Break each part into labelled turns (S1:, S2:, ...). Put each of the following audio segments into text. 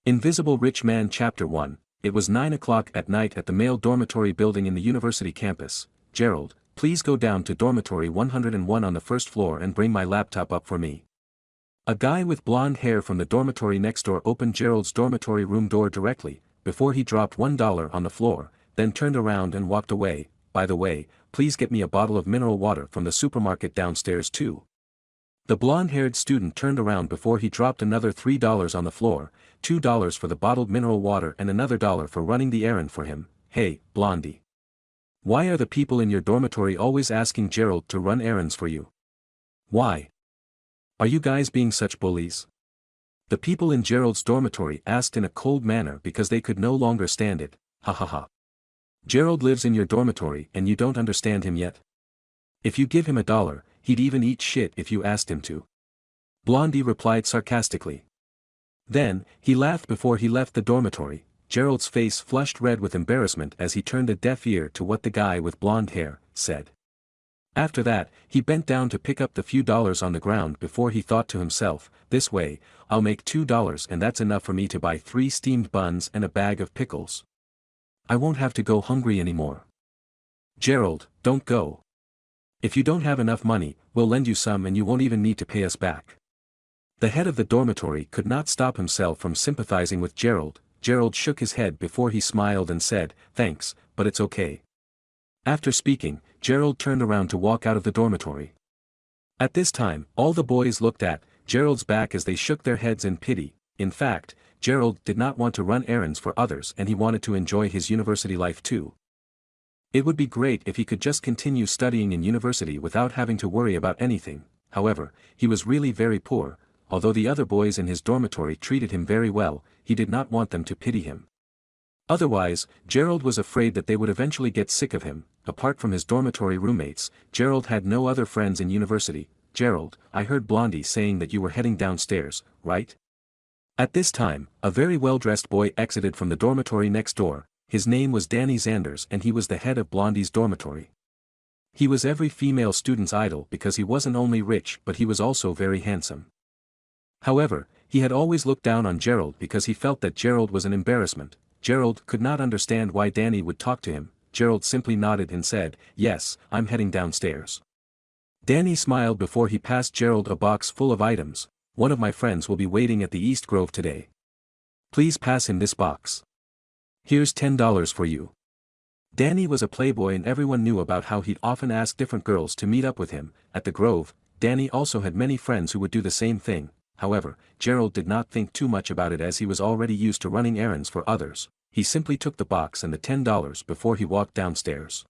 S1: Invisible Rich Man Chapter 1. It was 9 o'clock at night at the male dormitory building in the university campus. Gerald, please go down to dormitory 101 on the first floor and bring my laptop up for me. A guy with blonde hair from the dormitory next door opened Gerald's dormitory room door directly, before he dropped $1 on the floor, then turned around and walked away. By the way, please get me a bottle of mineral water from the supermarket downstairs too. The blonde-haired student turned around before he dropped another $3 on the floor, $2 for the bottled mineral water and another $1 for running the errand for him. Hey, Blondie. Why are the people in your dormitory always asking Gerald to run errands for you? Why? Are you guys being such bullies? The people in Gerald's dormitory asked in a cold manner because they could no longer stand it. Ha ha ha. Gerald lives in your dormitory and you don't understand him yet? If you give him $1, he'd even eat shit if you asked him to. Blondie replied sarcastically. Then, he laughed before he left the dormitory. Gerald's face flushed red with embarrassment as he turned a deaf ear to what the guy with blonde hair said. After that, he bent down to pick up the few dollars on the ground before he thought to himself, this way, I'll make $2 and that's enough for me to buy 3 steamed buns and a bag of pickles. I won't have to go hungry anymore. Gerald, don't go. If you don't have enough money, we'll lend you some and you won't even need to pay us back. The head of the dormitory could not stop himself from sympathizing with Gerald. Gerald shook his head before he smiled and said, thanks, but it's okay. After speaking, Gerald turned around to walk out of the dormitory. At this time, all the boys looked at Gerald's back as they shook their heads in pity. In fact, Gerald did not want to run errands for others and he wanted to enjoy his university life too. It would be great if he could just continue studying in university without having to worry about anything. However, he was really very poor. Although the other boys in his dormitory treated him very well, he did not want them to pity him. Otherwise, Gerald was afraid that they would eventually get sick of him. Apart from his dormitory roommates, Gerald had no other friends in university. Gerald, I heard Blondie saying that you were heading downstairs, right? At this time, a very well-dressed boy exited from the dormitory next door. His name was Danny Zanders and he was the head of Blondie's dormitory. He was every female student's idol because he wasn't only rich but he was also very handsome. However, he had always looked down on Gerald because he felt that Gerald was an embarrassment. Gerald could not understand why Danny would talk to him. Gerald simply nodded and said, yes, I'm heading downstairs. Danny smiled before he passed Gerald a box full of items. One of my friends will be waiting at the East Grove today. Please pass him this box. Here's $10 for you. Danny was a playboy and everyone knew about how he'd often ask different girls to meet up with him. At the Grove, Danny also had many friends who would do the same thing. However, Gerald did not think too much about it as he was already used to running errands for others. He simply took the box and the $10 before he walked downstairs.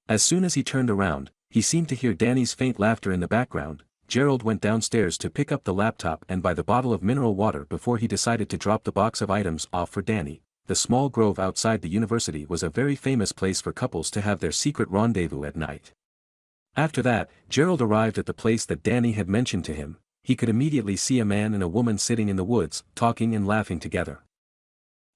S1: As soon as he turned around, he seemed to hear Danny's faint laughter in the background. Gerald went downstairs to pick up the laptop and buy the bottle of mineral water before he decided to drop the box of items off for Danny. The small grove outside the university was a very famous place for couples to have their secret rendezvous at night. After that, Gerald arrived at the place that Danny had mentioned to him. He could immediately see a man and a woman sitting in the woods, talking and laughing together.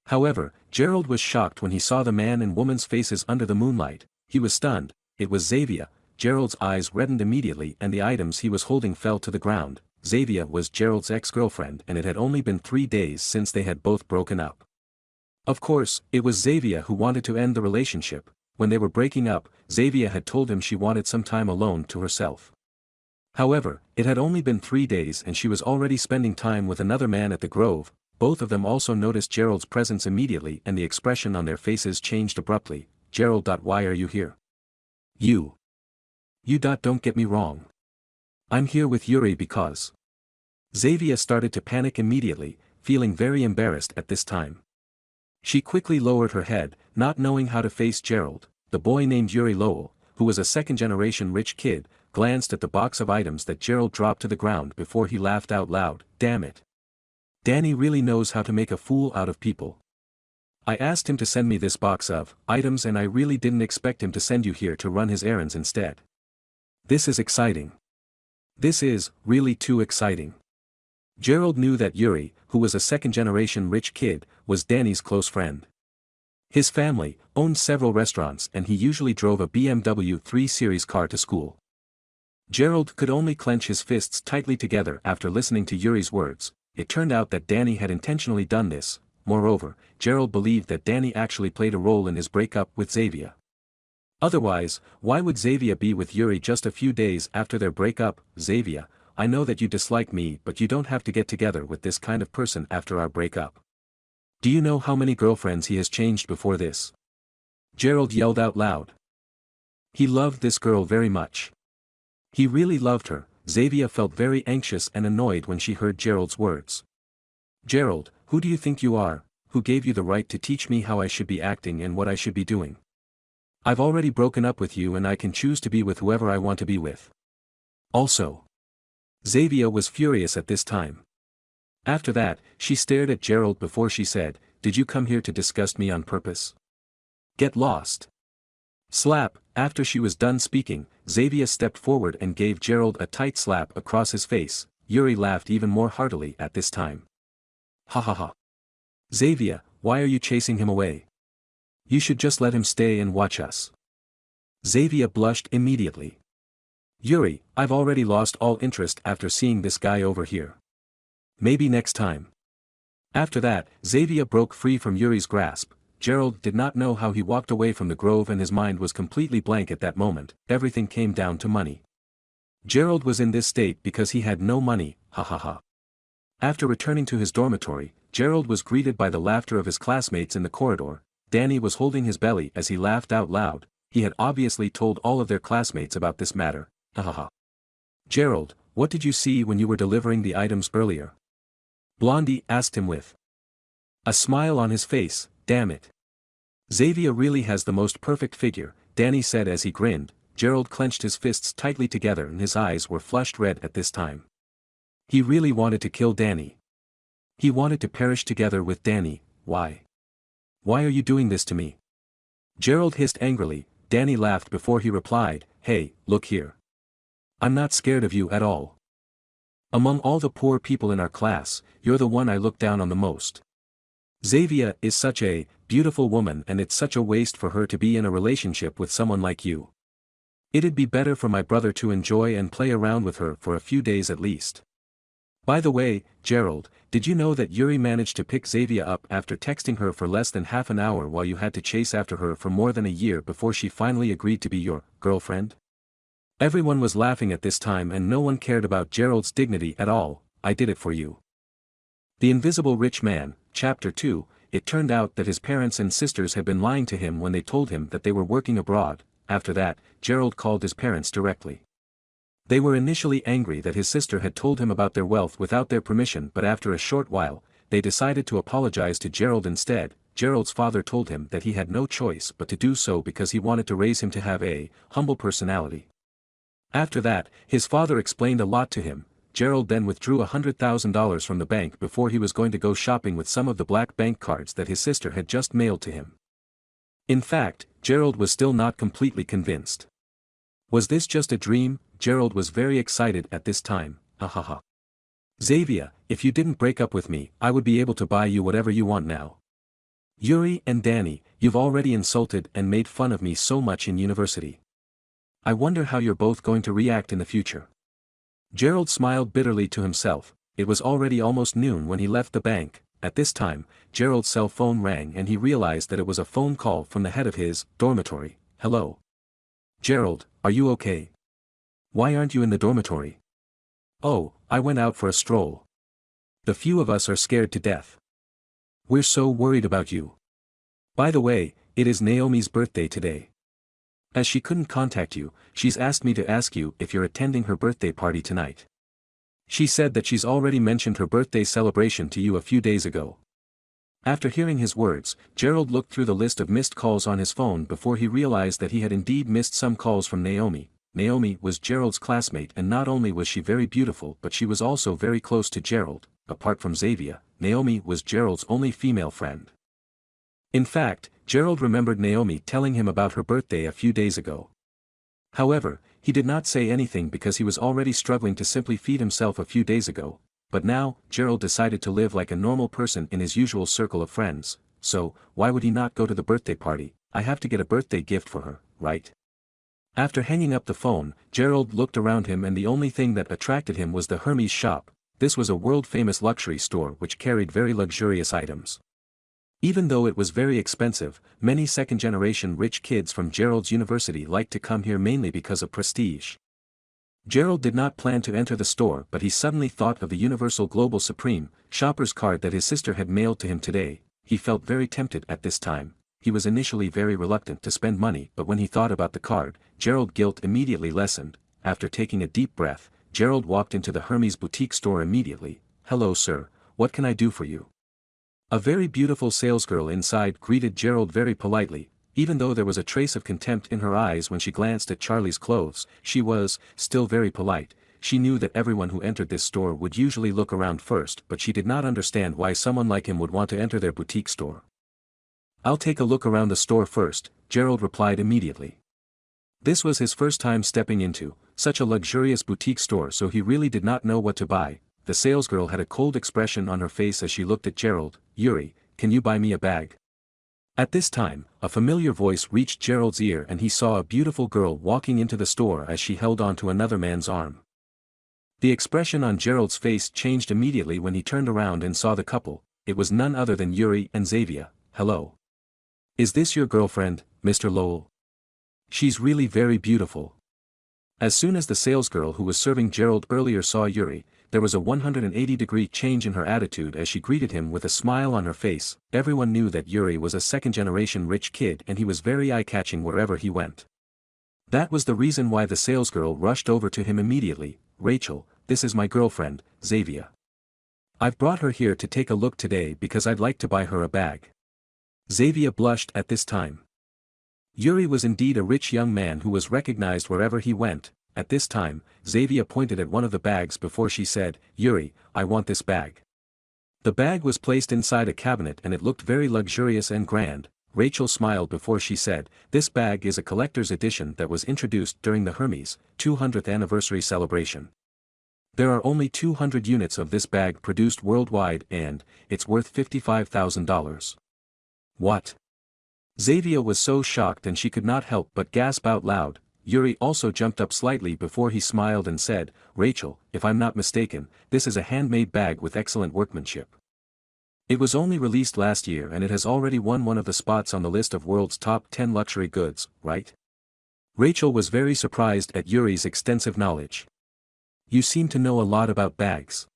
S1: However, Gerald was shocked when he saw the man and woman's faces under the moonlight. He was stunned. It was Xavier. Gerald's eyes reddened immediately and the items he was holding fell to the ground. Xavier was Gerald's ex-girlfriend and it had only been 3 days since they had both broken up. Of course, it was Xavier who wanted to end the relationship. When they were breaking up, Xavier had told him she wanted some time alone to herself. However, it had only been 3 days and she was already spending time with another man at the Grove. Both of them also noticed Gerald's presence immediately and the expression on their faces changed abruptly. Gerald. Why are you here? You. Don't get me wrong. I'm here with Yuri because. Xavier started to panic immediately, feeling very embarrassed at this time. She quickly lowered her head, not knowing how to face Gerald. The boy named Yuri Lowell, who was a second-generation rich kid, glanced at the box of items that Gerald dropped to the ground before he laughed out loud. Damn it. Danny really knows how to make a fool out of people. I asked him to send me this box of items and I really didn't expect him to send you here to run his errands instead. This is exciting. This is really too exciting. Gerald knew that Yuri, who was a second-generation rich kid, was Danny's close friend. His family owned several restaurants and he usually drove a BMW 3 Series car to school. Gerald could only clench his fists tightly together after listening to Yuri's words. it turned out that Danny had intentionally done this. Moreover, Gerald believed that Danny actually played a role in his breakup with Xavier. Otherwise, why would Xavier be with Yuri just a few days after their breakup? Xavier, I know that you dislike me, but you don't have to get together with this kind of person after our breakup. Do you know how many girlfriends he has changed before this? Gerald yelled out loud. He loved this girl very much. He really loved her. Xavier felt very anxious and annoyed when she heard Gerald's words. Gerald, who do you think you are? Who gave you the right to teach me how I should be acting and what I should be doing? I've already broken up with you and I can choose to be with whoever I want to be with. Also, Xavier was furious at this time. After that, she stared at Gerald before she said, "Did you come here to disgust me on purpose? Get lost." Slap. After she was done speaking, Xavier stepped forward and gave Gerald a tight slap across his face. Yuri laughed even more heartily at this time. Ha ha ha. Xavier, why are you chasing him away? You should just let him stay and watch us. Xavier blushed immediately. Yuri, I've already lost all interest after seeing this guy over here. Maybe next time. After that, Xavier broke free from Yuri's grasp. Gerald did not know how he walked away from the grove and his mind was completely blank at that moment. Everything came down to money. Gerald was in this state because he had no money, ha ha ha. After returning to his dormitory, Gerald was greeted by the laughter of his classmates in the corridor. Danny was holding his belly as he laughed out loud. He had obviously told all of their classmates about this matter, ha ha ha. Gerald, what did you see when you were delivering the items earlier? Blondie asked him with a smile on his face. Damn it. Xavier really has the most perfect figure, Danny said as he grinned. Gerald clenched his fists tightly together and his eyes were flushed red at this time. He really wanted to kill Danny. He wanted to perish together with Danny. Why? Why are you doing this to me? Gerald hissed angrily. Danny laughed before he replied, "Hey, look here. I'm not scared of you at all. Among all the poor people in our class, you're the one I look down on the most. Xavier is such a beautiful woman and it's such a waste for her to be in a relationship with someone like you. It'd be better for my brother to enjoy and play around with her for a few days at least." By the way, Gerald, did you know that Yuri managed to pick Xavier up after texting her for less than half an hour while you had to chase after her for more than a year before she finally agreed to be your girlfriend? Everyone was laughing at this time and no one cared about Gerald's dignity at all. I did it for you. The Invisible Rich Man, Chapter 2. It turned out that his parents and sisters had been lying to him when they told him that they were working abroad. After that, Gerald called his parents directly. They were initially angry that his sister had told him about their wealth without their permission, but after a short while, they decided to apologize to Gerald instead. Gerald's father told him that he had no choice but to do so because he wanted to raise him to have a humble personality. After that, his father explained a lot to him. Gerald then withdrew $100,000 from the bank before he was going to go shopping with some of the black bank cards that his sister had just mailed to him. In fact, Gerald was still not completely convinced. Was this just a dream? Gerald was very excited at this time, ha ha ha. Xavier, if you didn't break up with me, I would be able to buy you whatever you want now. Yuri and Danny, you've already insulted and made fun of me so much in university. I wonder how you're both going to react in the future. Gerald smiled bitterly to himself. It was already almost noon when he left the bank. At this time, Gerald's cell phone rang and he realized that it was a phone call from the head of his dormitory. Hello. Gerald, are you okay? Why aren't you in the dormitory? Oh, I went out for a stroll. The few of us are scared to death. We're so worried about you. By the way, it is Naomi's birthday today. As she couldn't contact you, she's asked me to ask you if you're attending her birthday party tonight. She said that she's already mentioned her birthday celebration to you a few days ago. After hearing his words, Gerald looked through the list of missed calls on his phone before he realized that he had indeed missed some calls from Naomi. Naomi was Gerald's classmate and not only was she very beautiful but she was also very close to Gerald. Apart from Xavier, Naomi was Gerald's only female friend. In fact, Gerald remembered Naomi telling him about her birthday a few days ago. However, he did not say anything because he was already struggling to simply feed himself a few days ago, but now, Gerald decided to live like a normal person in his usual circle of friends, so, why would he not go to the birthday party? I have to get a birthday gift for her, right? After hanging up the phone, Gerald looked around him and the only thing that attracted him was the Hermes shop. this was a world-famous luxury store which carried very luxurious items. Even though it was very expensive, many second-generation rich kids from Gerald's university liked to come here mainly because of prestige. Gerald did not plan to enter the store, but he suddenly thought of the Universal Global Supreme shopper's card that his sister had mailed to him today. He felt very tempted at this time. He was initially very reluctant to spend money, but when he thought about the card, Gerald's guilt immediately lessened. After taking a deep breath, Gerald walked into the Hermes boutique store immediately. "Hello sir, what can I do for you?" A very beautiful salesgirl inside greeted Gerald very politely. Even though there was a trace of contempt in her eyes when she glanced at Charlie's clothes, she was still very polite. She knew that everyone who entered this store would usually look around first, but she did not understand why someone like him would want to enter their boutique store. "I'll take a look around the store first," Gerald replied immediately. This was his first time stepping into such a luxurious boutique store, so he really did not know what to buy. The salesgirl had a cold expression on her face as she looked at Gerald. "Yuri, can you buy me a bag?" At this time, a familiar voice reached Gerald's ear and he saw a beautiful girl walking into the store as she held on to another man's arm. The expression on Gerald's face changed immediately when he turned around and saw the couple. It was none other than Yuri and Xavier. "Hello. Is this your girlfriend, Mr. Lowell? She's really very beautiful." As soon as the salesgirl who was serving Gerald earlier saw Yuri, there was a 180-degree change in her attitude as she greeted him with a smile on her face. Everyone knew that Yuri was a second-generation rich kid and he was very eye-catching wherever he went. That was the reason why the salesgirl rushed over to him immediately. "Rachel, this is my girlfriend, Xavier. I've brought her here to take a look today because I'd like to buy her a bag." Xavier blushed at this time. Yuri was indeed a rich young man who was recognized wherever he went. At this time, Xavier pointed at one of the bags before she said, "Yuri, I want this bag." The bag was placed inside a cabinet and it looked very luxurious and grand. Rachel smiled before she said, "This bag is a collector's edition that was introduced during the Hermes 200th anniversary celebration. There are only 200 units of this bag produced worldwide and it's worth $55,000. "What?" Xavier was so shocked and she could not help but gasp out loud. Yuri also jumped up slightly before he smiled and said, "Rachel, if I'm not mistaken, this is a handmade bag with excellent workmanship. It was only released last year and it has already won one of the spots on the list of world's top 10 luxury goods, right?" Rachel was very surprised at Yuri's extensive knowledge. "You seem to know a lot about bags."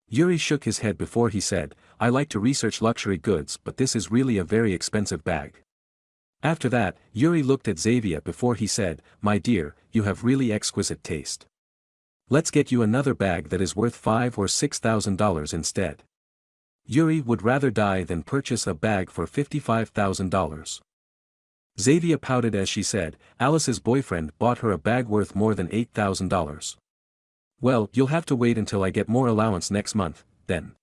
S1: Yuri shook his head before he said, "I like to research luxury goods, but this is really a very expensive bag." After that, Yuri looked at Xavier before he said, "My dear, you have really exquisite taste. Let's get you another bag that is worth $5,000 or $6,000 instead." Yuri would rather die than purchase a bag for $55,000. Xavier pouted as she said, "Alice's boyfriend bought her a bag worth more than $8,000. "Well, you'll have to wait until I get more allowance next month, then."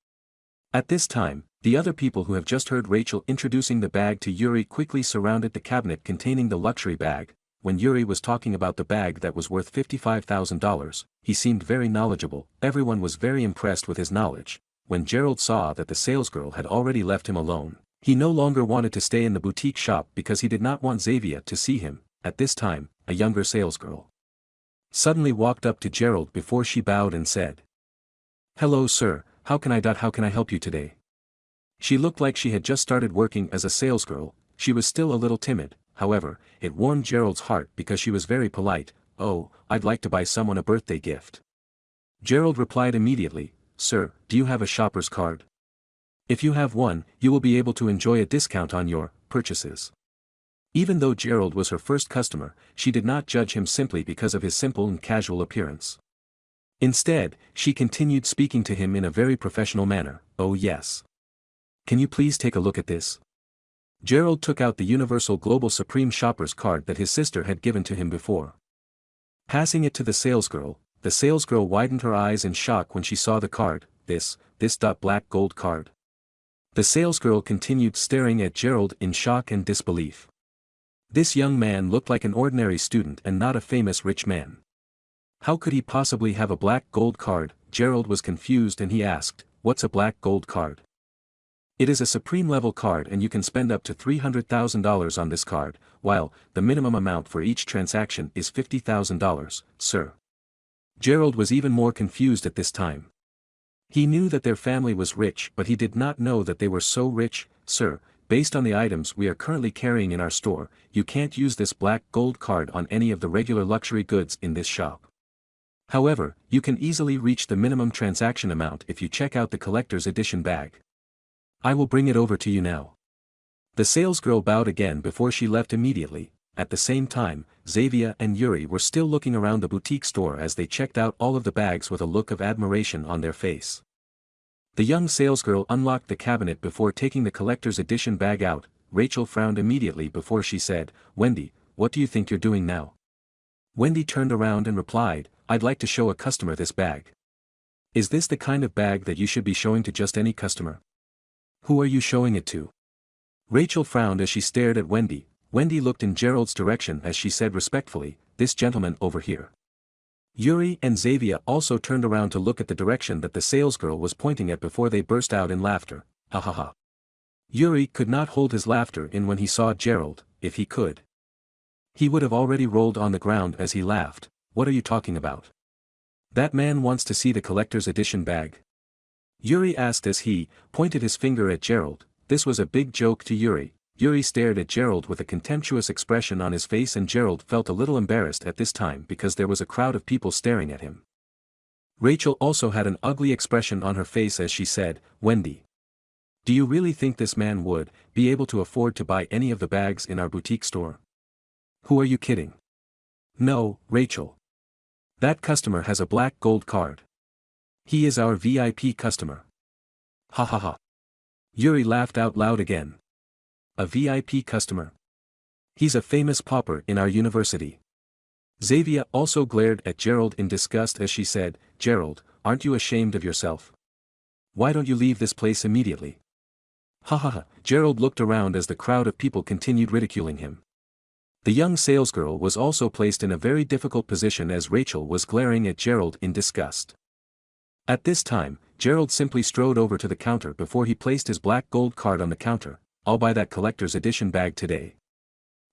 S1: At this time, the other people who have just heard Rachel introducing the bag to Yuri quickly surrounded the cabinet containing the luxury bag. When Yuri was talking about the bag that was worth $55,000, he seemed very knowledgeable. Everyone was very impressed with his knowledge. When Gerald saw that the salesgirl had already left him alone, he no longer wanted to stay in the boutique shop because he did not want Xavier to see him. At this time, a younger salesgirl suddenly walked up to Gerald before she bowed and said, "Hello sir, how can I help you today?" She looked like she had just started working as a salesgirl. She was still a little timid, however, it warmed Gerald's heart because she was very polite. "Oh, I'd like to buy someone a birthday gift." Gerald replied immediately, "Sir, do you have a shopper's card? If you have one, you will be able to enjoy a discount on your purchases." Even though Gerald was her first customer, she did not judge him simply because of his simple and casual appearance. Instead, she continued speaking to him in a very professional manner. "Oh yes. Can you please take a look at this?" Gerald took out the Universal Global Supreme shopper's card that his sister had given to him before. Passing it to the salesgirl widened her eyes in shock when she saw the card. This black gold card." The salesgirl continued staring at Gerald in shock and disbelief. This young man looked like an ordinary student and not a famous rich man. How could he possibly have a black gold card? Gerald was confused and he asked, "What's a black gold card?" "It is a supreme level card and you can spend up to $300,000 on this card, while the minimum amount for each transaction is $50,000, sir." Gerald was even more confused at this time. He knew that their family was rich, but he did not know that they were so rich. Sir, based on the items we are currently carrying in our store, you can't use this black gold card on any of the regular luxury goods in this shop. However, you can easily reach the minimum transaction amount if you check out the collector's edition bag. I will bring it over to you now. The salesgirl bowed again before she left immediately. At the same time, Xavier and Yuri were still looking around the boutique store as they checked out all of the bags with a look of admiration on their face. The young salesgirl unlocked the cabinet before taking the collector's edition bag out. Rachel frowned immediately before she said, "Wendy, what do you think you're doing now?" Wendy turned around and replied, "I'd like to show a customer this bag." "Is this the kind of bag that you should be showing to just any customer? Who are you showing it to?" Rachel frowned as she stared at Wendy. Wendy looked in Gerald's direction as she said respectfully, "This gentleman over here." Yuri and Xavier also turned around to look at the direction that the salesgirl was pointing at before they burst out in laughter. Ha ha ha. Yuri could not hold his laughter in when he saw Gerald. If he could, he would have already rolled on the ground as he laughed. "What are you talking about? That man wants to see the collector's edition bag?" Yuri asked as he pointed his finger at Gerald. This was a big joke to Yuri. Yuri stared at Gerald with a contemptuous expression on his face, and Gerald felt a little embarrassed at this time because there was a crowd of people staring at him. Rachel also had an ugly expression on her face as she said, "Wendy, do you really think this man would be able to afford to buy any of the bags in our boutique store? Who are you kidding? No, Rachel. That customer has a black gold card. He is our VIP customer." Ha ha ha. Yuri laughed out loud again. "A VIP customer? He's a famous pauper in our university." Xavier also glared at Gerald in disgust as she said, "Gerald, aren't you ashamed of yourself? Why don't you leave this place immediately?" Ha ha ha. Gerald looked around as the crowd of people continued ridiculing him. The young salesgirl was also placed in a very difficult position as Rachel was glaring at Gerald in disgust. At this time, Gerald simply strode over to the counter before he placed his black gold card on the counter. "I'll buy that collector's edition bag today."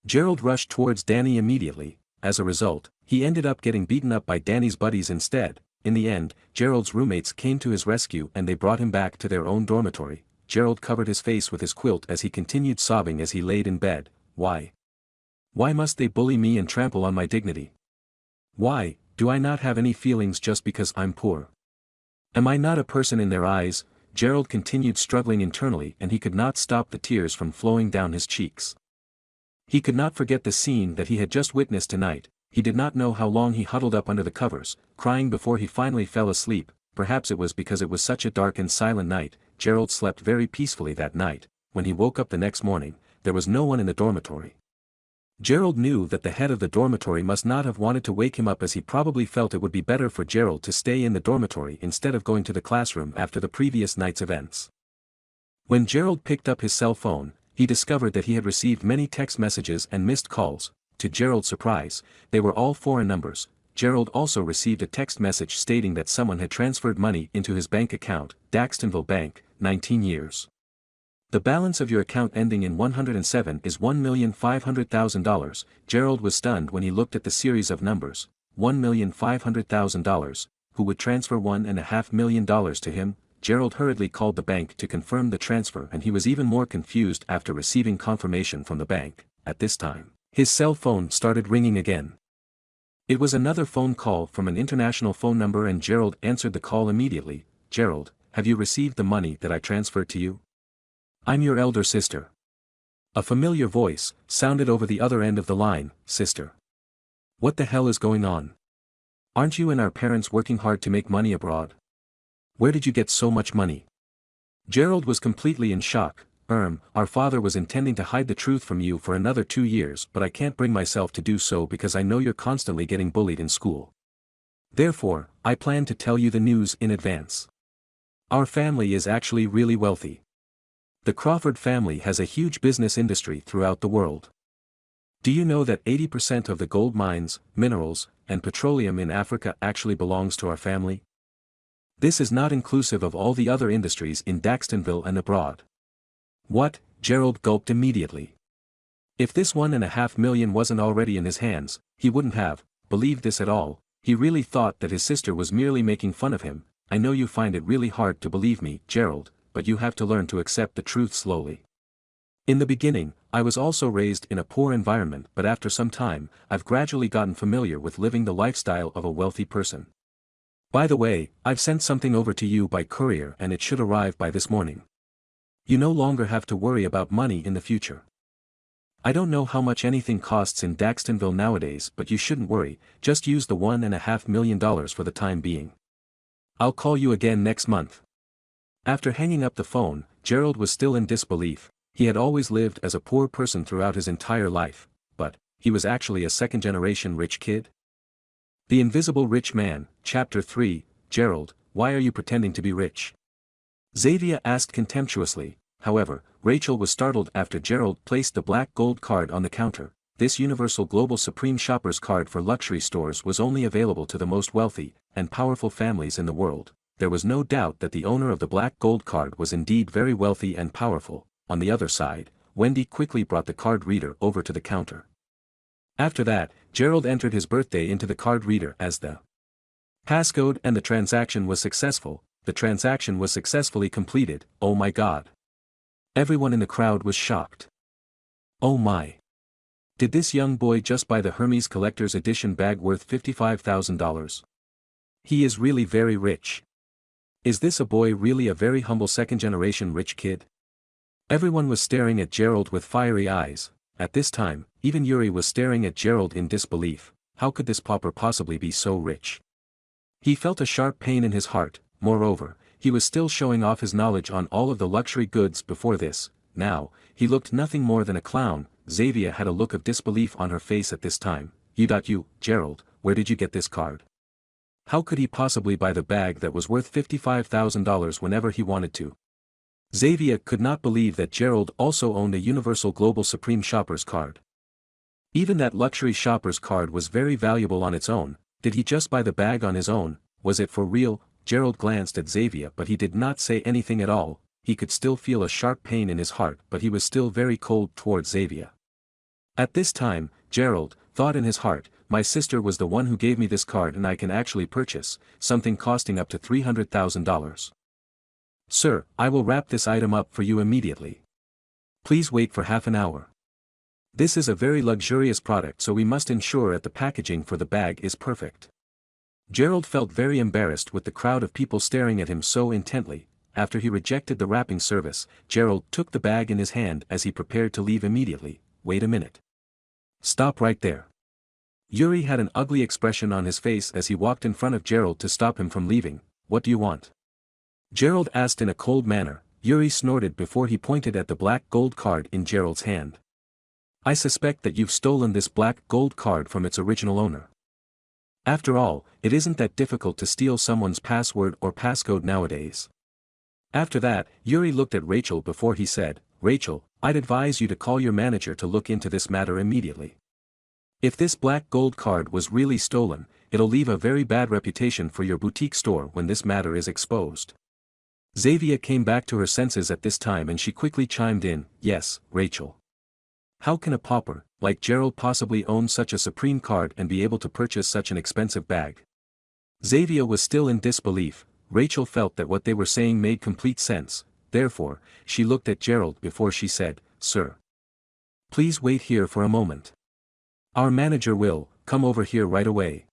S1: Gerald rushed towards Danny immediately. As a result, he ended up getting beaten up by Danny's buddies instead. In the end, Gerald's roommates came to his rescue and they brought him back to their own dormitory. Gerald covered his face with his quilt as he continued sobbing as he laid in bed. Why? Why must they bully me and trample on my dignity? Why do I not have any feelings just because I'm poor? Am I not a person in their eyes? Gerald continued struggling internally, and he could not stop the tears from flowing down his cheeks. He could not forget the scene that he had just witnessed tonight. He did not know how long he huddled up under the covers, crying before he finally fell asleep. Perhaps it was because it was such a dark and silent night. Gerald slept very peacefully that night. When he woke up the next morning, there was no one in the dormitory. Gerald knew that the head of the dormitory must not have wanted to wake him up, as he probably felt it would be better for Gerald to stay in the dormitory instead of going to the classroom after the previous night's events. When Gerald picked up his cell phone, he discovered that he had received many text messages and missed calls. To Gerald's surprise, they were all foreign numbers. Gerald also received a text message stating that someone had transferred money into his bank account, Daxtonville Bank, 19 years. The balance of your account ending in 107 is $1,500,000. Gerald was stunned when he looked at the series of numbers. $1,500,000. Who would transfer $1.5 million to him? Gerald hurriedly called the bank to confirm the transfer, and he was even more confused after receiving confirmation from the bank. At this time, his cell phone started ringing again. It was another phone call from an international phone number, and Gerald answered the call immediately. "Gerald, have you received the money that I transferred to you? I'm your elder sister." A familiar voice sounded over the other end of the line. "Sister? What the hell is going on? Aren't you and our parents working hard to make money abroad? Where did you get so much money?" Gerald was completely in shock. Our father was intending to hide the truth from you for another 2 years, but I can't bring myself to do so because I know you're constantly getting bullied in school. Therefore, I plan to tell you the news in advance. Our family is actually really wealthy. The Crawford family has a huge business industry throughout the world. Do you know that 80% of the gold mines, minerals, and petroleum in Africa actually belongs to our family? This is not inclusive of all the other industries in Daxtonville and abroad. What? Gerald gulped immediately. If this $1.5 million wasn't already in his hands, he wouldn't have believed this at all. He really thought that his sister was merely making fun of him. I know you find it really hard to believe me, Gerald, but you have to learn to accept the truth slowly. In the beginning, I was also raised in a poor environment, but after some time, I've gradually gotten familiar with living the lifestyle of a wealthy person. By the way, I've sent something over to you by courier and it should arrive by this morning. You no longer have to worry about money in the future. I don't know how much anything costs in Daxtonville nowadays, but you shouldn't worry, just use the $1.5 million for the time being. I'll call you again next month. After hanging up the phone, Gerald was still in disbelief. He had always lived as a poor person throughout his entire life, but he was actually a second-generation rich kid? The Invisible Rich Man, Chapter 3, Gerald, why are you pretending to be rich? Xavier asked contemptuously. However, Rachel was startled after Gerald placed the black gold card on the counter. This Universal Global Supreme Shoppers card for luxury stores was only available to the most wealthy and powerful families in the world. There was no doubt that the owner of the black gold card was indeed very wealthy and powerful. On the other side, Wendy quickly brought the card reader over to the counter. After that, Gerald entered his birthday into the card reader as the passcode and the transaction was successful. The transaction was successfully completed. Oh my God. Everyone in the crowd was shocked. Oh my. Did this young boy just buy the Hermes Collector's Edition bag worth $55,000? He is really very rich. Is this a boy really a very humble second-generation rich kid? Everyone was staring at Gerald with fiery eyes. At this time, even Yuri was staring at Gerald in disbelief. How could this pauper possibly be so rich? He felt a sharp pain in his heart. Moreover, he was still showing off his knowledge on all of the luxury goods before this. Now, he looked nothing more than a clown. Xavier had a look of disbelief on her face at this time. You, Gerald, where did you get this card? How could he possibly buy the bag that was worth $55,000 whenever he wanted to? Xavier could not believe that Gerald also owned a Universal Global Supreme Shoppers card. Even that luxury shoppers card was very valuable on its own. Did he just buy the bag on his own? Was it for real? Gerald glanced at Xavier but he did not say anything at all. He could still feel a sharp pain in his heart but he was still very cold towards Xavier. At this time, Gerald thought in his heart, my sister was the one who gave me this card and I can actually purchase something costing up to $300,000. Sir, I will wrap this item up for you immediately. Please wait for half an hour. This is a very luxurious product so we must ensure that the packaging for the bag is perfect. Gerald felt very embarrassed with the crowd of people staring at him so intently. After he rejected the wrapping service, Gerald took the bag in his hand as he prepared to leave immediately. Wait a minute. Stop right there. Yuri had an ugly expression on his face as he walked in front of Gerald to stop him from leaving. What do you want? Gerald asked in a cold manner. Yuri snorted before he pointed at the black gold card in Gerald's hand. I suspect that you've stolen this black gold card from its original owner. After all, it isn't that difficult to steal someone's password or passcode nowadays. After that, Yuri looked at Rachel before he said, Rachel, I'd advise you to call your manager to look into this matter immediately. If this black gold card was really stolen, it'll leave a very bad reputation for your boutique store when this matter is exposed. Xavier came back to her senses at this time and she quickly chimed in, yes, Rachel. How can a pauper, like Gerald possibly own such a supreme card and be able to purchase such an expensive bag? Xavier was still in disbelief. Rachel felt that what they were saying made complete sense, therefore, she looked at Gerald before she said, Sir. Please wait here for a moment. Our manager will come over here right away.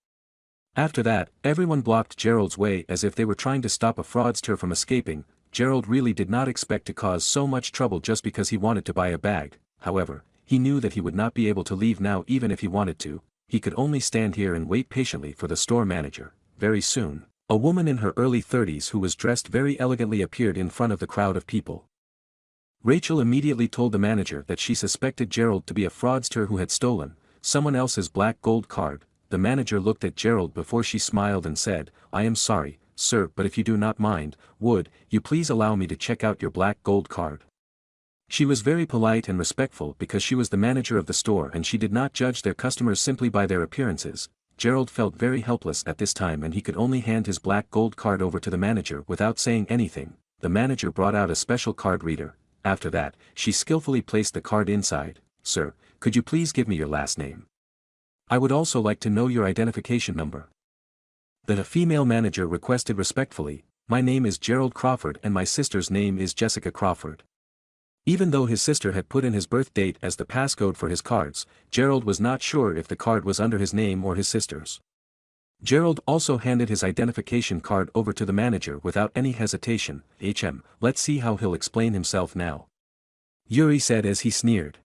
S1: After that, everyone blocked Gerald's way as if they were trying to stop a fraudster from escaping. Gerald really did not expect to cause so much trouble just because he wanted to buy a bag. However, he knew that he would not be able to leave now even if he wanted to. He could only stand here and wait patiently for the store manager. Very soon, a woman in her early 30s who was dressed very elegantly appeared in front of the crowd of people. Rachel immediately told the manager that she suspected Gerald to be a fraudster who had stolen someone else's black gold card. The manager looked at Gerald before she smiled and said, I am sorry, sir, but if you do not mind, would you please allow me to check out your black gold card? She was very polite and respectful because she was the manager of the store and she did not judge their customers simply by their appearances. Gerald felt very helpless at this time and he could only hand his black gold card over to the manager without saying anything. The manager brought out a special card reader. After that, she skillfully placed the card inside. Sir, could you please give me your last name? I would also like to know your identification number. The female manager requested respectfully. My name is Gerald Crawford and my sister's name is Jessica Crawford. Even though his sister had put in his birth date as the passcode for his cards, Gerald was not sure if the card was under his name or his sister's. Gerald also handed his identification card over to the manager without any hesitation. Let's see how he'll explain himself now. Yuri said as he sneered.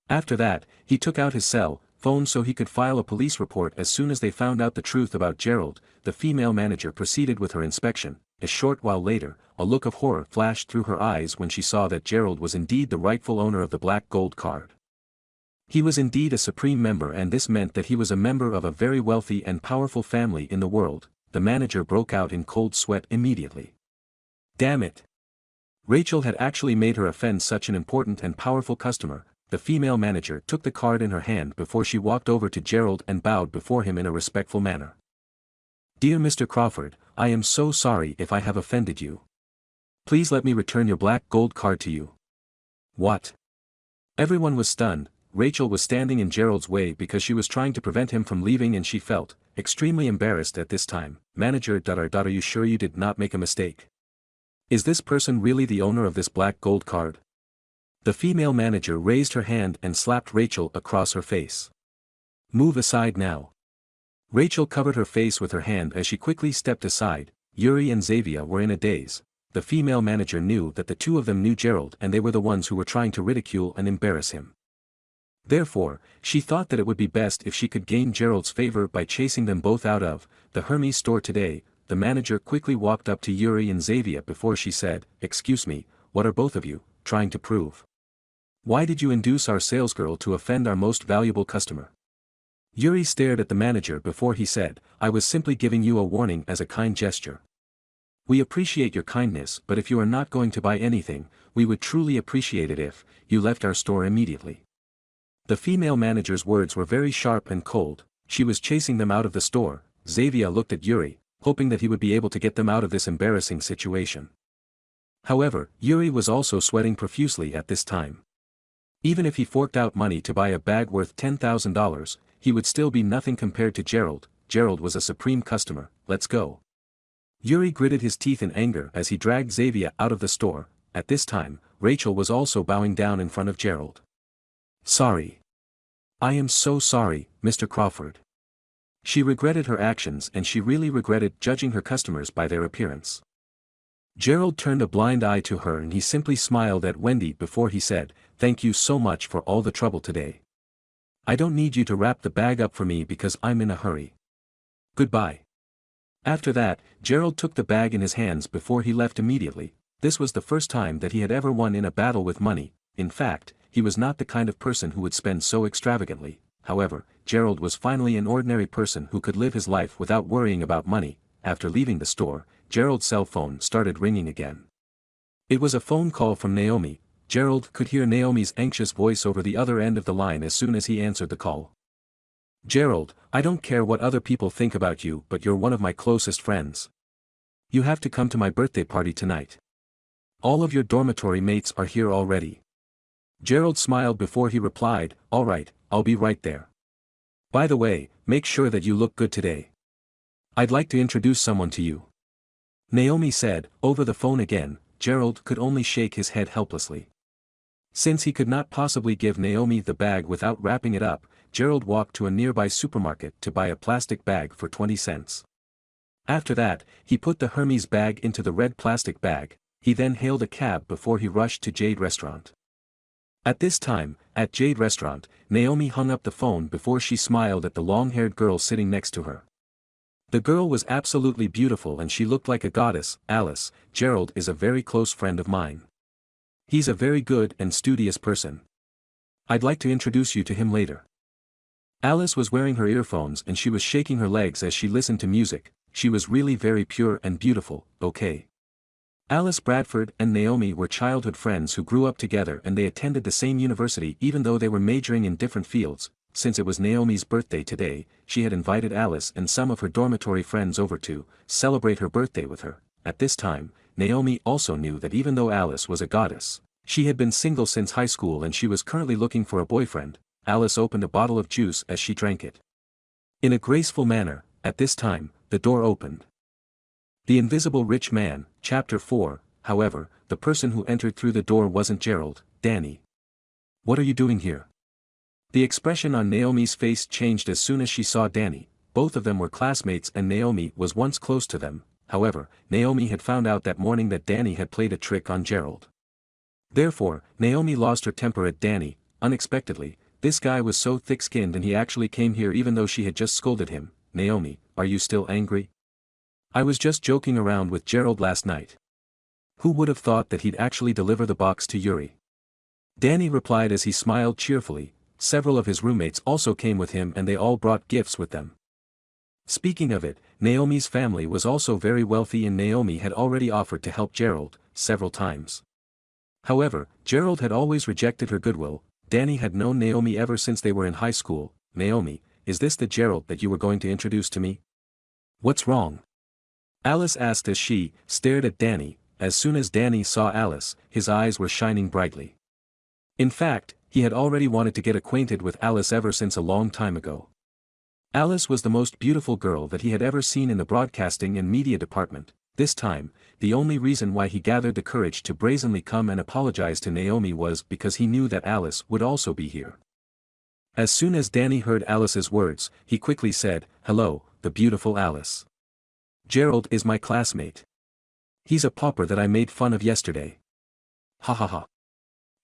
S1: After that, he took out his cell phone so he could file a police report as soon as they found out the truth about Gerald. The female manager proceeded with her inspection. A short while later, a look of horror flashed through her eyes when she saw that Gerald was indeed the rightful owner of the black gold card. He was indeed a supreme member, and this meant that he was a member of a very wealthy and powerful family in the world. The manager broke out in cold sweat immediately. Damn it! Rachel had actually made her offend such an important and powerful customer. The female manager took the card in her hand before she walked over to Gerald and bowed before him in a respectful manner. Dear Mr. Crawford, I am so sorry if I have offended you. Please let me return your black gold card to you. What? Everyone was stunned. Rachel was standing in Gerald's way because she was trying to prevent him from leaving, and she felt extremely embarrassed at this time. Manager, are you sure you did not make a mistake? Is this person really the owner of this black gold card? The female manager raised her hand and slapped Rachel across her face. Move aside now. Rachel covered her face with her hand as she quickly stepped aside. Yuri and Xavier were in a daze. The female manager knew that the two of them knew Gerald, and they were the ones who were trying to ridicule and embarrass him. Therefore, she thought that it would be best if she could gain Gerald's favor by chasing them both out of the Hermes store today. The manager quickly walked up to Yuri and Xavier before she said, "Excuse me, what are both of you trying to prove? Why did you induce our salesgirl to offend our most valuable customer?" Yuri stared at the manager before he said, "I was simply giving you a warning as a kind gesture. We appreciate your kindness, but if you are not going to buy anything, we would truly appreciate it if you left our store immediately." The female manager's words were very sharp and cold. She was chasing them out of the store. Xavier looked at Yuri, hoping that he would be able to get them out of this embarrassing situation. However, Yuri was also sweating profusely at this time. Even if he forked out money to buy a bag worth $10,000, he would still be nothing compared to Gerald. Gerald was a supreme customer. Let's go. Yuri gritted his teeth in anger as he dragged Xavier out of the store. At this time, Rachel was also bowing down in front of Gerald. Sorry. I am so sorry, Mr. Crawford. She regretted her actions, and she really regretted judging her customers by their appearance. Gerald turned a blind eye to her and he simply smiled at Wendy before he said, "Thank you so much for all the trouble today. I don't need you to wrap the bag up for me because I'm in a hurry. Goodbye." After that, Gerald took the bag in his hands before he left immediately. This was the first time that he had ever won in a battle with money. In fact, he was not the kind of person who would spend so extravagantly. However, Gerald was finally an ordinary person who could live his life without worrying about money. After leaving the store, Gerald's cell phone started ringing again. It was a phone call from Naomi. Gerald could hear Naomi's anxious voice over the other end of the line as soon as he answered the call. "Gerald, I don't care what other people think about you, but you're one of my closest friends. You have to come to my birthday party tonight. All of your dormitory mates are here already." Gerald smiled before he replied, "All right, I'll be right there. By the way, make sure that you look good today. I'd like to introduce someone to you." Naomi said, over the phone again. Gerald could only shake his head helplessly. Since he could not possibly give Naomi the bag without wrapping it up, Gerald walked to a nearby supermarket to buy a plastic bag for 20 cents. After that, he put the Hermes bag into the red plastic bag. He then hailed a cab before he rushed to Jade Restaurant. At this time, at Jade Restaurant, Naomi hung up the phone before she smiled at the long-haired girl sitting next to her. The girl was absolutely beautiful and she looked like a goddess. "Alice, Gerald is a very close friend of mine. He's a very good and studious person. I'd like to introduce you to him later." Alice was wearing her earphones and she was shaking her legs as she listened to music. She was really very pure and beautiful. "Okay." Alice Bradford and Naomi were childhood friends who grew up together, and they attended the same university even though they were majoring in different fields. Since it was Naomi's birthday today, she had invited Alice and some of her dormitory friends over to celebrate her birthday with her. At this time, Naomi also knew that even though Alice was a goddess, she had been single since high school and she was currently looking for a boyfriend. Alice opened a bottle of juice as she drank it. In a graceful manner, at this time, the door opened. The Invisible Rich Man, Chapter 4. However, the person who entered through the door wasn't Gerald, Danny. What are you doing here? The expression on Naomi's face changed as soon as she saw Danny. Both of them were classmates and Naomi was once close to them. However, Naomi had found out that morning that Danny had played a trick on Gerald. Therefore, Naomi lost her temper at Danny. Unexpectedly, this guy was so thick-skinned and he actually came here even though she had just scolded him. Naomi, are you still angry? I was just joking around with Gerald last night. Who would have thought that he'd actually deliver the box to Yuri? Danny replied as he smiled cheerfully. Several of his roommates also came with him and they all brought gifts with them. Speaking of it, Naomi's family was also very wealthy and Naomi had already offered to help Gerald several times. However, Gerald had always rejected her goodwill. Danny had known Naomi ever since they were in high school. Naomi, is this the Gerald that you were going to introduce to me? What's wrong? Alice asked as she stared at Danny. As soon as Danny saw Alice, his eyes were shining brightly. In fact, he had already wanted to get acquainted with Alice ever since a long time ago. Alice was the most beautiful girl that he had ever seen in the broadcasting and media department. This time, the only reason why he gathered the courage to brazenly come and apologize to Naomi was because he knew that Alice would also be here. As soon as Danny heard Alice's words, he quickly said, "Hello, the beautiful Alice. Gerald is my classmate. He's a pauper that I made fun of yesterday." Ha ha ha.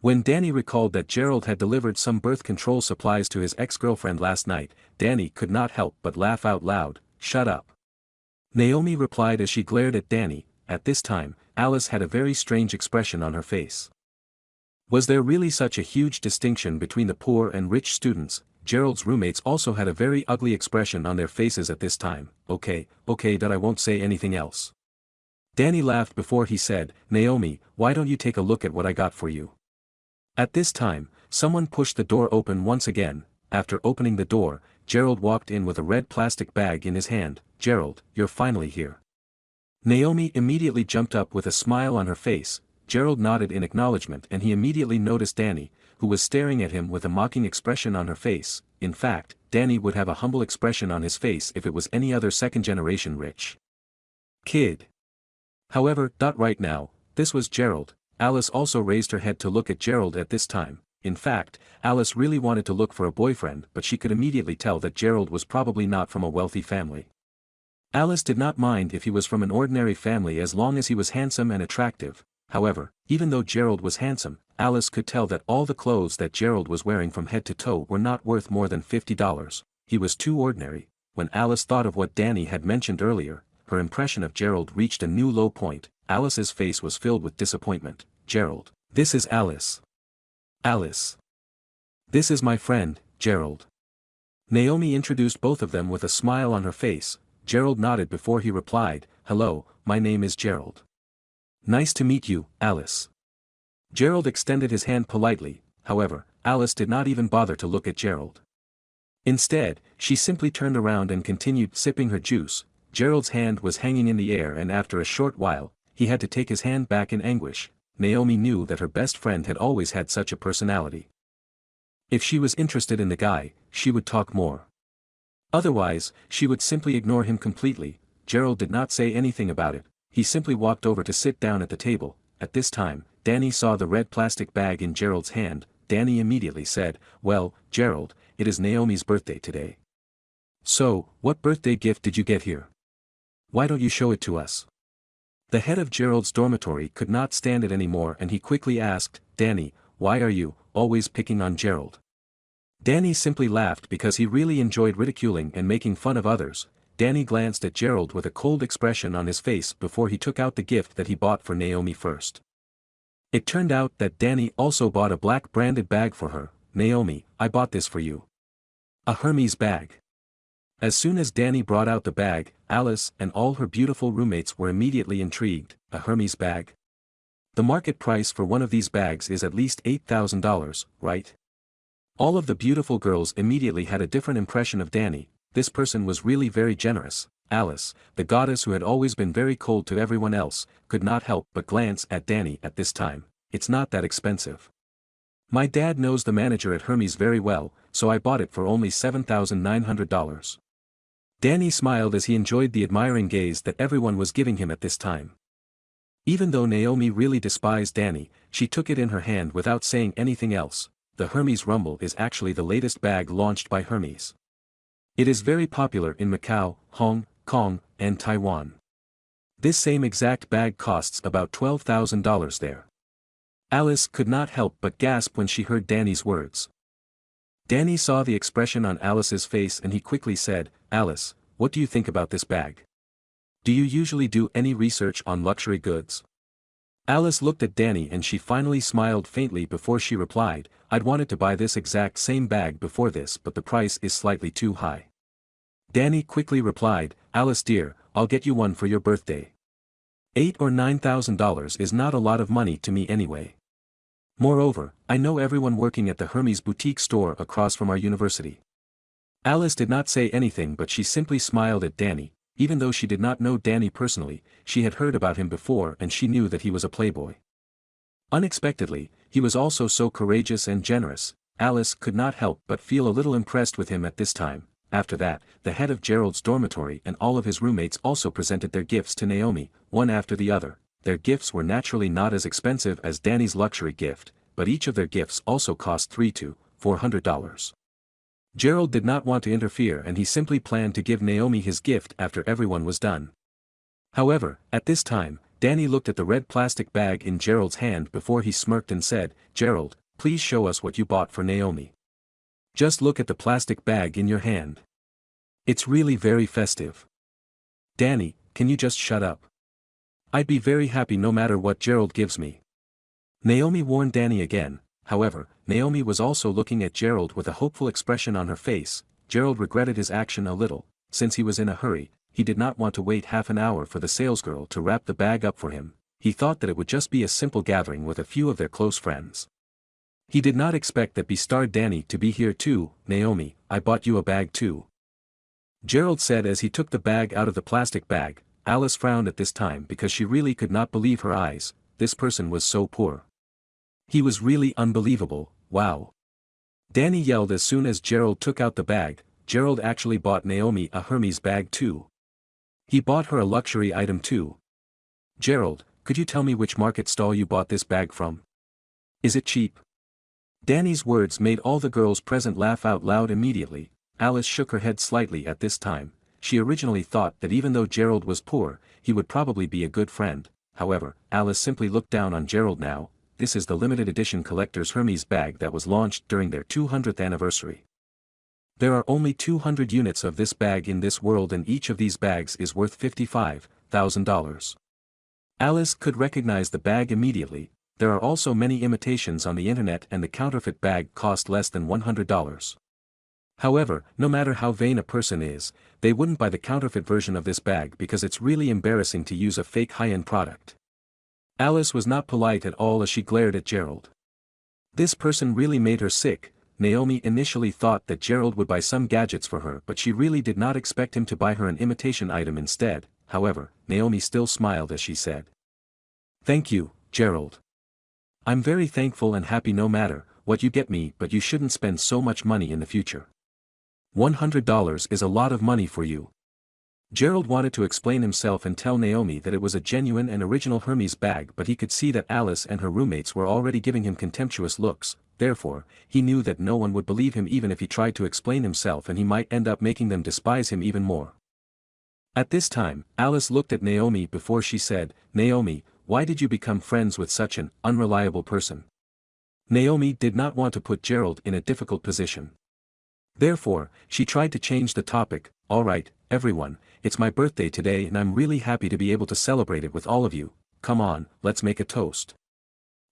S1: When Danny recalled that Gerald had delivered some birth control supplies to his ex-girlfriend last night, Danny could not help but laugh out loud. "Shut up." Naomi replied as she glared at Danny. At this time, Alice had a very strange expression on her face. Was there really such a huge distinction between the poor and rich students? Gerald's roommates also had a very ugly expression on their faces at this time. Okay, that I won't say anything else. Danny laughed before he said, "Naomi, why don't you take a look at what I got for you?" At this time, someone pushed the door open once again. After opening the door, Gerald walked in with a red plastic bag in his hand. "Gerald, you're finally here." Naomi immediately jumped up with a smile on her face. Gerald nodded in acknowledgement and he immediately noticed Danny, who was staring at him with a mocking expression on her face. In fact, Danny would have a humble expression on his face if it was any other second-generation rich kid. However, right now, this was Gerald. Alice also raised her head to look at Gerald at this time. In fact, Alice really wanted to look for a boyfriend but she could immediately tell that Gerald was probably not from a wealthy family. Alice did not mind if he was from an ordinary family as long as he was handsome and attractive. However, even though Gerald was handsome, Alice could tell that all the clothes that Gerald was wearing from head to toe were not worth more than $50. He was too ordinary. When Alice thought of what Danny had mentioned earlier, her impression of Gerald reached a new low point. Alice's face was filled with disappointment. "Gerald, this is Alice. Alice. This is my friend, Gerald." Naomi introduced both of them with a smile on her face. Gerald nodded before he replied, "Hello, my name is Gerald." "Nice to meet you, Alice." Gerald extended his hand politely. However, Alice did not even bother to look at Gerald. Instead, she simply turned around and continued sipping her juice. Gerald's hand was hanging in the air and after a short while, he had to take his hand back in anguish. Naomi knew that her best friend had always had such a personality. If she was interested in the guy, she would talk more. Otherwise, she would simply ignore him completely. Gerald did not say anything about it. He simply walked over to sit down at the table. At this time, Danny saw the red plastic bag in Gerald's hand. Danny immediately said, "Well, Gerald, it is Naomi's birthday today. So, what birthday gift did you get here? Why don't you show it to us?" The head of Gerald's dormitory could not stand it anymore and he quickly asked, "Danny, why are you always picking on Gerald?" Danny simply laughed because he really enjoyed ridiculing and making fun of others. Danny glanced at Gerald with a cold expression on his face before he took out the gift that he bought for Naomi first. It turned out that Danny also bought a black branded bag for her. "Naomi, I bought this for you. A Hermes bag." As soon as Danny brought out the bag, Alice and all her beautiful roommates were immediately intrigued. A Hermes bag? The market price for one of these bags is at least $8,000, right? All of the beautiful girls immediately had a different impression of Danny. This person was really very generous. Alice, the goddess who had always been very cold to everyone else, could not help but glance at Danny at this time. "It's not that expensive. My dad knows the manager at Hermes very well, so I bought it for only $7,900. Danny smiled as he enjoyed the admiring gaze that everyone was giving him at this time. Even though Naomi really despised Danny, she took it in her hand without saying anything else. The Hermes Rumble is actually the latest bag launched by Hermes. It is very popular in Macau, Hong Kong, and Taiwan. This same exact bag costs about $12,000 there. Alice could not help but gasp when she heard Danny's words. Danny saw the expression on Alice's face and he quickly said, "Alice, what do you think about this bag? Do you usually do any research on luxury goods?" Alice looked at Danny and she finally smiled faintly before she replied, "I'd wanted to buy this exact same bag before this, but the price is slightly too high." Danny quickly replied, "Alice dear, I'll get you one for your birthday. $8,000 or $9,000 is not a lot of money to me anyway. Moreover, I know everyone working at the Hermes boutique store across from our university." Alice did not say anything, but she simply smiled at Danny. Even though she did not know Danny personally, she had heard about him before and she knew that he was a playboy. Unexpectedly, he was also so courageous and generous. Alice could not help but feel a little impressed with him at this time. After that, the head of Gerald's dormitory and all of his roommates also presented their gifts to Naomi, one after the other. Their gifts were naturally not as expensive as Danny's luxury gift, but each of their gifts also cost $300 to $400. Gerald did not want to interfere and he simply planned to give Naomi his gift after everyone was done. However, at this time, Danny looked at the red plastic bag in Gerald's hand before he smirked and said, "Gerald, please show us what you bought for Naomi. Just look at the plastic bag in your hand. It's really very festive." "Danny, can you just shut up? I'd be very happy no matter what Gerald gives me." Naomi warned Danny again. However, Naomi was also looking at Gerald with a hopeful expression on her face. Gerald regretted his action a little. Since he was in a hurry, he did not want to wait half an hour for the salesgirl to wrap the bag up for him. He thought that it would just be a simple gathering with a few of their close friends. He did not expect that B-star Danny to be here too. "Naomi, I bought you a bag too," Gerald said as he took the bag out of the plastic bag. Alice frowned at this time because she really could not believe her eyes. This person was so poor. He was really unbelievable. Wow. Danny yelled as soon as Gerald took out the bag. Gerald actually bought Naomi a Hermes bag too. He bought her a luxury item too. "Gerald, could you tell me which market stall you bought this bag from? Is it cheap?" Danny's words made all the girls present laugh out loud immediately. Alice shook her head slightly at this time. She originally thought that even though Gerald was poor, he would probably be a good friend. However, Alice simply looked down on Gerald now. This is the limited edition collector's Hermes bag that was launched during their 200th anniversary. There are only 200 units of this bag in this world and each of these bags is worth $55,000. Alice could recognize the bag immediately. There are also many imitations on the internet and the counterfeit bag cost less than $100. However, no matter how vain a person is, they wouldn't buy the counterfeit version of this bag because it's really embarrassing to use a fake high-end product. Alice was not polite at all as she glared at Gerald. This person really made her sick. Naomi initially thought that Gerald would buy some gadgets for her, but she really did not expect him to buy her an imitation item instead. However, Naomi still smiled as she said, "Thank you, Gerald. I'm very thankful and happy no matter what you get me, but you shouldn't spend so much money in the future. $100 is a lot of money for you." Gerald wanted to explain himself and tell Naomi that it was a genuine and original Hermes bag, but he could see that Alice and her roommates were already giving him contemptuous looks. Therefore, he knew that no one would believe him even if he tried to explain himself, and he might end up making them despise him even more. At this time, Alice looked at Naomi before she said, "Naomi, why did you become friends with such an unreliable person?" Naomi did not want to put Gerald in a difficult position. Therefore, she tried to change the topic. "All right, everyone, it's my birthday today and I'm really happy to be able to celebrate it with all of you. Come on, let's make a toast."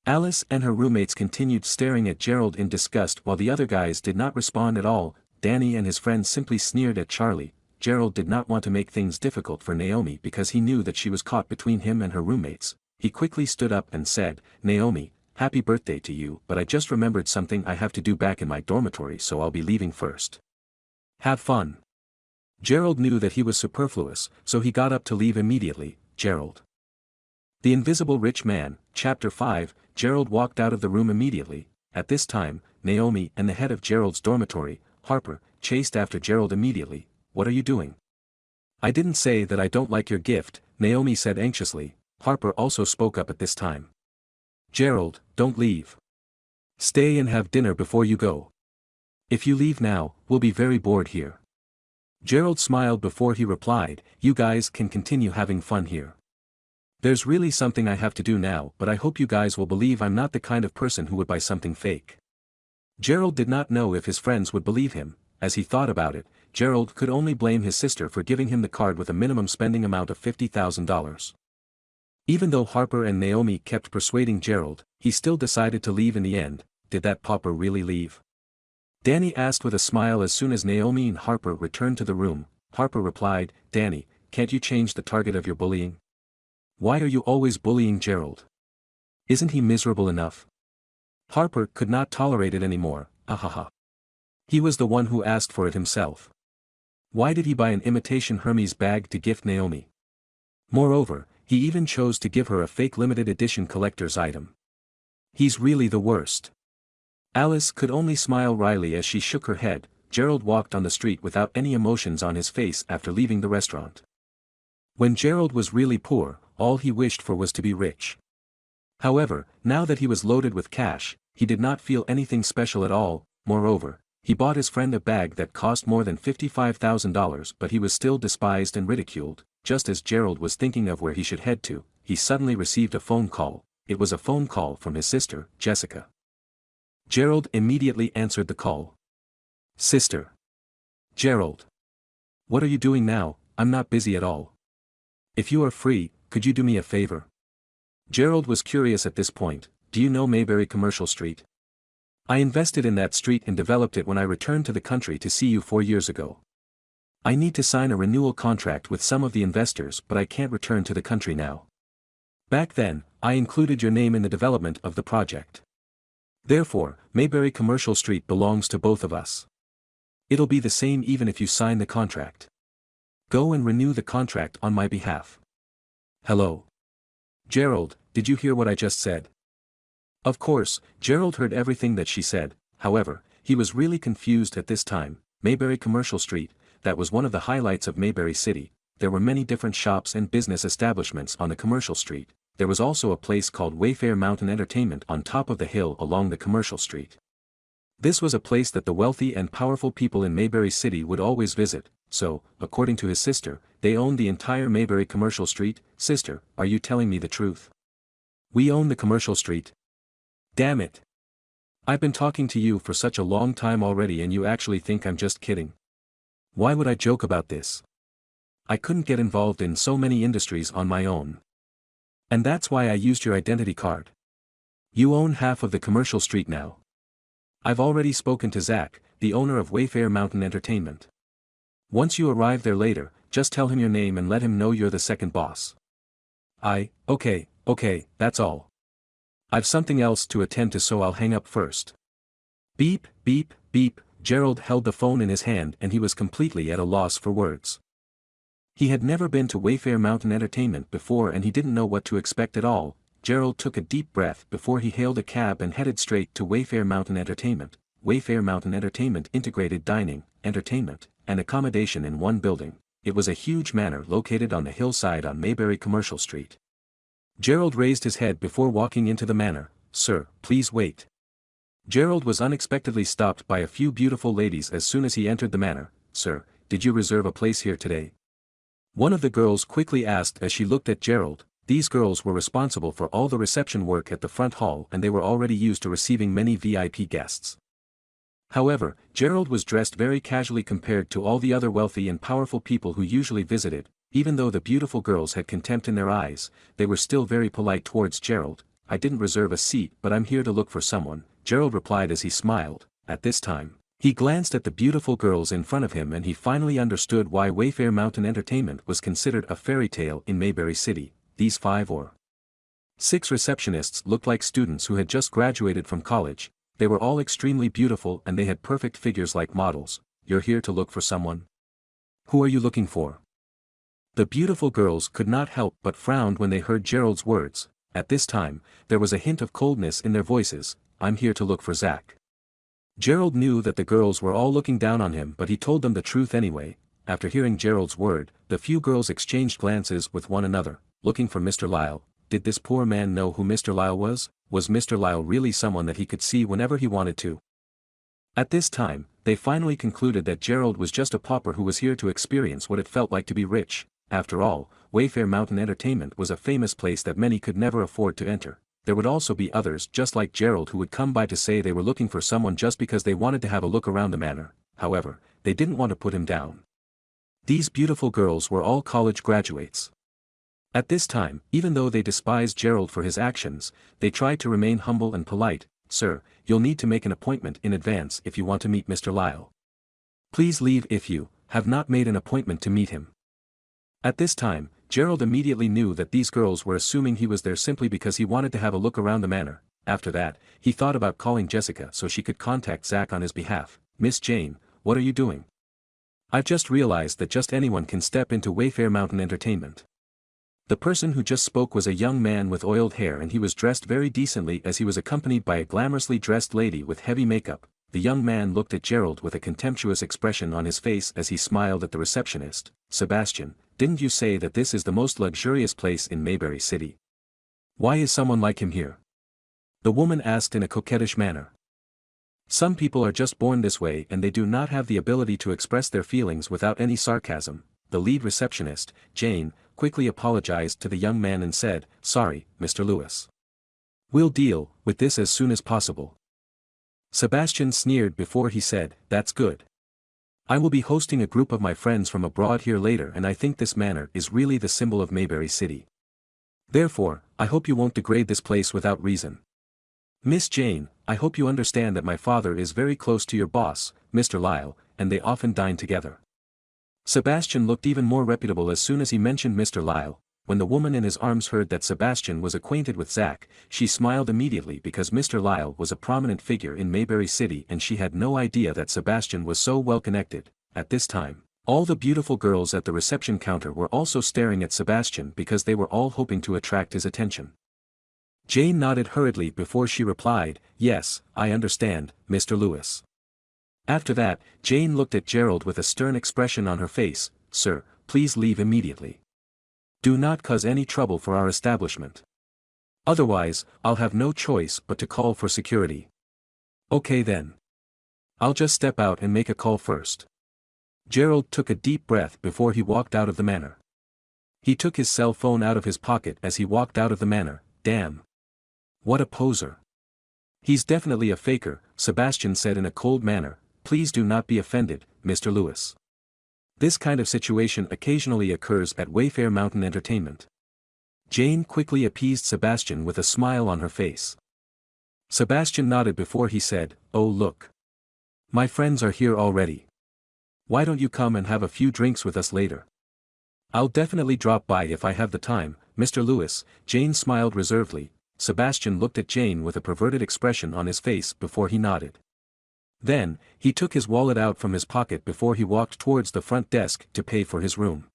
S1: Alice and her roommates continued staring at Gerald in disgust while the other guys did not respond at all. Danny and his friends simply sneered at Charlie. Gerald did not want to make things difficult for Naomi because he knew that she was caught between him and her roommates. He quickly stood up and said, "Naomi, happy birthday to you, but I just remembered something I have to do back in my dormitory, so I'll be leaving first. Have fun." Gerald knew that he was superfluous, so he got up to leave immediately. Gerald. The Invisible Rich Man, Chapter 5. Gerald walked out of the room immediately. At this time, Naomi and the head of Gerald's dormitory, Harper, chased after Gerald immediately. "What are you doing? I didn't say that I don't like your gift, Naomi said anxiously. Harper also spoke up at this time. Gerald, don't leave. Stay and have dinner before you go. If you leave now, we'll be very bored here. Gerald smiled before he replied, you guys can continue having fun here. There's really something I have to do now, but I hope you guys will believe I'm not the kind of person who would buy something fake. Gerald did not know if his friends would believe him. As he thought about it, Gerald could only blame his sister for giving him the card with a minimum spending amount of $50,000. Even though Harper and Naomi kept persuading Gerald, he still decided to leave in the end. Did that pauper really leave? Danny asked with a smile as soon as Naomi and Harper returned to the room. Harper replied, Danny, can't you change the target of your bullying? Why are you always bullying Gerald? Isn't he miserable enough? Harper could not tolerate it anymore, ahaha. He was the one who asked for it himself. Why did he buy an imitation Hermes bag to gift Naomi? Moreover, he even chose to give her a fake limited edition collector's item. He's really the worst. Alice could only smile wryly as she shook her head. Gerald walked on the street without any emotions on his face after leaving the restaurant. When Gerald was really poor, all he wished for was to be rich. However, now that he was loaded with cash, he did not feel anything special at all. Moreover, he bought his friend a bag that cost more than $55,000, but he was still despised and ridiculed. Just as Gerald was thinking of where he should head to, he suddenly received a phone call. It was a phone call from his sister, Jessica. Gerald immediately answered the call. Sister. Gerald. What are you doing now? I'm not busy at all. If you are free, could you do me a favor? Gerald was curious at this point. Do you know Mayberry Commercial Street? I invested in that street and developed it when I returned to the country to see you 4 years ago. I need to sign a renewal contract with some of the investors, but I can't return to the country now. Back then, I included your name in the development of the project. Therefore, Mayberry Commercial Street belongs to both of us. It'll be the same even if you sign the contract. Go and renew the contract on my behalf. Hello. Gerald, did you hear what I just said? Of course, Gerald heard everything that she said. However, he was really confused at this time. Mayberry Commercial Street, that was one of the highlights of Mayberry City. There were many different shops and business establishments on the commercial street. There was also a place called Wayfair Mountain Entertainment on top of the hill along the commercial street. This was a place that the wealthy and powerful people in Mayberry City would always visit, so, according to his sister, they owned the entire Mayberry Commercial Street. Sister, are you telling me the truth? We own the commercial street. Damn it. I've been talking to you for such a long time already and you actually think I'm just kidding. Why would I joke about this? I couldn't get involved in so many industries on my own. And that's why I used your identity card. You own half of the commercial street now. I've already spoken to Zach, the owner of Wayfair Mountain Entertainment. Once you arrive there later, just tell him your name and let him know you're the second boss. Okay, that's all. I've something else to attend to, so I'll hang up first. Beep, beep, beep. Gerald held the phone in his hand and he was completely at a loss for words. He had never been to Wayfair Mountain Entertainment before and he didn't know what to expect at all. Gerald took a deep breath before he hailed a cab and headed straight to Wayfair Mountain Entertainment. Wayfair Mountain Entertainment integrated dining, entertainment, and accommodation in one building. It was a huge manor located on the hillside on Mayberry Commercial Street. Gerald raised his head before walking into the manor. Sir, please wait. Gerald was unexpectedly stopped by a few beautiful ladies as soon as he entered the manor. Sir, did you reserve a place here today? One of the girls quickly asked as she looked at Gerald. These girls were responsible for all the reception work at the front hall and they were already used to receiving many VIP guests. However, Gerald was dressed very casually compared to all the other wealthy and powerful people who usually visited. Even though the beautiful girls had contempt in their eyes, they were still very polite towards Gerald. I didn't reserve a seat, but I'm here to look for someone, Gerald replied as he smiled. At this time, he glanced at the beautiful girls in front of him and he finally understood why Wayfair Mountain Entertainment was considered a fairy tale in Mayberry City. These 5 or 6 receptionists looked like students who had just graduated from college. They were all extremely beautiful and they had perfect figures like models. You're here to look for someone? Who are you looking for? The beautiful girls could not help but frowned when they heard Gerald's words. At this time, there was a hint of coldness in their voices. I'm here to look for Zach. Gerald knew that the girls were all looking down on him, but he told them the truth anyway. After hearing Gerald's word, the few girls exchanged glances with one another, looking for Mr. Lyle. Did this poor man know who Mr. Lyle was? Was Mr. Lyle really someone that he could see whenever he wanted to? At this time, they finally concluded that Gerald was just a pauper who was here to experience what it felt like to be rich. After all, Wayfair Mountain Entertainment was a famous place that many could never afford to enter. There would also be others just like Gerald who would come by to say they were looking for someone just because they wanted to have a look around the manor. However, they didn't want to put him down. These beautiful girls were all college graduates. At this time, even though they despised Gerald for his actions, they tried to remain humble and polite. Sir, you'll need to make an appointment in advance if you want to meet Mr. Lyle. Please leave if you have not made an appointment to meet him. At this time, Gerald immediately knew that these girls were assuming he was there simply because he wanted to have a look around the manor. After that, he thought about calling Jessica so she could contact Zach on his behalf. Miss Jane, what are you doing? I've just realized that just anyone can step into Wayfair Mountain Entertainment. The person who just spoke was a young man with oiled hair, and he was dressed very decently as he was accompanied by a glamorously dressed lady with heavy makeup. The young man looked at Gerald with a contemptuous expression on his face as he smiled at the receptionist. Sebastian, didn't you say that this is the most luxurious place in Mayberry City? Why is someone like him here? The woman asked in a coquettish manner. Some people are just born this way and they do not have the ability to express their feelings without any sarcasm. The lead receptionist, Jane, quickly apologized to the young man and said, Sorry, Mr. Lewis. We'll deal with this as soon as possible. Sebastian sneered before he said, That's good. I will be hosting a group of my friends from abroad here later, and I think this manor is really the symbol of Mayberry City. Therefore, I hope you won't degrade this place without reason. Miss Jane, I hope you understand that my father is very close to your boss, Mr. Lyle, and they often dine together. Sebastian looked even more reputable as soon as he mentioned Mr. Lyle. When the woman in his arms heard that Sebastian was acquainted with Zach, she smiled immediately because Mr. Lyle was a prominent figure in Mayberry City and she had no idea that Sebastian was so well connected. At this time, all the beautiful girls at the reception counter were also staring at Sebastian because they were all hoping to attract his attention. Jane nodded hurriedly before she replied, Yes, I understand, Mr. Lewis. After that, Jane looked at Gerald with a stern expression on her face. Sir, please leave immediately. Do not cause any trouble for our establishment. Otherwise, I'll have no choice but to call for security. Okay then. I'll just step out and make a call first. Gerald took a deep breath before he walked out of the manor. He took his cell phone out of his pocket as he walked out of the manor. Damn. What a poser. He's definitely a faker, Sebastian said in a cold manner. Please do not be offended, Mr. Lewis. This kind of situation occasionally occurs at Wayfair Mountain Entertainment. Jane quickly appeased Sebastian with a smile on her face. Sebastian nodded before he said, Oh look. My friends are here already. Why don't you come and have a few drinks with us later? I'll definitely drop by if I have the time, Mr. Lewis. Jane smiled reservedly. Sebastian looked at Jane with a perverted expression on his face before he nodded. Then, he took his wallet out from his pocket before he walked towards the front desk to pay for his room.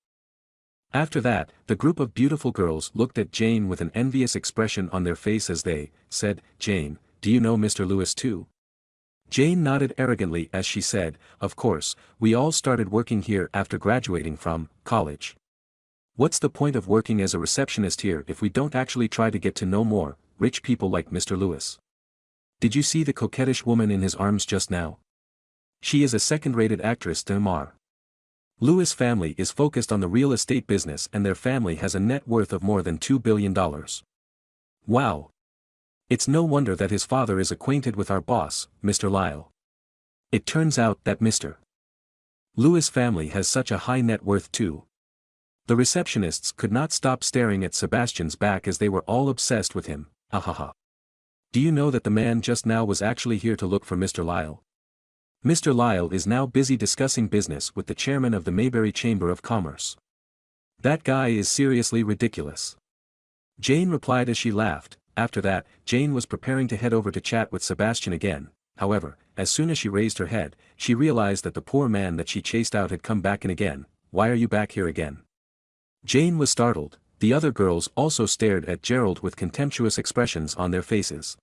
S1: After that, the group of beautiful girls looked at Jane with an envious expression on their face as they said, Jane, do you know Mr. Lewis too? Jane nodded arrogantly as she said, Of course, we all started working here after graduating from college. What's the point of working as a receptionist here if we don't actually try to get to know more rich people like Mr. Lewis? Did you see the coquettish woman in his arms just now? She is a second-rated actress. Tprm. Lewis family is focused on the real estate business and their family has a net worth of more than $2 billion. Wow. It's no wonder that his father is acquainted with our boss, Mr. Lyle. It turns out that Mr. Lewis family has such a high net worth too. The receptionists could not stop staring at Sebastian's back as they were all obsessed with him. Ahaha. Do you know that the man just now was actually here to look for Mr. Lyle? Mr. Lyle is now busy discussing business with the chairman of the Mayberry Chamber of Commerce. That guy is seriously ridiculous. Jane replied as she laughed. After that, Jane was preparing to head over to chat with Sebastian again. However, as soon as she raised her head, she realized that the poor man that she chased out had come back in again. Why are you back here again? Jane was startled. The other girls also stared at Gerald with contemptuous expressions on their faces.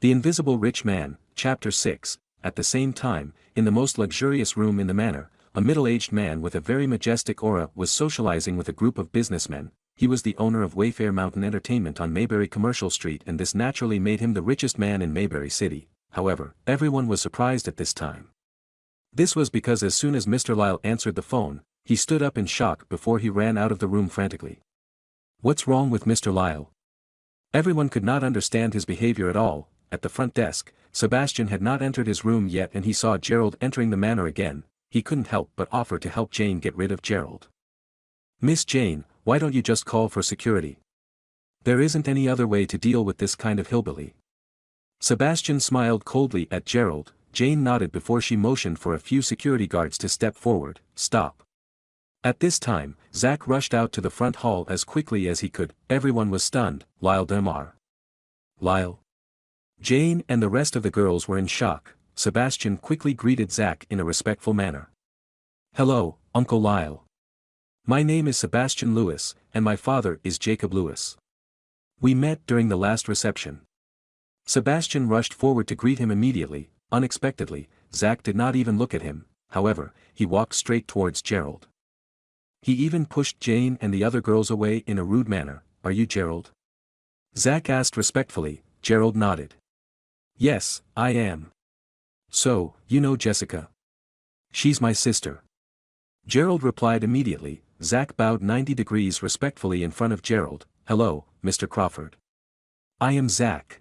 S1: The Invisible Rich Man, Chapter 6. At the same time, in the most luxurious room in the manor, a middle-aged man with a very majestic aura, was socializing with a group of businessmen. He was the owner of Wayfair Mountain Entertainment on Mayberry Commercial Street, and this naturally made him the richest man in Mayberry City. However, everyone was surprised at this time. This was because as soon as Mr. Lyle answered the phone, he stood up in shock before he ran out of the room frantically. What's wrong with Mr. Lyle? Everyone could not understand his behavior at all. At the front desk, Sebastian had not entered his room yet and he saw Gerald entering the manor again. He couldn't help but offer to help Jane get rid of Gerald. Miss Jane, why don't you just call for security? There isn't any other way to deal with this kind of hillbilly. Sebastian smiled coldly at Gerald. Jane nodded before she motioned for a few security guards to step forward. Stop. At this time, Zach rushed out to the front hall as quickly as he could. Everyone was stunned. Lyle Demar. Lyle. Jane and the rest of the girls were in shock. Sebastian quickly greeted Zach in a respectful manner. Hello, Uncle Lyle. My name is Sebastian Lewis, and my father is Jacob Lewis. We met during the last reception. Sebastian rushed forward to greet him immediately. Unexpectedly, Zach did not even look at him. However, he walked straight towards Gerald. He even pushed Jane and the other girls away in a rude manner. Are you Gerald? Zach asked respectfully. Gerald nodded. Yes, I am. So, you know Jessica? She's my sister. Gerald replied immediately. Zach bowed 90 degrees respectfully in front of Gerald. Hello, Mr. Crawford. I am Zach.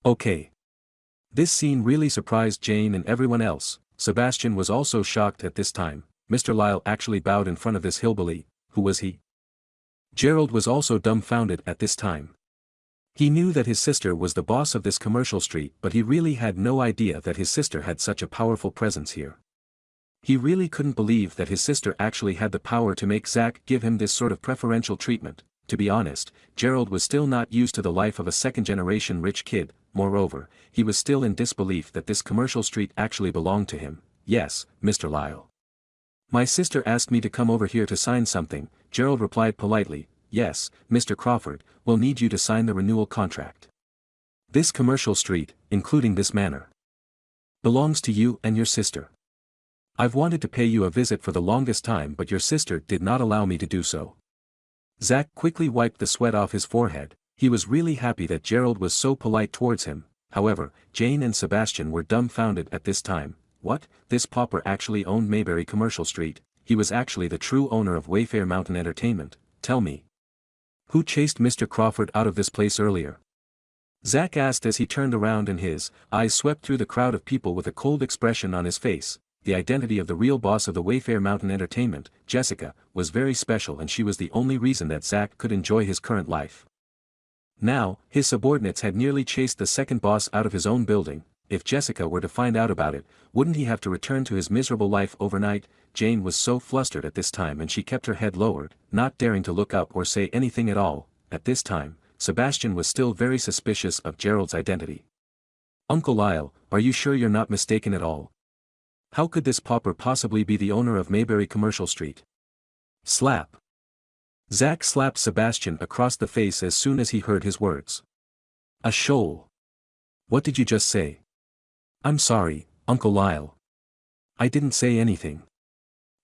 S1: Okay. This scene really surprised Jane and everyone else. Sebastian was also shocked at this time. Mr. Lyle actually bowed in front of this hillbilly. Who was he? Gerald was also dumbfounded at this time. He knew that his sister was the boss of this commercial street, but he really had no idea that his sister had such a powerful presence here. He really couldn't believe that his sister actually had the power to make Zach give him this sort of preferential treatment. To be honest, Gerald was still not used to the life of a second-generation rich kid. Moreover, he was still in disbelief that this commercial street actually belonged to him. Yes, Mr. Lyle. My sister asked me to come over here to sign something. Gerald replied politely. Yes, Mr. Crawford, we'll need you to sign the renewal contract. This commercial street, including this manor, belongs to you and your sister. I've wanted to pay you a visit for the longest time, but your sister did not allow me to do so. Zach quickly wiped the sweat off his forehead. He was really happy that Gerald was so polite towards him. However, Jane and Sebastian were dumbfounded at this time. What? This pauper actually owned Mayberry Commercial Street. He was actually the true owner of Wayfair Mountain Entertainment. Tell me, who chased Mr. Crawford out of this place earlier? Zach asked as he turned around and his eyes swept through the crowd of people with a cold expression on his face. The identity of the real boss of the Wayfair Mountain Entertainment, Jessica, was very special, and she was the only reason that Zach could enjoy his current life. Now, his subordinates had nearly chased the second boss out of his own building. If Jessica were to find out about it, wouldn't he have to return to his miserable life overnight? Jane was so flustered at this time and she kept her head lowered, not daring to look up or say anything at all. At this time, Sebastian was still very suspicious of Gerald's identity. Uncle Lyle, are you sure you're not mistaken at all? How could this pauper possibly be the owner of Mayberry Commercial Street? Slap. Zach slapped Sebastian across the face as soon as he heard his words. A shoal. What did you just say? I'm sorry, Uncle Lyle. I didn't say anything.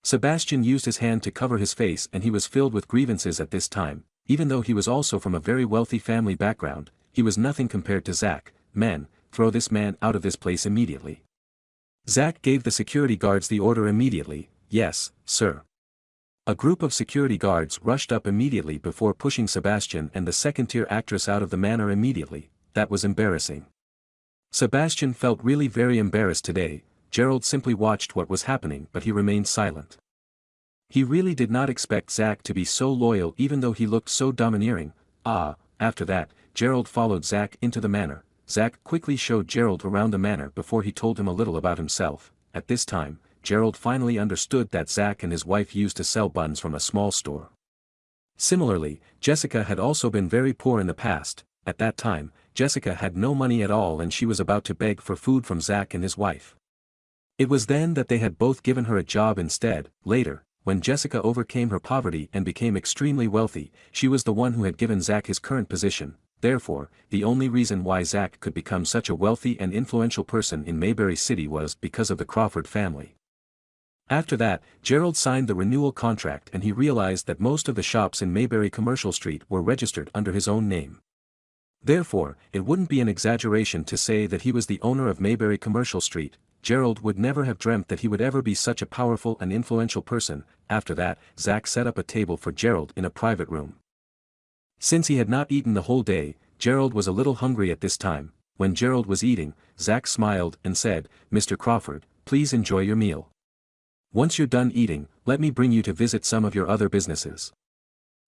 S1: Sebastian used his hand to cover his face and he was filled with grievances at this time. Even though he was also from a very wealthy family background, he was nothing compared to Zach. Men, throw this man out of this place immediately. Zach gave the security guards the order immediately. Yes, sir. A group of security guards rushed up immediately before pushing Sebastian and the second-tier actress out of the manor immediately. That was embarrassing. Sebastian felt really very embarrassed today. Gerald simply watched what was happening, but he remained silent. He really did not expect Zach to be so loyal even though he looked so domineering. After that, Gerald followed Zach into the manor. Zach quickly showed Gerald around the manor before he told him a little about himself. At this time, Gerald finally understood that Zach and his wife used to sell buns from a small store. Similarly, Jessica had also been very poor in the past. At that time, Jessica had no money at all and she was about to beg for food from Zach and his wife. It was then that they had both given her a job instead. Later, when Jessica overcame her poverty and became extremely wealthy, she was the one who had given Zach his current position. Therefore, the only reason why Zach could become such a wealthy and influential person in Mayberry City was because of the Crawford family. After that, Gerald signed the renewal contract and he realized that most of the shops in Mayberry Commercial Street were registered under his own name. Therefore, it wouldn't be an exaggeration to say that he was the owner of Mayberry Commercial Street. Gerald would never have dreamt that he would ever be such a powerful and influential person. After that, Zack set up a table for Gerald in a private room. Since he had not eaten the whole day, Gerald was a little hungry at this time. When Gerald was eating, Zack smiled and said, "Mr. Crawford, please enjoy your meal. Once you're done eating, let me bring you to visit some of your other businesses.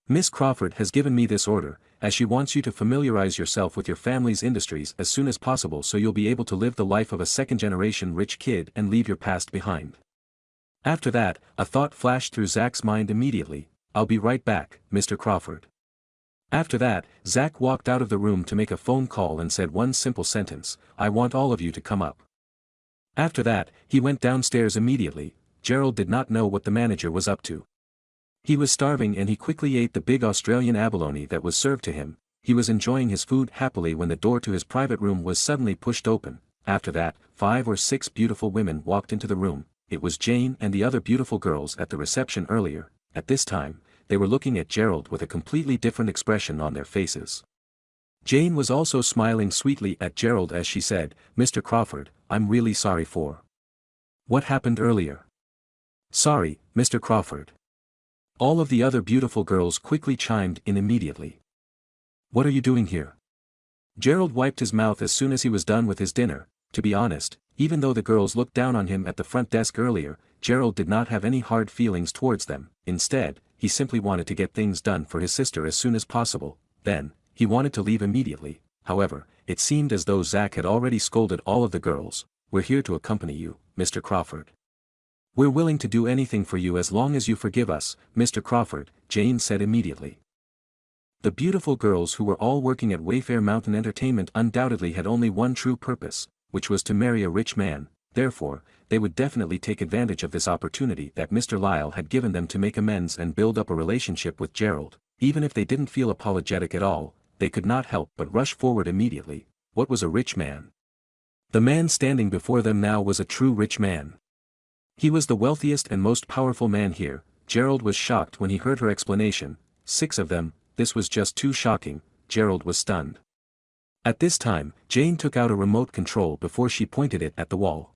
S1: Miss Crawford has given me this order, as she wants you to familiarize yourself with your family's industries as soon as possible so you'll be able to live the life of a second-generation rich kid and leave your past behind." After that, a thought flashed through Zack's mind immediately. "I'll be right back, Mr. Crawford." After that, Zack walked out of the room to make a phone call and said one simple sentence, "I want all of you to come up." After that, he went downstairs immediately. Gerald did not know what the manager was up to. He was starving and he quickly ate the big Australian abalone that was served to him. He was enjoying his food happily when the door to his private room was suddenly pushed open. After that, 5 or 6 beautiful women walked into the room. It was Jane and the other beautiful girls at the reception earlier. At this time, they were looking at Gerald with a completely different expression on their faces. Jane was also smiling sweetly at Gerald as she said, "Mr. Crawford, I'm really sorry for what happened earlier." "Sorry, Mr. Crawford." All of the other beautiful girls quickly chimed in immediately. "What are you doing here?" Gerald wiped his mouth as soon as he was done with his dinner. To be honest, even though the girls looked down on him at the front desk earlier, Gerald did not have any hard feelings towards them. Instead, he simply wanted to get things done for his sister as soon as possible. Then, he wanted to leave immediately. However, it seemed as though Zack had already scolded all of the girls. "We're here to accompany you, Mr. Crawford. We're willing to do anything for you as long as you forgive us, Mr. Crawford," Jane said immediately. The beautiful girls who were all working at Wayfair Mountain Entertainment undoubtedly had only one true purpose, which was to marry a rich man. Therefore, they would definitely take advantage of this opportunity that Mr. Lyle had given them to make amends and build up a relationship with Gerald. Even if they didn't feel apologetic at all, they could not help but rush forward immediately. What was a rich man? The man standing before them now was a true rich man. He was the wealthiest and most powerful man here. Gerald was shocked when he heard her explanation. 6 of them, this was just too shocking. Gerald was stunned. At this time, Jane took out a remote control before she pointed it at the wall.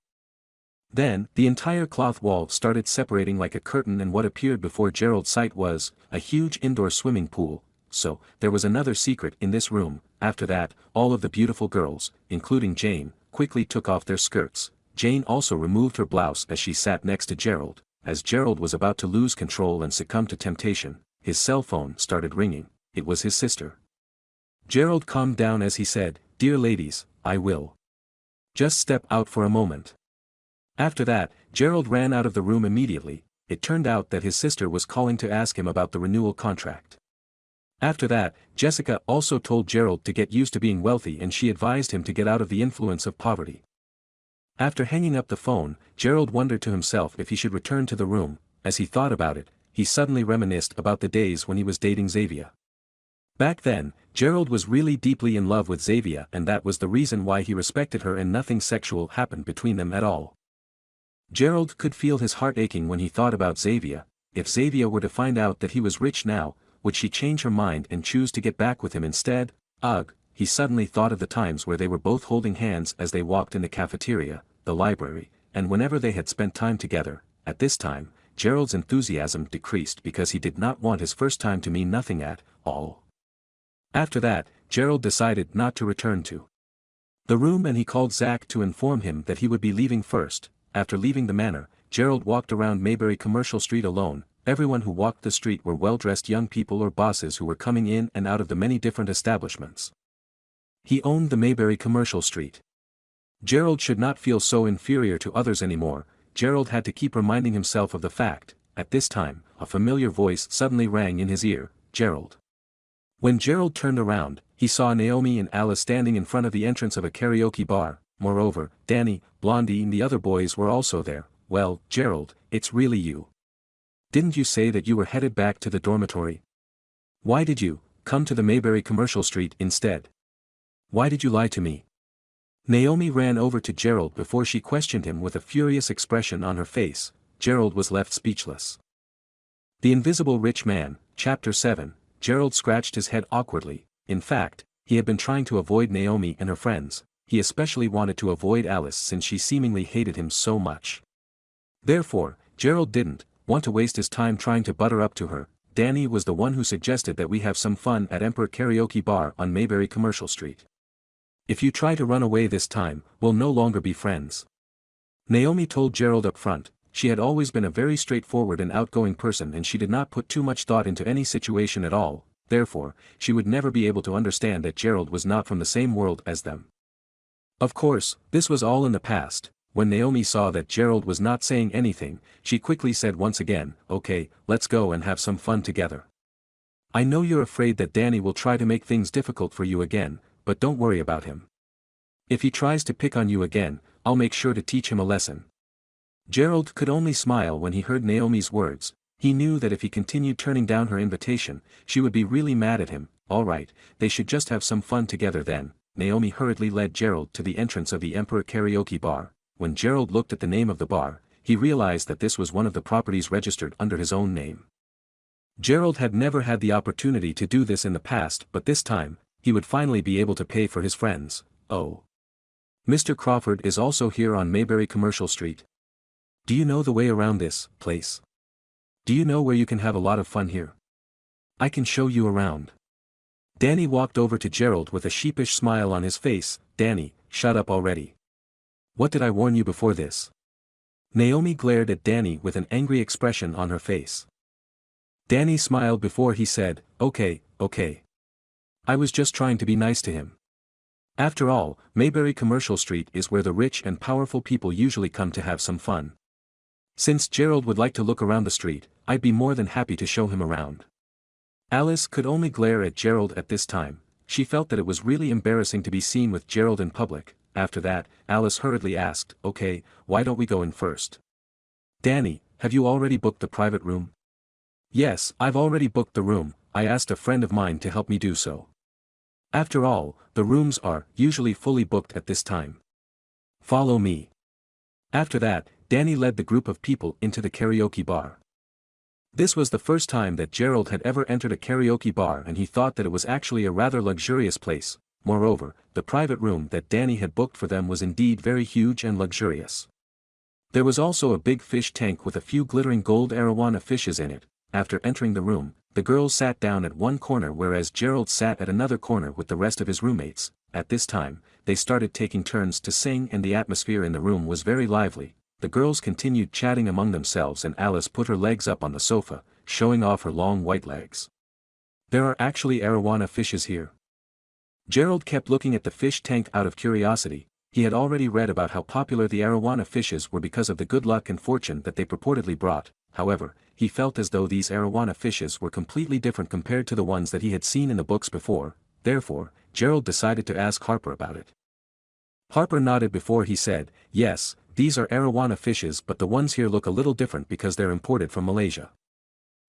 S1: Then, the entire cloth wall started separating like a curtain and what appeared before Gerald's sight was a huge indoor swimming pool. So, there was another secret in this room. After that, all of the beautiful girls, including Jane, quickly took off their skirts. Jane also removed her blouse as she sat next to Gerald. As Gerald was about to lose control and succumb to temptation, his cell phone started ringing. It was his sister. Gerald calmed down as he said, "Dear ladies, I will just step out for a moment." After that, Gerald ran out of the room immediately. It turned out that his sister was calling to ask him about the renewal contract. After that, Jessica also told Gerald to get used to being wealthy and she advised him to get out of the influence of poverty. After hanging up the phone, Gerald wondered to himself if he should return to the room. As he thought about it, he suddenly reminisced about the days when he was dating Xavier. Back then, Gerald was really deeply in love with Xavier and that was the reason why he respected her and nothing sexual happened between them at all. Gerald could feel his heart aching when he thought about Xavier. If Xavier were to find out that he was rich now, would she change her mind and choose to get back with him instead? Ugh, he suddenly thought of the times where they were both holding hands as they walked in the cafeteria, the library, and whenever they had spent time together. At this time, Gerald's enthusiasm decreased because he did not want his first time to mean nothing at all. After that, Gerald decided not to return to the room and he called Zack to inform him that he would be leaving first. After leaving the manor, Gerald walked around Mayberry Commercial Street alone. Everyone who walked the street were well-dressed young people or bosses who were coming in and out of the many different establishments. He owned the Mayberry Commercial Street. Gerald should not feel so inferior to others anymore. Gerald had to keep reminding himself of the fact. At this time, a familiar voice suddenly rang in his ear, "Gerald." When Gerald turned around, he saw Naomi and Alice standing in front of the entrance of a karaoke bar. Moreover, Danny, Blondie and the other boys were also there. "Well, Gerald, it's really you. Didn't you say that you were headed back to the dormitory? Why did you come to the Mayberry Commercial Street instead? Why did you lie to me?" Naomi ran over to Gerald before she questioned him with a furious expression on her face. Gerald was left speechless. The Invisible Rich Man, Chapter 7, Gerald scratched his head awkwardly. In fact, he had been trying to avoid Naomi and her friends. He especially wanted to avoid Alice since she seemingly hated him so much. Therefore, Gerald didn't want to waste his time trying to butter up to her. Danny was the one who suggested that we have some fun at Emperor Karaoke Bar on Mayberry Commercial Street. If you try to run away this time, we'll no longer be friends. Naomi told Gerald up front. She had always been a very straightforward and outgoing person and she did not put too much thought into any situation at all, therefore, she would never be able to understand that Gerald was not from the same world as them. Of course, this was all in the past. When Naomi saw that Gerald was not saying anything, she quickly said once again, "Okay, let's go and have some fun together. I know you're afraid that Danny will try to make things difficult for you again, but don't worry about him. If he tries to pick on you again, I'll make sure to teach him a lesson." Gerald could only smile when he heard Naomi's words. He knew that if he continued turning down her invitation, she would be really mad at him. All right, they should just have some fun together then. Naomi hurriedly led Gerald to the entrance of the Emperor Karaoke Bar. When Gerald looked at the name of the bar, he realized that this was one of the properties registered under his own name. Gerald had never had the opportunity to do this in the past, but this time, he would finally be able to pay for his friends. "Oh. Mr. Crawford is also here on Mayberry Commercial Street. Do you know the way around this place? Do you know where you can have a lot of fun here? I can show you around." Danny walked over to Gerald with a sheepish smile on his face. "Danny, shut up already. What did I warn you before this?" Naomi glared at Danny with an angry expression on her face. Danny smiled before he said, Okay. I was just trying to be nice to him. After all, Mayberry Commercial Street is where the rich and powerful people usually come to have some fun. Since Gerald would like to look around the street, I'd be more than happy to show him around." Alice could only glare at Gerald at this time. She felt that it was really embarrassing to be seen with Gerald in public. After that, Alice hurriedly asked, "Okay, why don't we go in first?" "Danny, have you already booked the private room?" "Yes, I've already booked the room. I asked a friend of mine to help me do so. After all, the rooms are usually fully booked at this time. Follow me." After that, Danny led the group of people into the karaoke bar. This was the first time that Gerald had ever entered a karaoke bar and he thought that it was actually a rather luxurious place. Moreover, the private room that Danny had booked for them was indeed very huge and luxurious. There was also a big fish tank with a few glittering gold arowana fishes in it. After entering the room, the girls sat down at one corner whereas Gerald sat at another corner with the rest of his roommates. At this time, they started taking turns to sing and the atmosphere in the room was very lively. The girls continued chatting among themselves and Alice put her legs up on the sofa, showing off her long white legs. "There are actually arowana fishes here." Gerald kept looking at the fish tank out of curiosity. He had already read about how popular the arowana fishes were because of the good luck and fortune that they purportedly brought. However, he felt as though these arowana fishes were completely different compared to the ones that he had seen in the books before. Therefore, Gerald decided to ask Harper about it. Harper nodded before he said, "Yes, these are arowana fishes but the ones here look a little different because they're imported from Malaysia.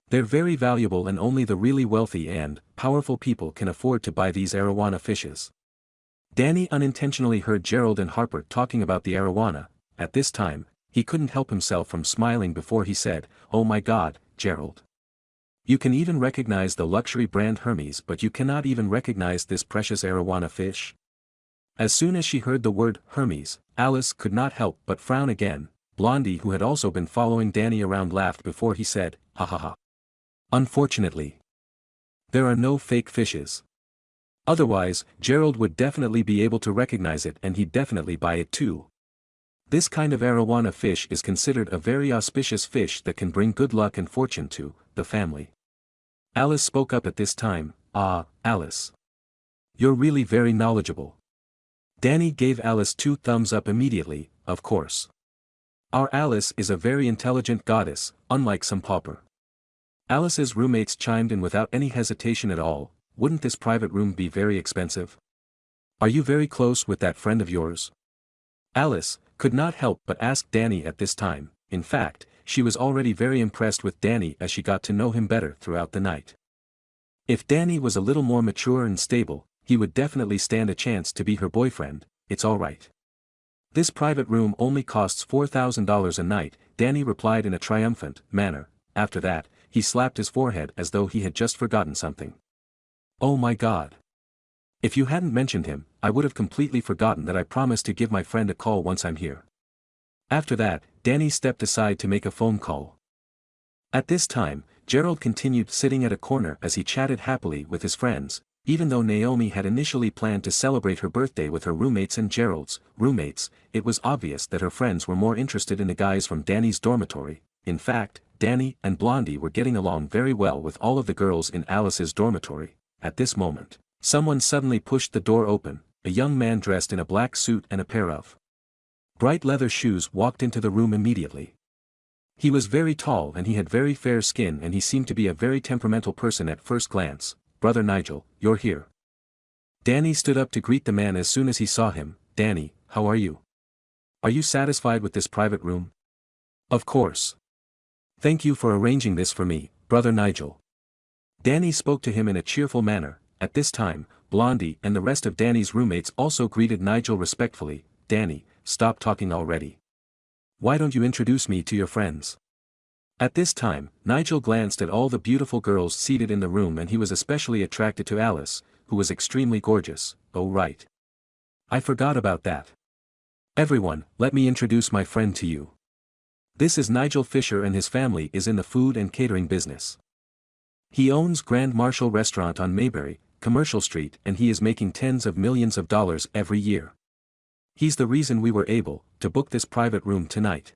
S1: They're very valuable and only the really wealthy and powerful people can afford to buy these arowana fishes." Danny unintentionally heard Gerald and Harper talking about the arowana. At this time, he couldn't help himself from smiling before he said, "Oh my God, Gerald. You can even recognize the luxury brand Hermes but you cannot even recognize this precious arowana fish?" As soon as she heard the word Hermes, Alice could not help but frown again. Blondie, who had also been following Danny around, laughed before he said, "Ha ha ha. Unfortunately, there are no fake fishes. Otherwise, Gerald would definitely be able to recognize it and he'd definitely buy it too. This kind of arowana fish is considered a very auspicious fish that can bring good luck and fortune to the family." Alice spoke up at this time. "Ah, Alice. You're really very knowledgeable." Danny gave Alice 2 thumbs up immediately. "Of course. Our Alice is a very intelligent goddess, unlike some pauper." Alice's roommates chimed in without any hesitation at all. "Wouldn't this private room be very expensive? Are you very close with that friend of yours?" Alice could not help but ask Danny at this time. In fact, she was already very impressed with Danny as she got to know him better throughout the night. If Danny was a little more mature and stable, he would definitely stand a chance to be her boyfriend. "It's all right. This private room only costs $4,000 a night, Danny replied in a triumphant manner. After that, he slapped his forehead as though he had just forgotten something. Oh my God. If you hadn't mentioned him, I would have completely forgotten that I promised to give my friend a call once I'm here. After that, Danny stepped aside to make a phone call. At this time, Gerald continued sitting at a corner as he chatted happily with his friends, even though Naomi had initially planned to celebrate her birthday with her roommates and Gerald's roommates. It was obvious that her friends were more interested in the guys from Danny's dormitory. In fact, Danny and Blondie were getting along very well with all of the girls in Alice's dormitory. At this moment, someone suddenly pushed the door open. A young man dressed in a black suit and a pair of bright leather shoes walked into the room immediately. He was very tall and he had very fair skin and he seemed to be a very temperamental person at first glance. Brother Nigel, you're here. Danny stood up to greet the man as soon as he saw him. Danny, how are you? Are you satisfied with this private room? Of course. Thank you for arranging this for me, Brother Nigel. Danny spoke to him in a cheerful manner. At this time, Blondie and the rest of Danny's roommates also greeted Nigel respectfully. Danny, stop talking already. Why don't you introduce me to your friends? At this time, Nigel glanced at all the beautiful girls seated in the room and he was especially attracted to Alice, who was extremely gorgeous. Oh right. I forgot about that. Everyone, let me introduce my friend to you. This is Nigel Fisher and his family is in the food and catering business. He owns Grand Marshal Restaurant on Mayberry, Commercial Street and he is making tens of millions of dollars every year. He's the reason we were able to book this private room tonight.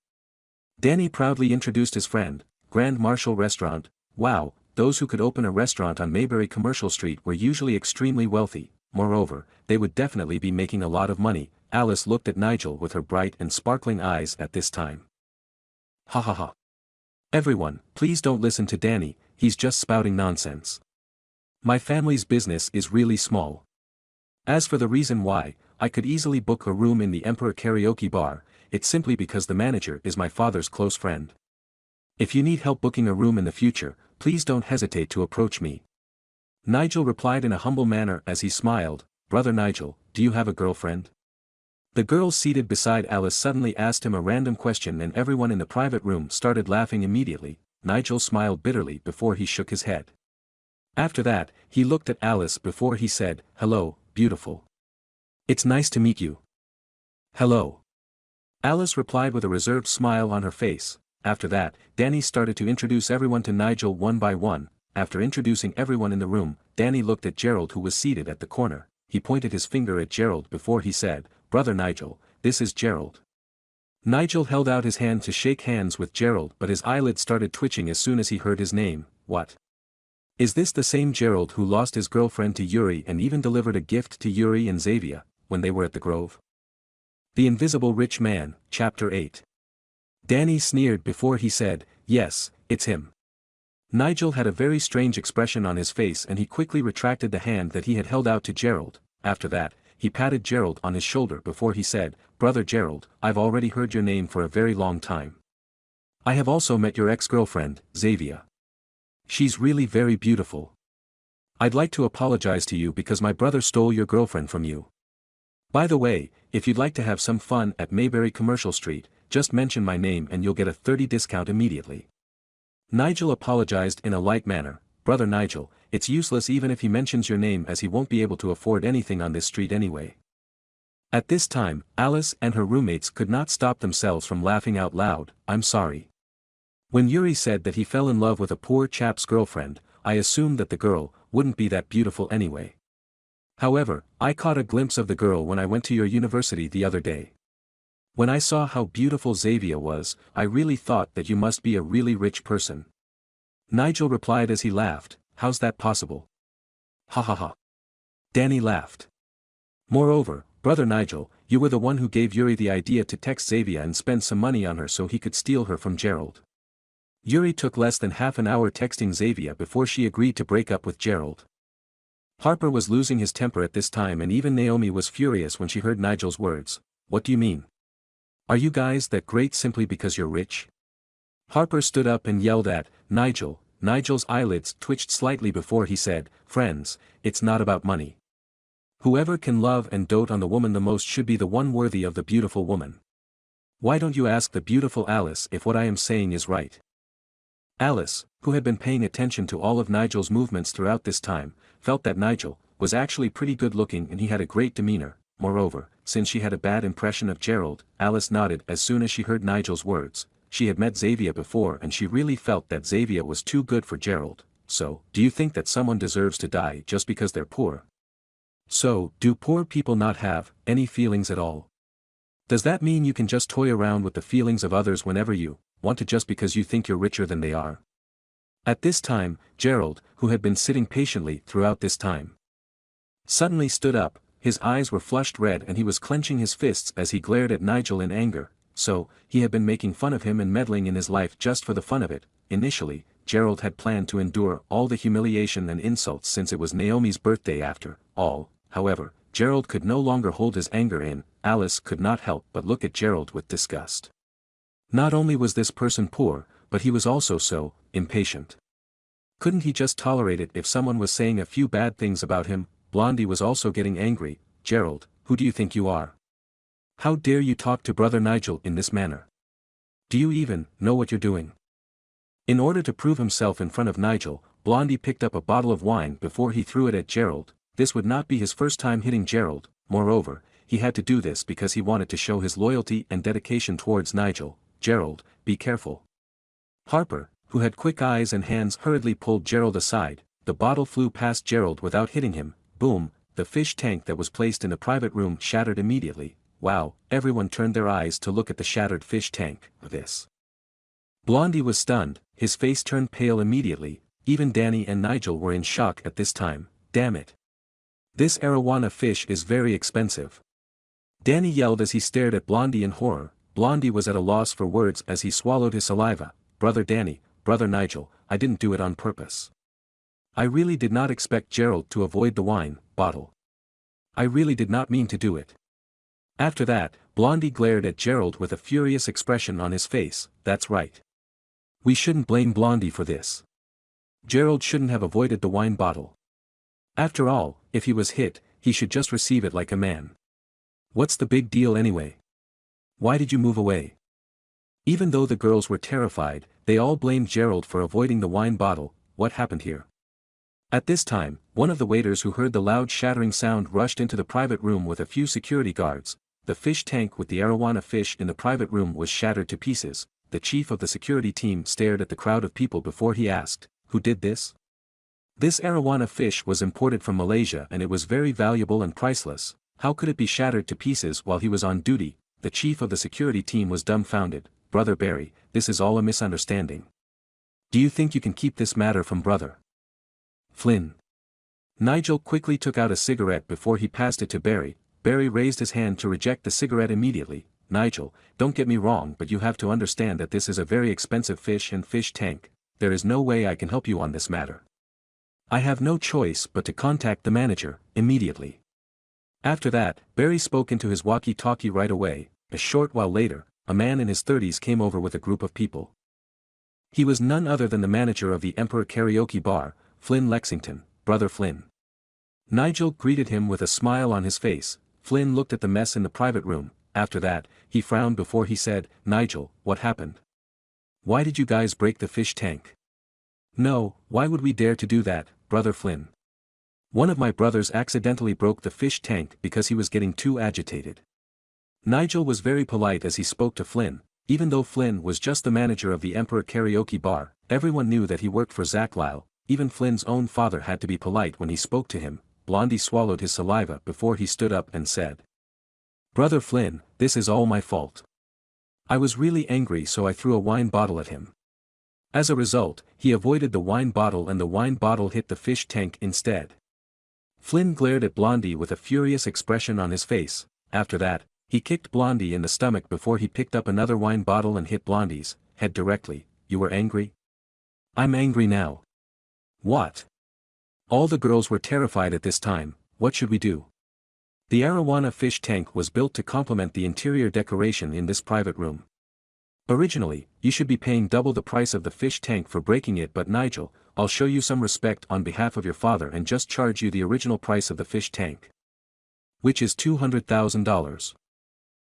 S1: Danny proudly introduced his friend. Grand Marshal Restaurant. Wow, those who could open a restaurant on Mayberry Commercial Street were usually extremely wealthy. Moreover, they would definitely be making a lot of money. Alice looked at Nigel with her bright and sparkling eyes at this time. Ha ha ha. Everyone, please don't listen to Danny, he's just spouting nonsense. My family's business is really small. As for the reason why, I could easily book a room in the Emperor Karaoke Bar, it's simply because the manager is my father's close friend. If you need help booking a room in the future, please don't hesitate to approach me. Nigel replied in a humble manner as he smiled. Brother Nigel, do you have a girlfriend? The girl seated beside Alice suddenly asked him a random question and everyone in the private room started laughing immediately. Nigel smiled bitterly before he shook his head. After that, he looked at Alice before he said, Hello, beautiful. It's nice to meet you. Hello. Alice replied with a reserved smile on her face. After that, Danny started to introduce everyone to Nigel one by one. After introducing everyone in the room, Danny looked at Gerald who was seated at the corner. He pointed his finger at Gerald before he said, Brother Nigel, this is Gerald. Nigel held out his hand to shake hands with Gerald but his eyelids started twitching as soon as he heard his name. What? Is this the same Gerald who lost his girlfriend to Yuri and even delivered a gift to Yuri and Xavier, when they were at the Grove? The Invisible Rich Man, Chapter 8. Danny sneered before he said, Yes, it's him. Nigel had a very strange expression on his face and he quickly retracted the hand that he had held out to Gerald. After that, he patted Gerald on his shoulder before he said, Brother Gerald, I've already heard your name for a very long time. I have also met your ex-girlfriend, Xavier. She's really very beautiful. I'd like to apologize to you because my brother stole your girlfriend from you. By the way, if you'd like to have some fun at Mayberry Commercial Street, just mention my name and you'll get a 30% discount immediately. Nigel apologized in a light manner. Brother Nigel, it's useless even if he mentions your name as he won't be able to afford anything on this street anyway. At this time, Alice and her roommates could not stop themselves from laughing out loud. I'm sorry. When Yuri said that he fell in love with a poor chap's girlfriend, I assumed that the girl wouldn't be that beautiful anyway. However, I caught a glimpse of the girl when I went to your university the other day. When I saw how beautiful Xavier was, I really thought that you must be a really rich person. Nigel replied as he laughed, How's that possible? Ha ha ha. Danny laughed. Moreover, Brother Nigel, you were the one who gave Yuri the idea to text Xavier and spend some money on her so he could steal her from Gerald. Yuri took less than half an hour texting Xavier before she agreed to break up with Gerald. Harper was losing his temper at this time and even Naomi was furious when she heard Nigel's words. What do you mean? Are you guys that great simply because you're rich? Harper stood up and yelled at Nigel. Nigel's eyelids twitched slightly before he said, Friends, it's not about money. Whoever can love and dote on the woman the most should be the one worthy of the beautiful woman. Why don't you ask the beautiful Alice if what I am saying is right? Alice, who had been paying attention to all of Nigel's movements throughout this time, felt that Nigel was actually pretty good looking and he had a great demeanor. Moreover, since she had a bad impression of Gerald, Alice nodded as soon as she heard Nigel's words. She had met Xavier before and she really felt that Xavier was too good for Gerald. So, do you think that someone deserves to die just because they're poor? So, do poor people not have any feelings at all? Does that mean you can just toy around with the feelings of others whenever you want to just because you think you're richer than they are? At this time, Gerald, who had been sitting patiently throughout this time, suddenly stood up. His eyes were flushed red and he was clenching his fists as he glared at Nigel in anger. So, he had been making fun of him and meddling in his life just for the fun of it. Initially, Gerald had planned to endure all the humiliation and insults since it was Naomi's birthday after all. However, Gerald could no longer hold his anger in. Alice could not help but look at Gerald with disgust. Not only was this person poor, but he was also so impatient. Couldn't he just tolerate it if someone was saying a few bad things about him? Blondie was also getting angry. Gerald, who do you think you are? How dare you talk to brother Nigel in this manner? Do you even know what you're doing? In order to prove himself in front of Nigel, Blondie picked up a bottle of wine before he threw it at Gerald. This would not be his first time hitting Gerald. Moreover, he had to do this because he wanted to show his loyalty and dedication towards Nigel. Gerald, be careful. Harper, who had quick eyes and hands, hurriedly pulled Gerald aside. The bottle flew past Gerald without hitting him. Boom, the fish tank that was placed in the private room shattered immediately. Wow, everyone turned their eyes to look at the shattered fish tank. This. Blondie was stunned, his face turned pale immediately. Even Danny and Nigel were in shock at this time. Damn it. This arowana fish is very expensive. Danny yelled as he stared at Blondie in horror. Blondie was at a loss for words as he swallowed his saliva. Brother Danny, brother Nigel, I didn't do it on purpose. I really did not expect Gerald to avoid the wine bottle. I really did not mean to do it. After that, Blondie glared at Gerald with a furious expression on his face. That's right. We shouldn't blame Blondie for this. Gerald shouldn't have avoided the wine bottle. After all, if he was hit, he should just receive it like a man. What's the big deal anyway? Why did you move away? Even though the girls were terrified, they all blamed Gerald for avoiding the wine bottle. What happened here? At this time, one of the waiters who heard the loud shattering sound rushed into the private room with a few security guards. The fish tank with the arowana fish in the private room was shattered to pieces. The chief of the security team stared at the crowd of people before he asked, "Who did this?" This arowana fish was imported from Malaysia and it was very valuable and priceless. How could it be shattered to pieces while he was on duty? The chief of the security team was dumbfounded. Brother Barry, this is all a misunderstanding. Do you think you can keep this matter from Brother Flynn? Nigel quickly took out a cigarette before he passed it to Barry. Barry raised his hand to reject the cigarette immediately. Nigel, don't get me wrong, but you have to understand that this is a very expensive fish and fish tank. There is no way I can help you on this matter. I have no choice but to contact the manager immediately. After that, Barry spoke into his walkie-talkie right away. A short while later, a man in his 30s came over with a group of people. He was none other than the manager of the Emperor Karaoke Bar, Flynn Lexington, Brother Flynn. Nigel greeted him with a smile on his face. Flynn looked at the mess in the private room. After that, he frowned before he said, "Nigel, what happened? Why did you guys break the fish tank?" "No, why would we dare to do that, Brother Flynn? One of my brothers accidentally broke the fish tank because he was getting too agitated." Nigel was very polite as he spoke to Flynn. Even though Flynn was just the manager of the Emperor Karaoke Bar, everyone knew that he worked for Zach Lyle. Even Flynn's own father had to be polite when he spoke to him. Blondie swallowed his saliva before he stood up and said, "Brother Flynn, this is all my fault. I was really angry so I threw a wine bottle at him. As a result, he avoided the wine bottle and the wine bottle hit the fish tank instead." Flynn glared at Blondie with a furious expression on his face. After that, he kicked Blondie in the stomach before he picked up another wine bottle and hit Blondie's head directly. "You were angry? I'm angry now." "What?" All the girls were terrified at this time. What should we do? The arowana fish tank was built to complement the interior decoration in this private room. Originally, you should be paying double the price of the fish tank for breaking it, but Nigel, I'll show you some respect on behalf of your father and just charge you the original price of the fish tank. Which is $200,000.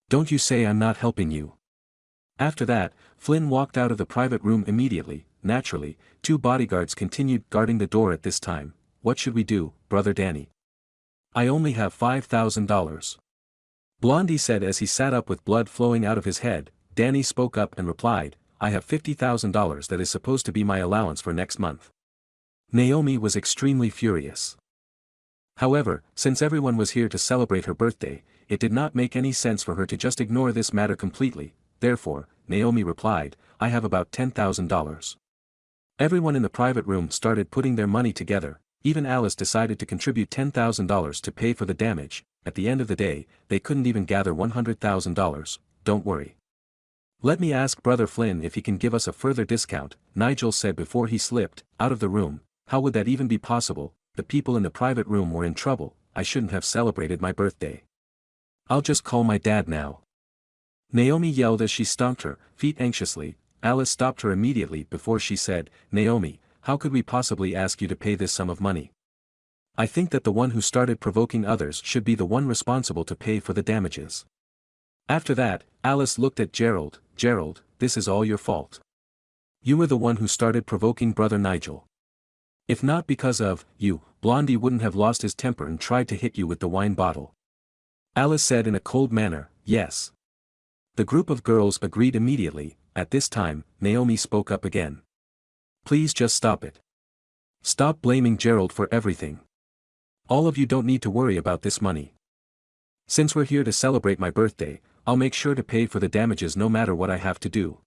S1: Don't you say I'm not helping you. After that, Flynn walked out of the private room immediately. Naturally, 2 bodyguards continued guarding the door at this time. What should we do, Brother Danny? I only have $5,000. Blondie said as he sat up with blood flowing out of his head. Danny spoke up and replied, I have $50,000 that is supposed to be my allowance for next month. Naomi was extremely furious. However, since everyone was here to celebrate her birthday, it did not make any sense for her to just ignore this matter completely. Therefore, Naomi replied, I have about $10,000. Everyone in the private room started putting their money together. Even Alice decided to contribute $10,000 to pay for the damage. At the end of the day, they couldn't even gather $100,000. Don't worry. Let me ask Brother Flynn if he can give us a further discount, Nigel said before he slipped out of the room. How would that even be possible? The people in the private room were in trouble. I shouldn't have celebrated my birthday. I'll just call my dad now. Naomi yelled as she stomped her feet anxiously. Alice stopped her immediately before she said, Naomi, how could we possibly ask you to pay this sum of money? I think that the one who started provoking others should be the one responsible to pay for the damages. After that, Alice looked at Gerald. Gerald, this is all your fault. You were the one who started provoking Brother Nigel. If not because of you, Blondie wouldn't have lost his temper and tried to hit you with the wine bottle. Alice said in a cold manner, yes. The group of girls agreed immediately. At this time, Naomi spoke up again. Please just stop it. Stop blaming Gerald for everything. All of you don't need to worry about this money. Since we're here to celebrate my birthday, I'll make sure to pay for the damages no matter what I have to do.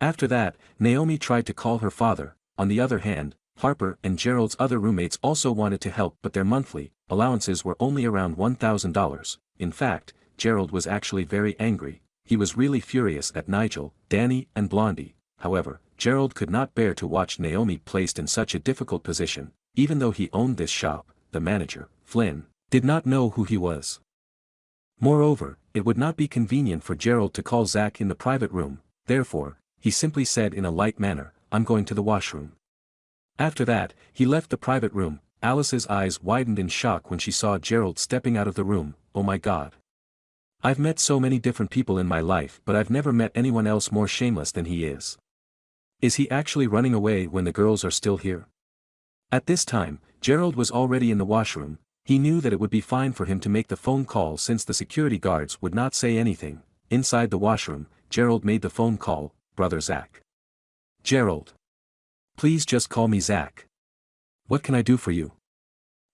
S1: After that, Naomi tried to call her father. On the other hand, Harper and Gerald's other roommates also wanted to help, but their monthly allowances were only around $1,000. In fact, Gerald was actually very angry. He was really furious at Nigel, Danny and Blondie. However, Gerald could not bear to watch Naomi placed in such a difficult position. Even though he owned this shop, the manager, Flynn, did not know who he was. Moreover, it would not be convenient for Gerald to call Zach in the private room. Therefore, he simply said in a light manner, I'm going to the washroom. After that, he left the private room. Alice's eyes widened in shock when she saw Gerald stepping out of the room. Oh my God. I've met so many different people in my life, but I've never met anyone else more shameless than he is. Is he actually running away when the girls are still here? At this time, Gerald was already in the washroom. He knew that it would be fine for him to make the phone call since the security guards would not say anything. Inside the washroom, Gerald made the phone call. Brother Zach. Gerald. Please just call me Zach. What can I do for you?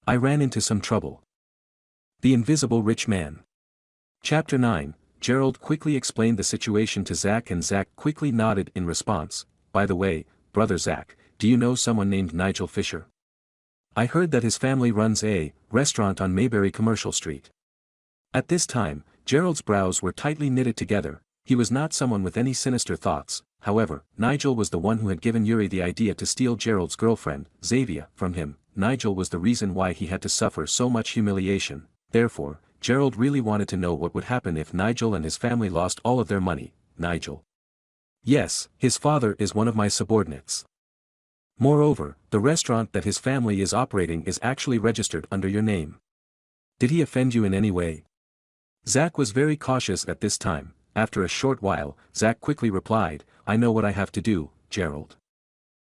S1: I ran into some trouble. The Invisible Rich Man. Chapter 9. Gerald quickly explained the situation to Zach and Zach quickly nodded in response. By the way, Brother Zach, do you know someone named Nigel Fisher? I heard that his family runs a restaurant on Mayberry Commercial Street. At this time, Gerald's brows were tightly knitted together. He was not someone with any sinister thoughts. However, Nigel was the one who had given Yuri the idea to steal Gerald's girlfriend, Xavier, from him. Nigel was the reason why he had to suffer so much humiliation. Therefore, Gerald really wanted to know what would happen if Nigel and his family lost all of their money. Nigel. Yes, his father is one of my subordinates. Moreover, the restaurant that his family is operating is actually registered under your name. Did he offend you in any way? Zach was very cautious at this time. After a short while, Zach quickly replied, I know what I have to do, Gerald.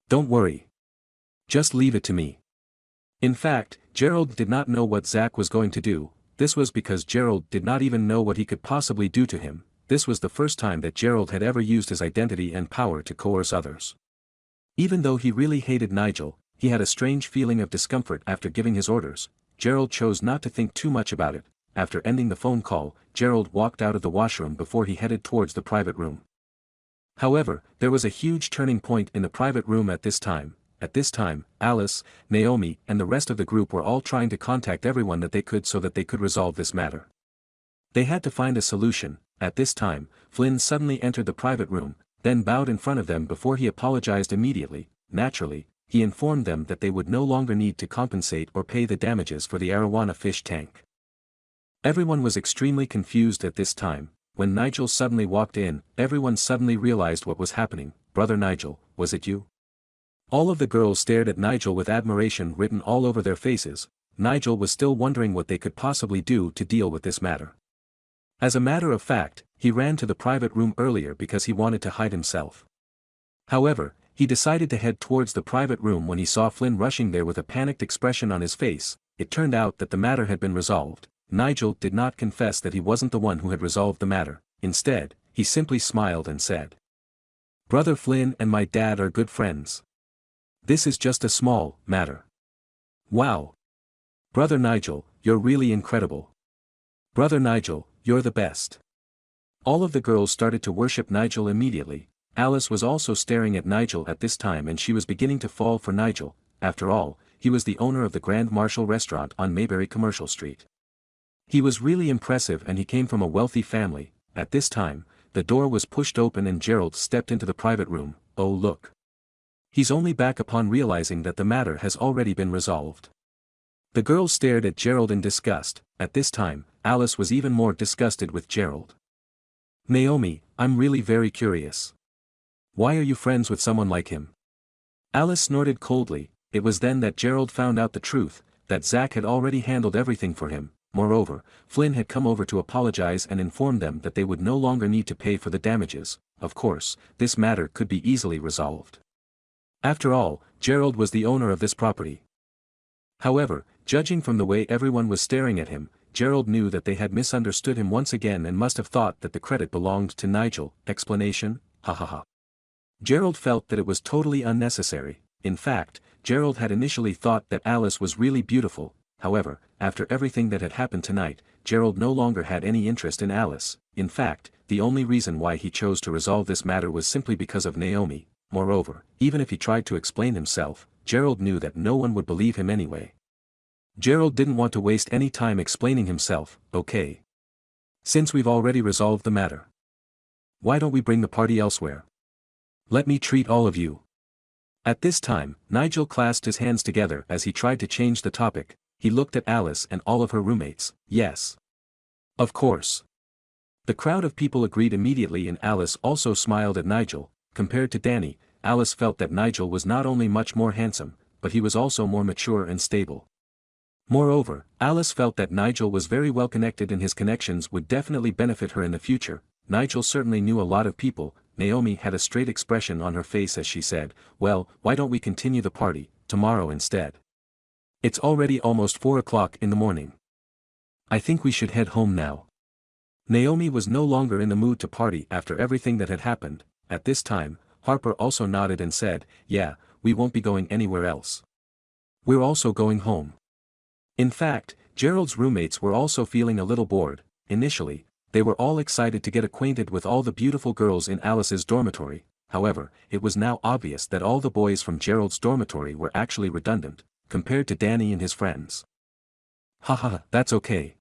S1: Don't worry. Just leave it to me. In fact, Gerald did not know what Zach was going to do. This was because Gerald did not even know what he could possibly do to him. This was the first time that Gerald had ever used his identity and power to coerce others. Even though he really hated Nigel, he had a strange feeling of discomfort after giving his orders. Gerald chose not to think too much about it. After ending the phone call, Gerald walked out of the washroom before he headed towards the private room. However, there was a huge turning point in the private room at this time. At this time, Alice, Naomi, and the rest of the group were all trying to contact everyone that they could so that they could resolve this matter. They had to find a solution. At this time, Flynn suddenly entered the private room, then bowed in front of them before he apologized immediately. Naturally, he informed them that they would no longer need to compensate or pay the damages for the arowana fish tank. Everyone was extremely confused at this time. When Nigel suddenly walked in, everyone suddenly realized what was happening. Brother Nigel, was it you? All of the girls stared at Nigel with admiration written all over their faces. Nigel was still wondering what they could possibly do to deal with this matter. As a matter of fact, he ran to the private room earlier because he wanted to hide himself. However, he decided to head towards the private room when he saw Flynn rushing there with a panicked expression on his face. It turned out that the matter had been resolved. Nigel did not confess that he wasn't the one who had resolved the matter. Instead, he simply smiled and said, "Brother Flynn and my dad are good friends. This is just a small matter." "Wow. Brother Nigel, you're really incredible. Brother Nigel, you're the best." All of the girls started to worship Nigel immediately. Alice was also staring at Nigel at this time and she was beginning to fall for Nigel. After all, he was the owner of the Grand Marshal restaurant on Mayberry Commercial Street. He was really impressive and he came from a wealthy family. At this time, the door was pushed open and Gerald stepped into the private room. Oh look. He's only back upon realizing that the matter has already been resolved. The girls stared at Gerald in disgust. At this time, Alice was even more disgusted with Gerald. "Naomi, I'm really very curious. Why are you friends with someone like him?" Alice snorted coldly. It was then that Gerald found out the truth, that Zack had already handled everything for him. Moreover, Flynn had come over to apologize and inform them that they would no longer need to pay for the damages. Of course, this matter could be easily resolved. After all, Gerald was the owner of this property. However, judging from the way everyone was staring at him, Gerald knew that they had misunderstood him once again and must have thought that the credit belonged to Nigel. Explanation? Ha. Gerald felt that it was totally unnecessary. In fact, Gerald had initially thought that Alice was really beautiful. However, after everything that had happened tonight, Gerald no longer had any interest in Alice. In fact, the only reason why he chose to resolve this matter was simply because of Naomi. Moreover, even if he tried to explain himself, Gerald knew that no one would believe him anyway. Gerald didn't want to waste any time explaining himself. "Okay. Since we've already resolved the matter, why don't we bring the party elsewhere? Let me treat all of you." At this time, Nigel clasped his hands together as he tried to change the topic. He looked at Alice and all of her roommates. "Yes. Of course." The crowd of people agreed immediately and Alice also smiled at Nigel. Compared to Danny, Alice felt that Nigel was not only much more handsome, but he was also more mature and stable. Moreover, Alice felt that Nigel was very well connected and his connections would definitely benefit her in the future. Nigel certainly knew a lot of people. Naomi had a straight expression on her face as she said, "Well, why don't we continue the party tomorrow instead? It's already almost 4 o'clock in the morning. I think we should head home now." Naomi was no longer in the mood to party after everything that had happened. At this time, Harper also nodded and said, "Yeah, we won't be going anywhere else. We're also going home." In fact, Gerald's roommates were also feeling a little bored. Initially, they were all excited to get acquainted with all the beautiful girls in Alice's dormitory. However, it was now obvious that all the boys from Gerald's dormitory were actually redundant, compared to Danny and his friends. Haha, that's okay.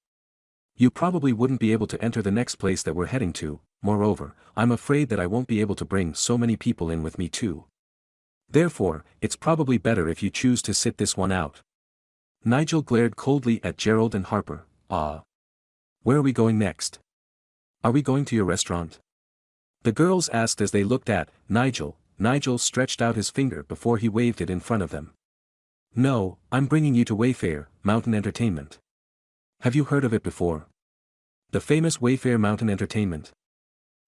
S1: You probably wouldn't be able to enter the next place that we're heading to. Moreover, I'm afraid that I won't be able to bring so many people in with me too. Therefore, it's probably better if you choose to sit this one out. Nigel glared coldly at Gerald and Harper. Where are we going next? Are we going to your restaurant? The girls asked as they looked at Nigel. Nigel stretched out his finger before he waved it in front of them. "No, I'm bringing you to Wayfair Mountain Entertainment. Have you heard of it before? The famous Wayfair Mountain Entertainment?"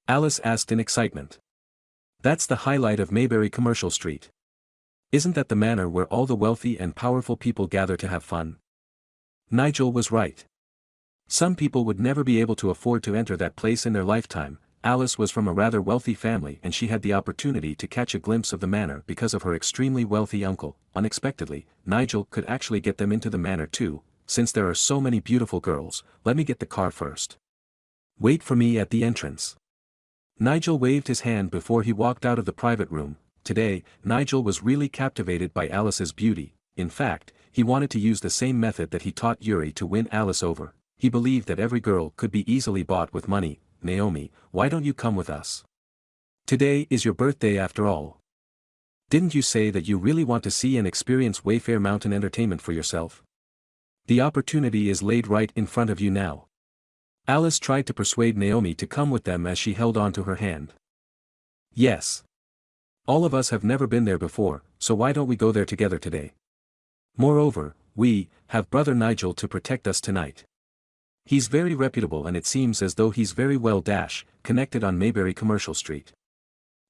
S1: Alice asked in excitement. "That's the highlight of Mayberry Commercial Street. Isn't that the manor where all the wealthy and powerful people gather to have fun?" Nigel was right. Some people would never be able to afford to enter that place in their lifetime. Alice was from a rather wealthy family and she had the opportunity to catch a glimpse of the manor because of her extremely wealthy uncle. Unexpectedly, Nigel could actually get them into the manor too. "Since there are so many beautiful girls, let me get the car first. Wait for me at the entrance." Nigel waved his hand before he walked out of the private room. Today, Nigel was really captivated by Alice's beauty. In fact, he wanted to use the same method that he taught Yuri to win Alice over. He believed that every girl could be easily bought with money. "Naomi, why don't you come with us? Today is your birthday after all. Didn't you say that you really want to see and experience Wayfair Mountain Entertainment for yourself? The opportunity is laid right in front of you now." Alice tried to persuade Naomi to come with them as she held on to her hand. "Yes. All of us have never been there before, so why don't we go there together today? Moreover, We have Brother Nigel to protect us tonight. He's very reputable and it seems as though he's very well connected on Mayberry Commercial Street.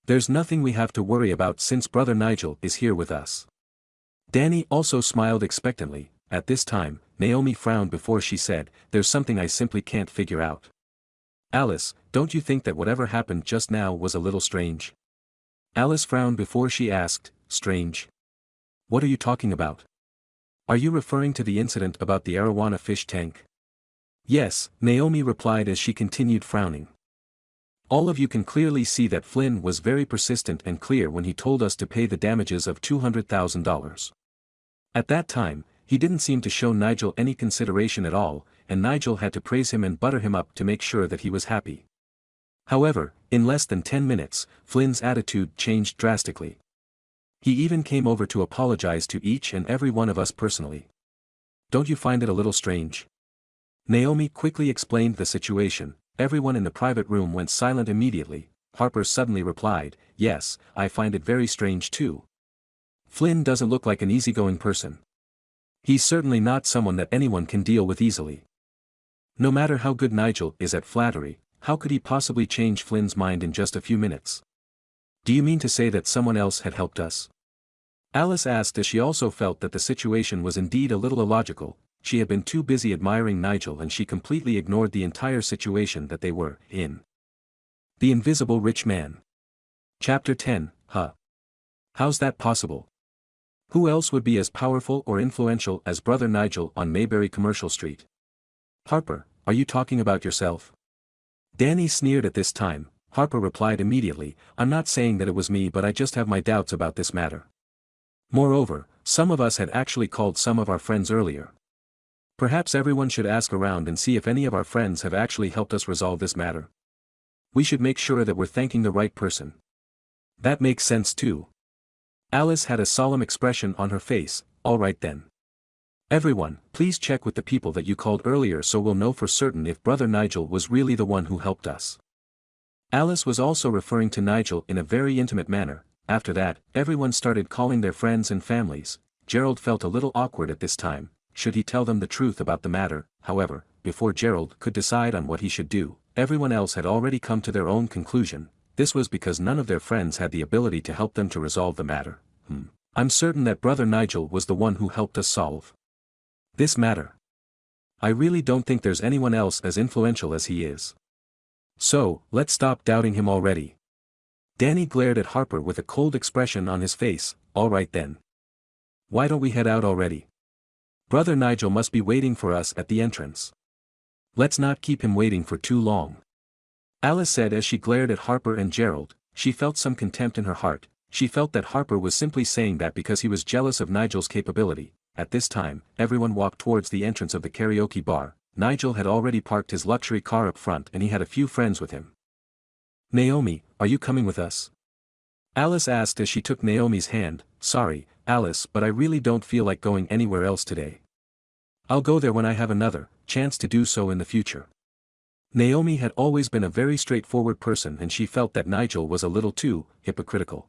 S1: There's nothing we have to worry about since Brother Nigel is here with us." Danny also smiled expectantly. At this time, Naomi frowned before she said, "There's something I simply can't figure out. Alice, don't you think that whatever happened just now was a little strange?" Alice frowned before she asked, "Strange? What are you talking about? Are you referring to the incident about the arowana fish tank?" "Yes," Naomi replied as she continued frowning. "All of you can clearly see that Flynn was very persistent and clear when he told us to pay the damages of $200,000. At that time, he didn't seem to show Nigel any consideration at all, and Nigel had to praise him and butter him up to make sure that he was happy. However, in less than 10 minutes, Flynn's attitude changed drastically. He even came over to apologize to each and every one of us personally. Don't you find it a little strange?" Naomi quickly explained the situation. Everyone in the private room went silent immediately. Harper suddenly replied, "Yes, I find it very strange too. Flynn doesn't look like an easygoing person. He's certainly not someone that anyone can deal with easily. No matter how good Nigel is at flattery, how could he possibly change Flynn's mind in just a few minutes?" "Do you mean to say that someone else had helped us?" Alice asked as she also felt that the situation was indeed a little illogical. She had been too busy admiring Nigel and she completely ignored the entire situation that they were in. The Invisible Rich Man. Chapter 10, Huh? How's that possible? Who else would be as powerful or influential as Brother Nigel on Mayberry Commercial Street? "Harper, are you talking about yourself?" Danny sneered at this time. Harper replied immediately, "I'm not saying that it was me, but I just have my doubts about this matter. Moreover, some of us had actually called some of our friends earlier. Perhaps everyone should ask around and see if any of our friends have actually helped us resolve this matter. We should make sure that we're thanking the right person." "That makes sense too." Alice had a solemn expression on her face. "All right then. Everyone, please check with the people that you called earlier so we'll know for certain if Brother Nigel was really the one who helped us." Alice was also referring to Nigel in a very intimate manner. After that, everyone started calling their friends and families. Gerald felt a little awkward at this time. Should he tell them the truth about the matter? However, before Gerald could decide on what he should do, everyone else had already come to their own conclusion. This was because none of their friends had the ability to help them to resolve the matter. I'm certain that Brother Nigel was the one who helped us solve this matter. I really don't think there's anyone else as influential as he is. So, let's stop doubting him already." Danny glared at Harper with a cold expression on his face. "All right then. Why don't we head out already? Brother Nigel must be waiting for us at the entrance. Let's not keep him waiting for too long." Alice said as she glared at Harper and Gerald. She felt some contempt in her heart. She felt that Harper was simply saying that because he was jealous of Nigel's capability. At this time, everyone walked towards the entrance of the karaoke bar. Nigel had already parked his luxury car up front and he had a few friends with him. "Naomi, are you coming with us?" Alice asked as she took Naomi's hand. "Sorry, Alice, but I really don't feel like going anywhere else today. I'll go there when I have another chance to do so in the future." Naomi had always been a very straightforward person and she felt that Nigel was a little too hypocritical.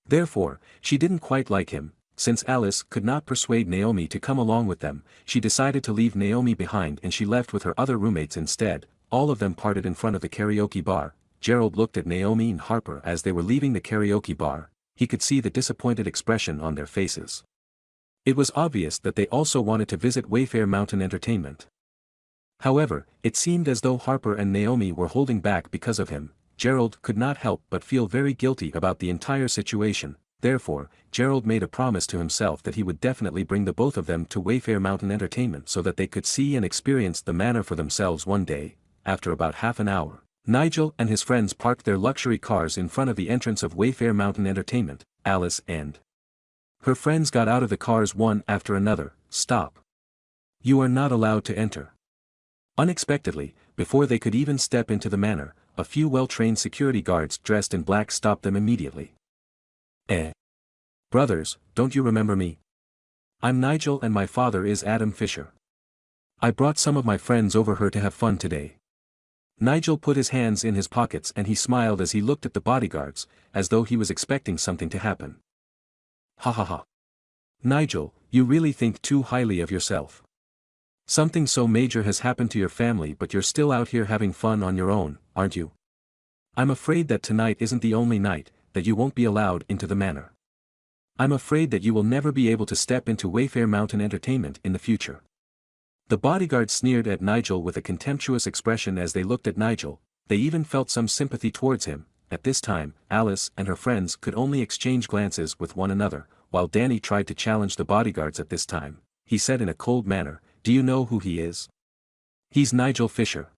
S1: Therefore, she didn't quite like him. Since Alice could not persuade Naomi to come along with them, she decided to leave Naomi behind and she left with her other roommates instead. All of them parted in front of the karaoke bar. Gerald looked at Naomi and Harper as they were leaving the karaoke bar. He could see the disappointed expression on their faces. It was obvious that they also wanted to visit Wayfair Mountain Entertainment. However, it seemed as though Harper and Naomi were holding back because of him. Gerald could not help but feel very guilty about the entire situation. Therefore, Gerald made a promise to himself that he would definitely bring the both of them to Wayfair Mountain Entertainment so that they could see and experience the manor for themselves one day. After about half an hour, Nigel and his friends parked their luxury cars in front of the entrance of Wayfair Mountain Entertainment. Alice and her friends got out of the cars one after another. "Stop. You are not allowed to enter." Unexpectedly, before they could even step into the manor, a few well-trained security guards dressed in black stopped them immediately. Brothers, don't you remember me? I'm Nigel and my father is Adam Fisher. I brought some of my friends over here to have fun today." Nigel put his hands in his pockets and he smiled as he looked at the bodyguards, as though he was expecting something to happen. "Ha ha ha. Nigel, you really think too highly of yourself. Something so major has happened to your family, but you're still out here having fun on your own, aren't you? I'm afraid that tonight isn't the only night that you won't be allowed into the manor. I'm afraid that you will never be able to step into Wayfair Mountain Entertainment in the future. The bodyguard sneered at Nigel with a contemptuous expression as they looked at Nigel. They even felt some sympathy towards him. At this time, Alice and her friends could only exchange glances with one another, while Danny tried to challenge the bodyguards at this time. He said in a cold manner, "Do you know who he is? He's Nigel Fisher.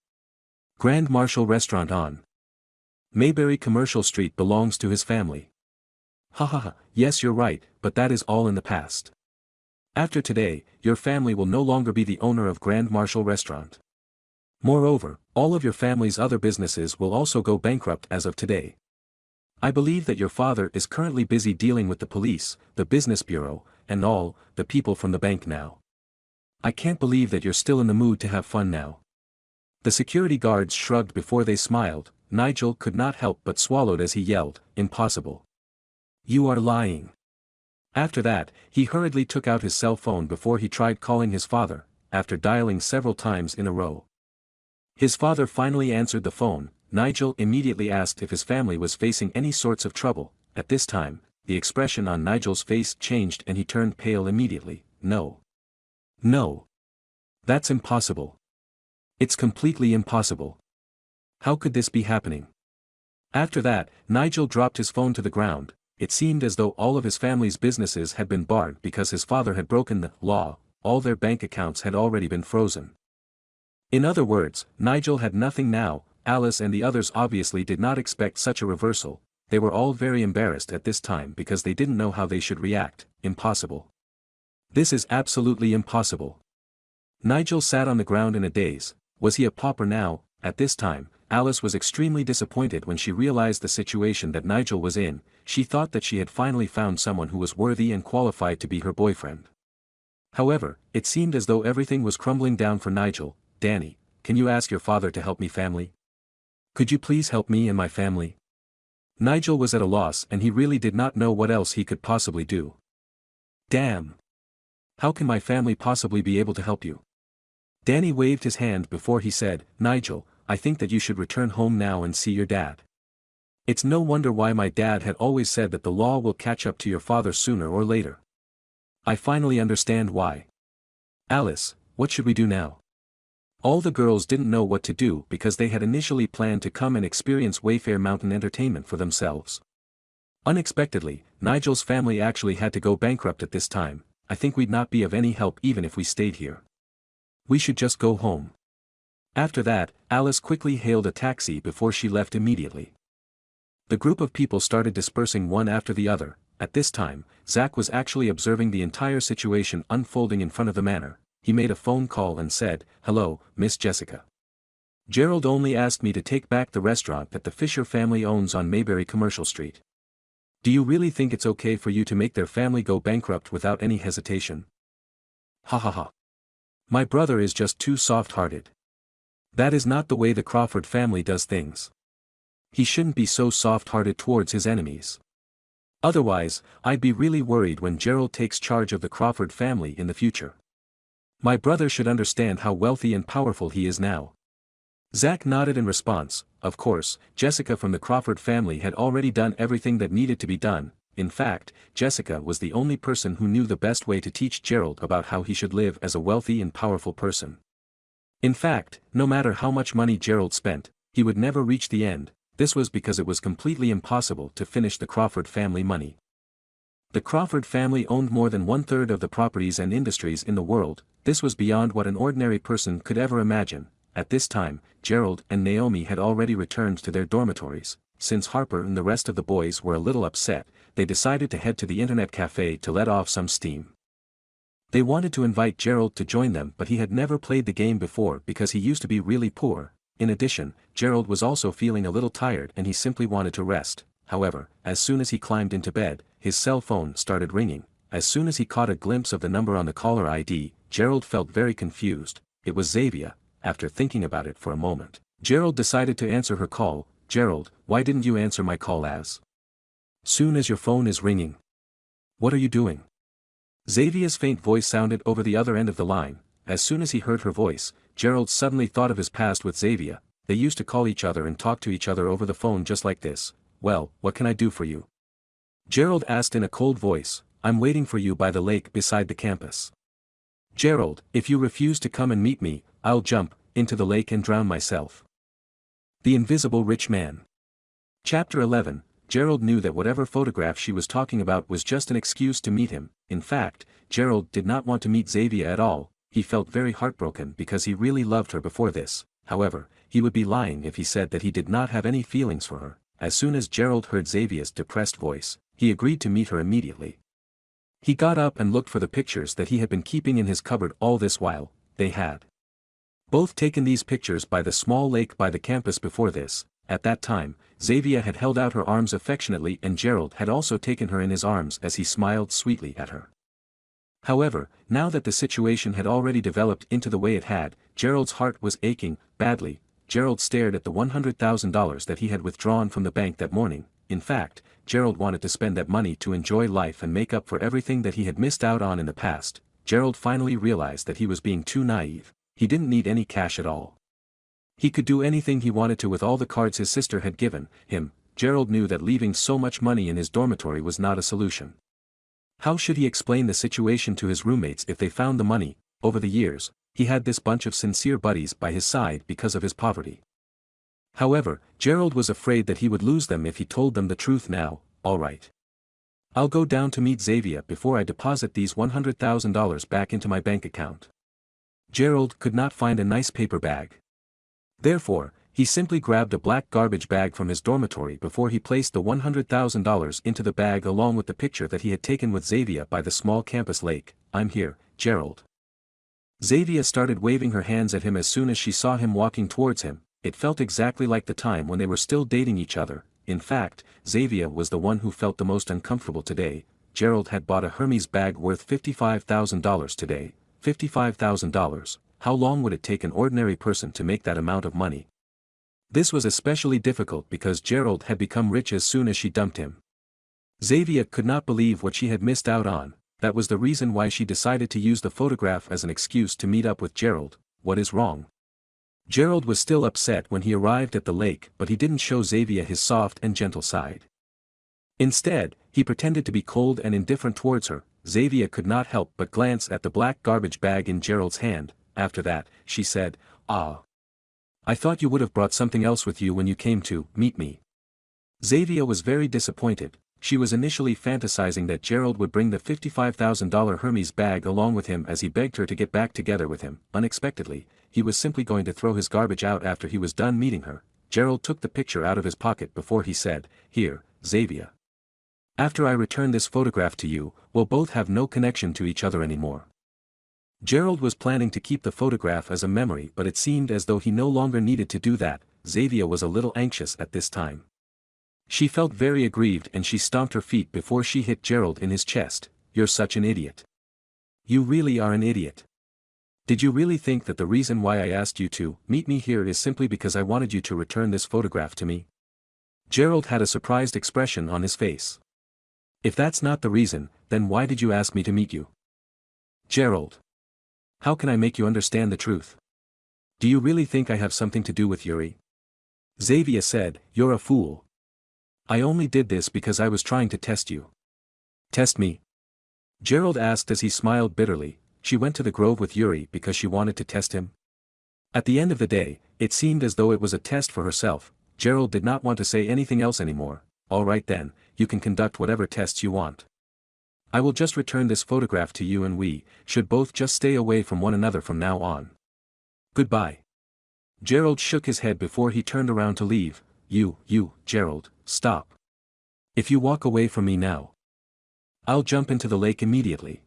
S1: Grand Marshal Restaurant on Mayberry Commercial Street belongs to his family." "Ha ha ha, yes, you're right, but that is all in the past. After today, your family will no longer be the owner of Grand Marshal Restaurant. Moreover, all of your family's other businesses will also go bankrupt as of today. I believe that your father is currently busy dealing with the police, the business bureau, and all the people from the bank now. I can't believe that you're still in the mood to have fun now." The security guards shrugged before they smiled. Nigel could not help but swallowed as he yelled, "Impossible. You are lying." After that, he hurriedly took out his cell phone before he tried calling his father, after dialing several times in a row. His father finally answered the phone. Nigel immediately asked if his family was facing any sorts of trouble. At this time, the expression on Nigel's face changed and he turned pale immediately. "No. No. That's impossible. It's completely impossible. How could this be happening?" After that, Nigel dropped his phone to the ground. It seemed as though all of his family's businesses had been barred because his father had broken the law. All their bank accounts had already been frozen. In other words, Nigel had nothing now. Alice and the others obviously did not expect such a reversal. They were all very embarrassed at this time because they didn't know how they should react. Impossible. This is absolutely impossible. Nigel sat on the ground in a daze. Was he a pauper now? At this time, Alice was extremely disappointed when she realized the situation that Nigel was in. She thought that she had finally found someone who was worthy and qualified to be her boyfriend. However, it seemed as though everything was crumbling down for Nigel. "Danny, can you ask your father to help me, family? Could you please help me and my family?" Nigel was at a loss and he really did not know what else he could possibly do. "Damn. How can my family possibly be able to help you?" Danny waved his hand before he said, "Nigel, I think that you should return home now and see your dad. It's no wonder why my dad had always said that the law will catch up to your father sooner or later. I finally understand why. Alice, what should we do now?" All the girls didn't know what to do because they had initially planned to come and experience Wayfair Mountain Entertainment for themselves. Unexpectedly, Nigel's family actually had to go bankrupt at this time. "I think we'd not be of any help even if we stayed here. We should just go home." After that, Alice quickly hailed a taxi before she left immediately. The group of people started dispersing one after the other. At this time, Zach was actually observing the entire situation unfolding in front of the manor. He made a phone call and said, "Hello, Miss Jessica. Gerald only asked me to take back the restaurant that the Fisher family owns on Mayberry Commercial Street. Do you really think it's okay for you to make their family go bankrupt without any hesitation?" "Ha ha ha. My brother is just too soft-hearted. That is not the way the Crawford family does things. He shouldn't be so soft-hearted towards his enemies. Otherwise, I'd be really worried when Gerald takes charge of the Crawford family in the future. My brother should understand how wealthy and powerful he is now." Zach nodded in response. Of course, Jessica from the Crawford family had already done everything that needed to be done. In fact, Jessica was the only person who knew the best way to teach Gerald about how he should live as a wealthy and powerful person. In fact, no matter how much money Gerald spent, he would never reach the end. This was because it was completely impossible to finish the Crawford family money. The Crawford family owned more than 1/3 of the properties and industries in the world. This was beyond what an ordinary person could ever imagine. At this time, Gerald and Naomi had already returned to their dormitories. Since Harper and the rest of the boys were a little upset, they decided to head to the internet cafe to let off some steam. They wanted to invite Gerald to join them, but he had never played the game before because he used to be really poor. In addition, Gerald was also feeling a little tired and he simply wanted to rest. However, as soon as he climbed into bed, his cell phone started ringing. As soon as he caught a glimpse of the number on the caller ID, Gerald felt very confused. It was Xavier. After thinking about it for a moment, Gerald decided to answer her call. "Gerald, why didn't you answer my call as soon as your phone is ringing? What are you doing?" Xavier's faint voice sounded over the other end of the line. As soon as he heard her voice, Gerald suddenly thought of his past with Xavier. They used to call each other and talk to each other over the phone just like this. "Well, what can I do for you?" Gerald asked in a cold voice. "I'm waiting for you by the lake beside the campus." "Gerald, if you refuse to come and meet me, I'll jump into the lake and drown myself." The Invisible Rich Man. Chapter 11. Gerald knew that whatever photograph she was talking about was just an excuse to meet him. In fact, Gerald did not want to meet Xavier at all. He felt very heartbroken because he really loved her before this. However, he would be lying if he said that he did not have any feelings for her. As soon as Gerald heard Xavier's depressed voice, he agreed to meet her immediately. He got up and looked for the pictures that he had been keeping in his cupboard all this while. They had both taken these pictures by the small lake by the campus before this. At that time, Xavier had held out her arms affectionately and Gerald had also taken her in his arms as he smiled sweetly at her. However, now that the situation had already developed into the way it had, Gerald's heart was aching badly. Gerald stared at the $100,000 that he had withdrawn from the bank that morning. In fact, Gerald wanted to spend that money to enjoy life and make up for everything that he had missed out on in the past. Gerald finally realized that he was being too naive. He didn't need any cash at all. He could do anything he wanted to with all the cards his sister had given him. Gerald knew that leaving so much money in his dormitory was not a solution. How should he explain the situation to his roommates if they found the money? Over the years, he had this bunch of sincere buddies by his side because of his poverty. However, Gerald was afraid that he would lose them if he told them the truth now. "All right. I'll go down to meet Xavier before I deposit these $100,000 back into my bank account." Gerald could not find a nice paper bag. Therefore, he simply grabbed a black garbage bag from his dormitory before he placed the $100,000 into the bag along with the picture that he had taken with Xavier by the small campus lake. "I'm here, Gerald." Xavier started waving her hands at him as soon as she saw him walking towards him. It felt exactly like the time when they were still dating each other. In fact, Xavier was the one who felt the most uncomfortable today. Gerald had bought a Hermes bag worth $55,000 today. $55,000. How long would it take an ordinary person to make that amount of money? This was especially difficult because Gerald had become rich as soon as she dumped him. Xavier could not believe what she had missed out on. That was the reason why she decided to use the photograph as an excuse to meet up with Gerald. What is wrong? Gerald was still upset when he arrived at the lake, but he didn't show Xavier his soft and gentle side. Instead, he pretended to be cold and indifferent towards her. Xavier could not help but glance at the black garbage bag in Gerald's hand. After that, she said, "Ah. I thought you would have brought something else with you when you came to meet me." Xavier was very disappointed. She was initially fantasizing that Gerald would bring the $55,000 Hermes bag along with him as he begged her to get back together with him. Unexpectedly, he was simply going to throw his garbage out after he was done meeting her. Gerald took the picture out of his pocket before he said, "Here, Xavier. After I return this photograph to you, we'll both have no connection to each other anymore." Gerald was planning to keep the photograph as a memory, but it seemed as though he no longer needed to do that. Xavier was a little anxious at this time. She felt very aggrieved and she stomped her feet before she hit Gerald in his chest. "You're such an idiot. You really are an idiot. Did you really think that the reason why I asked you to meet me here is simply because I wanted you to return this photograph to me?" Gerald had a surprised expression on his face. "If that's not the reason, then why did you ask me to meet you?" "Gerald. How can I make you understand the truth? Do you really think I have something to do with Yuri?" Xavier said, "You're a fool. I only did this because I was trying to test you." "Test me?" Gerald asked as he smiled bitterly. She went to the grove with Yuri because she wanted to test him. At the end of the day, it seemed as though it was a test for herself. Gerald did not want to say anything else anymore. "All right then, you can conduct whatever tests you want. I will just return this photograph to you and we should both just stay away from one another from now on. Goodbye." Gerald shook his head before he turned around to leave. Gerald, stop. If you walk away from me now, I'll jump into the lake immediately."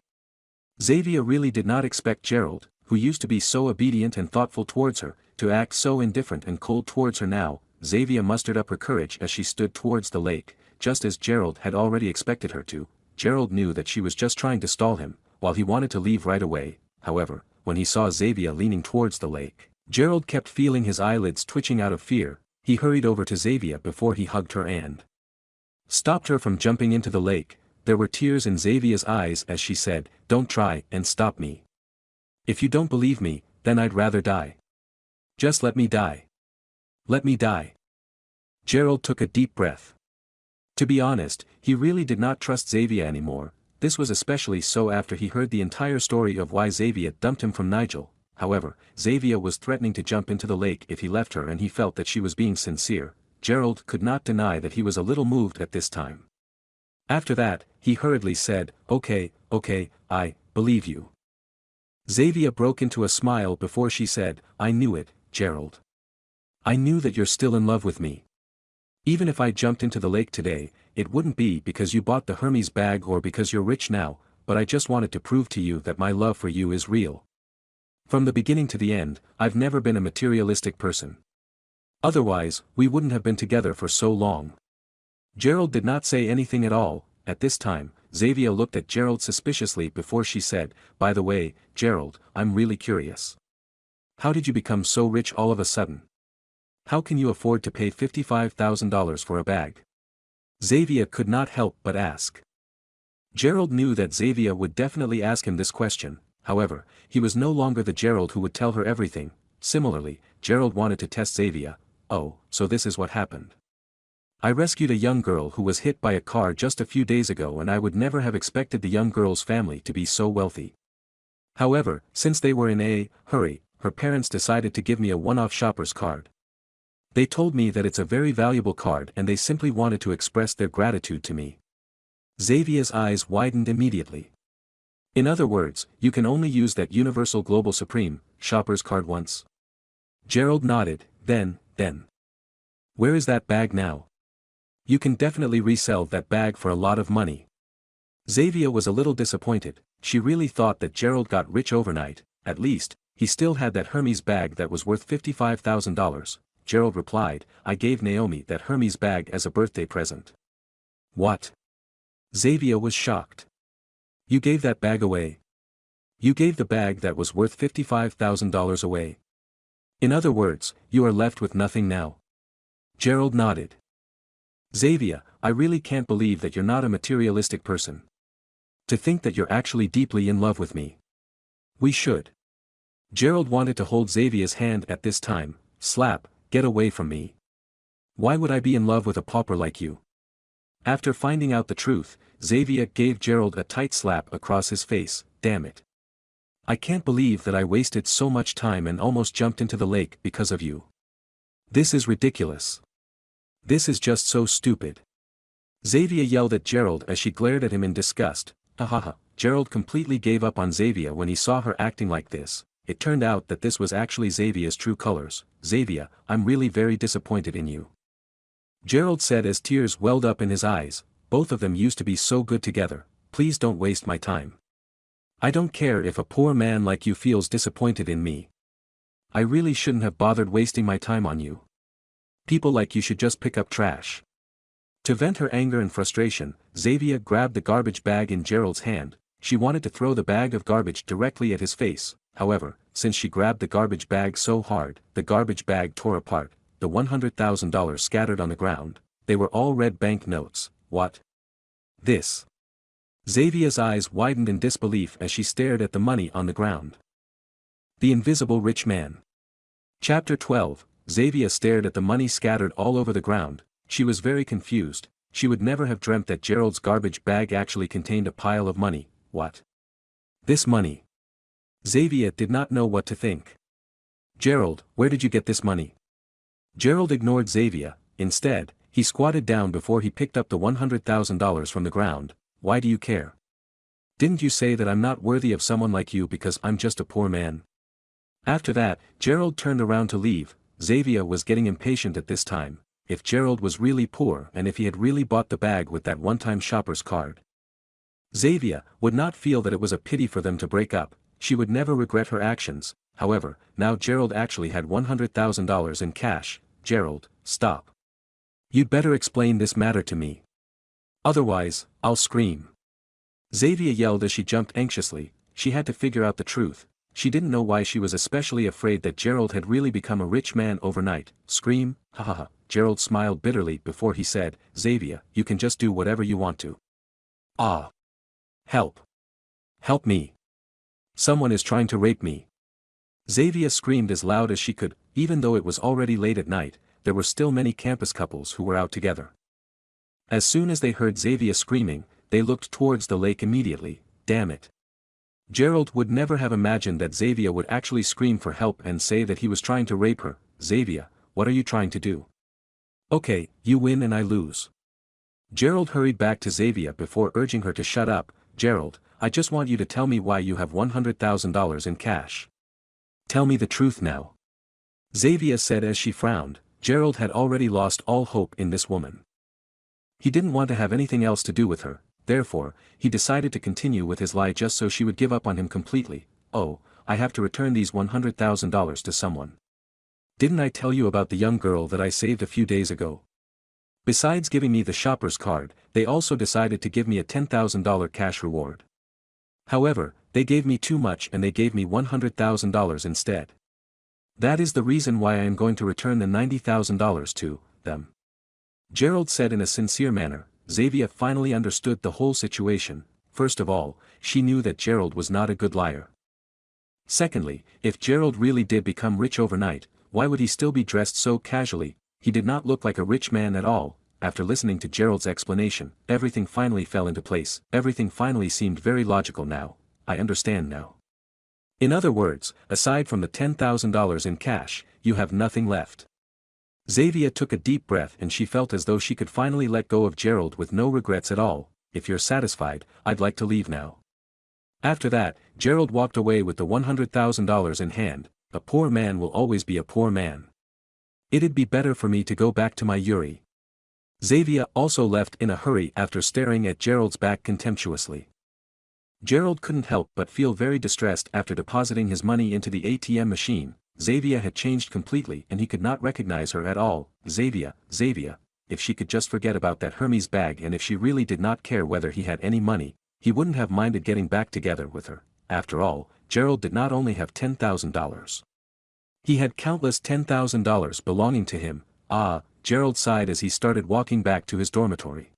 S1: Xavier really did not expect Gerald, who used to be so obedient and thoughtful towards her, to act so indifferent and cold towards her now. Xavier mustered up her courage as she stood towards the lake, just as Gerald had already expected her to. Gerald knew that she was just trying to stall him, while he wanted to leave right away. However, when he saw Xavier leaning towards the lake, Gerald kept feeling his eyelids twitching out of fear. He hurried over to Xavier before he hugged her and stopped her from jumping into the lake. there were tears in Xavier's eyes as she said, "Don't try and stop me. If you don't believe me, then I'd rather die. Just let me die. Let me die." Gerald took a deep breath. To be honest, he really did not trust Xavier anymore. This was especially so after he heard the entire story of why Xavier dumped him from Nigel. However, Xavier was threatening to jump into the lake if he left her and he felt that she was being sincere. Gerald could not deny that he was a little moved at this time. After that, he hurriedly said, okay, I believe you." Xavier broke into a smile before she said, "I knew it, Gerald. I knew that you're still in love with me. Even if I jumped into the lake today, it wouldn't be because you bought the Hermes bag or because you're rich now, but I just wanted to prove to you that my love for you is real. From the beginning to the end, I've never been a materialistic person. Otherwise, we wouldn't have been together for so long." Gerald did not say anything at all. At this time, Xavier looked at Gerald suspiciously before she said, "By the way, Gerald, I'm really curious. How did you become so rich all of a sudden? How can you afford to pay $55,000 for a bag?" Xavier could not help but ask. Gerald knew that Xavier would definitely ask him this question. However, he was no longer the Gerald who would tell her everything. Similarly, Gerald wanted to test Xavier. "Oh, so this is what happened. I rescued a young girl who was hit by a car just a few days ago and I would never have expected the young girl's family to be so wealthy. However, since they were in a hurry, her parents decided to give me a one-off shopper's card. They told me that it's a very valuable card and they simply wanted to express their gratitude to me." Xavier's eyes widened immediately. "In other words, you can only use that Universal Global Supreme shopper's card once?" Gerald nodded. Then. Where is that bag now? You can definitely resell that bag for a lot of money." Xavier was a little disappointed. She really thought that Gerald got rich overnight. At least, he still had that Hermes bag that was worth $55,000. Gerald replied, "I gave Naomi that Hermes bag as a birthday present." "What?" Xavier was shocked. "You gave that bag away? You gave the bag that was worth $55,000 away? In other words, you are left with nothing now?" Gerald nodded. "Xavier, I really can't believe that you're not a materialistic person. To think that you're actually deeply in love with me. We should." Gerald wanted to hold Xavier's hand at this time. Slap, "Get away from me. Why would I be in love with a pauper like you?" After finding out the truth, Xavier gave Gerald a tight slap across his face. "Damn it. I can't believe that I wasted so much time and almost jumped into the lake because of you. This is ridiculous. This is just so stupid." Xavier yelled at Gerald as she glared at him in disgust. Ahaha. Gerald completely gave up on Xavier when he saw her acting like this. It turned out that this was actually Xavier's true colors. "Xavier, I'm really very disappointed in you," Gerald said as tears welled up in his eyes. "Both of them used to be so good together. Please don't waste my time. I don't care if a poor man like you feels disappointed in me. I really shouldn't have bothered wasting my time on you. People like you should just pick up trash." To vent her anger and frustration, Xavier grabbed the garbage bag in Gerald's hand. She wanted to throw the bag of garbage directly at his face. However, since she grabbed the garbage bag so hard, the garbage bag tore apart. The $100,000 scattered on the ground. They were all red bank notes. "What? This?" Xavier's eyes widened in disbelief as she stared at the money on the ground. The Invisible Rich Man. Chapter 12. Xavier stared at the money scattered all over the ground. She was very confused. She would never have dreamt that Gerald's garbage bag actually contained a pile of money. What? This money? Xavier did not know what to think. "Gerald, where did you get this money?" Gerald ignored Xavier. Instead, he squatted down before he picked up the $100,000 from the ground. "Why do you care? Didn't you say that I'm not worthy of someone like you because I'm just a poor man?" After that, Gerald turned around to leave. Xavier was getting impatient at this time. If Gerald was really poor and if he had really bought the bag with that one-time shopper's card, Xavier would not feel that it was a pity for them to break up. She would never regret her actions. However, now Gerald actually had $100,000 in cash. "Gerald, stop. You'd better explain this matter to me. Otherwise, I'll scream." Xavier yelled as she jumped anxiously. She had to figure out the truth. She didn't know why she was especially afraid that Gerald had really become a rich man overnight. "Scream? Hahaha." Gerald smiled bitterly before he said, "Xavier, you can just do whatever you want to. Ah! Help! Help me! Someone is trying to rape me. Xavier screamed as loud as she could. Even though it was already late at night, there were still many campus couples who were out together. As soon as they heard Xavier screaming, they looked towards the lake immediately. Damn it. Gerald would never have imagined that Xavier would actually scream for help and say that he was trying to rape her. Xavier, what are you trying to do? Okay, you win and I lose. Gerald hurried back to Xavier before urging her to shut up. Gerald, I just want you to tell me why you have $100,000 in cash. Tell me the truth now. Xavier said as she frowned. Gerald had already lost all hope in this woman. He didn't want to have anything else to do with her, therefore, he decided to continue with his lie just so she would give up on him completely. Oh, I have to return these $100,000 to someone. Didn't I tell you about the young girl that I saved a few days ago? Besides giving me the shopper's card, they also decided to give me a $10,000 cash reward. However, they gave me too much and they gave me $100,000 instead. That is the reason why I am going to return the $90,000 to them. Gerald said in a sincere manner. Xavier finally understood the whole situation. First of all, she knew that Gerald was not a good liar. Secondly, if Gerald really did become rich overnight, why would he still be dressed so casually? He did not look like a rich man at all. After listening to Gerald's explanation, everything finally fell into place. Everything finally seemed very logical now. I understand now. In other words, aside from the $10,000 in cash, you have nothing left. Xavier took a deep breath and she felt as though she could finally let go of Gerald with no regrets at all. If you're satisfied, I'd like to leave now. After that, Gerald walked away with the $100,000 in hand. A poor man will always be a poor man. It'd be better for me to go back to my yvrah. Xavier also left in a hurry after staring at Gerald's back contemptuously. Gerald couldn't help but feel very distressed after depositing his money into the ATM machine. Xavier had changed completely and he could not recognize her at all. Xavier, if she could just forget about that Hermes bag and if she really did not care whether he had any money, he wouldn't have minded getting back together with her. After all, Gerald did not only have $10,000. He had countless $10,000 belonging to him. Gerald sighed as he started walking back to his dormitory.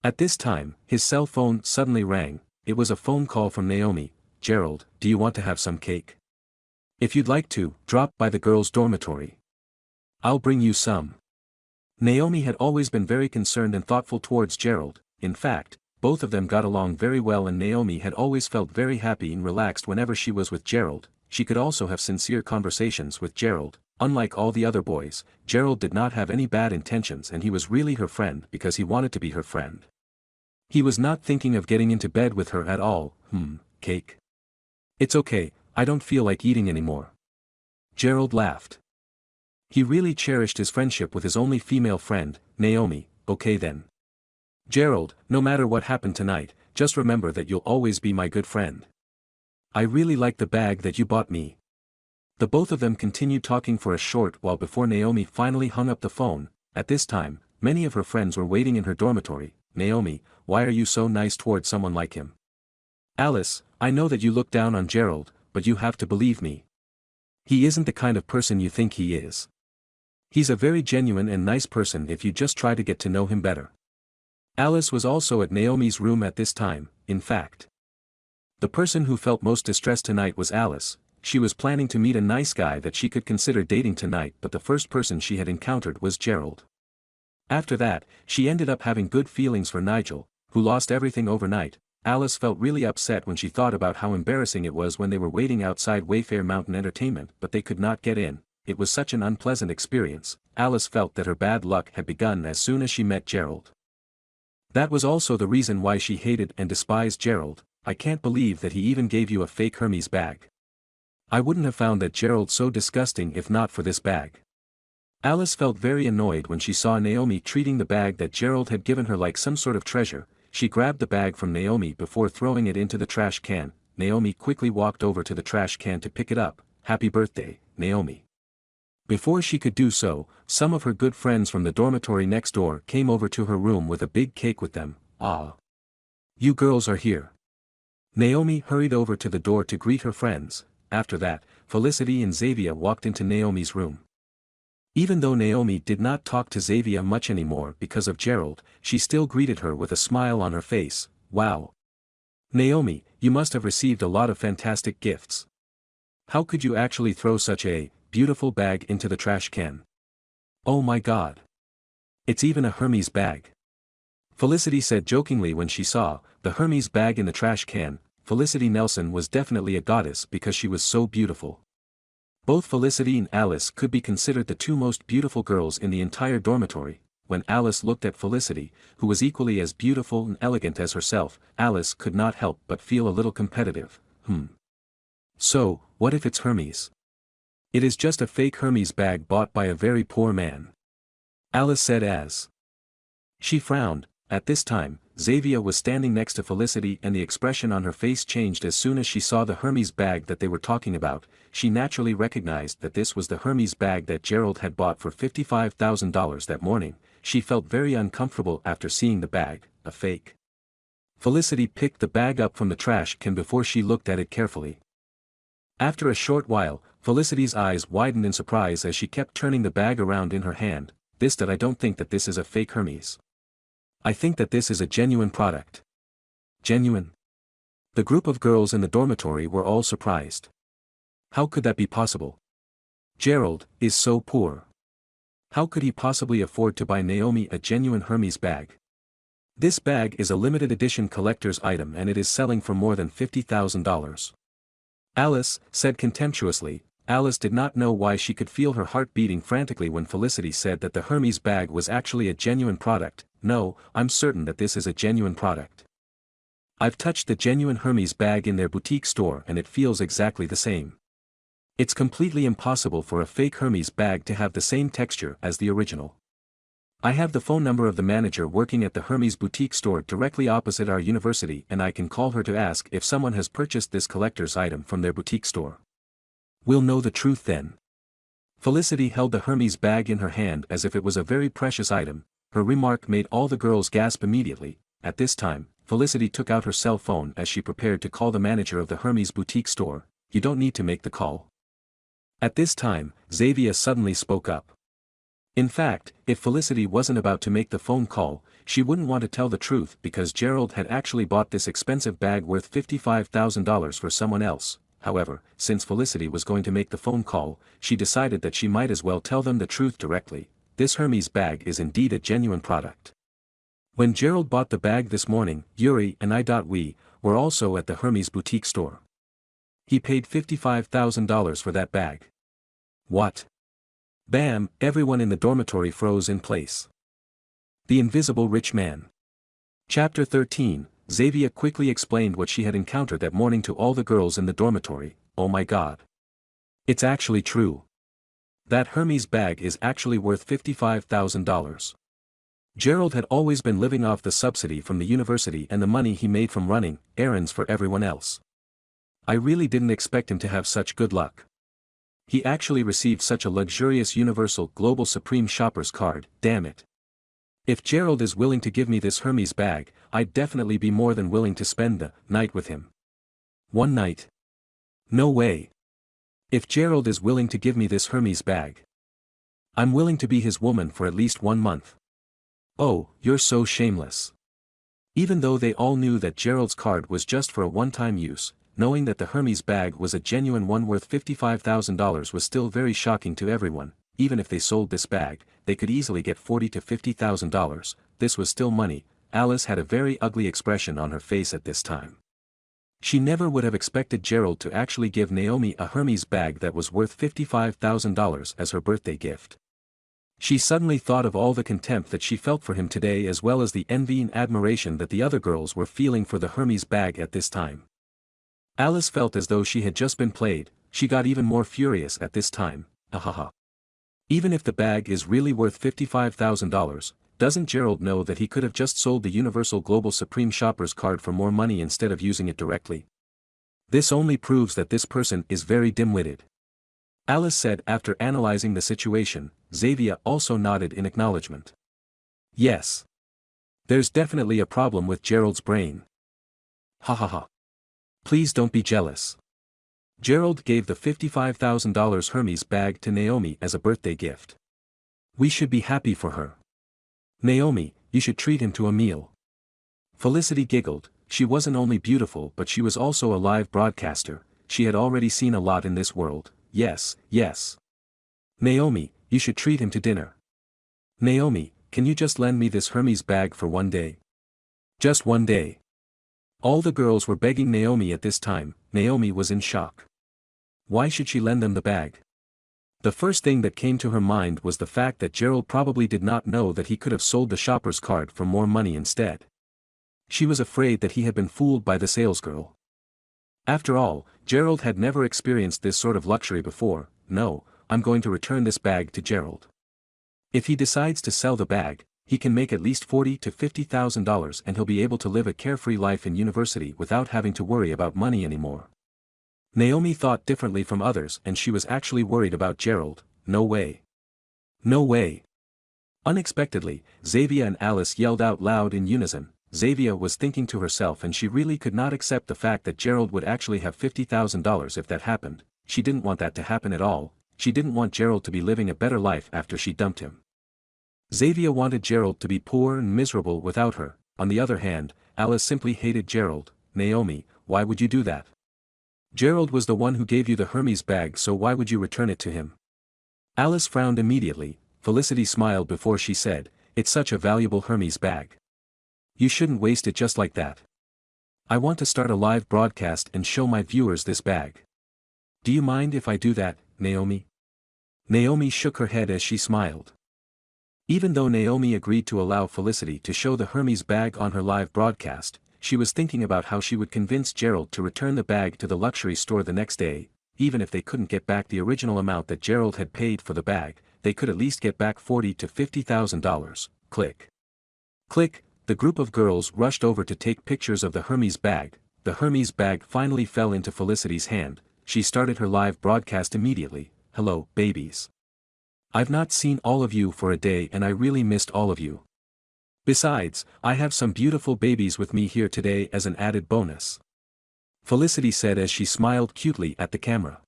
S1: At this time, his cell phone suddenly rang. It was a phone call from Naomi. Gerald, do you want to have some cake? If you'd like to, drop by the girls' dormitory. I'll bring you some. Naomi had always been very concerned and thoughtful towards Gerald. In fact, both of them got along very well and Naomi had always felt very happy and relaxed whenever she was with Gerald. She could also have sincere conversations with Gerald. Unlike all the other boys, Gerald did not have any bad intentions and he was really her friend because he wanted to be her friend. He was not thinking of getting into bed with her at all. Cake? It's okay, I don't feel like eating anymore. Gerald laughed. He really cherished his friendship with his only female friend, Naomi. Okay then. Gerald, no matter what happened tonight, just remember that you'll always be my good friend. I really like the bag that you bought me. The both of them continued talking for a short while before Naomi finally hung up the phone. At this time, many of her friends were waiting in her dormitory. Naomi, why are you so nice towards someone like him? Alice, I know that you look down on Gerald, but you have to believe me. He isn't the kind of person you think he is. He's a very genuine and nice person if you just try to get to know him better. Alice was also at Naomi's room at this time. In fact, the person who felt most distressed tonight was Alice. She was planning to meet a nice guy that she could consider dating tonight, but the first person she had encountered was Gerald. After that, she ended up having good feelings for Nigel, who lost everything overnight. Alice felt really upset when she thought about how embarrassing it was when they were waiting outside Wayfair Mountain Entertainment but they could not get in. It was such an unpleasant experience. Alice felt that her bad luck had begun as soon as she met Gerald. That was also the reason why she hated and despised Gerald. I can't believe that he even gave you a fake Hermes bag. I wouldn't have found that Gerald so disgusting if not for this bag. Alice felt very annoyed when she saw Naomi treating the bag that Gerald had given her like some sort of treasure. She grabbed the bag from Naomi before throwing it into the trash can. Naomi quickly walked over to the trash can to pick it up. Happy birthday, Naomi. Before she could do so, some of her good friends from the dormitory next door came over to her room with a big cake with them. You girls are here. Naomi hurried over to the door to greet her friends. After that, Felicity and Xavier walked into Naomi's room. Even though Naomi did not talk to Xavier much anymore because of Gerald, she still greeted her with a smile on her face. Wow. Naomi, you must have received a lot of fantastic gifts. How could you actually throw such a beautiful bag into the trash can? Oh my God. It's even a Hermes bag. Felicity said jokingly when she saw the Hermes bag in the trash can. Felicity Nelson was definitely a goddess because she was so beautiful. Both Felicity and Alice could be considered the two most beautiful girls in the entire dormitory. When Alice looked at Felicity, who was equally as beautiful and elegant as herself, Alice could not help but feel a little competitive. So, what if it's Hermes? It is just a fake Hermes bag bought by a very poor man. Alice said as she frowned. At this time, Xavier was standing next to Felicity and the expression on her face changed as soon as she saw the Hermes bag that they were talking about. She naturally recognized that this was the Hermes bag that Gerald had bought for $55,000 that morning. She felt very uncomfortable after seeing the bag, a fake. Felicity picked the bag up from the trash can before she looked at it carefully. After a short while, Felicity's eyes widened in surprise as she kept turning the bag around in her hand. I don't think that this is a fake Hermes. I think that this is a genuine product. Genuine? The group of girls in the dormitory were all surprised. How could that be possible? Gerald is so poor. How could he possibly afford to buy Naomi a genuine Hermes bag? This bag is a limited edition collector's item and it is selling for more than $50,000. Alice said contemptuously. Alice did not know why she could feel her heart beating frantically when Felicity said that the Hermes bag was actually a genuine product. No, I'm certain that this is a genuine product. I've touched the genuine Hermes bag in their boutique store and it feels exactly the same. It's completely impossible for a fake Hermes bag to have the same texture as the original. I have the phone number of the manager working at the Hermes boutique store directly opposite our university and I can call her to ask if someone has purchased this collector's item from their boutique store. We'll know the truth then. Felicity held the Hermes bag in her hand as if it was a very precious item. Her remark made all the girls gasp immediately. At this time, Felicity took out her cell phone as she prepared to call the manager of the Hermes boutique store. You don't need to make the call. At this time, Xavier suddenly spoke up. In fact, if Felicity wasn't about to make the phone call, she wouldn't want to tell the truth because Gerald had actually bought this expensive bag worth $55,000 for someone else. However, since Felicity was going to make the phone call, she decided that she might as well tell them the truth directly. This Hermes bag is indeed a genuine product. When Gerald bought the bag this morning, Yuri and we were also at the Hermes boutique store. He paid $55,000 for that bag. What? Bam! Everyone in the dormitory froze in place. The Invisible Rich Man. Chapter 13. Xavier quickly explained what she had encountered that morning to all the girls in the dormitory. Oh my God. It's actually true. That Hermes bag is actually worth $55,000. Gerald had always been living off the subsidy from the university and the money he made from running errands for everyone else. I really didn't expect him to have such good luck. He actually received such a luxurious Universal Global Supreme Shoppers card, damn it. If Gerald is willing to give me this Hermes bag, I'd definitely be more than willing to spend the night with him. One night? No way. If Gerald is willing to give me this Hermes bag, I'm willing to be his woman for at least 1 month. Oh, you're so shameless. Even though they all knew that Gerald's card was just for a one-time use, knowing that the Hermes bag was a genuine one worth $55,000 was still very shocking to everyone. Even if they sold this bag, they could easily get $40,000 to $50,000, this was still money. Alice had a very ugly expression on her face at this time. She never would have expected Gerald to actually give Naomi a Hermes bag that was worth $55,000 as her birthday gift. She suddenly thought of all the contempt that she felt for him today as well as the envy and admiration that the other girls were feeling for the Hermes bag at this time. Alice felt as though she had just been played. She got even more furious at this time. Ahaha. Even if the bag is really worth $55,000, doesn't Gerald know that he could have just sold the Universal Global Supreme Shoppers card for more money instead of using it directly? This only proves that this person is very dim-witted. Alice said after analyzing the situation. Xavier also nodded in acknowledgement. Yes. There's definitely a problem with Gerald's brain. Ha ha ha. Please don't be jealous. Gerald gave the $55,000 Hermes bag to Naomi as a birthday gift. We should be happy for her. Naomi, you should treat him to a meal. Felicity giggled. she wasn't only beautiful but she was also a live broadcaster, she had already seen a lot in this world, yes, yes. Naomi, you should treat him to dinner. Naomi, can you just lend me this Hermes bag for one day? Just one day. All the girls were begging Naomi at this time. Naomi was in shock. Why should she lend them the bag? The first thing that came to her mind was the fact that Gerald probably did not know that he could have sold the shopper's card for more money instead. She was afraid that he had been fooled by the salesgirl. After all, Gerald had never experienced this sort of luxury before. No, I'm going to return this bag to Gerald. If he decides to sell the bag, he can make at least $40,000 to $50,000 and he'll be able to live a carefree life in university without having to worry about money anymore. Naomi thought differently from others and she was actually worried about Gerald. No way. No way. Unexpectedly, Xavier and Alice yelled out loud in unison. Xavier was thinking to herself and she really could not accept the fact that Gerald would actually have $50,000 if that happened. She didn't want that to happen at all. She didn't want Gerald to be living a better life after she dumped him. Xavier wanted Gerald to be poor and miserable without her. On the other hand, Alice simply hated Gerald. Naomi, why would you do that? Gerald was the one who gave you the Hermes bag, so why would you return it to him? Alice frowned immediately. Felicity smiled before she said, it's such a valuable Hermes bag. You shouldn't waste it just like that. I want to start a live broadcast and show my viewers this bag. Do you mind if I do that, Naomi? Naomi shook her head as she smiled. Even though Naomi agreed to allow Felicity to show the Hermes bag on her live broadcast, she was thinking about how she would convince Gerald to return the bag to the luxury store the next day. Even if they couldn't get back the original amount that Gerald had paid for the bag, they could at least get back $40,000 to $50,000. Click. Click, the group of girls rushed over to take pictures of the Hermes bag. The Hermes bag finally fell into Felicity's hand. She started her live broadcast immediately. Hello, babies. I've not seen all of you for a day and I really missed all of you. Besides, I have some beautiful babies with me here today as an added bonus. Felicity said as she smiled cutely at the camera.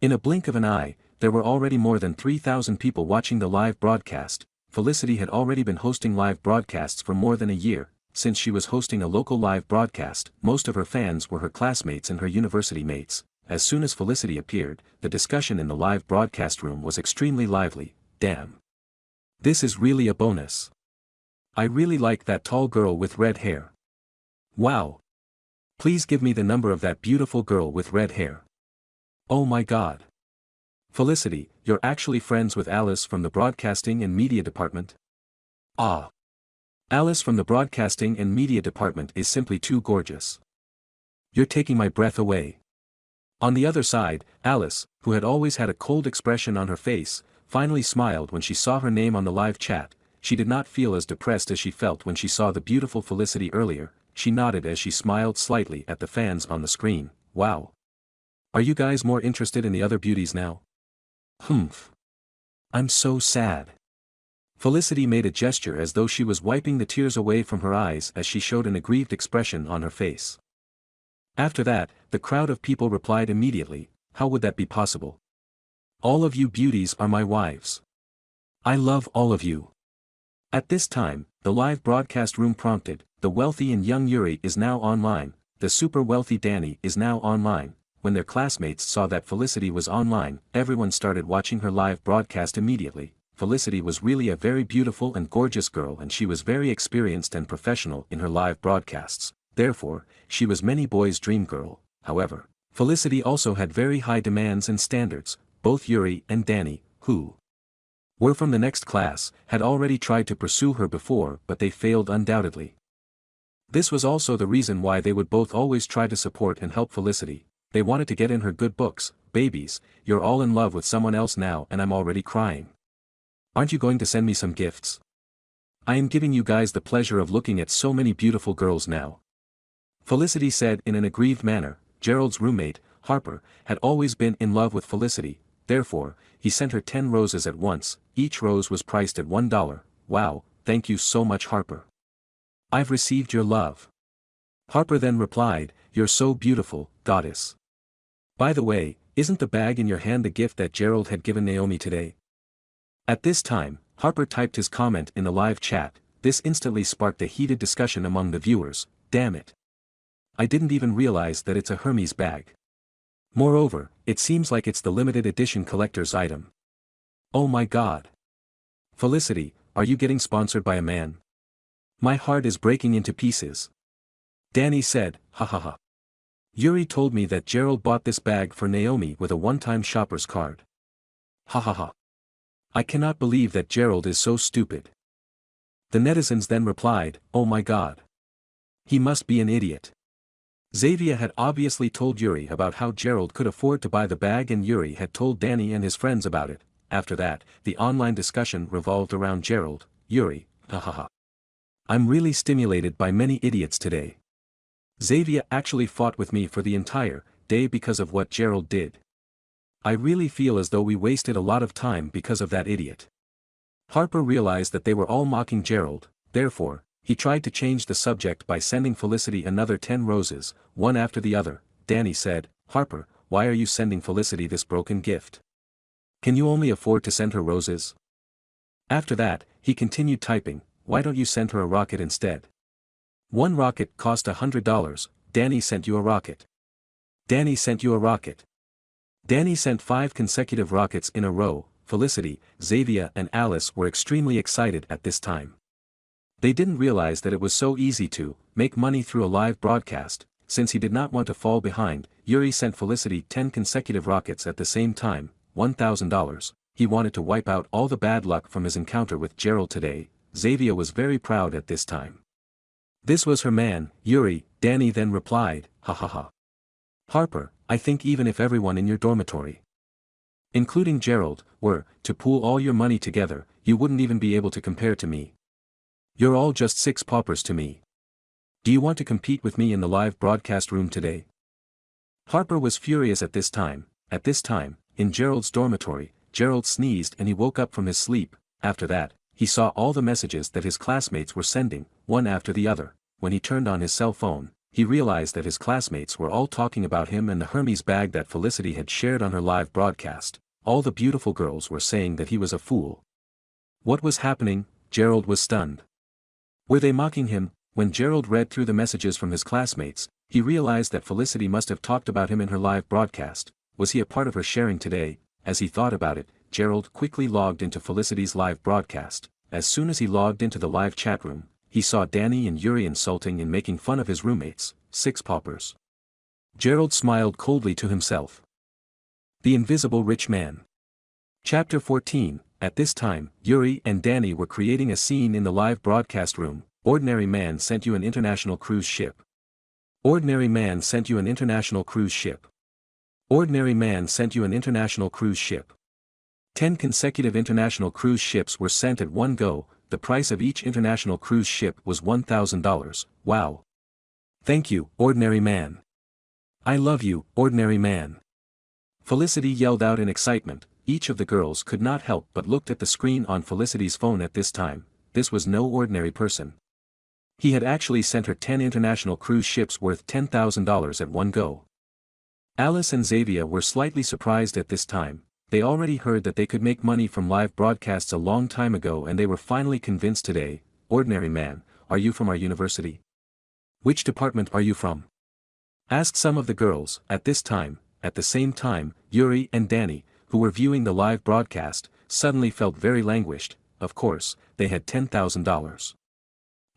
S1: In a blink of an eye, there were already more than 3,000 people watching the live broadcast. Felicity had already been hosting live broadcasts for more than a year. Since she was hosting a local live broadcast, most of her fans were her classmates and her university mates. As soon as Felicity appeared, the discussion in the live broadcast room was extremely lively. Damn. This is really a bonus. I really like that tall girl with red hair. Wow. Please give me the number of that beautiful girl with red hair. Oh my god. Felicity, you're actually friends with Alice from the Broadcasting and Media Department? Ah. Alice from the Broadcasting and Media Department is simply too gorgeous. You're taking my breath away. On the other side, Alice, who had always had a cold expression on her face, finally smiled when she saw her name on the live chat. She did not feel as depressed as she felt when she saw the beautiful Felicity earlier. She nodded as she smiled slightly at the fans on the screen. Wow. Are you guys more interested in the other beauties now? Humph. I'm so sad. Felicity made a gesture as though she was wiping the tears away from her eyes as she showed an aggrieved expression on her face. After that, the crowd of people replied immediately. How would that be possible? All of you beauties are my wives. I love all of you. At this time, the live broadcast room prompted, the wealthy and young Yuri is now online, the super wealthy Danny is now online. When their classmates saw that Felicity was online, everyone started watching her live broadcast immediately. Felicity was really a very beautiful and gorgeous girl and she was very experienced and professional in her live broadcasts. Therefore, she was many boys' dream girl. However, Felicity also had very high demands and standards. Both Yuri and Danny, who were from the next class, had already tried to pursue her before but they failed undoubtedly. This was also the reason why they would both always try to support and help Felicity. They wanted to get in her good books. Babies, you're all in love with someone else now and I'm already crying. Aren't you going to send me some gifts? I am giving you guys the pleasure of looking at so many beautiful girls now. Felicity said in an aggrieved manner. Gerald's roommate, Harper, had always been in love with Felicity. Therefore, he sent her 10 roses at once. Each rose was priced at $1. Wow, thank you so much, Harper. I've received your love. Harper then replied, you're so beautiful, goddess. By the way, isn't the bag in your hand the gift that Gerald had given Naomi today? At this time, Harper typed his comment in the live chat. This instantly sparked a heated discussion among the viewers. Damn it. I didn't even realize that it's a Hermes bag. Moreover, it seems like it's the limited edition collector's item. Oh my god. Felicity, are you getting sponsored by a man? My heart is breaking into pieces. Danny said, ha ha ha. Yuri told me that Gerald bought this bag for Naomi with a one-time shopper's card. Ha ha ha. I cannot believe that Gerald is so stupid. The netizens then replied, oh my god. He must be an idiot. Xavier had obviously told Yuri about how Gerald could afford to buy the bag, and Yuri had told Danny and his friends about it. After that, the online discussion revolved around Gerald, Yuri, ha ha ha. I'm really stimulated by many idiots today. Xavier actually fought with me for the entire day because of what Gerald did. I really feel as though we wasted a lot of time because of that idiot. Harper realized that they were all mocking Gerald, therefore, he tried to change the subject by sending Felicity another 10 roses, one after the other. Danny said, Harper, why are you sending Felicity this broken gift? Can you only afford to send her roses? After that, he continued typing, why don't you send her a rocket instead? One rocket cost $100, Danny sent you a rocket. Danny sent you a rocket. Danny sent 5 consecutive rockets in a row. Felicity, Xavier and Alice were extremely excited at this time. They didn't realize that it was so easy to make money through a live broadcast. Since he did not want to fall behind, Yuri sent Felicity 10 consecutive rockets at the same time, $1,000. He wanted to wipe out all the bad luck from his encounter with Gerald today. Xavier was very proud at this time. This was her man, Yuri. Danny then replied, ha ha ha. Harper, I think even if everyone in your dormitory, including Gerald, were to pool all your money together, you wouldn't even be able to compare to me. You're all just 6 paupers to me. Do you want to compete with me in the live broadcast room today? Harper was furious at this time. At this time, in Gerald's dormitory, Gerald sneezed and he woke up from his sleep. After that, he saw all the messages that his classmates were sending, one after the other. When he turned on his cell phone, he realized that his classmates were all talking about him and the Hermes bag that Felicity had shared on her live broadcast. All the beautiful girls were saying that he was a fool. What was happening? Gerald was stunned. Were they mocking him? When Gerald read through the messages from his classmates, he realized that Felicity must have talked about him in her live broadcast. Was he a part of her sharing today? As he thought about it, Gerald quickly logged into Felicity's live broadcast. As soon as he logged into the live chat room, he saw Danny and Yuri insulting and making fun of his roommates, 6 paupers. Gerald smiled coldly to himself. The Invisible Rich Man. Chapter 14. At this time, Yuri and Danny were creating a scene in the live broadcast room. Ordinary man sent you an international cruise ship. Ordinary man sent you an international cruise ship. Ordinary man sent you an international cruise ship. 10 consecutive international cruise ships were sent at one go. The price of each international cruise ship was $1,000. Wow. Thank you, ordinary man. I love you, ordinary man. Felicity yelled out in excitement. Each of the girls could not help but looked at the screen on Felicity's phone at this time. This was no ordinary person. He had actually sent her 10 international cruise ships worth $10,000 at one go. Alice and Xavier were slightly surprised at this time. They already heard that they could make money from live broadcasts a long time ago, and they were finally convinced today. Ordinary man, are you from our university? Which department are you from? Asked some of the girls. At this time, at the same time, Yuri and Danny, who were viewing the live broadcast, suddenly felt very languished. Of course, they had $10,000.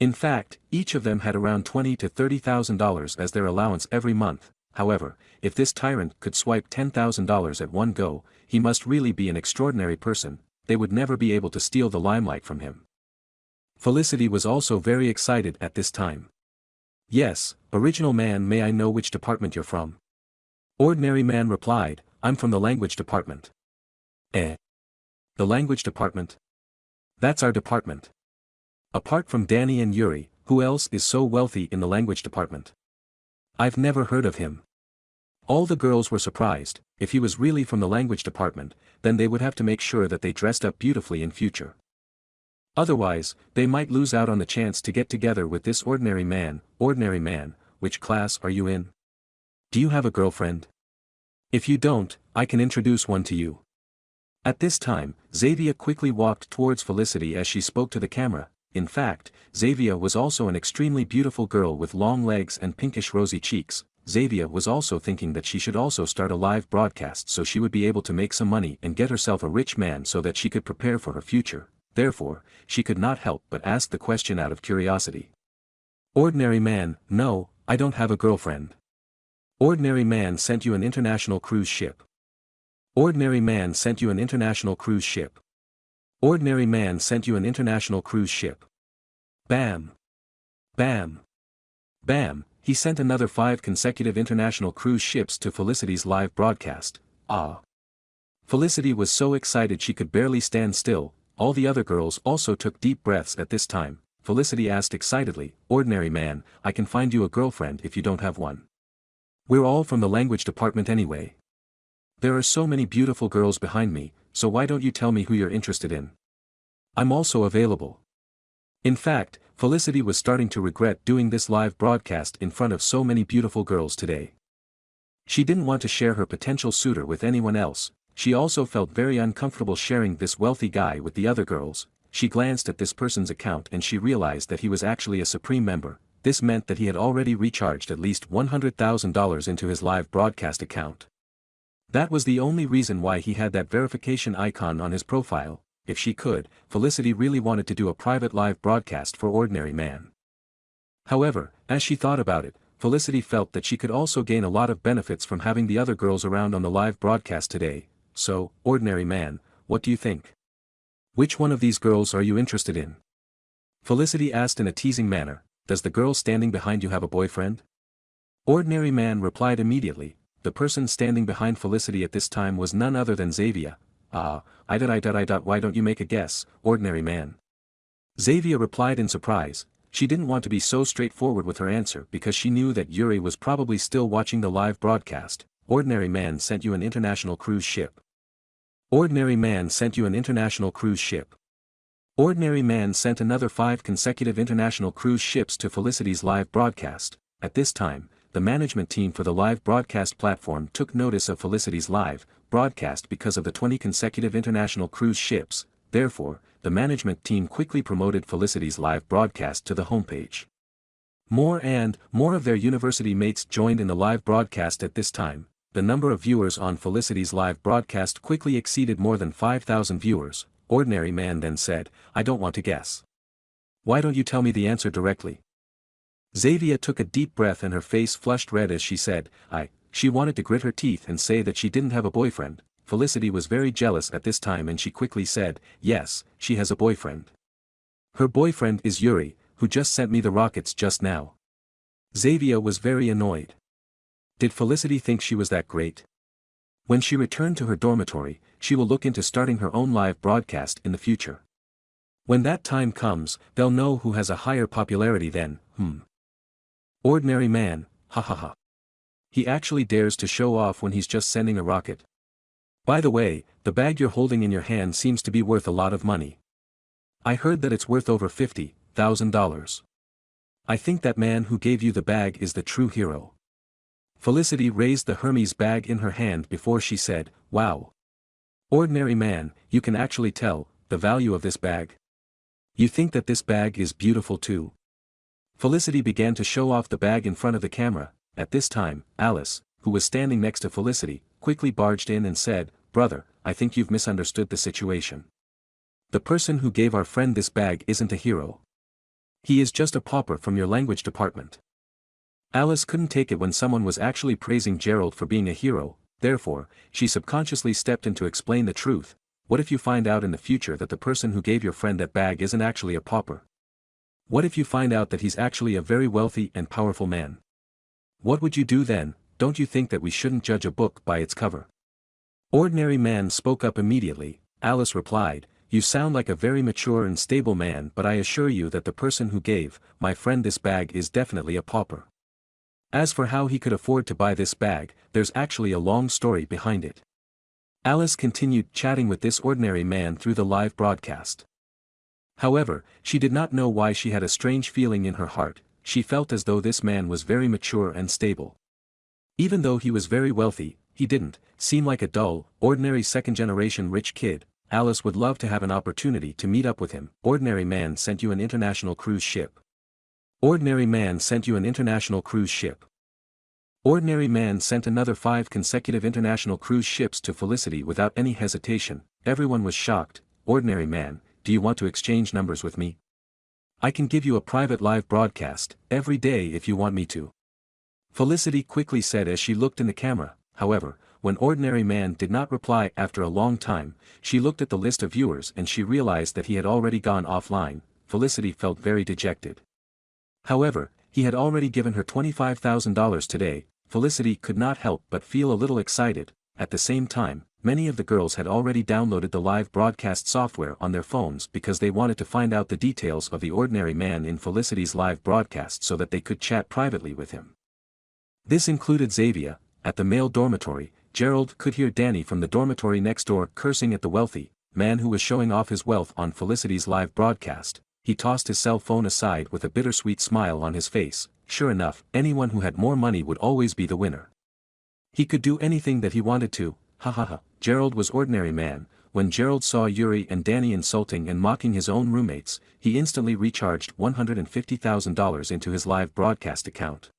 S1: In fact, each of them had around $20,000 to $30,000 as their allowance every month. However, if this tyrant could swipe $10,000 at one go, he must really be an extraordinary person. They would never be able to steal the limelight from him. Felicity was also very excited at this time. Yes, original man, may I know which department you're from? Ordinary man replied, I'm from the language department. The language department? That's our department. Apart from Danny and Yuri, who else is so wealthy in the language department? I've never heard of him. All the girls were surprised. If he was really from the language department, then they would have to make sure that they dressed up beautifully in future. Otherwise, they might lose out on the chance to get together with this ordinary man. Ordinary man, which class are you in? Do you have a girlfriend? If you don't, I can introduce one to you. At this time, Xavier quickly walked towards Felicity as she spoke to the camera. In fact, Xavier was also an extremely beautiful girl with long legs and pinkish rosy cheeks. Xavier was also thinking that she should also start a live broadcast so she would be able to make some money and get herself a rich man so that she could prepare for her future. Therefore, she could not help but ask the question out of curiosity. Ordinary man, no, I don't have a girlfriend. Ordinary man sent you an international cruise ship. Ordinary man sent you an international cruise ship. Ordinary man sent you an international cruise ship. Bam. Bam. Bam, he sent another 5 consecutive international cruise ships to Felicity's live broadcast. Ah. Felicity was so excited she could barely stand still. All the other girls also took deep breaths at this time. Felicity asked excitedly, Ordinary man, I can find you a girlfriend if you don't have one. We're all from the language department anyway. There are so many beautiful girls behind me, so why don't you tell me who you're interested in? I'm also available. In fact, Felicity was starting to regret doing this live broadcast in front of so many beautiful girls today. She didn't want to share her potential suitor with anyone else. She also felt very uncomfortable sharing this wealthy guy with the other girls. She glanced at this person's account and she realized that he was actually a Supreme member. This meant that he had already recharged at least $100,000 into his live broadcast account. That was the only reason why he had that verification icon on his profile. If she could, Felicity really wanted to do a private live broadcast for Ordinary Man. However, as she thought about it, Felicity felt that she could also gain a lot of benefits from having the other girls around on the live broadcast today. So, Ordinary Man, what do you think? Which one of these girls are you interested in? Felicity asked in a teasing manner, does the girl standing behind you have a boyfriend? Ordinary Man replied immediately. The person standing behind Felicity at this time was none other than Xavier. Why don't you make a guess, Ordinary Man? Xavier replied in surprise. She didn't want to be so straightforward with her answer because she knew that Yuri was probably still watching the live broadcast. Ordinary Man sent you an international cruise ship. Ordinary Man sent you an international cruise ship. Ordinary Man sent another 5 consecutive international cruise ships to Felicity's live broadcast. At this time, the management team for the live broadcast platform took notice of Felicity's live broadcast because of the 20 consecutive international cruise ships. Therefore, the management team quickly promoted Felicity's live broadcast to the homepage. More and more of their university mates joined in the live broadcast at this time. The number of viewers on Felicity's live broadcast quickly exceeded more than 5,000 viewers. Ordinary Man then said, I don't want to guess. Why don't you tell me the answer directly? Xavier took a deep breath and her face flushed red as she said, She wanted to grit her teeth and say that she didn't have a boyfriend. Felicity was very jealous at this time and she quickly said, yes, she has a boyfriend. Her boyfriend is Yuri, who just sent me the rockets just now. Xavier was very annoyed. Did Felicity think she was that great? When she returned to her dormitory, she will look into starting her own live broadcast in the future. When that time comes, they'll know who has a higher popularity then. Ordinary Man, ha. He actually dares to show off when he's just sending a rocket. By the way, the bag you're holding in your hand seems to be worth a lot of money. I heard that it's worth over $50,000. I think that man who gave you the bag is the true hero. Felicity raised the Hermes bag in her hand before she said, wow. Ordinary Man, you can actually tell the value of this bag. You think that this bag is beautiful too? Felicity began to show off the bag in front of the camera. At this time, Alice, who was standing next to Felicity, quickly barged in and said, brother, I think you've misunderstood the situation. The person who gave our friend this bag isn't a hero. He is just a pauper from your language department. Alice couldn't take it when someone was actually praising Gerald for being a hero, therefore, she subconsciously stepped in to explain the truth. What if you find out in the future that the person who gave your friend that bag isn't actually a pauper? What if you find out that he's actually a very wealthy and powerful man? What would you do then? Don't you think that we shouldn't judge a book by its cover? Ordinary Man spoke up immediately. Alice replied, you sound like a very mature and stable man, but I assure you that the person who gave my friend this bag is definitely a pauper. As for how he could afford to buy this bag, there's actually a long story behind it. Alice continued chatting with this Ordinary Man through the live broadcast. However, she did not know why she had a strange feeling in her heart. She felt as though this man was very mature and stable. Even though he was very wealthy, he didn't seem like a dull, ordinary second-generation rich kid. Alice would love to have an opportunity to meet up with him. Ordinary man sent you an international cruise ship. Ordinary man sent you an international cruise ship. Ordinary man sent another 5 consecutive international cruise ships to Felicity without any hesitation. Everyone was shocked. Ordinary man, do you want to exchange numbers with me? I can give you a private live broadcast, every day if you want me to. Felicity quickly said as she looked in the camera. However, when Ordinary Man did not reply after a long time, she looked at the list of viewers and she realized that he had already gone offline. Felicity felt very dejected. However, he had already given her $25,000 today. Felicity could not help but feel a little excited. At the same time, many of the girls had already downloaded the live broadcast software on their phones because they wanted to find out the details of the Ordinary Man in Felicity's live broadcast so that they could chat privately with him. This included Xavier. At the male dormitory, Gerald could hear Danny from the dormitory next door cursing at the wealthy man who was showing off his wealth on Felicity's live broadcast. He tossed his cell phone aside with a bittersweet smile on his face. Sure enough, anyone who had more money would always be the winner. He could do anything that he wanted to. Ha ha ha. Gerald was Ordinary Man. When Gerald saw Yuri and Danny insulting and mocking his own roommates, he instantly recharged $150,000 into his live broadcast account.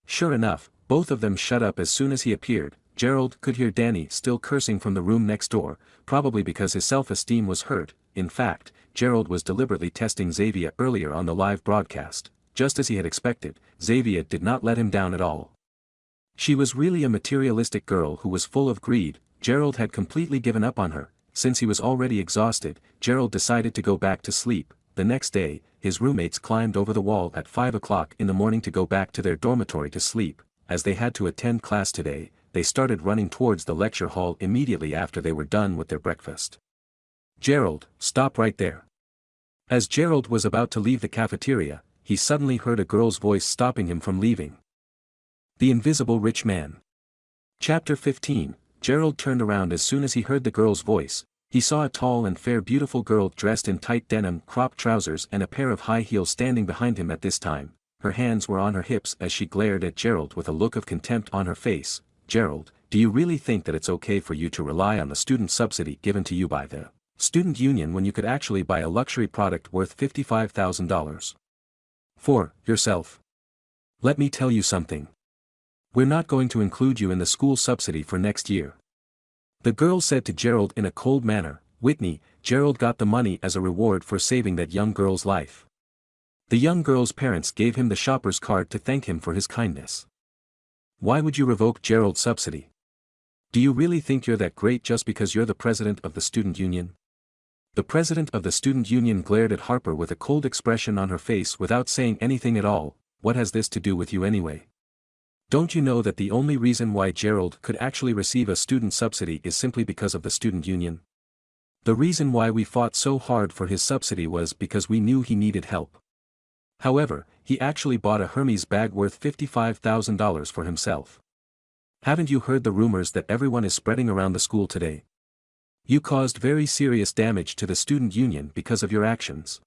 S1: Sure enough, both of them shut up as soon as he appeared. Gerald could hear Danny still cursing from the room next door, probably because his self-esteem was hurt. In fact, Gerald was deliberately testing Xavier earlier on the live broadcast. Just as he had expected, Xavier did not let him down at all. She was really a materialistic girl who was full of greed. Gerald had completely given up on her. Since he was already exhausted, Gerald decided to go back to sleep. The next day, his roommates climbed over the wall at 5 o'clock in the morning to go back to their dormitory to sleep. As they had to attend class today, they started running towards the lecture hall immediately after they were done with their breakfast. Gerald, stop right there. As Gerald was about to leave the cafeteria, he suddenly heard a girl's voice stopping him from leaving. The Invisible Rich Man. Chapter 15. Gerald turned around as soon as he heard the girl's voice. He saw a tall and fair beautiful girl dressed in tight denim cropped trousers and a pair of high heels standing behind him at this time. Her hands were on her hips as she glared at Gerald with a look of contempt on her face. Gerald, do you really think that it's okay for you to rely on the student subsidy given to you by the student union when you could actually buy a luxury product worth $55,000? For yourself. Let me tell you something. We're not going to include you in the school subsidy for next year. The girl said to Gerald in a cold manner. Whitney, Gerald got the money as a reward for saving that young girl's life. The young girl's parents gave him the shopper's card to thank him for his kindness. Why would you revoke Gerald's subsidy? Do you really think you're that great just because you're the president of the student union? The president of the student union glared at Harper with a cold expression on her face without saying anything at all. What has this to do with you anyway? Don't you know that the only reason why Gerald could actually receive a student subsidy is simply because of the student union? The reason why we fought so hard for his subsidy was because we knew he needed help. However, he actually bought a Hermes bag worth $55,000 for himself. Haven't you heard the rumors that everyone is spreading around the school today? You caused very serious damage to the student union because of your actions.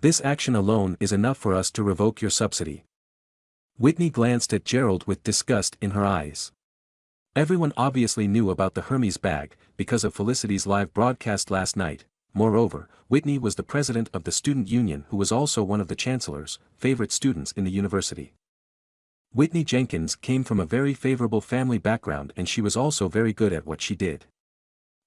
S1: This action alone is enough for us to revoke your subsidy. Whitney glanced at Gerald with disgust in her eyes. Everyone obviously knew about the Hermes bag because of Felicity's live broadcast last night. Moreover, Whitney was the president of the student union who was also one of the chancellor's favorite students in the university. Whitney Jenkins came from a very favorable family background and she was also very good at what she did.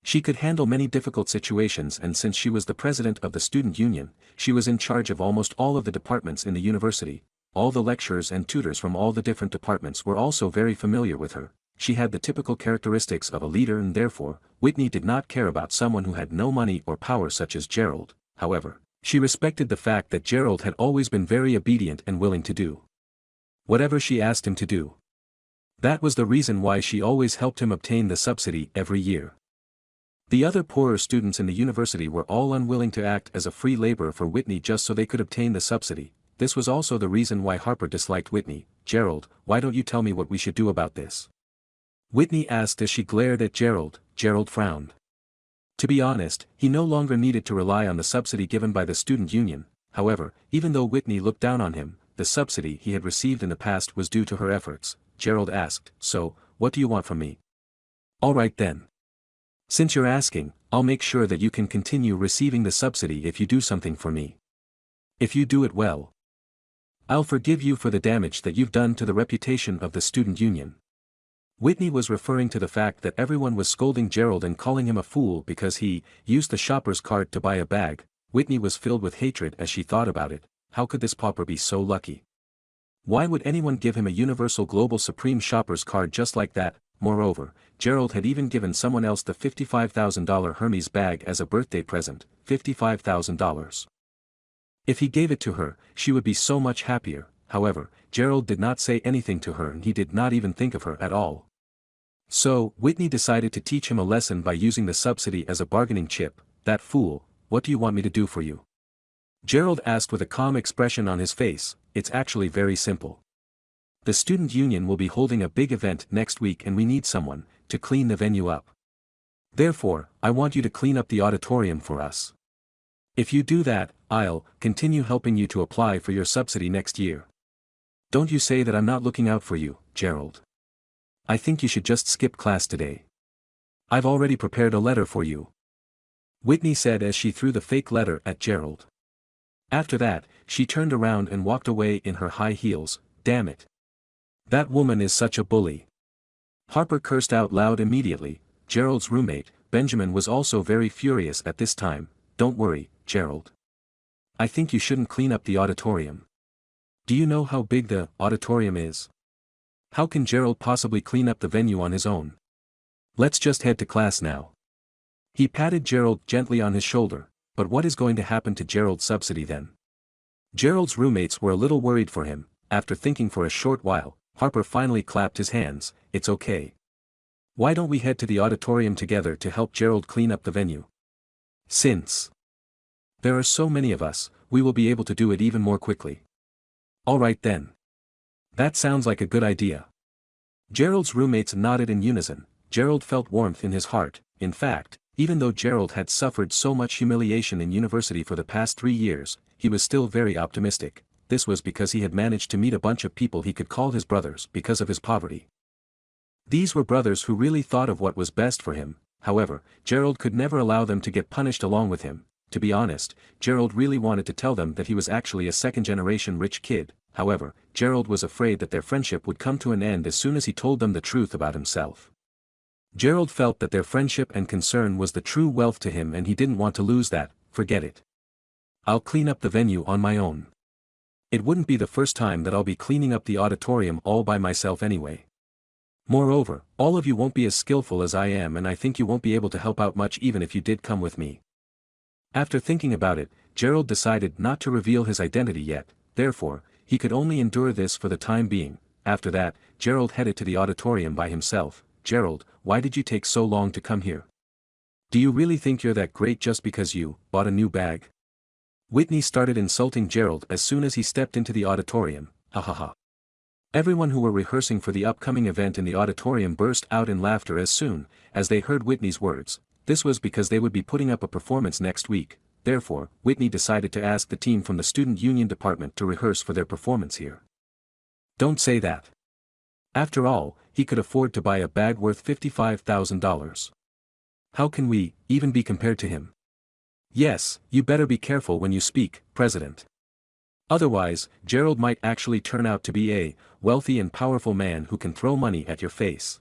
S1: She could handle many difficult situations, and since she was the president of the student union, she was in charge of almost all of the departments in the university. All the lecturers and tutors from all the different departments were also very familiar with her. She had the typical characteristics of a leader, and therefore, Whitney did not care about someone who had no money or power such as Gerald. However, she respected the fact that Gerald had always been very obedient and willing to do whatever she asked him to do. That was the reason why she always helped him obtain the subsidy every year. The other poorer students in the university were all unwilling to act as a free laborer for Whitney just so they could obtain the subsidy. This was also the reason why Harper disliked Whitney. Gerald, why don't you tell me what we should do about this? Whitney asked as she glared at Gerald. Gerald frowned. To be honest, he no longer needed to rely on the subsidy given by the student union. However, even though Whitney looked down on him, the subsidy he had received in the past was due to her efforts. Gerald asked, so, what do you want from me? All right then. Since you're asking, I'll make sure that you can continue receiving the subsidy if you do something for me. If you do it well, I'll forgive you for the damage that you've done to the reputation of the student union. Whitney was referring to the fact that everyone was scolding Gerald and calling him a fool because he used the shopper's cart to buy a bag. Whitney was filled with hatred as she thought about it. How could this pauper be so lucky? Why would anyone give him a Universal Global Supreme shopper's card just like that? Moreover, Gerald had even given someone else the $55,000 Hermes bag as a birthday present, $55,000. If he gave it to her, she would be so much happier. However, Gerald did not say anything to her and he did not even think of her at all. So, Whitney decided to teach him a lesson by using the subsidy as a bargaining chip. That fool, what do you want me to do for you? Gerald asked with a calm expression on his face. It's actually very simple. The student union will be holding a big event next week and we need someone to clean the venue up. Therefore, I want you to clean up the auditorium for us. If you do that, I'll continue helping you to apply for your subsidy next year. Don't you say that I'm not looking out for you, Gerald. I think you should just skip class today. I've already prepared a letter for you, Whitney said as she threw the fake letter at Gerald. After that, she turned around and walked away in her high heels. Damn it. That woman is such a bully. Harper cursed out loud immediately. Gerald's roommate, Benjamin, was also very furious at this time. Don't worry, Gerald. I think you shouldn't clean up the auditorium. Do you know how big the auditorium is? How can Gerald possibly clean up the venue on his own? Let's just head to class now. He patted Gerald gently on his shoulder. But what is going to happen to Gerald's subsidy then? Gerald's roommates were a little worried for him. After thinking for a short while, Harper finally clapped his hands. It's okay. Why don't we head to the auditorium together to help Gerald clean up the venue? Since there are so many of us, we will be able to do it even more quickly. Alright then. That sounds like a good idea. Gerald's roommates nodded in unison. Gerald felt warmth in his heart. In fact, even though Gerald had suffered so much humiliation in university for the past 3 years, he was still very optimistic. This was because he had managed to meet a bunch of people he could call his brothers because of his poverty. These were brothers who really thought of what was best for him. However, Gerald could never allow them to get punished along with him. To be honest, Gerald really wanted to tell them that he was actually a second-generation rich kid. However, Gerald was afraid that their friendship would come to an end as soon as he told them the truth about himself. Gerald felt that their friendship and concern was the true wealth to him and he didn't want to lose that. Forget it. I'll clean up the venue on my own. It wouldn't be the first time that I'll be cleaning up the auditorium all by myself anyway. Moreover, all of you won't be as skillful as I am and I think you won't be able to help out much even if you did come with me. After thinking about it, Gerald decided not to reveal his identity yet. Therefore, he could only endure this for the time being. After that, Gerald headed to the auditorium by himself. Gerald, why did you take so long to come here? Do you really think you're that great just because you bought a new bag? Whitney started insulting Gerald as soon as he stepped into the auditorium. Ha ha ha. Everyone who were rehearsing for the upcoming event in the auditorium burst out in laughter as soon as they heard Whitney's words. This was because they would be putting up a performance next week. Therefore, Whitney decided to ask the team from the student union department to rehearse for their performance here. Don't say that. After all, he could afford to buy a bag worth $55,000. How can we even be compared to him? Yes, you better be careful when you speak, President. Otherwise, Gerald might actually turn out to be a wealthy and powerful man who can throw money at your face.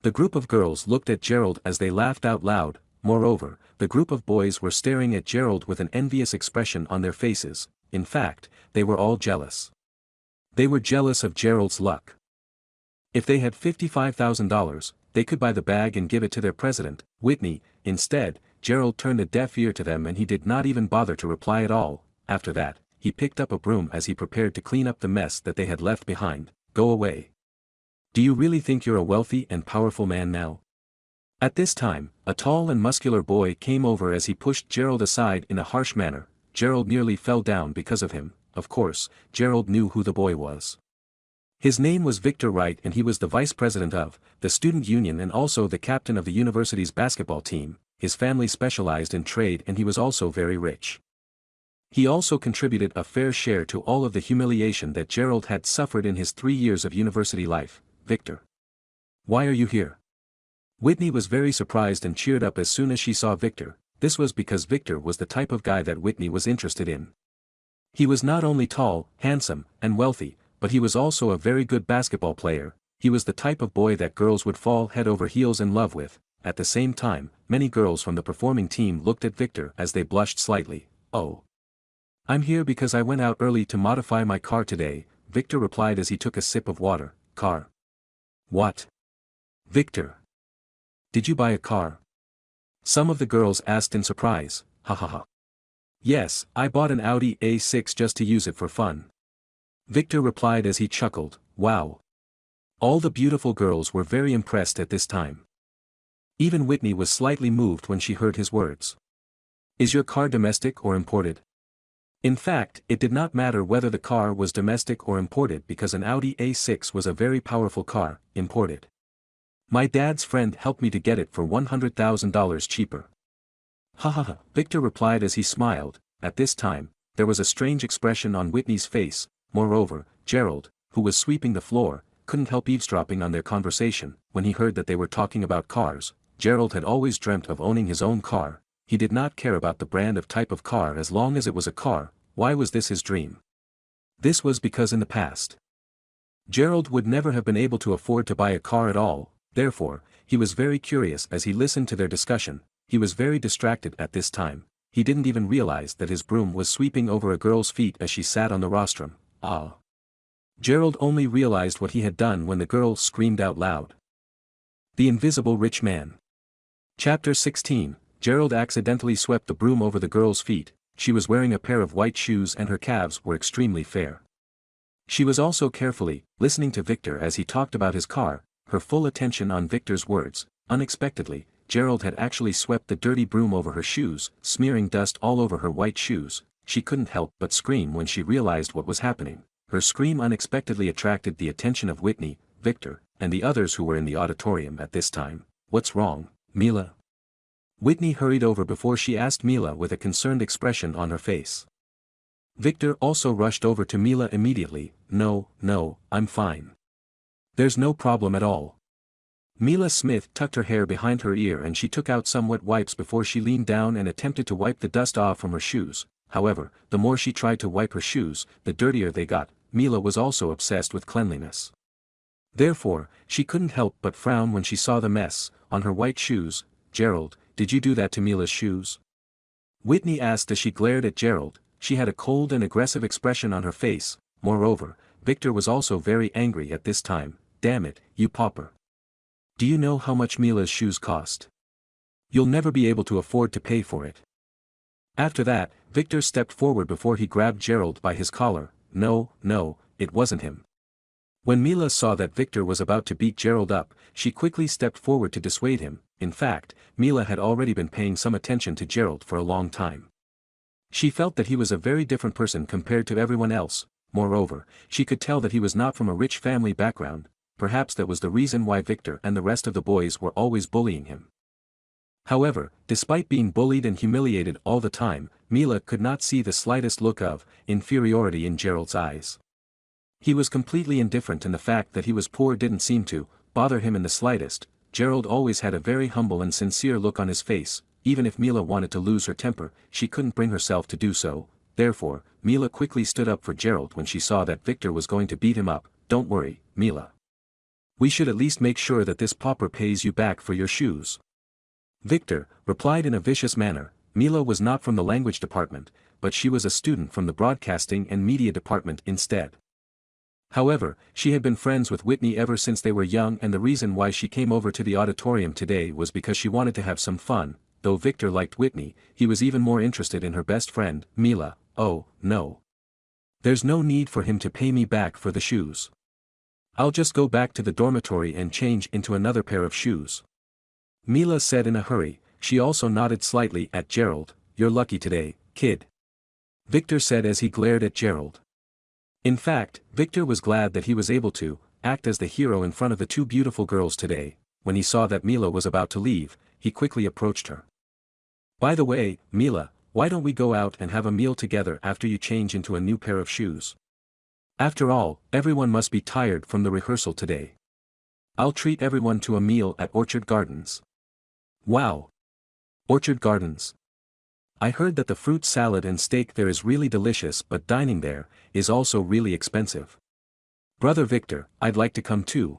S1: The group of girls looked at Gerald as they laughed out loud. Moreover, the group of boys were staring at Gerald with an envious expression on their faces. In fact, they were all jealous. They were jealous of Gerald's luck. If they had $55,000, they could buy the bag and give it to their president, Whitney. Instead, Gerald turned a deaf ear to them and he did not even bother to reply at all. After that, he picked up a broom as he prepared to clean up the mess that they had left behind. Go away. Do you really think you're a wealthy and powerful man now? At this time, a tall and muscular boy came over as he pushed Gerald aside in a harsh manner. Gerald nearly fell down because of him. Of course, Gerald knew who the boy was. His name was Victor Wright and he was the vice president of the student union and also the captain of the university's basketball team. His family specialized in trade and he was also very rich. He also contributed a fair share to all of the humiliation that Gerald had suffered in his 3 years of university life. Victor. Why are you here? Whitney was very surprised and cheered up as soon as she saw Victor. This was because Victor was the type of guy that Whitney was interested in. He was not only tall, handsome, and wealthy, but he was also a very good basketball player. He was the type of boy that girls would fall head over heels in love with. At the same time, many girls from the performing team looked at Victor as they blushed slightly. "Oh. I'm here because I went out early to modify my car today," Victor replied as he took a sip of water. "Car? What? Victor? Did you buy a car?" Some of the girls asked in surprise. "Ha ha ha. Yes, I bought an Audi A6 just to use it for fun," Victor replied as he chuckled. Wow. All the beautiful girls were very impressed at this time. Even Whitney was slightly moved when she heard his words. "Is your car domestic or imported?" In fact, it did not matter whether the car was domestic or imported because an Audi A6 was a very powerful car. Imported. "My dad's friend helped me to get it for $100,000 cheaper." "Ha ha ha," Victor replied as he smiled. At this time, there was a strange expression on Whitney's face. Moreover, Gerald, who was sweeping the floor, couldn't help eavesdropping on their conversation. When he heard that they were talking about cars, Gerald had always dreamt of owning his own car. He did not care about the brand of type of car as long as it was a car. Why was this his dream? This was because in the past, Gerald would never have been able to afford to buy a car at all. Therefore, he was very curious as he listened to their discussion. He was very distracted at this time. He didn't even realize that his broom was sweeping over a girl's feet as she sat on the rostrum. Ah! Gerald only realized what he had done when the girl screamed out loud. The Invisible Rich Man. Chapter 16. Gerald accidentally swept the broom over the girl's feet. She was wearing a pair of white shoes and her calves were extremely fair. She was also carefully listening to Victor as he talked about his car, her full attention on Victor's words. Unexpectedly, Gerald had actually swept the dirty broom over her shoes, smearing dust all over her white shoes. She couldn't help but scream when she realized what was happening. Her scream unexpectedly attracted the attention of Whitney, Victor, and the others who were in the auditorium at this time. "What's wrong, Mila?" Whitney hurried over before she asked Mila with a concerned expression on her face. Victor also rushed over to Mila immediately. No, I'm fine. There's no problem at all." Mila Smith tucked her hair behind her ear and she took out some wet wipes before she leaned down and attempted to wipe the dust off from her shoes. However, the more she tried to wipe her shoes, the dirtier they got. Mila was also obsessed with cleanliness. Therefore, she couldn't help but frown when she saw the mess on her white shoes. "Gerald, did you do that to Mila's shoes?" Whitney asked as she glared at Gerald. She had a cold and aggressive expression on her face. Moreover, Victor was also very angry at this time. "Damn it, you pauper. Do you know how much Mila's shoes cost? You'll never be able to afford to pay for it." After that, Victor stepped forward before he grabbed Gerald by his collar. No, it wasn't him. When Mila saw that Victor was about to beat Gerald up, she quickly stepped forward to dissuade him. In fact, Mila had already been paying some attention to Gerald for a long time. She felt that he was a very different person compared to everyone else. Moreover, she could tell that he was not from a rich family background. Perhaps that was the reason why Victor and the rest of the boys were always bullying him. However, despite being bullied and humiliated all the time, Mila could not see the slightest look of inferiority in Gerald's eyes. He was completely indifferent and the fact that he was poor didn't seem to bother him in the slightest. Gerald always had a very humble and sincere look on his face. Even if Mila wanted to lose her temper, she couldn't bring herself to do so. Therefore, Mila quickly stood up for Gerald when she saw that Victor was going to beat him up. "Don't worry, Mila. We should at least make sure that this pauper pays you back for your shoes," Victor replied in a vicious manner. Mila was not from the language department, but she was a student from the broadcasting and media department instead. However, she had been friends with Whitney ever since they were young and the reason why she came over to the auditorium today was because she wanted to have some fun. Though Victor liked Whitney, he was even more interested in her best friend, Mila. "Oh, no. There's no need for him to pay me back for the shoes. I'll just go back to the dormitory and change into another pair of shoes," Mila said in a hurry. She also nodded slightly at Gerald. "You're lucky today, kid," Victor said as he glared at Gerald. In fact, Victor was glad that he was able to act as the hero in front of the two beautiful girls today. When he saw that Mila was about to leave, he quickly approached her. "By the way, Mila, why don't we go out and have a meal together after you change into a new pair of shoes? After all, everyone must be tired from the rehearsal today." I'll treat everyone to a meal at Orchard Gardens. Wow! Orchard Gardens. I heard that the fruit salad and steak there is really delicious, but dining there is also really expensive. Brother Victor, I'd like to come too.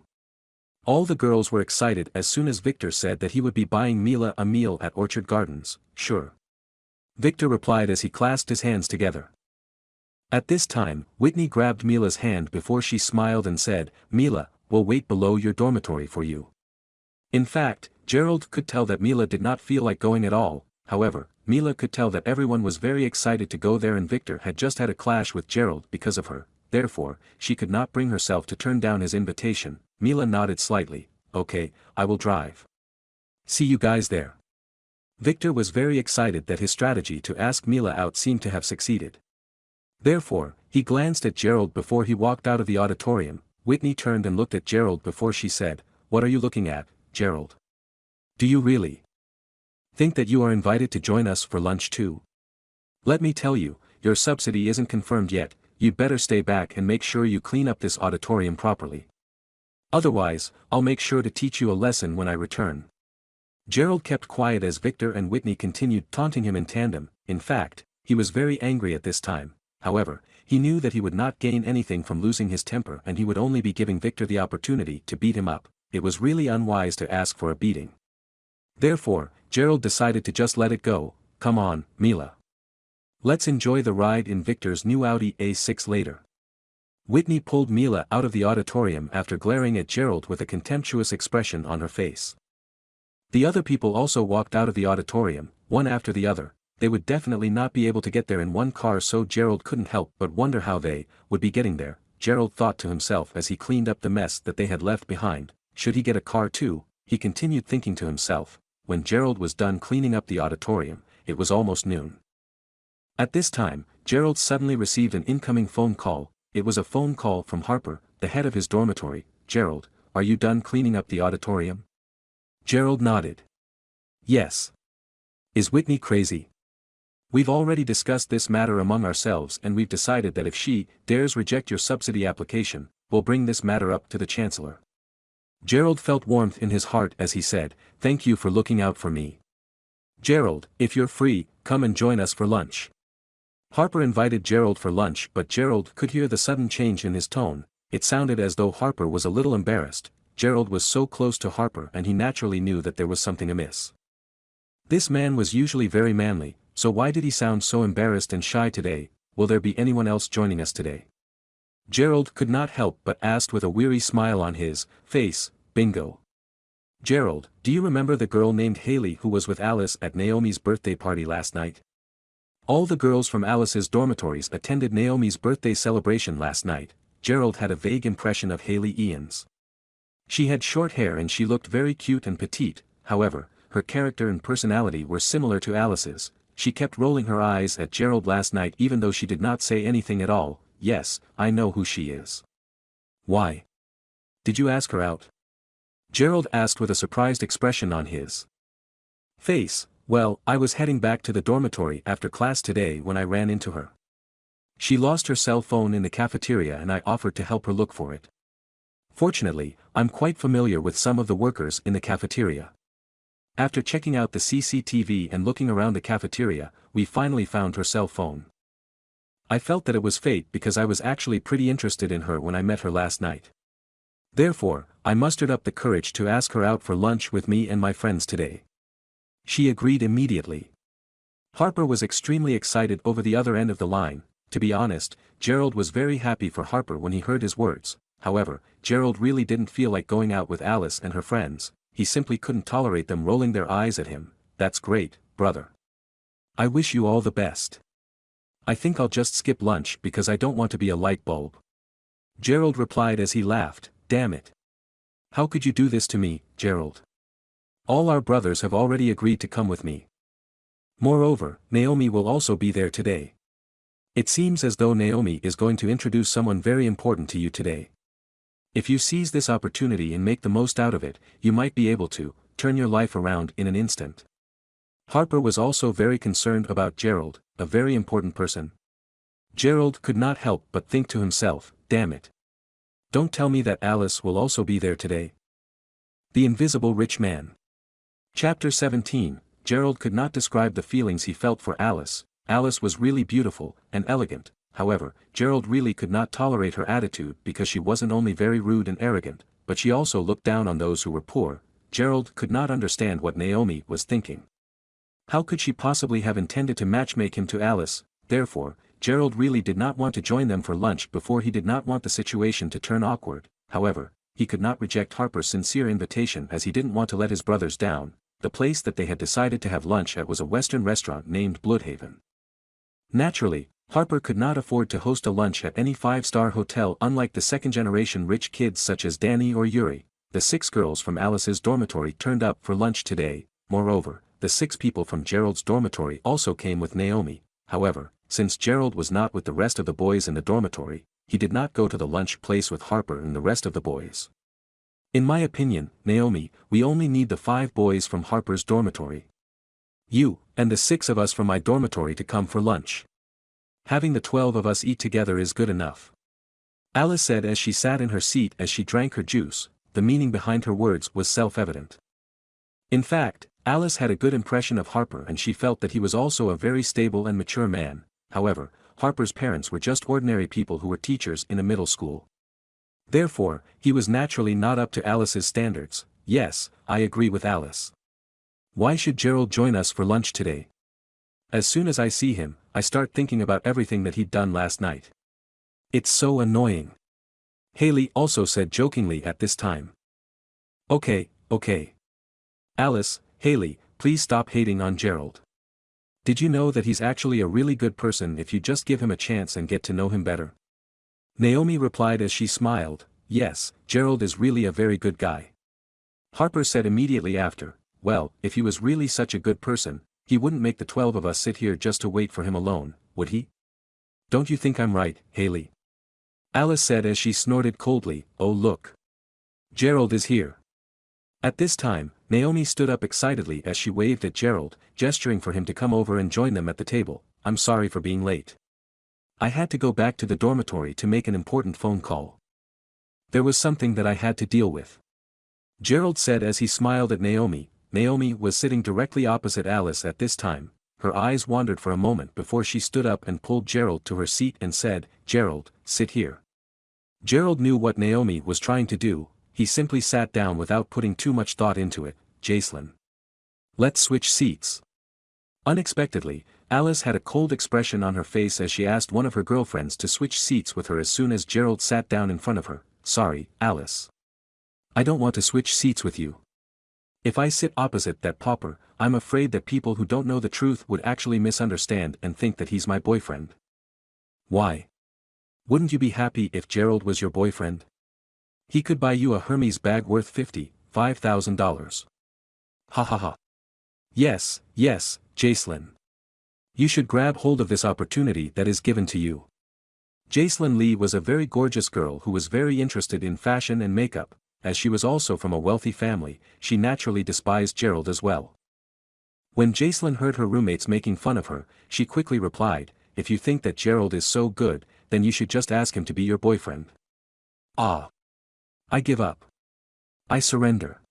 S1: All the girls were excited as soon as Victor said that he would be buying Mila a meal at Orchard Gardens. Sure. Victor replied as he clasped his hands together. At this time, Whitney grabbed Mila's hand before she smiled and said, Mila, we'll wait below your dormitory for you. In fact, Gerald could tell that Mila did not feel like going at all. However, Mila could tell that everyone was very excited to go there and Victor had just had a clash with Gerald because of her, therefore, she could not bring herself to turn down his invitation. Mila nodded slightly. Okay, I will drive. See you guys there. Victor was very excited that his strategy to ask Mila out seemed to have succeeded. Therefore, he glanced at Gerald before he walked out of the auditorium. Whitney turned and looked at Gerald before she said, What are you looking at, Gerald? Do you really think that you are invited to join us for lunch too? Let me tell you, your subsidy isn't confirmed yet, you'd better stay back and make sure you clean up this auditorium properly. Otherwise, I'll make sure to teach you a lesson when I return. Gerald kept quiet as Victor and Whitney continued taunting him in tandem. In fact, he was very angry at this time. However, he knew that he would not gain anything from losing his temper and he would only be giving Victor the opportunity to beat him up. It was really unwise to ask for a beating. Therefore, Gerald decided to just let it go. Come on, Mila. Let's enjoy the ride in Victor's new Audi A6 later. Whitney pulled Mila out of the auditorium after glaring at Gerald with a contemptuous expression on her face. The other people also walked out of the auditorium, one after the other. They would definitely not be able to get there in one car, so Gerald couldn't help but wonder how they would be getting there. Gerald thought to himself as he cleaned up the mess that they had left behind. Should he get a car too? He continued thinking to himself. When Gerald was done cleaning up the auditorium, it was almost noon. At this time, Gerald suddenly received an incoming phone call. It was a phone call from Harper, the head of his dormitory. Gerald, are you done cleaning up the auditorium? Gerald nodded. Yes. Is Whitney crazy? We've already discussed this matter among ourselves and we've decided that if she dares reject your subsidy application, we'll bring this matter up to the Chancellor. Gerald felt warmth in his heart as he said, Thank you for looking out for me. Gerald, if you're free, come and join us for lunch. Harper invited Gerald for lunch, but Gerald could hear the sudden change in his tone. It sounded as though Harper was a little embarrassed. Gerald was so close to Harper and he naturally knew that there was something amiss. This man was usually very manly, so why did he sound so embarrassed and shy today? Will there be anyone else joining us today? Gerald could not help but asked with a weary smile on his face. Bingo. Gerald, do you remember the girl named Haley who was with Alice at Naomi's birthday party last night? All the girls from Alice's dormitories attended Naomi's birthday celebration last night. Gerald had a vague impression of Haley Ian's. She had short hair and she looked very cute and petite. However, her character and personality were similar to Alice's. She kept rolling her eyes at Gerald last night even though she did not say anything at all. Yes, I know who she is. Why? Did you ask her out? Gerald asked with a surprised expression on his face. Well, I was heading back to the dormitory after class today when I ran into her. She lost her cell phone in the cafeteria and I offered to help her look for it. Fortunately, I'm quite familiar with some of the workers in the cafeteria. After checking out the CCTV and looking around the cafeteria, we finally found her cell phone. I felt that it was fate because I was actually pretty interested in her when I met her last night. Therefore, I mustered up the courage to ask her out for lunch with me and my friends today. She agreed immediately. Harper was extremely excited over the other end of the line. To be honest, Gerald was very happy for Harper when he heard his words. However, Gerald really didn't feel like going out with Alice and her friends. He simply couldn't tolerate them rolling their eyes at him. That's great, brother. I wish you all the best. I think I'll just skip lunch because I don't want to be a light bulb. Gerald replied as he laughed. Damn it. How could you do this to me, Gerald? All our brothers have already agreed to come with me. Moreover, Naomi will also be there today. It seems as though Naomi is going to introduce someone very important to you today. If you seize this opportunity and make the most out of it, you might be able to turn your life around in an instant. Harper was also very concerned about Gerald, a very important person. Gerald could not help but think to himself, damn it. Don't tell me that Alice will also be there today. The Invisible Rich Man. Chapter 17. Gerald could not describe the feelings he felt for Alice. Alice was really beautiful and elegant. However, Gerald really could not tolerate her attitude because she wasn't only very rude and arrogant, but she also looked down on those who were poor. Gerald could not understand what Naomi was thinking. How could she possibly have intended to matchmake him to Alice? Therefore, Gerald really did not want to join them for lunch before he did not want the situation to turn awkward. However, he could not reject Harper's sincere invitation as he didn't want to let his brothers down. The place that they had decided to have lunch at was a Western restaurant named Bloodhaven. Naturally, Harper could not afford to host a lunch at any five-star hotel unlike the second-generation rich kids such as Danny or Yuri. The 6 girls from Alice's dormitory turned up for lunch today. Moreover, the 6 people from Gerald's dormitory also came with Naomi. However, since Gerald was not with the rest of the boys in the dormitory, he did not go to the lunch place with Harper and the rest of the boys. In my opinion, Naomi, we only need the 5 boys from Harper's dormitory. You, and the 6 of us from my dormitory to come for lunch. Having the 12 of us eat together is good enough. Alice said as she sat in her seat as she drank her juice. The meaning behind her words was self-evident. In fact, Alice had a good impression of Harper and she felt that he was also a very stable and mature man. However, Harper's parents were just ordinary people who were teachers in a middle school. Therefore, he was naturally not up to Alice's standards. Yes, I agree with Alice. Why should Gerald join us for lunch today? As soon as I see him, I start thinking about everything that he'd done last night. It's so annoying. Haley also said jokingly at this time. Okay. Alice, Haley, please stop hating on Gerald. Did you know that he's actually a really good person if you just give him a chance and get to know him better? Naomi replied as she smiled, yes, Gerald is really a very good guy. Harper said immediately after, well, if he was really such a good person, he wouldn't make the 12 of us sit here just to wait for him alone, would he? Don't you think I'm right, Haley? Alice said as she snorted coldly, oh look. Gerald is here. At this time, Naomi stood up excitedly as she waved at Gerald, gesturing for him to come over and join them at the table. I'm sorry for being late. I had to go back to the dormitory to make an important phone call. There was something that I had to deal with. Gerald said as he smiled at Naomi. Naomi was sitting directly opposite Alice at this time. Her eyes wandered for a moment before she stood up and pulled Gerald to her seat and said, Gerald, sit here. Gerald knew what Naomi was trying to do. He simply sat down without putting too much thought into it. Jacelyn. Let's switch seats. Unexpectedly, Alice had a cold expression on her face as she asked one of her girlfriends to switch seats with her as soon as Gerald sat down in front of her. Sorry, Alice. I don't want to switch seats with you. If I sit opposite that pauper, I'm afraid that people who don't know the truth would actually misunderstand and think that he's my boyfriend. Why? Wouldn't you be happy if Gerald was your boyfriend? He could buy you a Hermes bag worth $55,000. Ha ha ha. Yes, Jacelyn. You should grab hold of this opportunity that is given to you. Jacelyn Lee was a very gorgeous girl who was very interested in fashion and makeup. As she was also from a wealthy family, she naturally despised Gerald as well. When Jacelyn heard her roommates making fun of her, she quickly replied, if you think that Gerald is so good, then you should just ask him to be your boyfriend. Ah. I give up. I surrender.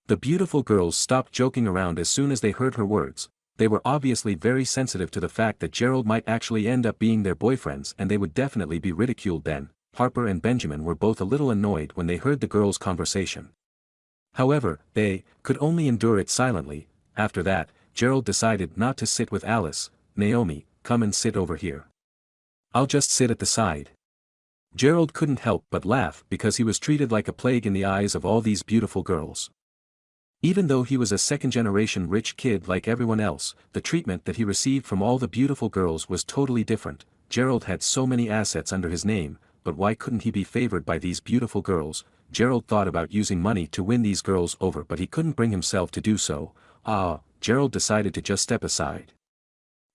S1: The beautiful girls stopped joking around as soon as they heard her words. They were obviously very sensitive to the fact that Gerald might actually end up being their boyfriends and they would definitely be ridiculed then. Harper and Benjamin were both a little annoyed when they heard the girls' conversation. However, they could only endure it silently. After that, Gerald decided not to sit with Alice. Naomi, come and sit over here. I'll just sit at the side. Gerald couldn't help but laugh because he was treated like a plague in the eyes of all these beautiful girls. Even though he was a second-generation rich kid like everyone else, the treatment that he received from all the beautiful girls was totally different. Gerald had so many assets under his name, but why couldn't he be favored by these beautiful girls? Gerald thought about using money to win these girls over but he couldn't bring himself to do so. Gerald decided to just step aside.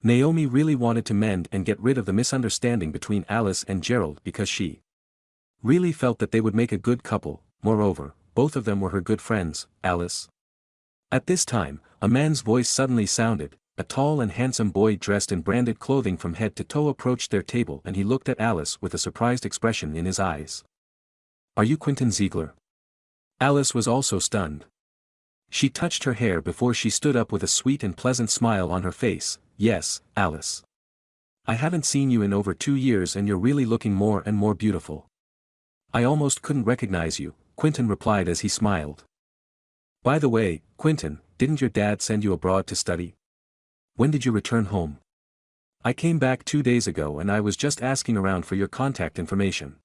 S1: Naomi really wanted to mend and get rid of the misunderstanding between Alice and Gerald because she really felt that they would make a good couple. Moreover, both of them were her good friends. Alice. At this time, a man's voice suddenly sounded. A tall and handsome boy dressed in branded clothing from head to toe approached their table and he looked at Alice with a surprised expression in his eyes. Are you Quentin Ziegler? Alice was also stunned. She touched her hair before she stood up with a sweet and pleasant smile on her face. Yes, Alice. I haven't seen you in over 2 years and you're really looking more and more beautiful. I almost couldn't recognize you, Quentin replied as he smiled. By the way, Quentin, didn't your dad send you abroad to study? When did you return home? I came back 2 days ago and I was just asking around for your contact information.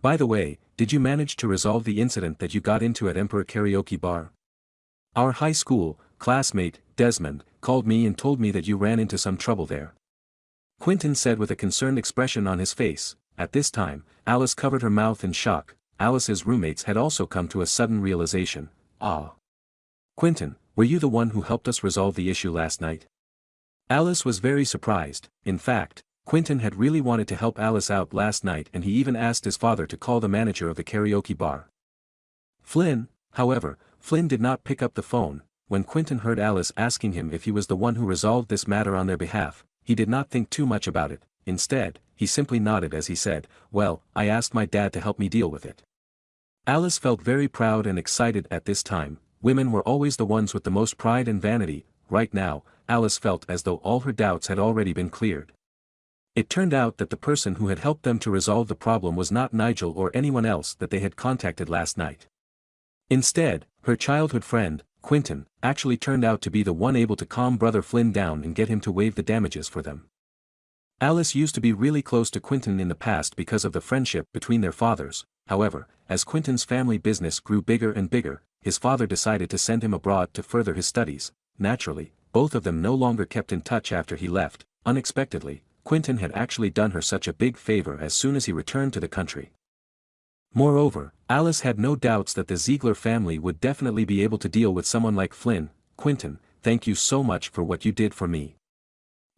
S1: By the way, did you manage to resolve the incident that you got into at Emperor Karaoke Bar? Our high school classmate, Desmond, called me and told me that you ran into some trouble there. Quentin said with a concerned expression on his face. At this time, Alice covered her mouth in shock. Alice's roommates had also come to a sudden realization. Ah. Quentin, were you the one who helped us resolve the issue last night? Alice was very surprised. In fact, Quentin had really wanted to help Alice out last night and he even asked his father to call the manager of the karaoke bar. However, Flynn did not pick up the phone. When Quentin heard Alice asking him if he was the one who resolved this matter on their behalf, he did not think too much about it. Instead, he simply nodded as he said, well, I asked my dad to help me deal with it. Alice felt very proud and excited at this time. Women were always the ones with the most pride and vanity. Right now, Alice felt as though all her doubts had already been cleared. It turned out that the person who had helped them to resolve the problem was not Nigel or anyone else that they had contacted last night. Instead, her childhood friend, Quentin, actually turned out to be the one able to calm Brother Flynn down and get him to waive the damages for them. Alice used to be really close to Quentin in the past because of the friendship between their fathers. However, as Quentin's family business grew bigger and bigger, his father decided to send him abroad to further his studies. Naturally, both of them no longer kept in touch after he left. Unexpectedly, Quentin had actually done her such a big favor as soon as he returned to the country. Moreover, Alice had no doubts that the Ziegler family would definitely be able to deal with someone like Flynn. Quentin, thank you so much for what you did for me.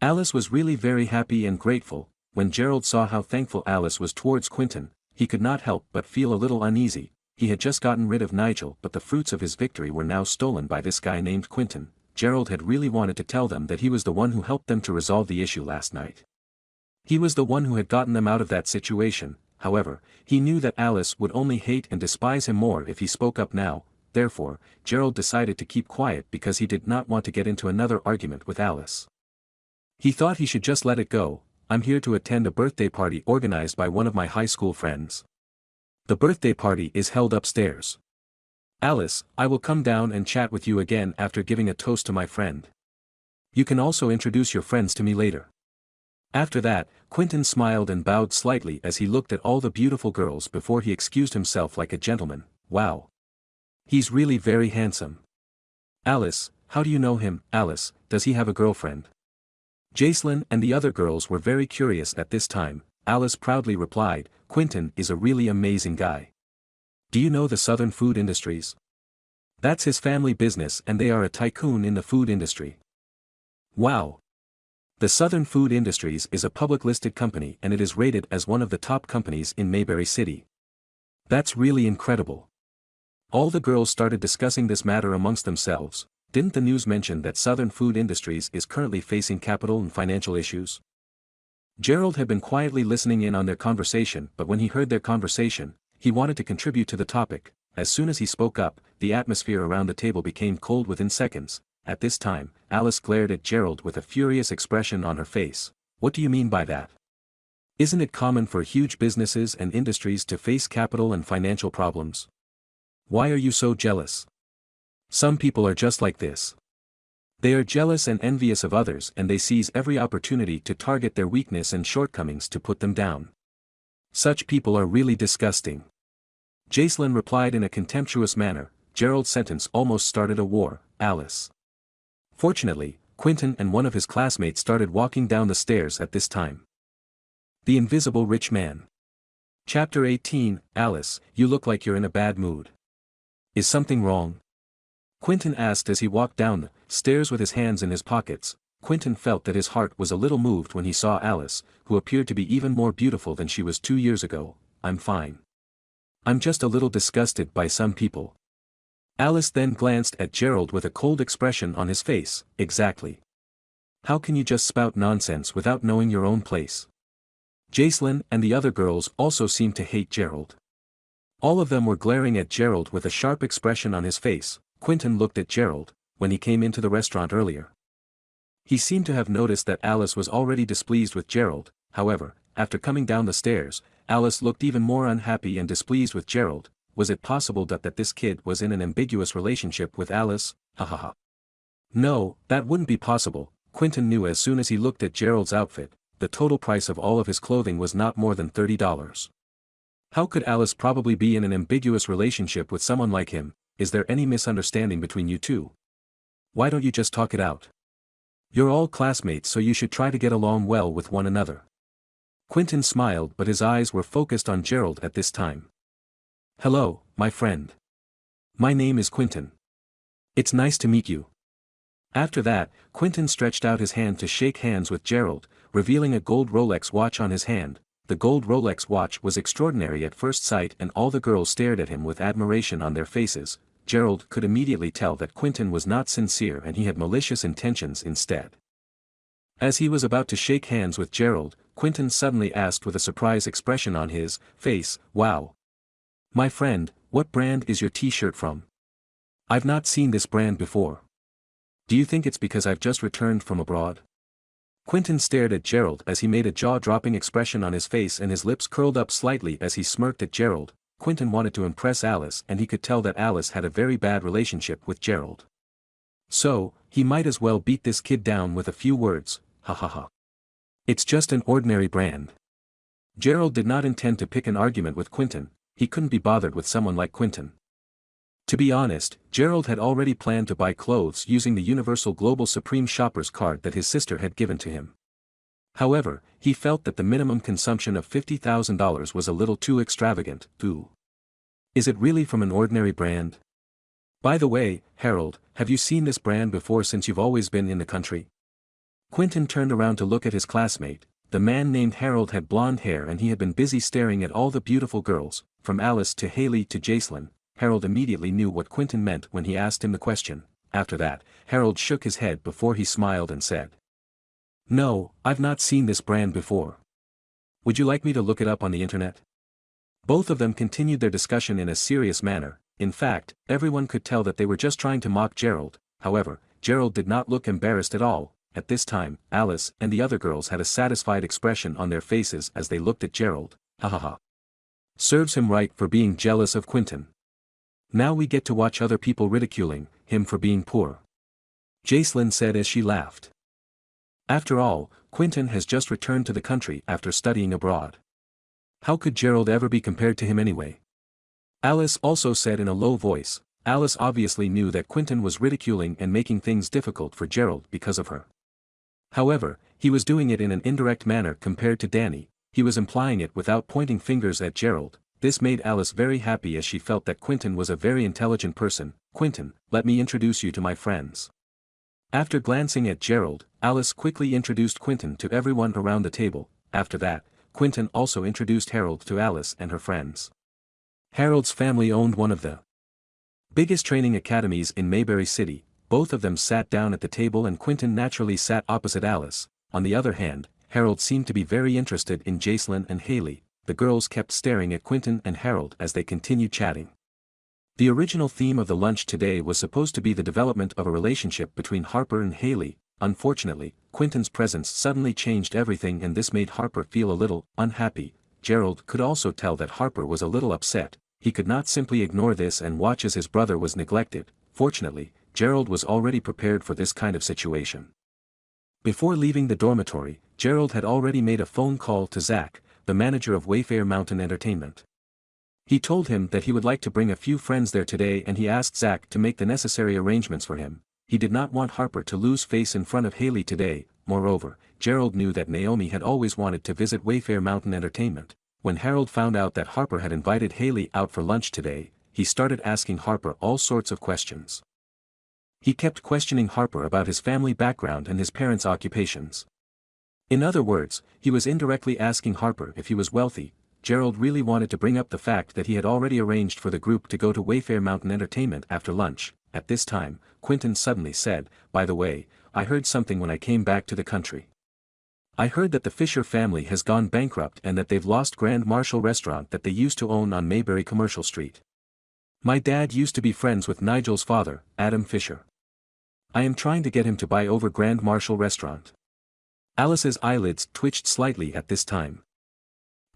S1: Alice was really very happy and grateful. When Gerald saw how thankful Alice was towards Quentin, he could not help but feel a little uneasy. He had just gotten rid of Nigel, but the fruits of his victory were now stolen by this guy named Quentin. Gerald had really wanted to tell them that he was the one who helped them to resolve the issue last night. He was the one who had gotten them out of that situation. However, he knew that Alice would only hate and despise him more if he spoke up now. Therefore, Gerald decided to keep quiet because he did not want to get into another argument with Alice. He thought he should just let it go. I'm here to attend a birthday party organized by one of my high school friends. The birthday party is held upstairs. Alice, I will come down and chat with you again after giving a toast to my friend. You can also introduce your friends to me later. After that, Quentin smiled and bowed slightly as he looked at all the beautiful girls before he excused himself like a gentleman. Wow. He's really very handsome. Alice, how do you know him? Alice, does he have a girlfriend? Jacelyn and the other girls were very curious at this time. Alice proudly replied, Quentin is a really amazing guy. Do you know the Southern Food Industries? That's his family business and they are a tycoon in the food industry. Wow. The Southern Food Industries is a public listed company and it is rated as one of the top companies in Mayberry City. That's really incredible. All the girls started discussing this matter amongst themselves. Didn't the news mention that Southern Food Industries is currently facing capital and financial issues? Gerald had been quietly listening in on their conversation, but when he heard their conversation, he wanted to contribute to the topic. As soon as he spoke up, the atmosphere around the table became cold within seconds. At this time, Alice glared at Gerald with a furious expression on her face. What do you mean by that? Isn't it common for huge businesses and industries to face capital and financial problems? Why are you so jealous? Some people are just like this. They are jealous and envious of others and they seize every opportunity to target their weakness and shortcomings to put them down. Such people are really disgusting. Jacelyn replied in a contemptuous manner. Gerald's sentence almost started a war. Alice. Fortunately, Quentin and one of his classmates started walking down the stairs at this time. The Invisible Rich Man. Chapter 18. Alice, you look like you're in a bad mood. Is something wrong? Quentin asked as he walked down the stairs with his hands in his pockets. Quentin felt that his heart was a little moved when he saw Alice, who appeared to be even more beautiful than she was 2 years ago. I'm fine. I'm just a little disgusted by some people. Alice then glanced at Gerald with a cold expression on his face. Exactly. How can you just spout nonsense without knowing your own place? Jacelyn and the other girls also seemed to hate Gerald. All of them were glaring at Gerald with a sharp expression on his face. Quentin looked at Gerald, when he came into the restaurant earlier. He seemed to have noticed that Alice was already displeased with Gerald. However, after coming down the stairs, Alice looked even more unhappy and displeased with Gerald. Was it possible that this kid was in an ambiguous relationship with Alice? Ha ha ha. No, that wouldn't be possible. Quentin knew as soon as he looked at Gerald's outfit. The total price of all of his clothing was not more than $30. How could Alice probably be in an ambiguous relationship with someone like him? Is there any misunderstanding between you two? Why don't you just talk it out? You're all classmates, so you should try to get along well with one another. Quentin smiled, but his eyes were focused on Gerald at this time. Hello, my friend. My name is Quentin. It's nice to meet you. After that, Quentin stretched out his hand to shake hands with Gerald, revealing a gold Rolex watch on his hand. The gold Rolex watch was extraordinary at first sight, and all the girls stared at him with admiration on their faces. Gerald could immediately tell that Quentin was not sincere and he had malicious intentions instead. As he was about to shake hands with Gerald, Quentin suddenly asked with a surprised expression on his face, "Wow. My friend, what brand is your t-shirt from? I've not seen this brand before. Do you think it's because I've just returned from abroad?" Quentin stared at Gerald as he made a jaw-dropping expression on his face and his lips curled up slightly as he smirked at Gerald. Quentin wanted to impress Alice, and he could tell that Alice had a very bad relationship with Gerald. So, he might as well beat this kid down with a few words. Ha ha ha. It's just an ordinary brand. Gerald did not intend to pick an argument with Quentin. He couldn't be bothered with someone like Quentin. To be honest, Gerald had already planned to buy clothes using the Universal Global Supreme Shoppers card that his sister had given to him. However, he felt that the minimum consumption of $50,000 was a little too extravagant. Ooh. Is it really from an ordinary brand? By the way, Harold, have you seen this brand before since you've always been in the country? Quentin turned around to look at his classmate. The man named Harold had blonde hair and he had been busy staring at all the beautiful girls, from Alice to Haley to Jacelyn. Harold immediately knew what Quentin meant when he asked him the question. After that, Harold shook his head before he smiled and said, "No, I've not seen this brand before. Would you like me to look it up on the internet?" Both of them continued their discussion in a serious manner. In fact, everyone could tell that they were just trying to mock Gerald. However, Gerald did not look embarrassed at all. At this time, Alice and the other girls had a satisfied expression on their faces as they looked at Gerald. Ha ha ha. Serves him right for being jealous of Quentin. Now we get to watch other people ridiculing him for being poor. Jacelyn said as she laughed. After all, Quentin has just returned to the country after studying abroad. How could Gerald ever be compared to him anyway? Alice also said in a low voice. Alice obviously knew that Quentin was ridiculing and making things difficult for Gerald because of her. However, he was doing it in an indirect manner compared to Danny. He was implying it without pointing fingers at Gerald. This made Alice very happy as she felt that Quentin was a very intelligent person. "Quentin, let me introduce you to my friends." After glancing at Gerald, Alice quickly introduced Quentin to everyone around the table. After that, Quentin also introduced Harold to Alice and her friends. Harold's family owned one of the biggest training academies in Mayberry City. Both of them sat down at the table and Quentin naturally sat opposite Alice. On the other hand, Harold seemed to be very interested in Jacelyn and Haley. The girls kept staring at Quentin and Harold as they continued chatting. The original theme of the lunch today was supposed to be the development of a relationship between Harper and Haley. Unfortunately, Quentin's presence suddenly changed everything and this made Harper feel a little unhappy. Gerald could also tell that Harper was a little upset. He could not simply ignore this and watch as his brother was neglected. Fortunately, Gerald was already prepared for this kind of situation. Before leaving the dormitory, Gerald had already made a phone call to Zach, the manager of Wayfair Mountain Entertainment. He told him that he would like to bring a few friends there today and he asked Zach to make the necessary arrangements for him. He did not want Harper to lose face in front of Haley today. Moreover, Gerald knew that Naomi had always wanted to visit Wayfair Mountain Entertainment. When Harold found out that Harper had invited Haley out for lunch today, he started asking Harper all sorts of questions. He kept questioning Harper about his family background and his parents' occupations. In other words, he was indirectly asking Harper if he was wealthy. Gerald really wanted to bring up the fact that he had already arranged for the group to go to Wayfair Mountain Entertainment after lunch. At this time, Quentin suddenly said, "By the way, I heard something when I came back to the country." I heard that the Fisher family has gone bankrupt and that they've lost Grand Marshal restaurant that they used to own on Mayberry Commercial Street. My dad used to be friends with Nigel's father, Adam Fisher. I am trying to get him to buy over Grand Marshal restaurant. Alice's eyelids twitched slightly at this time.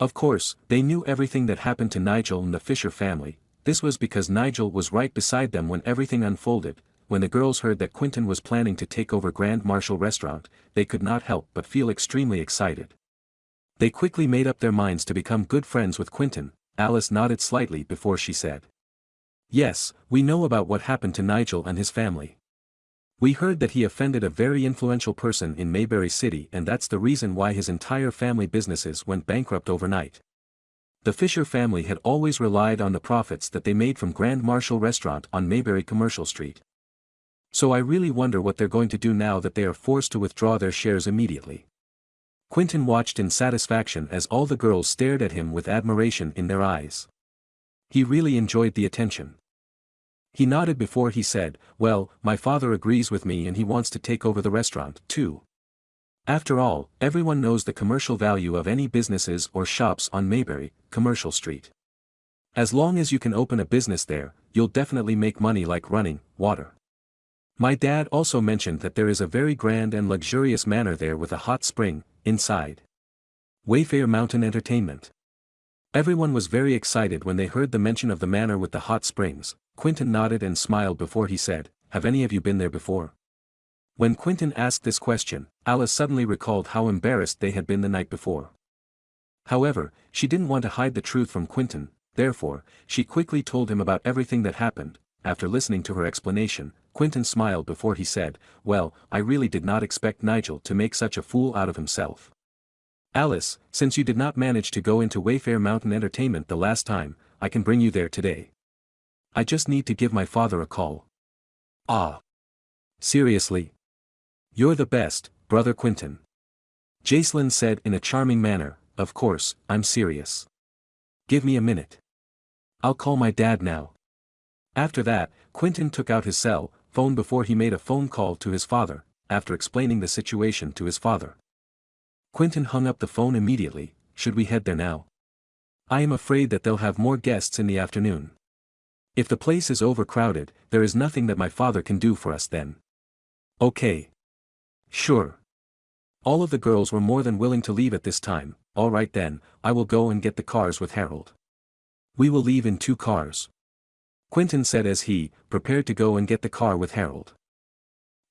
S1: Of course, they knew everything that happened to Nigel and the Fisher family. This was because Nigel was right beside them when everything unfolded. When the girls heard that Quentin was planning to take over Grand Marshal restaurant, they could not help but feel extremely excited. They quickly made up their minds to become good friends with Quentin. Alice nodded slightly before she said, "Yes, we know about what happened to Nigel and his family. We heard that he offended a very influential person in Mayberry City, and that's the reason why his entire family businesses went bankrupt overnight. The Fisher family had always relied on the profits that they made from Grand Marshal restaurant on Mayberry Commercial Street. So I really wonder what they're going to do now that they are forced to withdraw their shares immediately." Quentin watched in satisfaction as all the girls stared at him with admiration in their eyes. He really enjoyed the attention. He nodded before he said, "Well, my father agrees with me and he wants to take over the restaurant, too. After all, everyone knows the commercial value of any businesses or shops on Mayberry, Commercial Street. As long as you can open a business there, you'll definitely make money like running water. My dad also mentioned that there is a very grand and luxurious manor there with a hot spring, inside. Wayfair Mountain Entertainment." Everyone was very excited when they heard the mention of the manor with the hot springs. Quentin nodded and smiled before he said, "Have any of you been there before?" When Quentin asked this question, Alice suddenly recalled how embarrassed they had been the night before. However, she didn't want to hide the truth from Quentin, therefore, she quickly told him about everything that happened. After listening to her explanation, Quentin smiled before he said, "Well, I really did not expect Nigel to make such a fool out of himself. Alice, since you did not manage to go into Wayfair Mountain Entertainment the last time, I can bring you there today. I just need to give my father a call." "Ah. Seriously? You're the best, brother Quentin." Jacelyn said in a charming manner, "Of course, I'm serious. Give me a minute. I'll call my dad now." After that, Quentin took out his cell phone before he made a phone call to his father. After explaining the situation to his father, Quentin hung up the phone immediately. "Should we head there now? I am afraid that they'll have more guests in the afternoon. If the place is overcrowded, there is nothing that my father can do for us then." "Okay. Sure." All of the girls were more than willing to leave at this time. "All right then, I will go and get the cars with Harold. We will leave in 2 cars. Quentin said as he prepared to go and get the car with Harold.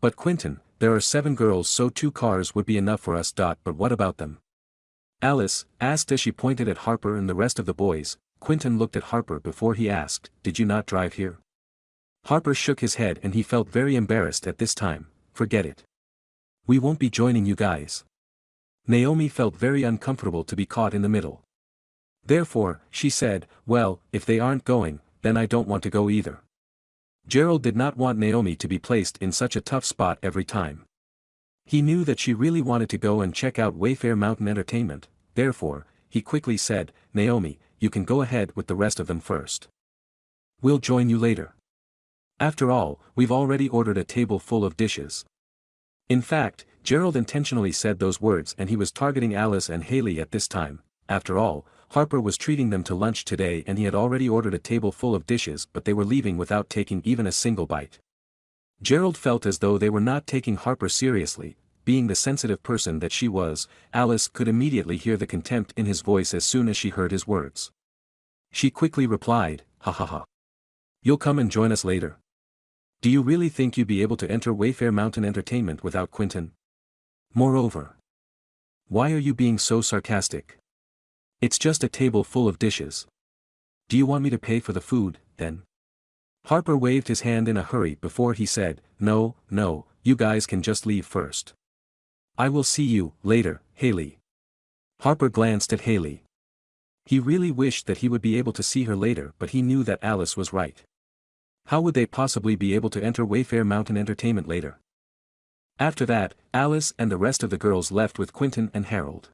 S1: "But Quentin, there are 7 girls, so 2 cars would be enough for us. But what about them?" Alice asked as she pointed at Harper and the rest of the boys. Quentin looked at Harper before he asked, "Did you not drive here?" Harper shook his head and he felt very embarrassed at this time. "Forget it. We won't be joining you guys." Naomi felt very uncomfortable to be caught in the middle. Therefore, she said, "Well, if they aren't going, then I don't want to go either." Gerald did not want Naomi to be placed in such a tough spot every time. He knew that she really wanted to go and check out Wayfair Mountain Entertainment, therefore, he quickly said, "Naomi, you can go ahead with the rest of them first. We'll join you later. After all, we've already ordered a table full of dishes." In fact, Gerald intentionally said those words and he was targeting Alice and Haley at this time. After all, Harper was treating them to lunch today and he had already ordered a table full of dishes, but they were leaving without taking even a single bite. Gerald felt as though they were not taking Harper seriously. Being the sensitive person that she was, Alice could immediately hear the contempt in his voice as soon as she heard his words. She quickly replied, "Ha ha ha. You'll come and join us later. Do you really think you'd be able to enter Wayfair Mountain Entertainment without Quentin? Moreover, why are you being so sarcastic? It's just a table full of dishes. Do you want me to pay for the food, then?" Harper waved his hand in a hurry before he said, No, you guys can just leave first. I will see you later, Haley." Harper glanced at Haley. He really wished that he would be able to see her later, but he knew that Alice was right. How would they possibly be able to enter Wayfair Mountain Entertainment later? After that, Alice and the rest of the girls left with Quentin and Harold.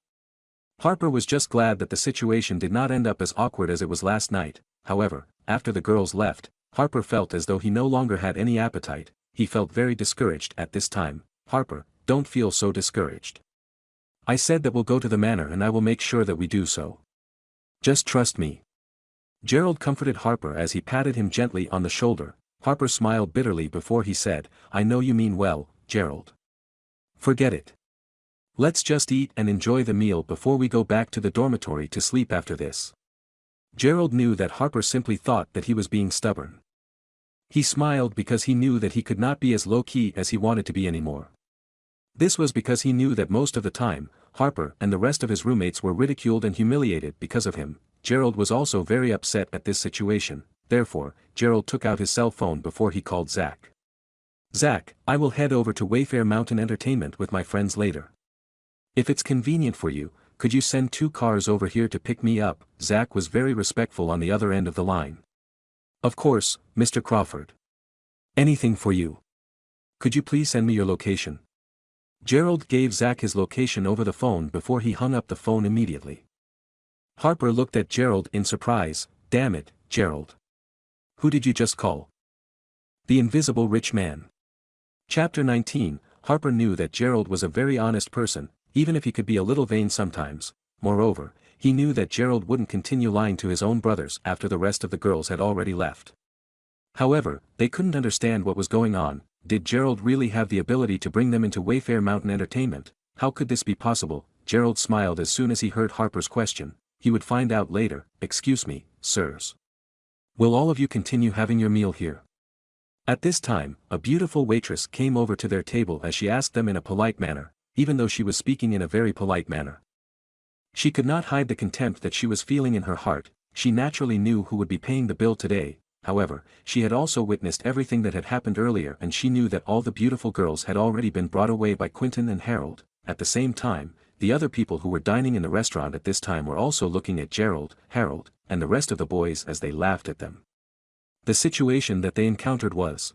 S1: Harper was just glad that the situation did not end up as awkward as it was last night. However, after the girls left, Harper felt as though he no longer had any appetite. He felt very discouraged at this time. "Harper, don't feel so discouraged. I said that we'll go to the manor and I will make sure that we do so. Just trust me. Gerald comforted Harper as he patted him gently on the shoulder. Harper smiled bitterly before he said, I know you mean well, Gerald. Forget it. Let's just eat and enjoy the meal before we go back to the dormitory to sleep after this. Gerald knew that Harper simply thought that he was being stubborn. He smiled because he knew that he could not be as low-key as he wanted to be anymore. This was because he knew that most of the time, Harper and the rest of his roommates were ridiculed and humiliated because of him. Gerald was also very upset at this situation, therefore, Gerald took out his cell phone before he called Zach. Zach, I will head over to Wayfair Mountain Entertainment with my friends later. If it's convenient for you, could you send 2 cars over here to pick me up? Zach was very respectful on the other end of the line. Of course, Mr. Crawford. Anything for you. Could you please send me your location? Gerald gave Zach his location over the phone before he hung up the phone immediately. Harper looked at Gerald in surprise. Damn it, Gerald. Who did you just call? The invisible rich man. Chapter 19. Harper knew that Gerald was a very honest person, even if he could be a little vain sometimes. Moreover, he knew that Gerald wouldn't continue lying to his own brothers after the rest of the girls had already left. However, they couldn't understand what was going on. Did Gerald really have the ability to bring them into Wayfair Mountain Entertainment? How could this be possible? Gerald smiled as soon as he heard Harper's question. He would find out later. Excuse me, sirs. Will all of you continue having your meal here? At this time, a beautiful waitress came over to their table as she asked them in a polite manner, even though she was speaking in a very polite manner. She could not hide the contempt that she was feeling in her heart. She naturally knew who would be paying the bill today. However, she had also witnessed everything that had happened earlier and she knew that all the beautiful girls had already been brought away by Quentin and Harold. At the same time, the other people who were dining in the restaurant at this time were also looking at Gerald, Harold, and the rest of the boys as they laughed at them. The situation that they encountered was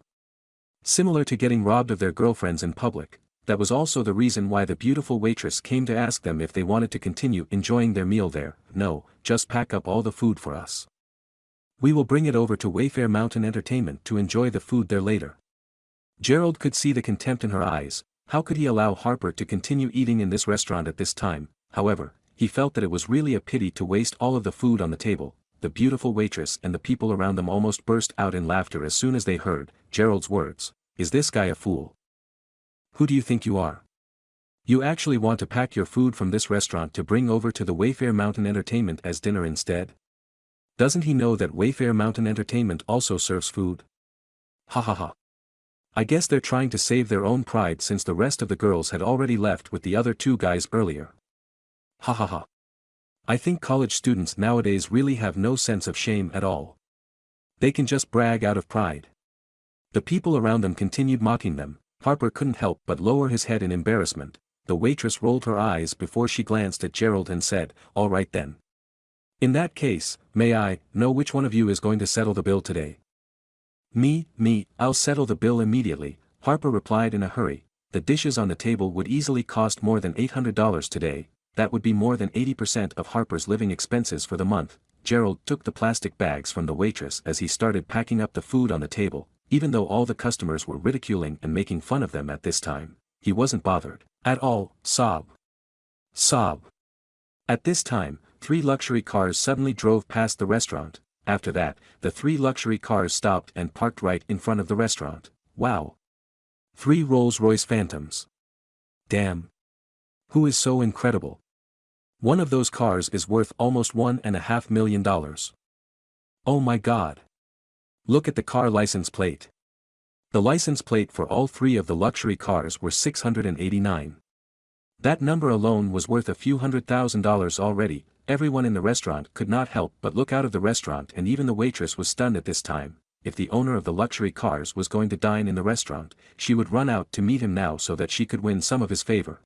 S1: similar to getting robbed of their girlfriends in public. That was also the reason why the beautiful waitress came to ask them if they wanted to continue enjoying their meal there. No, just pack up all the food for us. We will bring it over to Wayfair Mountain Entertainment to enjoy the food there later. Gerald could see the contempt in her eyes. How could he allow Harper to continue eating in this restaurant at this time? However, he felt that it was really a pity to waste all of the food on the table. The beautiful waitress and the people around them almost burst out in laughter as soon as they heard Gerald's words. Is this guy a fool? Who do you think you are? You actually want to pack your food from this restaurant to bring over to the Wayfair Mountain Entertainment as dinner instead? Doesn't he know that Wayfair Mountain Entertainment also serves food? Ha ha ha. I guess they're trying to save their own pride since the rest of the girls had already left with the other 2 guys earlier. Ha ha ha. I think college students nowadays really have no sense of shame at all. They can just brag out of pride. The people around them continued mocking them. Harper couldn't help but lower his head in embarrassment. The waitress rolled her eyes before she glanced at Gerald and said, all right then. In that case, may I know which one of you is going to settle the bill today? Me, I'll settle the bill immediately, Harper replied in a hurry. The dishes on the table would easily cost more than $800 today. That would be more than 80% of Harper's living expenses for the month. Gerald took the plastic bags from the waitress as he started packing up the food on the table. Even though all the customers were ridiculing and making fun of them at this time, he wasn't bothered at all. Sob. Sob. At this time, 3 luxury cars suddenly drove past the restaurant. After that, the 3 luxury cars stopped and parked right in front of the restaurant. Wow. 3 Rolls-Royce Phantoms. Damn. Who is so incredible? One of those cars is worth almost $1.5 million. Oh my god. Look at the car license plate. The license plate for all 3 of the luxury cars were 689. That number alone was worth a few $100,000 already. Everyone in the restaurant could not help but look out of the restaurant and even the waitress was stunned at this time. If the owner of the luxury cars was going to dine in the restaurant, she would run out to meet him now so that she could win some of his favor.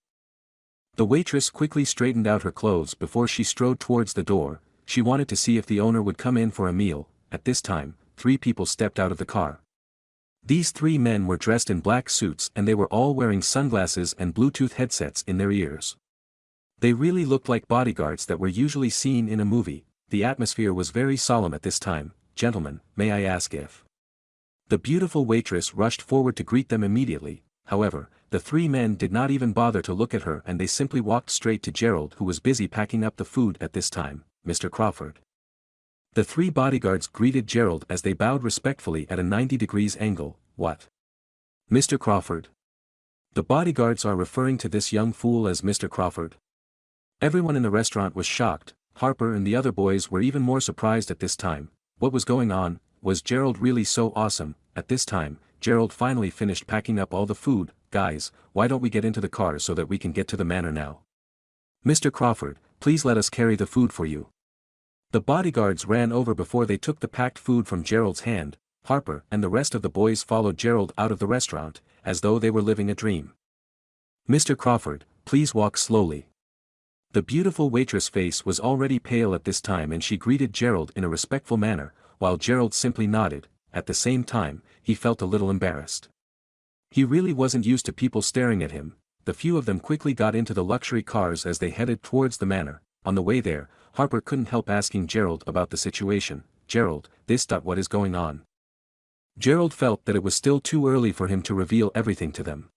S1: The waitress quickly straightened out her clothes before she strode towards the door. She wanted to see if the owner would come in for a meal. At this time, 3 people stepped out of the car. These 3 men were dressed in black suits and they were all wearing sunglasses and Bluetooth headsets in their ears. They really looked like bodyguards that were usually seen in a movie. The atmosphere was very solemn at this time. Gentlemen, may I ask if... The beautiful waitress rushed forward to greet them immediately. However, the three men did not even bother to look at her and they simply walked straight to Gerald, who was busy packing up the food at this time. "Mr. Crawford." The three bodyguards greeted Gerald as they bowed respectfully at a 90 degrees angle. "What? Mr. Crawford?" The bodyguards are referring to this young fool as Mr. Crawford. Everyone in the restaurant was shocked. Harper and the other boys were even more surprised at this time. What was going on? Was Gerald really so awesome? At this time, Gerald finally finished packing up all the food. "Guys, why don't we get into the car so that we can get to the manor now? Mr. Crawford, please let us carry the food for you." The bodyguards ran over before they took the packed food from Gerald's hand. Harper and the rest of the boys followed Gerald out of the restaurant, as though they were living a dream. "Mr. Crawford, please walk slowly." The beautiful waitress' face was already pale at this time and she greeted Gerald in a respectful manner, while Gerald simply nodded. At the same time, he felt a little embarrassed. He really wasn't used to people staring at him. The few of them quickly got into the luxury cars as they headed towards the manor. On the way there, Harper couldn't help asking Gerald about the situation. "Gerald, what is going on?" Gerald felt that it was still too early for him to reveal everything to them.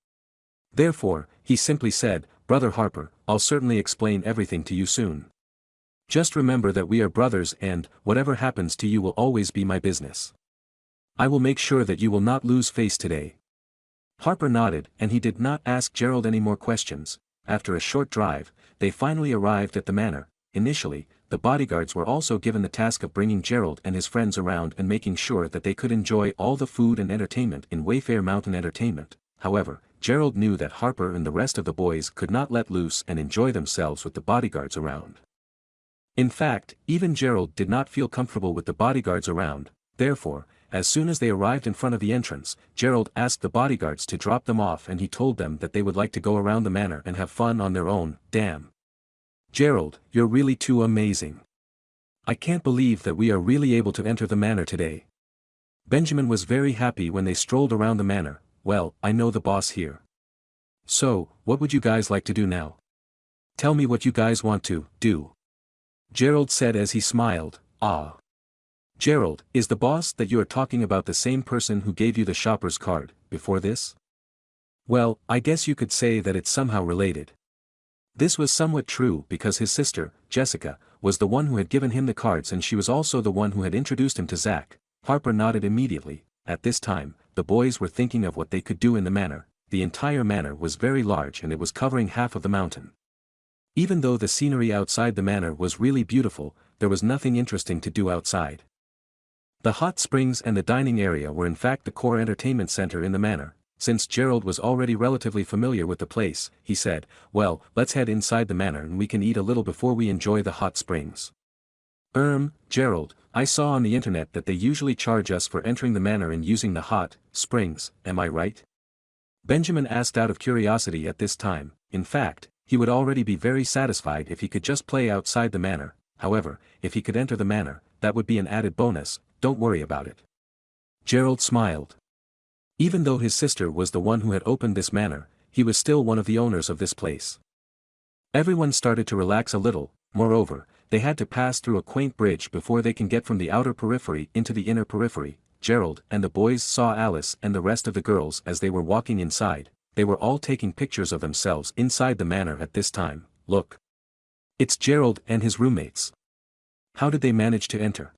S1: Therefore, he simply said, "Brother Harper, I'll certainly explain everything to you soon. Just remember that we are brothers and, whatever happens to you will always be my business. I will make sure that you will not lose face today." Harper nodded and he did not ask Gerald any more questions. After a short drive, they finally arrived at the manor. Initially, the bodyguards were also given the task of bringing Gerald and his friends around and making sure that they could enjoy all the food and entertainment in Wayfair Mountain Entertainment. However, Gerald knew that Harper and the rest of the boys could not let loose and enjoy themselves with the bodyguards around. In fact, even Gerald did not feel comfortable with the bodyguards around. Therefore, as soon as they arrived in front of the entrance, Gerald asked the bodyguards to drop them off and he told them that they would like to go around the manor and have fun on their own. "Damn. Gerald, you're really too amazing. I can't believe that we are really able to enter the manor today." Benjamin was very happy when they strolled around the manor. "Well, I know the boss here. So, what would you guys like to do now? Tell me what you guys want to do," Gerald said as he smiled. "Ah. Gerald, is the boss that you are talking about the same person who gave you the shopper's card before this?" "Well, I guess you could say that it's somehow related." This was somewhat true because his sister, Jessica, was the one who had given him the cards and she was also the one who had introduced him to Zach. Harper nodded immediately. At this time, the boys were thinking of what they could do in the manor. The entire manor was very large and it was covering half of the mountain. Even though the scenery outside the manor was really beautiful, there was nothing interesting to do outside. The hot springs and the dining area were in fact the core entertainment center in the manor. Since Gerald was already relatively familiar with the place, he said, "Well, let's head inside the manor and we can eat a little before we enjoy the hot springs." Gerald, I saw on the internet that they usually charge us for entering the manor and using the hot springs, am I right?" Benjamin asked out of curiosity at this time. In fact, he would already be very satisfied if he could just play outside the manor. However, if he could enter the manor, that would be an added bonus. "Don't worry about it." Gerald smiled. Even though his sister was the one who had opened this manor, he was still one of the owners of this place. Everyone started to relax a little. Moreover, they had to pass through a quaint bridge before they can get from the outer periphery into the inner periphery. Gerald and the boys saw Alice and the rest of the girls as they were walking inside. They were all taking pictures of themselves inside the manor at this time. "Look. It's Gerald and his roommates. How did they manage to enter?"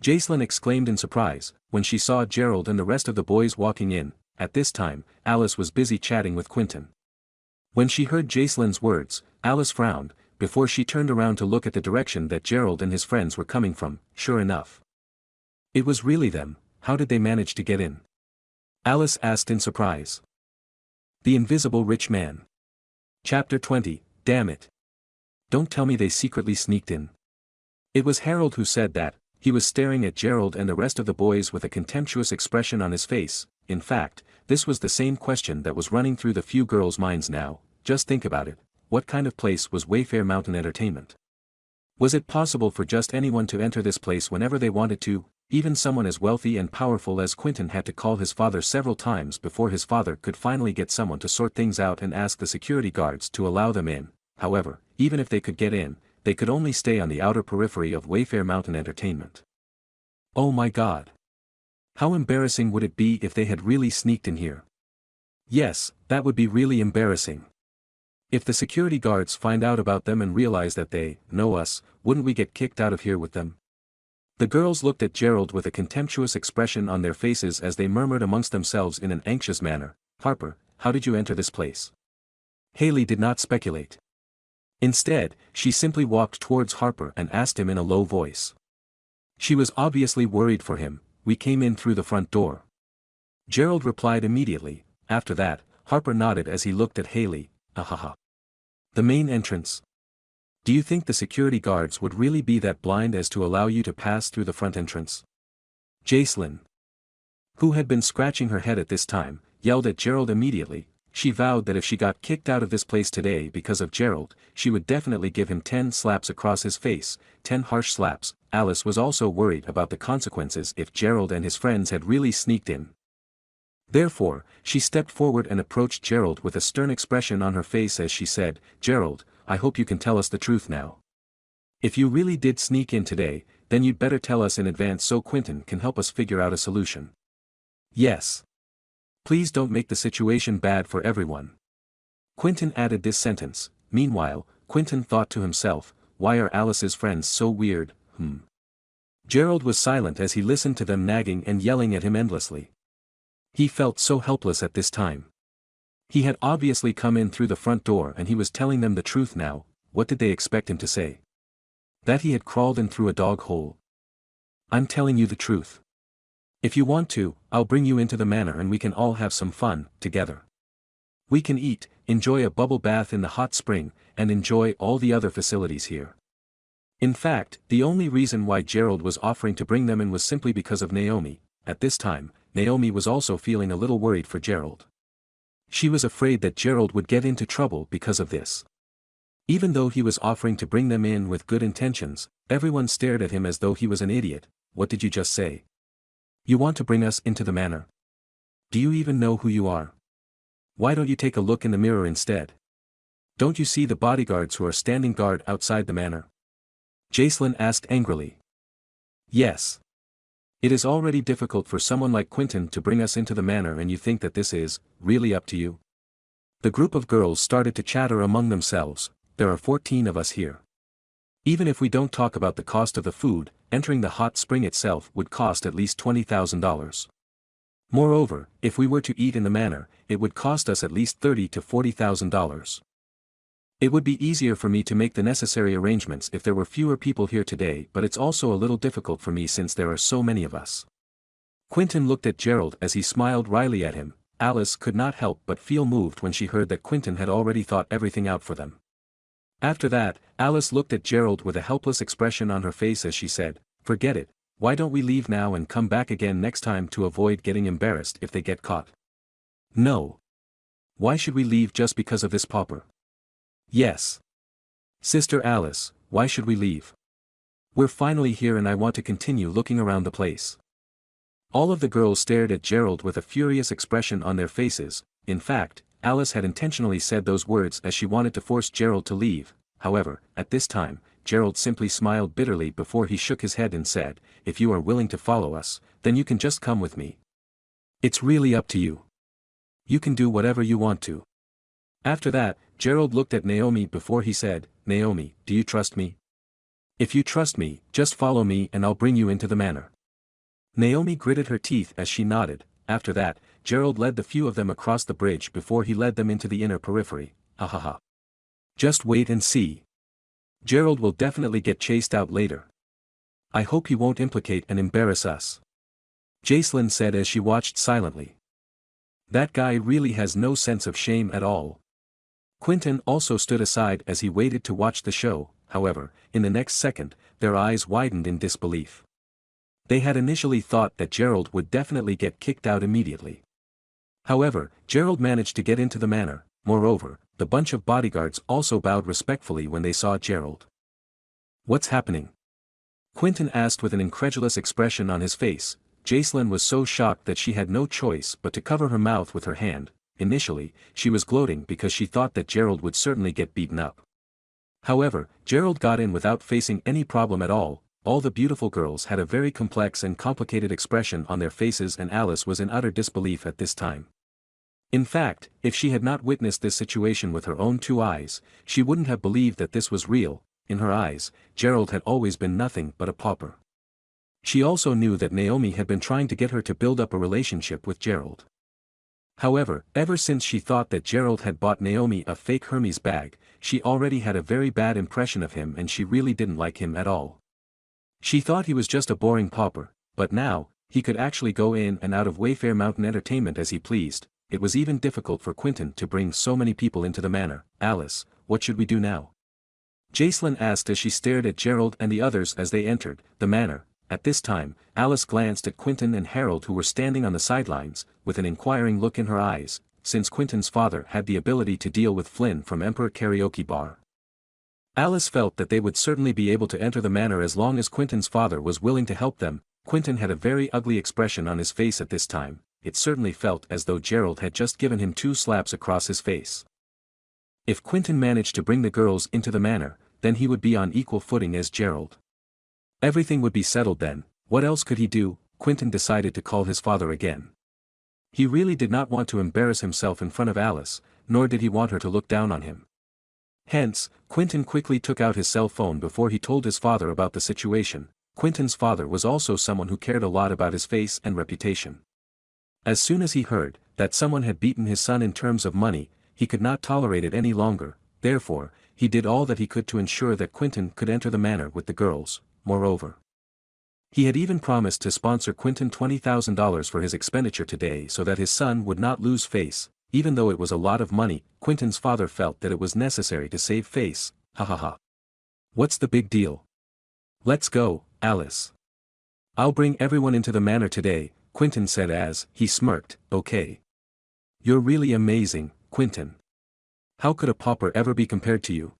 S1: Jacelyn exclaimed in surprise, when she saw Gerald and the rest of the boys walking in. At this time, Alice was busy chatting with Quentin. When she heard Jacelyn's words, Alice frowned, before she turned around to look at the direction that Gerald and his friends were coming from. Sure enough, it was really them. How did they manage to get in? Alice asked in surprise. The Invisible Rich Man. Chapter 20, Damn it. Don't tell me they secretly sneaked in. It was Harold who said that. He was staring at Gerald and the rest of the boys with a contemptuous expression on his face. In fact, this was the same question that was running through the few girls' minds now. Just think about it. What kind of place was Wayfair Mountain Entertainment? Was it possible for just anyone to enter this place whenever they wanted to? Even someone as wealthy and powerful as Quentin had to call his father several times before his father could finally get someone to sort things out and ask the security guards to allow them in. However, even if they could get in, they could only stay on the outer periphery of Wayfair Mountain Entertainment. Oh my God! How embarrassing would it be if they had really sneaked in here? Yes, that would be really embarrassing. If the security guards find out about them and realize that they know us, wouldn't we get kicked out of here with them? The girls looked at Gerald with a contemptuous expression on their faces as they murmured amongst themselves in an anxious manner, "Harper, how did you enter this place?" Haley did not speculate. Instead, she simply walked towards Harper and asked him in a low voice. She was obviously worried for him. "We came in through the front door." Gerald replied immediately. After that, Harper nodded as he looked at Haley. "Ahaha. The main entrance? Do you think the security guards would really be that blind as to allow you to pass through the front entrance?" Jacelyn, who had been scratching her head at this time, yelled at Gerald immediately. She vowed that if she got kicked out of this place today because of Gerald, she would definitely give him 10 slaps across his face, 10 harsh slaps. Alice was also worried about the consequences if Gerald and his friends had really sneaked in. Therefore, she stepped forward and approached Gerald with a stern expression on her face as she said, "Gerald, I hope you can tell us the truth now. If you really did sneak in today, then you'd better tell us in advance so Quentin can help us figure out a solution." "Yes. Please don't make the situation bad for everyone." Quentin added this sentence. Meanwhile, Quentin thought to himself, "Why are Alice's friends so weird, Gerald was silent as he listened to them nagging and yelling at him endlessly. He felt so helpless at this time. He had obviously come in through the front door and he was telling them the truth now. What did they expect him to say? That he had crawled in through a dog hole? "I'm telling you the truth. If you want to, I'll bring you into the manor and we can all have some fun, together. We can eat, enjoy a bubble bath in the hot spring, and enjoy all the other facilities here." In fact, the only reason why Gerald was offering to bring them in was simply because of Naomi. At this time, Naomi was also feeling a little worried for Gerald. She was afraid that Gerald would get into trouble because of this. Even though he was offering to bring them in with good intentions, everyone stared at him as though he was an idiot. "What did you just say? You want to bring us into the manor? Do you even know who you are? Why don't you take a look in the mirror instead? Don't you see the bodyguards who are standing guard outside the manor?" Jacelyn asked angrily. "Yes. It is already difficult for someone like Quentin to bring us into the manor and you think that this is, really up to you?" The group of girls started to chatter among themselves. "There are 14 of us here. Even if we don't talk about the cost of the food, entering the hot spring itself would cost at least $20,000. Moreover, if we were to eat in the manor, it would cost us at least $30,000 to $40,000. It would be easier for me to make the necessary arrangements if there were fewer people here today, but it's also a little difficult for me since there are so many of us." Quentin looked at Gerald as he smiled wryly at him. Alice could not help but feel moved when she heard that Quentin had already thought everything out for them. After that, Alice looked at Gerald with a helpless expression on her face as she said, "Forget it, why don't we leave now and come back again next time to avoid getting embarrassed if they get caught?" "No. Why should we leave just because of this pauper?" "Yes. Sister Alice, why should we leave? We're finally here and I want to continue looking around the place." All of the girls stared at Gerald with a furious expression on their faces. In fact, Alice had intentionally said those words as she wanted to force Gerald to leave. However, at this time, Gerald simply smiled bitterly before he shook his head and said, "If you are willing to follow us, then you can just come with me. It's really up to you. You can do whatever you want to." After that, Gerald looked at Naomi before he said, "Naomi, do you trust me? If you trust me, just follow me and I'll bring you into the manor." Naomi gritted her teeth as she nodded. After that, Gerald led the few of them across the bridge before he led them into the inner periphery. "Ahaha. Just wait and see. Gerald will definitely get chased out later. I hope he won't implicate and embarrass us," Jacelyn said as she watched silently. "That guy really has no sense of shame at all." Quentin also stood aside as he waited to watch the show. However, in the next second, their eyes widened in disbelief. They had initially thought that Gerald would definitely get kicked out immediately. However, Gerald managed to get into the manor. Moreover, the bunch of bodyguards also bowed respectfully when they saw Gerald. "What's happening?" Quentin asked with an incredulous expression on his face. Jacelyn was so shocked that she had no choice but to cover her mouth with her hand. Initially, she was gloating because she thought that Gerald would certainly get beaten up. However, Gerald got in without facing any problem at all. All the beautiful girls had a very complex and complicated expression on their faces and Alice was in utter disbelief at this time. In fact, if she had not witnessed this situation with her own two eyes, she wouldn't have believed that this was real. In her eyes, Gerald had always been nothing but a pauper. She also knew that Naomi had been trying to get her to build up a relationship with Gerald. However, ever since she thought that Gerald had bought Naomi a fake Hermes bag, she already had a very bad impression of him and she really didn't like him at all. She thought he was just a boring pauper, but now, he could actually go in and out of Wayfair Mountain Entertainment as he pleased. It was even difficult for Quentin to bring so many people into the manor. Alice, what should we do now? Jacelyn asked as she stared at Gerald and the others as they entered the manor. At this time, Alice glanced at Quentin and Harold who were standing on the sidelines, with an inquiring look in her eyes, since Quentin's father had the ability to deal with Flynn from Emperor Karaoke Bar. Alice felt that they would certainly be able to enter the manor as long as Quentin's father was willing to help them. Quentin had a very ugly expression on his face at this time. It certainly felt as though Gerald had just given him 2 slaps across his face. If Quentin managed to bring the girls into the manor, then he would be on equal footing as Gerald. Everything would be settled then. What else could he do? Quentin decided to call his father again. He really did not want to embarrass himself in front of Alice, nor did he want her to look down on him. Hence, Quentin quickly took out his cell phone before he told his father about the situation. Quentin's father was also someone who cared a lot about his face and reputation. As soon as he heard that someone had beaten his son in terms of money, he could not tolerate it any longer. Therefore, he did all that he could to ensure that Quentin could enter the manor with the girls. Moreover, he had even promised to sponsor Quentin $20,000 for his expenditure today so that his son would not lose face. Even though it was a lot of money, Quentin's father felt that it was necessary to save face. Ha ha ha. What's the big deal? Let's go, Alice. I'll bring everyone into the manor today, Quentin said as he smirked. Okay. You're really amazing, Quentin. How could a pauper ever be compared to you?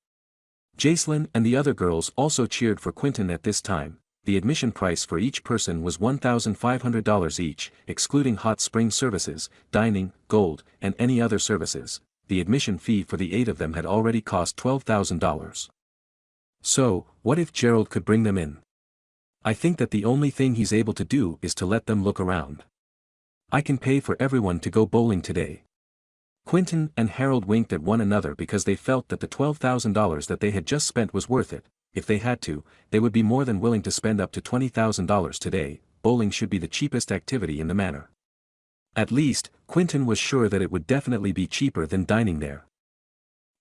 S1: Jacelyn and the other girls also cheered for Quentin at this time. The admission price for each person was $1,500 each, excluding hot spring services, dining, gold, and any other services. The admission fee for the 8 of them had already cost $12,000. So, what if Gerald could bring them in? I think that the only thing he's able to do is to let them look around. I can pay for everyone to go bowling today. Quentin and Harold winked at one another because they felt that the $12,000 that they had just spent was worth it. If they had to, they would be more than willing to spend up to $20,000 today. Bowling should be the cheapest activity in the manor. At least, Quentin was sure that it would definitely be cheaper than dining there.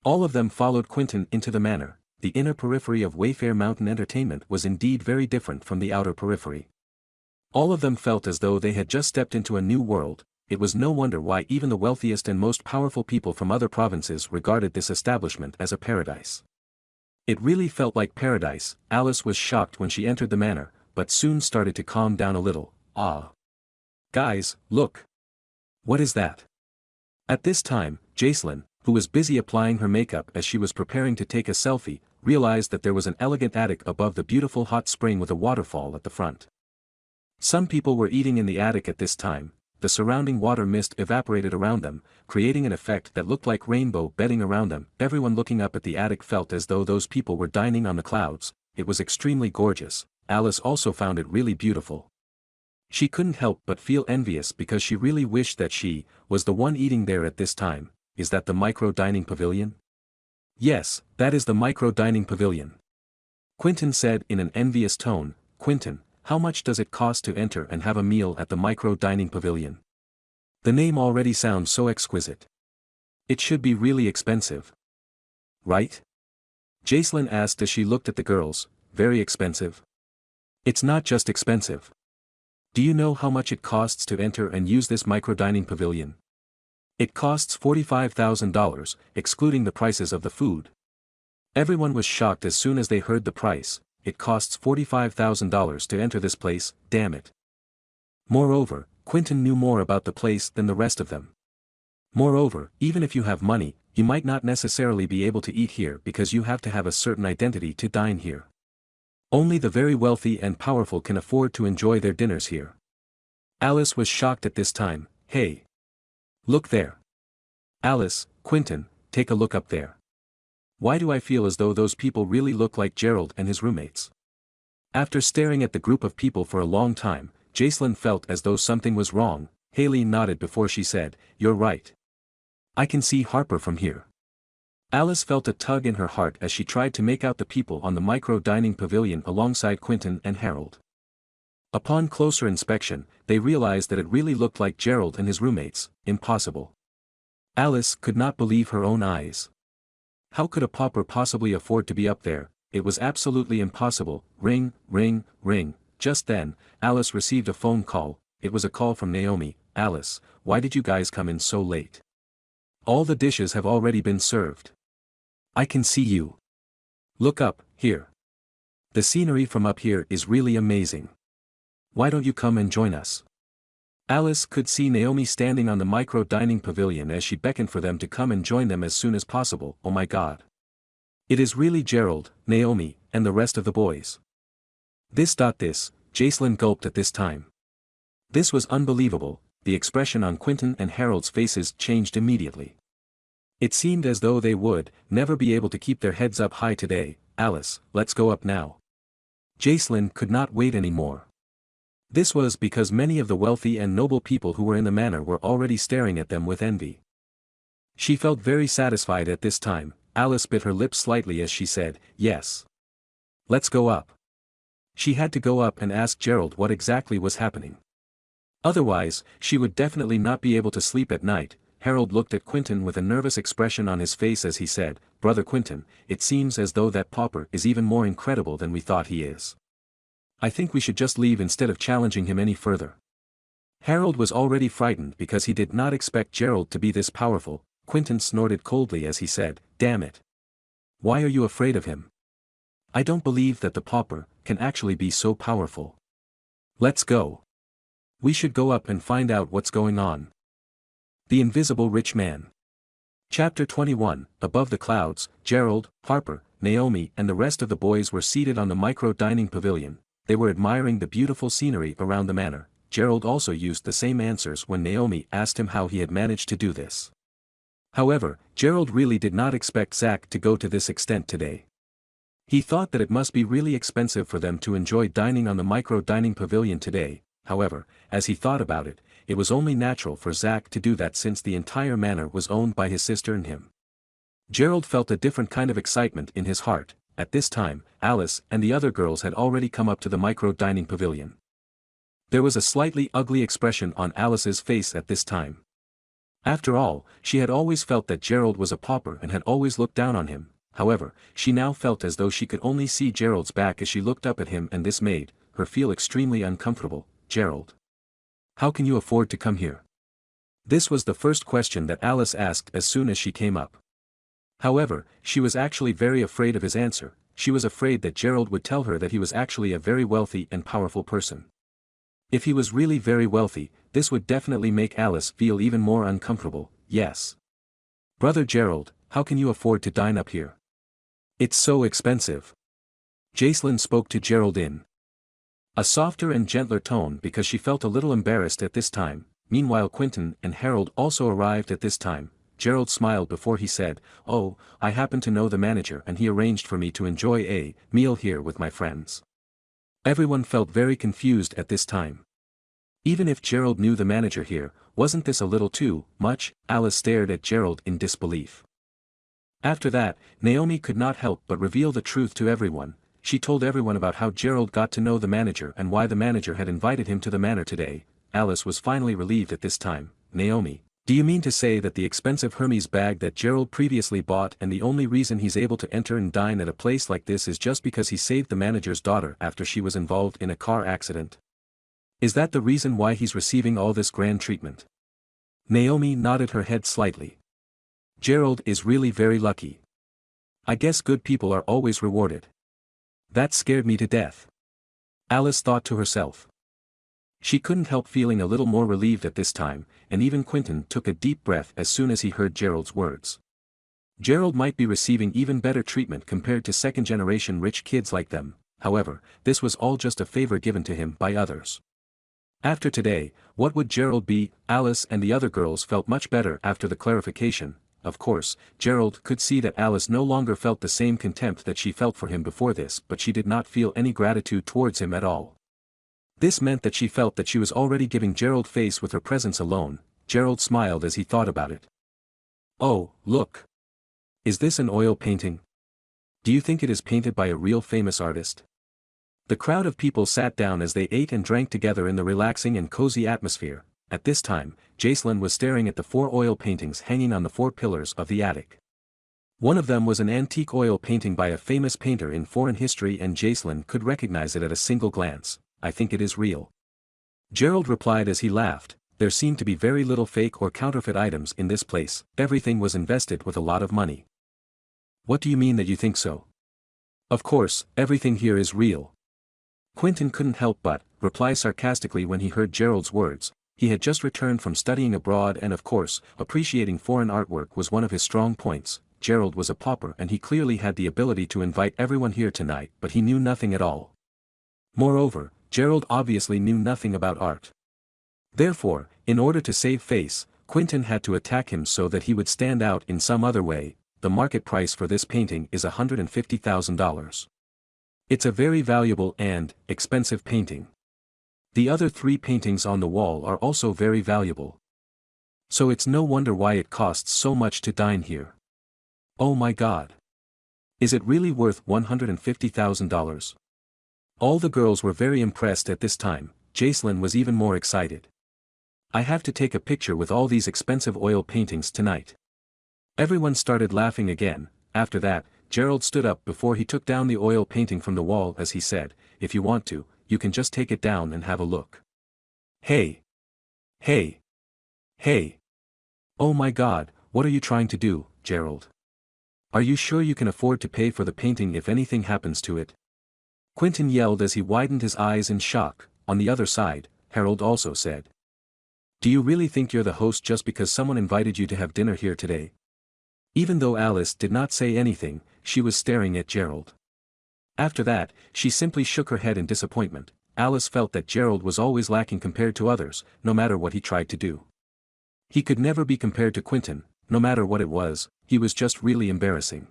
S1: All of them followed Quentin into the manor. The inner periphery of Wayfair Mountain Entertainment was indeed very different from the outer periphery. All of them felt as though they had just stepped into a new world. It was no wonder why even the wealthiest and most powerful people from other provinces regarded this establishment as a paradise. It really felt like paradise. Alice was shocked when she entered the manor, but soon started to calm down a little. Ah. Guys, look. What is that? At this time, Jacelyn, who was busy applying her makeup as she was preparing to take a selfie, realized that there was an elegant attic above the beautiful hot spring with a waterfall at the front. Some people were eating in the attic at this time. The surrounding water mist evaporated around them, creating an effect that looked like rainbow bedding around them. Everyone looking up at the attic felt as though those people were dining on the clouds. It was extremely gorgeous. Alice also found it really beautiful. She couldn't help but feel envious because she really wished that she was the one eating there at this time. Is that the micro-dining pavilion? Yes, that is the micro-dining pavilion. Quentin said in an envious tone. Quentin, how much does it cost to enter and have a meal at the micro-dining pavilion? The name already sounds so exquisite. It should be really expensive. Right? Jacelyn asked as she looked at the girls. Very expensive? It's not just expensive. Do you know how much it costs to enter and use this micro-dining pavilion? It costs $45,000, excluding the prices of the food. Everyone was shocked as soon as they heard the price. It costs $45,000 to enter this place, damn it. Moreover, Quentin knew more about the place than the rest of them. Moreover, even if you have money, you might not necessarily be able to eat here because you have to have a certain identity to dine here. Only the very wealthy and powerful can afford to enjoy their dinners here. Alice was shocked at this time. Hey! Look there. Alice, Quentin, take a look up there. Why do I feel as though those people really look like Gerald and his roommates? After staring at the group of people for a long time, Jacelyn felt as though something was wrong. Haley nodded before she said, You're right. I can see Harper from here. Alice felt a tug in her heart as she tried to make out the people on the micro-dining pavilion alongside Quentin and Harold. Upon closer inspection, they realized that it really looked like Gerald and his roommates. Impossible. Alice could not believe her own eyes. How could a pauper possibly afford to be up there? It was absolutely impossible. Ring, ring, ring. Just then, Alice received a phone call. It was a call from Naomi. Alice, why did you guys come in so late? All the dishes have already been served. I can see you. Look up, here. The scenery from up here is really amazing. Why don't you come and join us? Alice could see Naomi standing on the micro-dining pavilion as she beckoned for them to come and join them as soon as possible. Oh my God. It is really Gerald, Naomi, and the rest of the boys. This. Jacelyn gulped at this time. This was unbelievable. The expression on Quentin and Harold's faces changed immediately. It seemed as though they would never be able to keep their heads up high today. Alice, let's go up now. Jacelyn could not wait anymore. This was because many of the wealthy and noble people who were in the manor were already staring at them with envy. She felt very satisfied at this time. Alice bit her lips slightly as she said, yes. Let's go up. She had to go up and ask Gerald what exactly was happening. Otherwise, she would definitely not be able to sleep at night. Harold looked at Quentin with a nervous expression on his face as he said, Brother Quentin, it seems as though that pauper is even more incredible than we thought he is. I think we should just leave instead of challenging him any further. Harold was already frightened because he did not expect Gerald to be this powerful. Quentin snorted coldly as he said, damn it. Why are you afraid of him? I don't believe that the pauper can actually be so powerful. Let's go. We should go up and find out what's going on. The Invisible Rich Man. Chapter 21. Above the clouds, Gerald, Harper, Naomi and the rest of the boys were seated on the micro-dining pavilion. They were admiring the beautiful scenery around the manor. Gerald also used the same answers when Naomi asked him how he had managed to do this. However, Gerald really did not expect Zach to go to this extent today. He thought that it must be really expensive for them to enjoy dining on the micro-dining pavilion today. However, as he thought about it, it was only natural for Zach to do that since the entire manor was owned by his sister and him. Gerald felt a different kind of excitement in his heart. At this time, Alice and the other girls had already come up to the micro-dining pavilion. There was a slightly ugly expression on Alice's face at this time. After all, she had always felt that Gerald was a pauper and had always looked down on him. However, she now felt as though she could only see Gerald's back as she looked up at him, and this made her feel extremely uncomfortable. Gerald. How can you afford to come here? This was the first question that Alice asked as soon as she came up. However, she was actually very afraid of his answer. She was afraid that Gerald would tell her that he was actually a very wealthy and powerful person. If he was really very wealthy, this would definitely make Alice feel even more uncomfortable. Yes. Brother Gerald, how can you afford to dine up here? It's so expensive. Jacelyn spoke to Gerald in a softer and gentler tone because she felt a little embarrassed at this time. Meanwhile, Quentin and Harold also arrived at this time. Gerald smiled before he said, oh, I happen to know the manager and he arranged for me to enjoy a meal here with my friends. Everyone felt very confused at this time. Even if Gerald knew the manager here, wasn't this a little too much? Alice stared at Gerald in disbelief. After that, Naomi could not help but reveal the truth to everyone. She told everyone about how Gerald got to know the manager and why the manager had invited him to the manor today. Alice was finally relieved at this time. Naomi, do you mean to say that the expensive Hermes bag that Gerald previously bought and the only reason he's able to enter and dine at a place like this is just because he saved the manager's daughter after she was involved in a car accident? Is that the reason why he's receiving all this grand treatment? Naomi nodded her head slightly. Gerald is really very lucky. I guess good people are always rewarded. That scared me to death. Alice thought to herself. She couldn't help feeling a little more relieved at this time, and even Quentin took a deep breath as soon as he heard Gerald's words. Gerald might be receiving even better treatment compared to second-generation rich kids like them. However, this was all just a favor given to him by others. After today, what would Gerald be? Alice and the other girls felt much better after the clarification. Of course, Gerald could see that Alice no longer felt the same contempt that she felt for him before this, but she did not feel any gratitude towards him at all. This meant that she felt that she was already giving Gerald face with her presence alone. Gerald smiled as he thought about it. Oh, look. Is this an oil painting? Do you think it is painted by a real famous artist? The crowd of people sat down as they ate and drank together in the relaxing and cozy atmosphere. At this time, Jacelyn was staring at the 4 oil paintings hanging on the 4 pillars of the attic. One of them was an antique oil painting by a famous painter in foreign history, and Jacelyn could recognize it at a single glance. I think it is real. Gerald replied as he laughed. There seemed to be very little fake or counterfeit items in this place. Everything was invested with a lot of money. What do you mean that you think so? Of course, everything here is real. Quentin couldn't help but reply sarcastically when he heard Gerald's words. He had just returned from studying abroad, and of course, appreciating foreign artwork was one of his strong points. Gerald was a pauper and he clearly had the ability to invite everyone here tonight, but he knew nothing at all. Moreover, Gerald obviously knew nothing about art. Therefore, in order to save face, Quentin had to attack him so that he would stand out in some other way. The market price for this painting is $150,000. It's a very valuable and expensive painting. The other 3 paintings on the wall are also very valuable. So it's no wonder why it costs so much to dine here. Oh my God! Is it really worth $150,000? All the girls were very impressed at this time. Jacelyn was even more excited. I have to take a picture with all these expensive oil paintings tonight. Everyone started laughing again. After that, Gerald stood up before he took down the oil painting from the wall as he said, "If you want to, you can just take it down and have a look." Hey! Hey! Hey! Oh my God, what are you trying to do, Gerald? Are you sure you can afford to pay for the painting if anything happens to it? Quentin yelled as he widened his eyes in shock. On the other side, Harold also said, "Do you really think you're the host just because someone invited you to have dinner here today?" Even though Alice did not say anything, she was staring at Gerald. After that, she simply shook her head in disappointment. Alice felt that Gerald was always lacking compared to others, no matter what he tried to do. He could never be compared to Quentin, no matter what it was. He was just really embarrassing.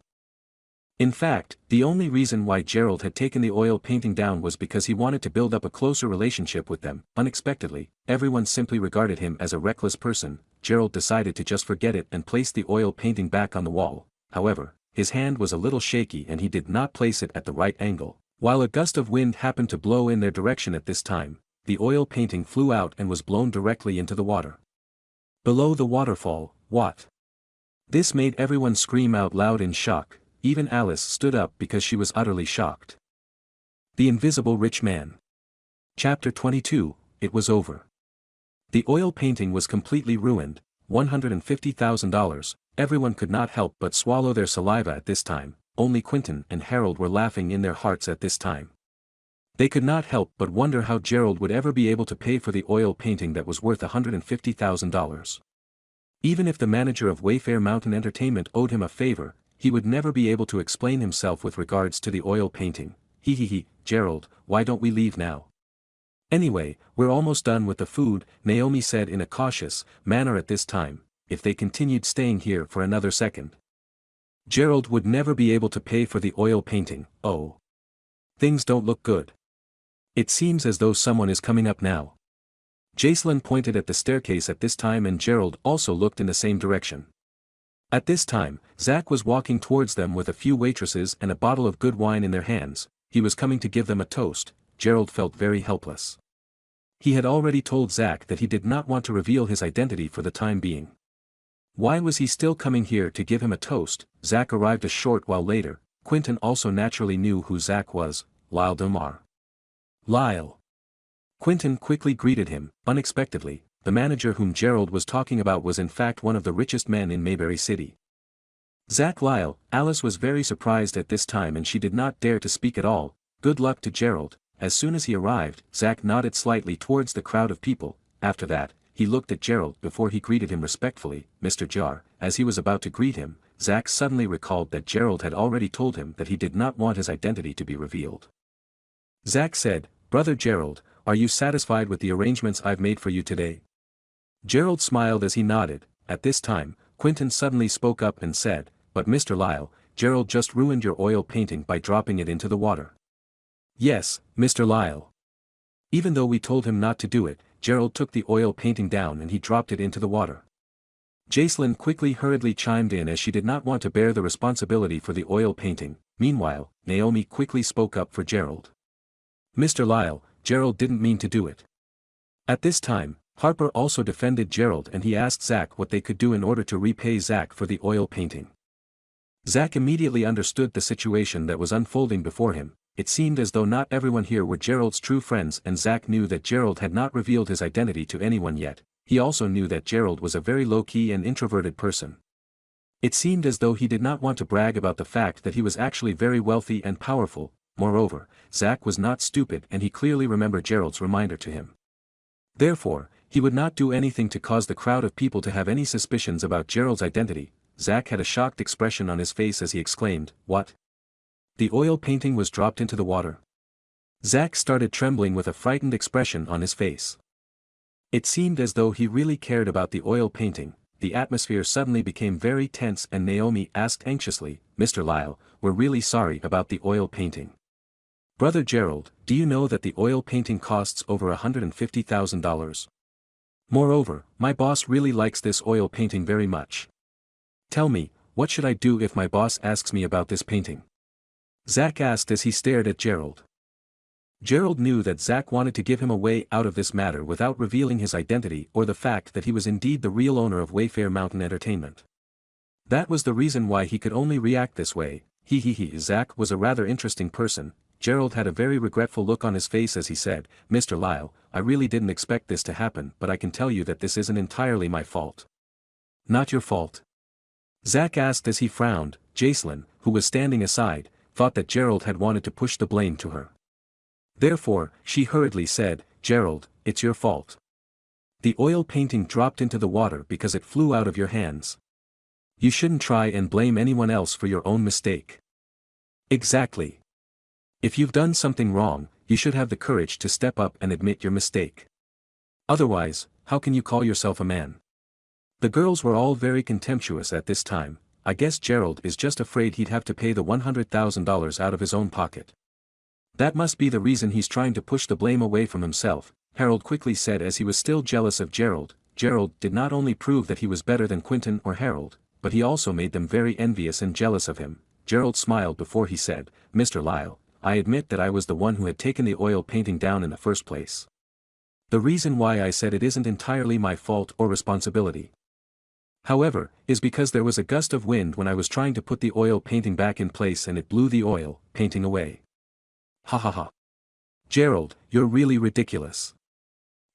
S1: In fact, the only reason why Gerald had taken the oil painting down was because he wanted to build up a closer relationship with them. Unexpectedly, everyone simply regarded him as a reckless person. Gerald decided to just forget it and place the oil painting back on the wall. However, his hand was a little shaky and he did not place it at the right angle. While a gust of wind happened to blow in their direction at this time, the oil painting flew out and was blown directly into the water. Below the waterfall, what? This made everyone scream out loud in shock. Even Alice stood up because she was utterly shocked. The Invisible Rich Man. Chapter 22, It was over. The oil painting was completely ruined, $150,000, everyone could not help but swallow their saliva at this time. Only Quentin and Harold were laughing in their hearts at this time. They could not help but wonder how Gerald would ever be able to pay for the oil painting that was worth $150,000. Even if the manager of Wayfair Mountain Entertainment owed him a favor, he would never be able to explain himself with regards to the oil painting. Gerald, why don't we leave now? Anyway, we're almost done with the food, Naomi said in a cautious manner at this time. If they continued staying here for another second, Gerald would never be able to pay for the oil painting. Oh. Things don't look good. It seems as though someone is coming up now. Jacelyn pointed at the staircase at this time and Gerald also looked in the same direction. At this time, Zach was walking towards them with a few waitresses and a bottle of good wine in their hands. He was coming to give them a toast. Gerald felt very helpless. He had already told Zach that he did not want to reveal his identity for the time being. Why was he still coming here to give him a toast? Zach arrived a short while later. Quentin also naturally knew who Zach was, Lyle Delmar. Lyle. Quentin quickly greeted him. Unexpectedly, the manager whom Gerald was talking about was in fact one of the richest men in Mayberry City. Zach Lyle. Alice was very surprised at this time and she did not dare to speak at all. Good luck to Gerald. As soon as he arrived, Zach nodded slightly towards the crowd of people. After that, he looked at Gerald before he greeted him respectfully, Mr. Jar. As he was about to greet him, Zach suddenly recalled that Gerald had already told him that he did not want his identity to be revealed. Zach said, "Brother Gerald, are you satisfied with the arrangements I've made for you today?" Gerald smiled as he nodded. At this time, Quentin suddenly spoke up and said, "But Mr. Lyle, Gerald just ruined your oil painting by dropping it into the water." "Yes, Mr. Lyle. Even though we told him not to do it, Gerald took the oil painting down and he dropped it into the water." Jacelyn quickly hurriedly chimed in as she did not want to bear the responsibility for the oil painting. Meanwhile, Naomi quickly spoke up for Gerald. Mr. Lyle, Gerald didn't mean to do it. At this time, Harper also defended Gerald and he asked Zach what they could do in order to repay Zach for the oil painting. Zach immediately understood the situation that was unfolding before him. It seemed as though not everyone here were Gerald's true friends, and Zach knew that Gerald had not revealed his identity to anyone yet. He also knew that Gerald was a very low-key and introverted person. It seemed as though he did not want to brag about the fact that he was actually very wealthy and powerful. Moreover, Zach was not stupid and he clearly remembered Gerald's reminder to him. Therefore, he would not do anything to cause the crowd of people to have any suspicions about Gerald's identity. Zach had a shocked expression on his face as he exclaimed, "What? The oil painting was dropped into the water?" Zach started trembling with a frightened expression on his face. It seemed as though he really cared about the oil painting. The atmosphere suddenly became very tense and Naomi asked anxiously, "Mr. Lyle, we're really sorry about the oil painting. Brother Gerald, do you know that the oil painting costs over $150,000? Moreover, my boss really likes this oil painting very much. Tell me, what should I do if my boss asks me about this painting?" Zach asked as he stared at Gerald. Gerald knew that Zach wanted to give him a way out of this matter without revealing his identity or the fact that he was indeed the real owner of Wayfair Mountain Entertainment. That was the reason why he could only react this way. Zach was a rather interesting person. Gerald had a very regretful look on his face as he said, "Mr. Lyle, I really didn't expect this to happen, but I can tell you that this isn't entirely my fault." "Not your fault?" Zach asked as he frowned. Jacelyn, who was standing aside, thought that Gerald had wanted to push the blame to her. Therefore, she hurriedly said, "Gerald, it's your fault. The oil painting dropped into the water because it flew out of your hands. You shouldn't try and blame anyone else for your own mistake." "Exactly. If you've done something wrong, you should have the courage to step up and admit your mistake. Otherwise, how can you call yourself a man?" The girls were all very contemptuous at this time. "I guess Gerald is just afraid he'd have to pay the $100,000 out of his own pocket. That must be the reason he's trying to push the blame away from himself," Harold quickly said as he was still jealous of Gerald. Gerald did not only prove that he was better than Quentin or Harold, but he also made them very envious and jealous of him. Gerald smiled before he said, "Mr. Lyle, I admit that I was the one who had taken the oil painting down in the first place. The reason why I said it isn't entirely my fault or responsibility, however, is because there was a gust of wind when I was trying to put the oil painting back in place and it blew the oil painting away." "Ha ha ha. Gerald, you're really ridiculous."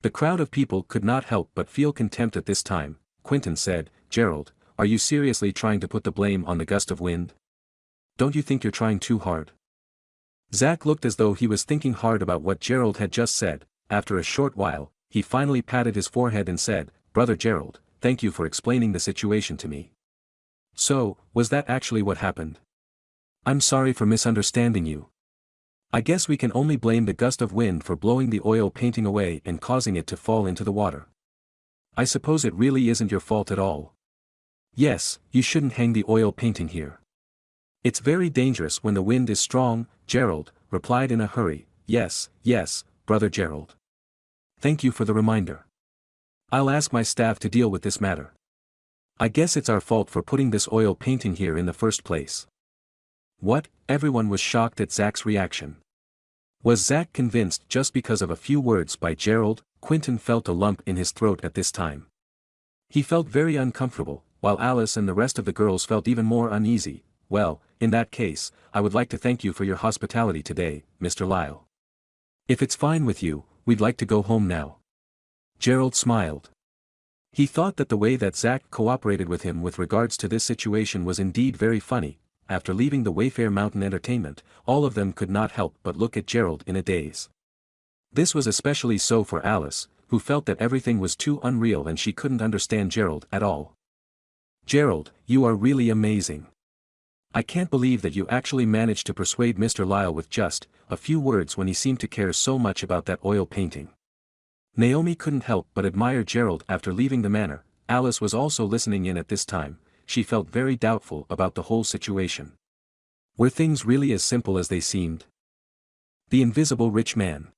S1: The crowd of people could not help but feel contempt at this time. Quentin said, "Gerald, are you seriously trying to put the blame on the gust of wind? Don't you think you're trying too hard?" Zach looked as though he was thinking hard about what Gerald had just said. After a short while, he finally patted his forehead and said, "Brother Gerald, thank you for explaining the situation to me. So, was that actually what happened? I'm sorry for misunderstanding you. I guess we can only blame the gust of wind for blowing the oil painting away and causing it to fall into the water. I suppose it really isn't your fault at all. Yes, you shouldn't hang the oil painting here. It's very dangerous when the wind is strong," Gerald replied in a hurry. Yes, Brother Gerald. Thank you for the reminder. I'll ask my staff to deal with this matter. I guess it's our fault for putting this oil painting here in the first place." "What?" Everyone was shocked at Zach's reaction. Was Zach convinced just because of a few words by Gerald? Quentin felt a lump in his throat at this time. He felt very uncomfortable, while Alice and the rest of the girls felt even more uneasy. "Well, in that case, I would like to thank you for your hospitality today, Mr. Lyle. If it's fine with you, we'd like to go home now." Gerald smiled. He thought that the way that Zach cooperated with him with regards to this situation was indeed very funny. After leaving the Wayfair Mountain Entertainment, all of them could not help but look at Gerald in a daze. This was especially so for Alice, who felt that everything was too unreal and she couldn't understand Gerald at all. "Gerald, you are really amazing. I can't believe that you actually managed to persuade Mr. Lyle with just a few words when he seemed to care so much about that oil painting." Naomi couldn't help but admire Gerald after leaving the manor. Alice was also listening in at this time. She felt very doubtful about the whole situation. Were things really as simple as they seemed? The Invisible Rich Man.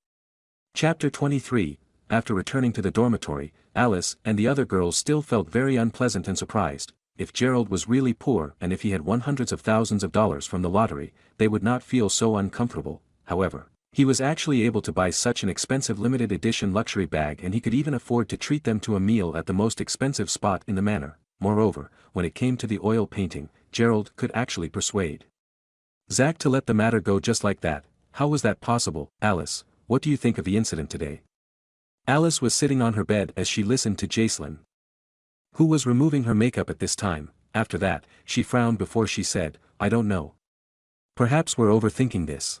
S1: Chapter 23. after returning to the dormitory, Alice and the other girls still felt very unpleasant and surprised. If Gerald was really poor and if he had won hundreds of thousands of dollars from the lottery, they would not feel so uncomfortable. However, he was actually able to buy such an expensive limited edition luxury bag, and he could even afford to treat them to a meal at the most expensive spot in the manor. Moreover, when it came to the oil painting, Gerald could actually persuade Zach to let the matter go just like that. How was that possible? Alice, what do you think of the incident today? Alice was sitting on her bed as she listened to Jacelyn, who was removing her makeup at this time. After that, she frowned before she said, I don't know. Perhaps we're overthinking this.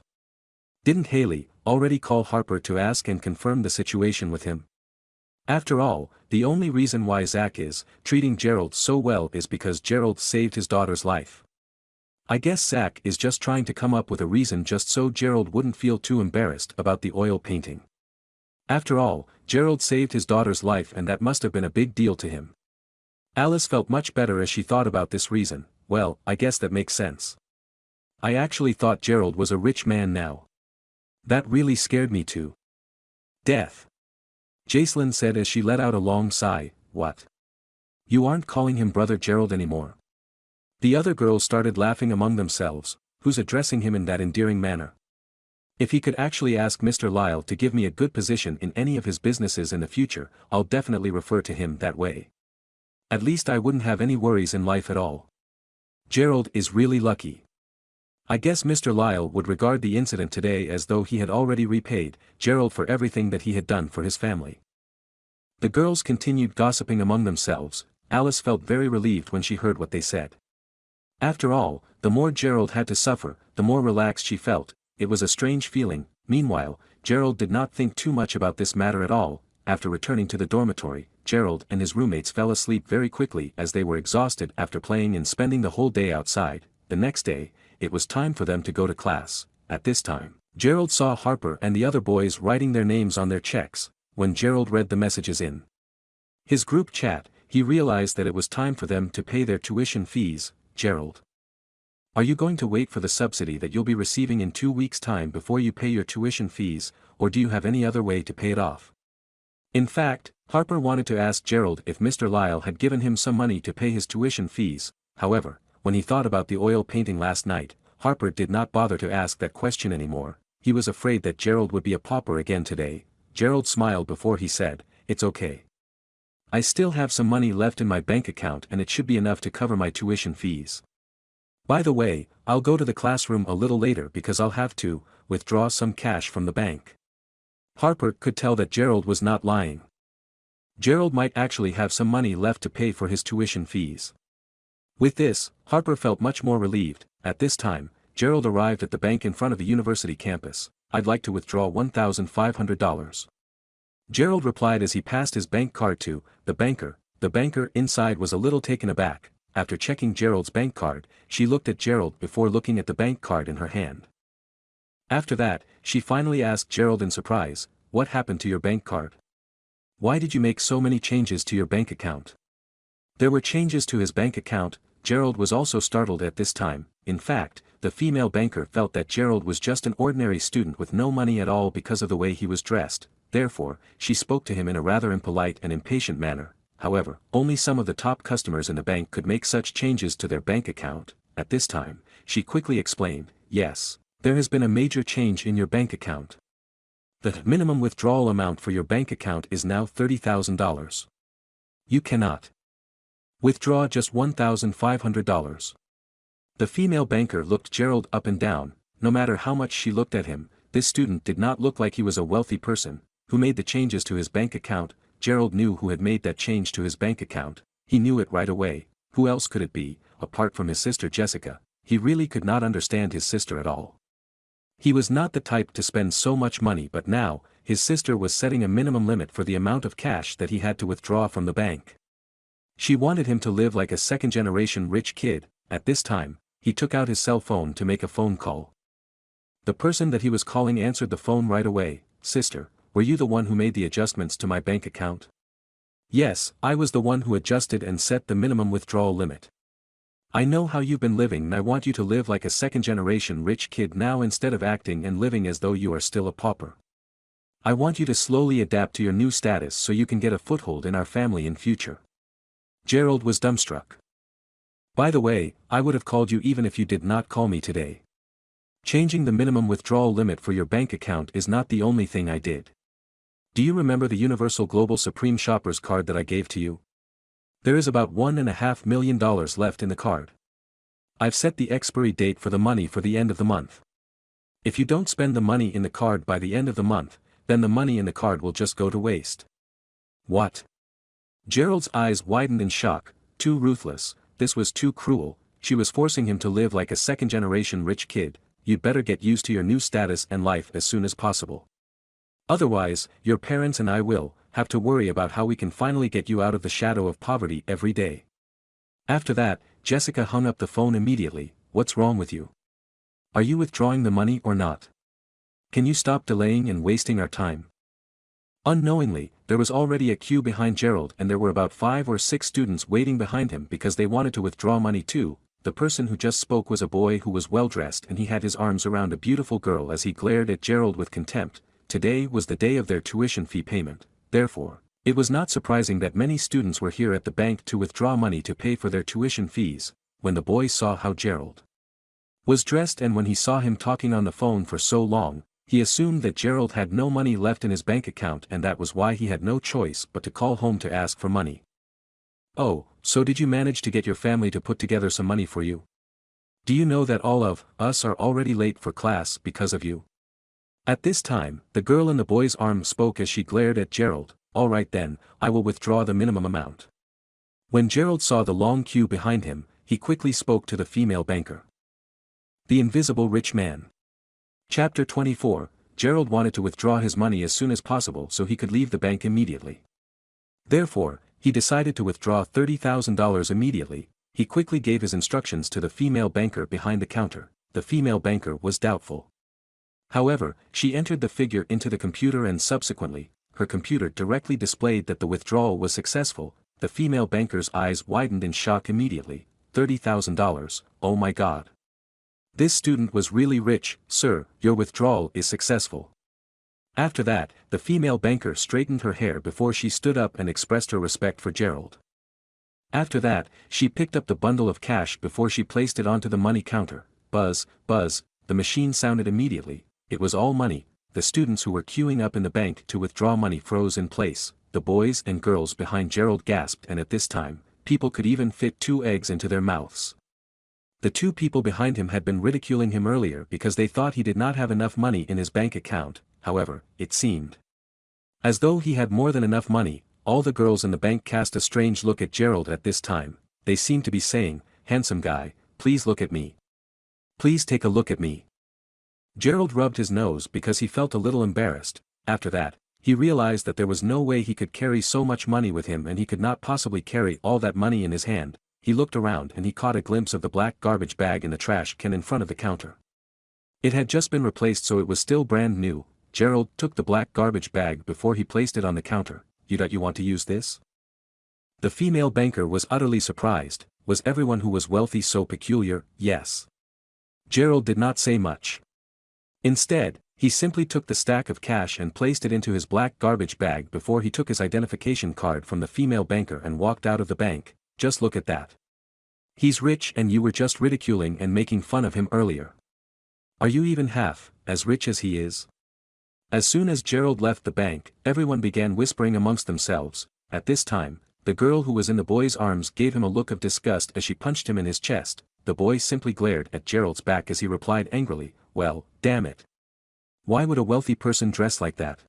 S1: Didn't Haley already call Harper to ask and confirm the situation with him? After all, the only reason why Zach is treating Gerald so well is because Gerald saved his daughter's life. I guess Zach is just trying to come up with a reason just so Gerald wouldn't feel too embarrassed about the oil painting. After all, Gerald saved his daughter's life, and that must have been a big deal to him. Alice felt much better as she thought about this reason. Well, I guess that makes sense. I actually thought Gerald was a rich man now. That really scared me to death. Jacelyn said as she let out a long sigh. What? You aren't calling him Brother Gerald anymore? The other girls started laughing among themselves. Who's addressing him in that endearing manner? If he could actually ask Mr. Lyle to give me a good position in any of his businesses in the future, I'll definitely refer to him that way. At least I wouldn't have any worries in life at all. Gerald is really lucky. I guess Mr. Lyle would regard the incident today as though he had already repaid Gerald for everything that he had done for his family. The girls continued gossiping among themselves. Alice felt very relieved when she heard what they said. After all, the more Gerald had to suffer, the more relaxed she felt. It was a strange feeling. Meanwhile, Gerald did not think too much about this matter at all. After returning to the dormitory, Gerald and his roommates fell asleep very quickly as they were exhausted after playing and spending the whole day outside. The next day, it was time for them to go to class. At this time, Gerald saw Harper and the other boys writing their names on their checks. When Gerald read the messages in his group chat, he realized that it was time for them to pay their tuition fees. Gerald, are you going to wait for the subsidy that you'll be receiving in 2 weeks' time before you pay your tuition fees, or do you have any other way to pay it off? In fact, Harper wanted to ask Gerald if Mr. Lyle had given him some money to pay his tuition fees. However, when he thought about the oil painting last night, Harper did not bother to ask that question anymore. He was afraid that Gerald would be a pauper again today. Gerald smiled before he said, It's okay. I still have some money left in my bank account, and it should be enough to cover my tuition fees. By the way, I'll go to the classroom a little later because I'll have to withdraw some cash from the bank. Harper could tell that Gerald was not lying. Gerald might actually have some money left to pay for his tuition fees. With this, Harper felt much more relieved. At this time, Gerald arrived at the bank in front of the university campus. I'd like to withdraw $1,500. Gerald replied as he passed his bank card to the banker. The banker inside was a little taken aback. After checking Gerald's bank card, she looked at Gerald before looking at the bank card in her hand. After that, she finally asked Gerald in surprise, What happened to your bank card? Why did you make so many changes to your bank account? There were changes to his bank account. Gerald was also startled at this time. In fact, the female banker felt that Gerald was just an ordinary student with no money at all because of the way he was dressed. Therefore, she spoke to him in a rather impolite and impatient manner. However, only some of the top customers in the bank could make such changes to their bank account. At this time, she quickly explained, Yes, there has been a major change in your bank account. The minimum withdrawal amount for your bank account is now $30,000. You cannot withdraw just $1,500. The female banker looked Gerald up and down. No matter how much she looked at him, this student did not look like he was a wealthy person. Who made the changes to his bank account? Gerald knew who had made that change to his bank account. He knew it right away. Who else could it be, apart from his sister Jessica? He really could not understand his sister at all. He was not the type to spend so much money, but now, his sister was setting a minimum limit for the amount of cash that he had to withdraw from the bank. She wanted him to live like a second-generation rich kid. At this time, he took out his cell phone to make a phone call. The person that he was calling answered the phone right away. Sister, were you the one who made the adjustments to my bank account? Yes, I was the one who adjusted and set the minimum withdrawal limit. I know how you've been living, and I want you to live like a second-generation rich kid now instead of acting and living as though you are still a pauper. I want you to slowly adapt to your new status so you can get a foothold in our family in future. Gerald was dumbstruck. By the way, I would have called you even if you did not call me today. Changing the minimum withdrawal limit for your bank account is not the only thing I did. Do you remember the Universal Global Supreme Shoppers card that I gave to you? There is about $1.5 million left in the card. I've set the expiry date for the money for the end of the month. If you don't spend the money in the card by the end of the month, then the money in the card will just go to waste. What? Gerald's eyes widened in shock. Too ruthless, this was too cruel, she was forcing him to live like a second-generation rich kid. You'd better get used to your new status and life as soon as possible. Otherwise, your parents and I will have to worry about how we can finally get you out of the shadow of poverty every day. After that, Jessica hung up the phone immediately. What's wrong with you? Are you withdrawing the money or not? Can you stop delaying and wasting our time? Unknowingly, there was already a queue behind Gerald and there were about 5 or 6 students waiting behind him because they wanted to withdraw money too. The person who just spoke was a boy who was well-dressed and he had his arms around a beautiful girl as he glared at Gerald with contempt. Today was the day of their tuition fee payment, therefore, it was not surprising that many students were here at the bank to withdraw money to pay for their tuition fees. When the boy saw how Gerald was dressed and when he saw him talking on the phone for so long, he assumed that Gerald had no money left in his bank account and that was why he had no choice but to call home to ask for money. Oh, so did you manage to get your family to put together some money for you? Do you know that all of us are already late for class because of you? At this time, the girl in the boy's arm spoke as she glared at Gerald. All right then, I will withdraw the minimum amount. When Gerald saw the long queue behind him, he quickly spoke to the female banker. The Invisible Rich Man. Chapter 24, Gerald wanted to withdraw his money as soon as possible so he could leave the bank immediately. Therefore, he decided to withdraw $30,000 immediately. He quickly gave his instructions to the female banker behind the counter. The female banker was doubtful. However, she entered the figure into the computer and subsequently, her computer directly displayed that the withdrawal was successful. The female banker's eyes widened in shock immediately. $30,000, oh my God. This student was really rich. Sir, your withdrawal is successful. After that, the female banker straightened her hair before she stood up and expressed her respect for Gerald. After that, she picked up the bundle of cash before she placed it onto the money counter. Buzz, buzz, the machine sounded immediately. It was all money. The students who were queuing up in the bank to withdraw money froze in place. The boys and girls behind Gerald gasped, and at this time, people could even fit 2 eggs into their mouths. The 2 people behind him had been ridiculing him earlier because they thought he did not have enough money in his bank account. However, it seemed as though he had more than enough money. All the girls in the bank cast a strange look at Gerald at this time. They seemed to be saying, "Handsome guy, please look at me. Please take a look at me." Gerald rubbed his nose because he felt a little embarrassed. After that, he realized that there was no way he could carry so much money with him and he could not possibly carry all that money in his hand. He looked around and he caught a glimpse of the black garbage bag in the trash can in front of the counter. It had just been replaced so it was still brand new. Gerald took the black garbage bag before he placed it on the counter. You want to use this? The female banker was utterly surprised. Was everyone who was wealthy so peculiar? Yes. Gerald did not say much. Instead, he simply took the stack of cash and placed it into his black garbage bag before he took his identification card from the female banker and walked out of the bank. Just look at that. He's rich and you were just ridiculing and making fun of him earlier. Are you even half as rich as he is? As soon as Gerald left the bank, everyone began whispering amongst themselves. At this time, the girl who was in the boy's arms gave him a look of disgust as she punched him in his chest. The boy simply glared at Gerald's back as he replied angrily, "Well, damn it. Why would a wealthy person dress like that?"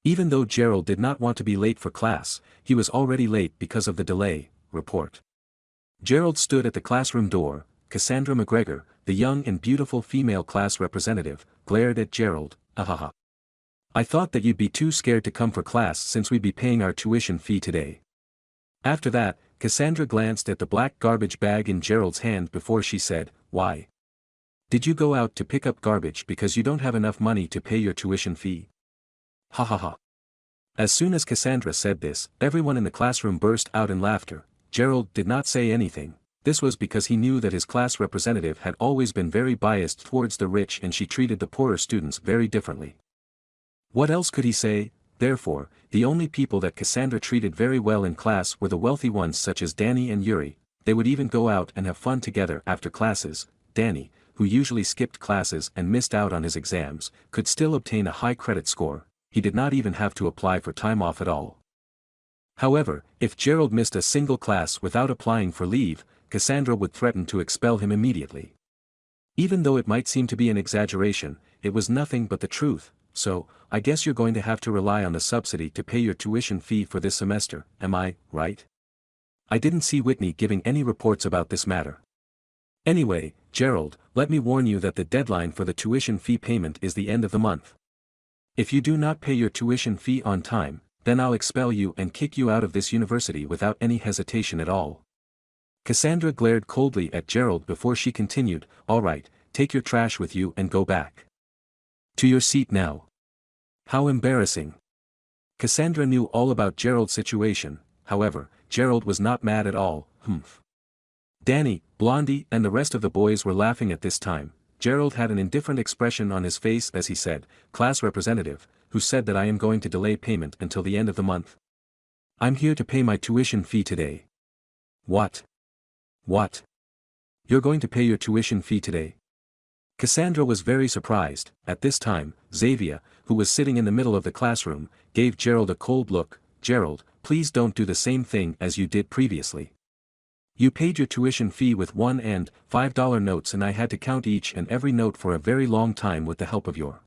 S1: Even though Gerald did not want to be late for class, he was already late because of the delay. Report. Gerald stood at the classroom door. Cassandra McGregor, the young and beautiful female class representative, glared at Gerald. Ahaha. I thought that you'd be too scared to come for class since we'd be paying our tuition fee today. After that, Cassandra glanced at the black garbage bag in Gerald's hand before she said, "Why? Did you go out to pick up garbage because you don't have enough money to pay your tuition fee?" Ha ha ha. As soon as Cassandra said this, everyone in the classroom burst out in laughter. Gerald did not say anything. This was because he knew that his class representative had always been very biased towards the rich and she treated the poorer students very differently. What else could he say? Therefore, the only people that Cassandra treated very well in class were the wealthy ones such as Danny and Yuri. They would even go out and have fun together after classes. Danny, who usually skipped classes and missed out on his exams, could still obtain a high credit score. He did not even have to apply for time off at all. However, if Gerald missed a single class without applying for leave, Cassandra would threaten to expel him immediately. Even though it might seem to be an exaggeration, it was nothing but the truth. So, I guess you're going to have to rely on the subsidy to pay your tuition fee for this semester, am I right? I didn't see Whitney giving any reports about this matter. Anyway, Gerald, let me warn you that the deadline for the tuition fee payment is the end of the month. If you do not pay your tuition fee on time, then I'll expel you and kick you out of this university without any hesitation at all. Cassandra glared coldly at Gerald before she continued, all right, take your trash with you and go back to your seat now. How embarrassing. Cassandra knew all about Gerald's situation, however, Gerald was not mad at all. Danny, Blondie and the rest of the boys were laughing at this time. Gerald had an indifferent expression on his face as he said, class representative, who said that I am going to delay payment until the end of the month. I'm here to pay my tuition fee today. What? What? You're going to pay your tuition fee today? Cassandra was very surprised. At this time, Xavier, who was sitting in the middle of the classroom, gave Gerald a cold look. Gerald, please don't do the same thing as you did previously. You paid your tuition fee with $1 and $5 notes and I had to count each and every note for a very long time with the help of your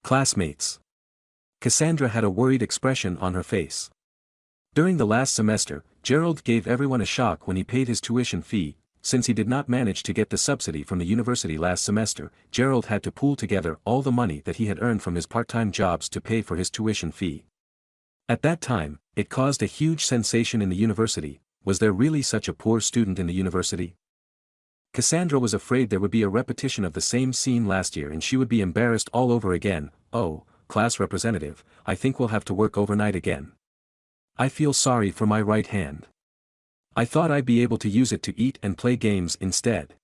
S1: classmates. Cassandra had a worried expression on her face. During the last semester, Gerald gave everyone a shock when he paid his tuition fee. Since he did not manage to get the subsidy from the university last semester, Gerald had to pool together all the money that he had earned from his part-time jobs to pay for his tuition fee. At that time, it caused a huge sensation in the university. Was there really such a poor student in the university? Cassandra was afraid there would be a repetition of the same scene last year and she would be embarrassed all over again. Oh, class representative, I think we'll have to work overnight again. I feel sorry for my right hand. I thought I'd be able to use it to eat and play games instead.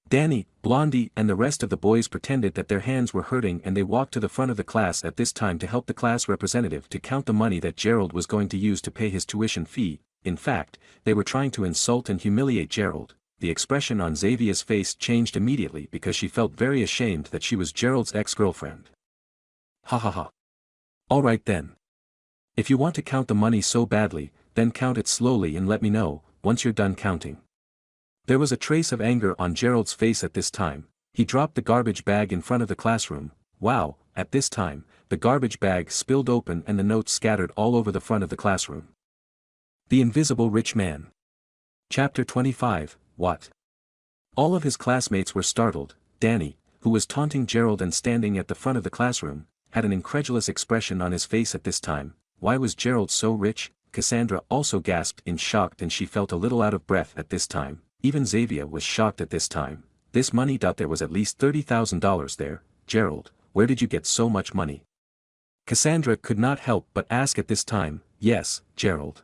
S1: Danny, Blondie and the rest of the boys pretended that their hands were hurting and they walked to the front of the class at this time to help the class representative to count the money that Gerald was going to use to pay his tuition fee. In fact, they were trying to insult and humiliate Gerald. The expression on Xavier's face changed immediately because she felt very ashamed that she was Gerald's ex-girlfriend. Ha ha ha. All right then. If you want to count the money so badly, then count it slowly and let me know, once you're done counting. There was a trace of anger on Gerald's face at this time. He dropped the garbage bag in front of the classroom. Wow, at this time, the garbage bag spilled open and the notes scattered all over the front of the classroom. The Invisible Rich Man. Chapter 25, What? All of his classmates were startled. Danny, who was taunting Gerald and standing at the front of the classroom, had an incredulous expression on his face at this time. Why was Gerald so rich? Cassandra also gasped in shock and she felt a little out of breath at this time. Even Xavier was shocked at this time. This money. There was at least $30,000 there. Gerald, where did you get so much money? Cassandra could not help but ask at this time. Yes, Gerald.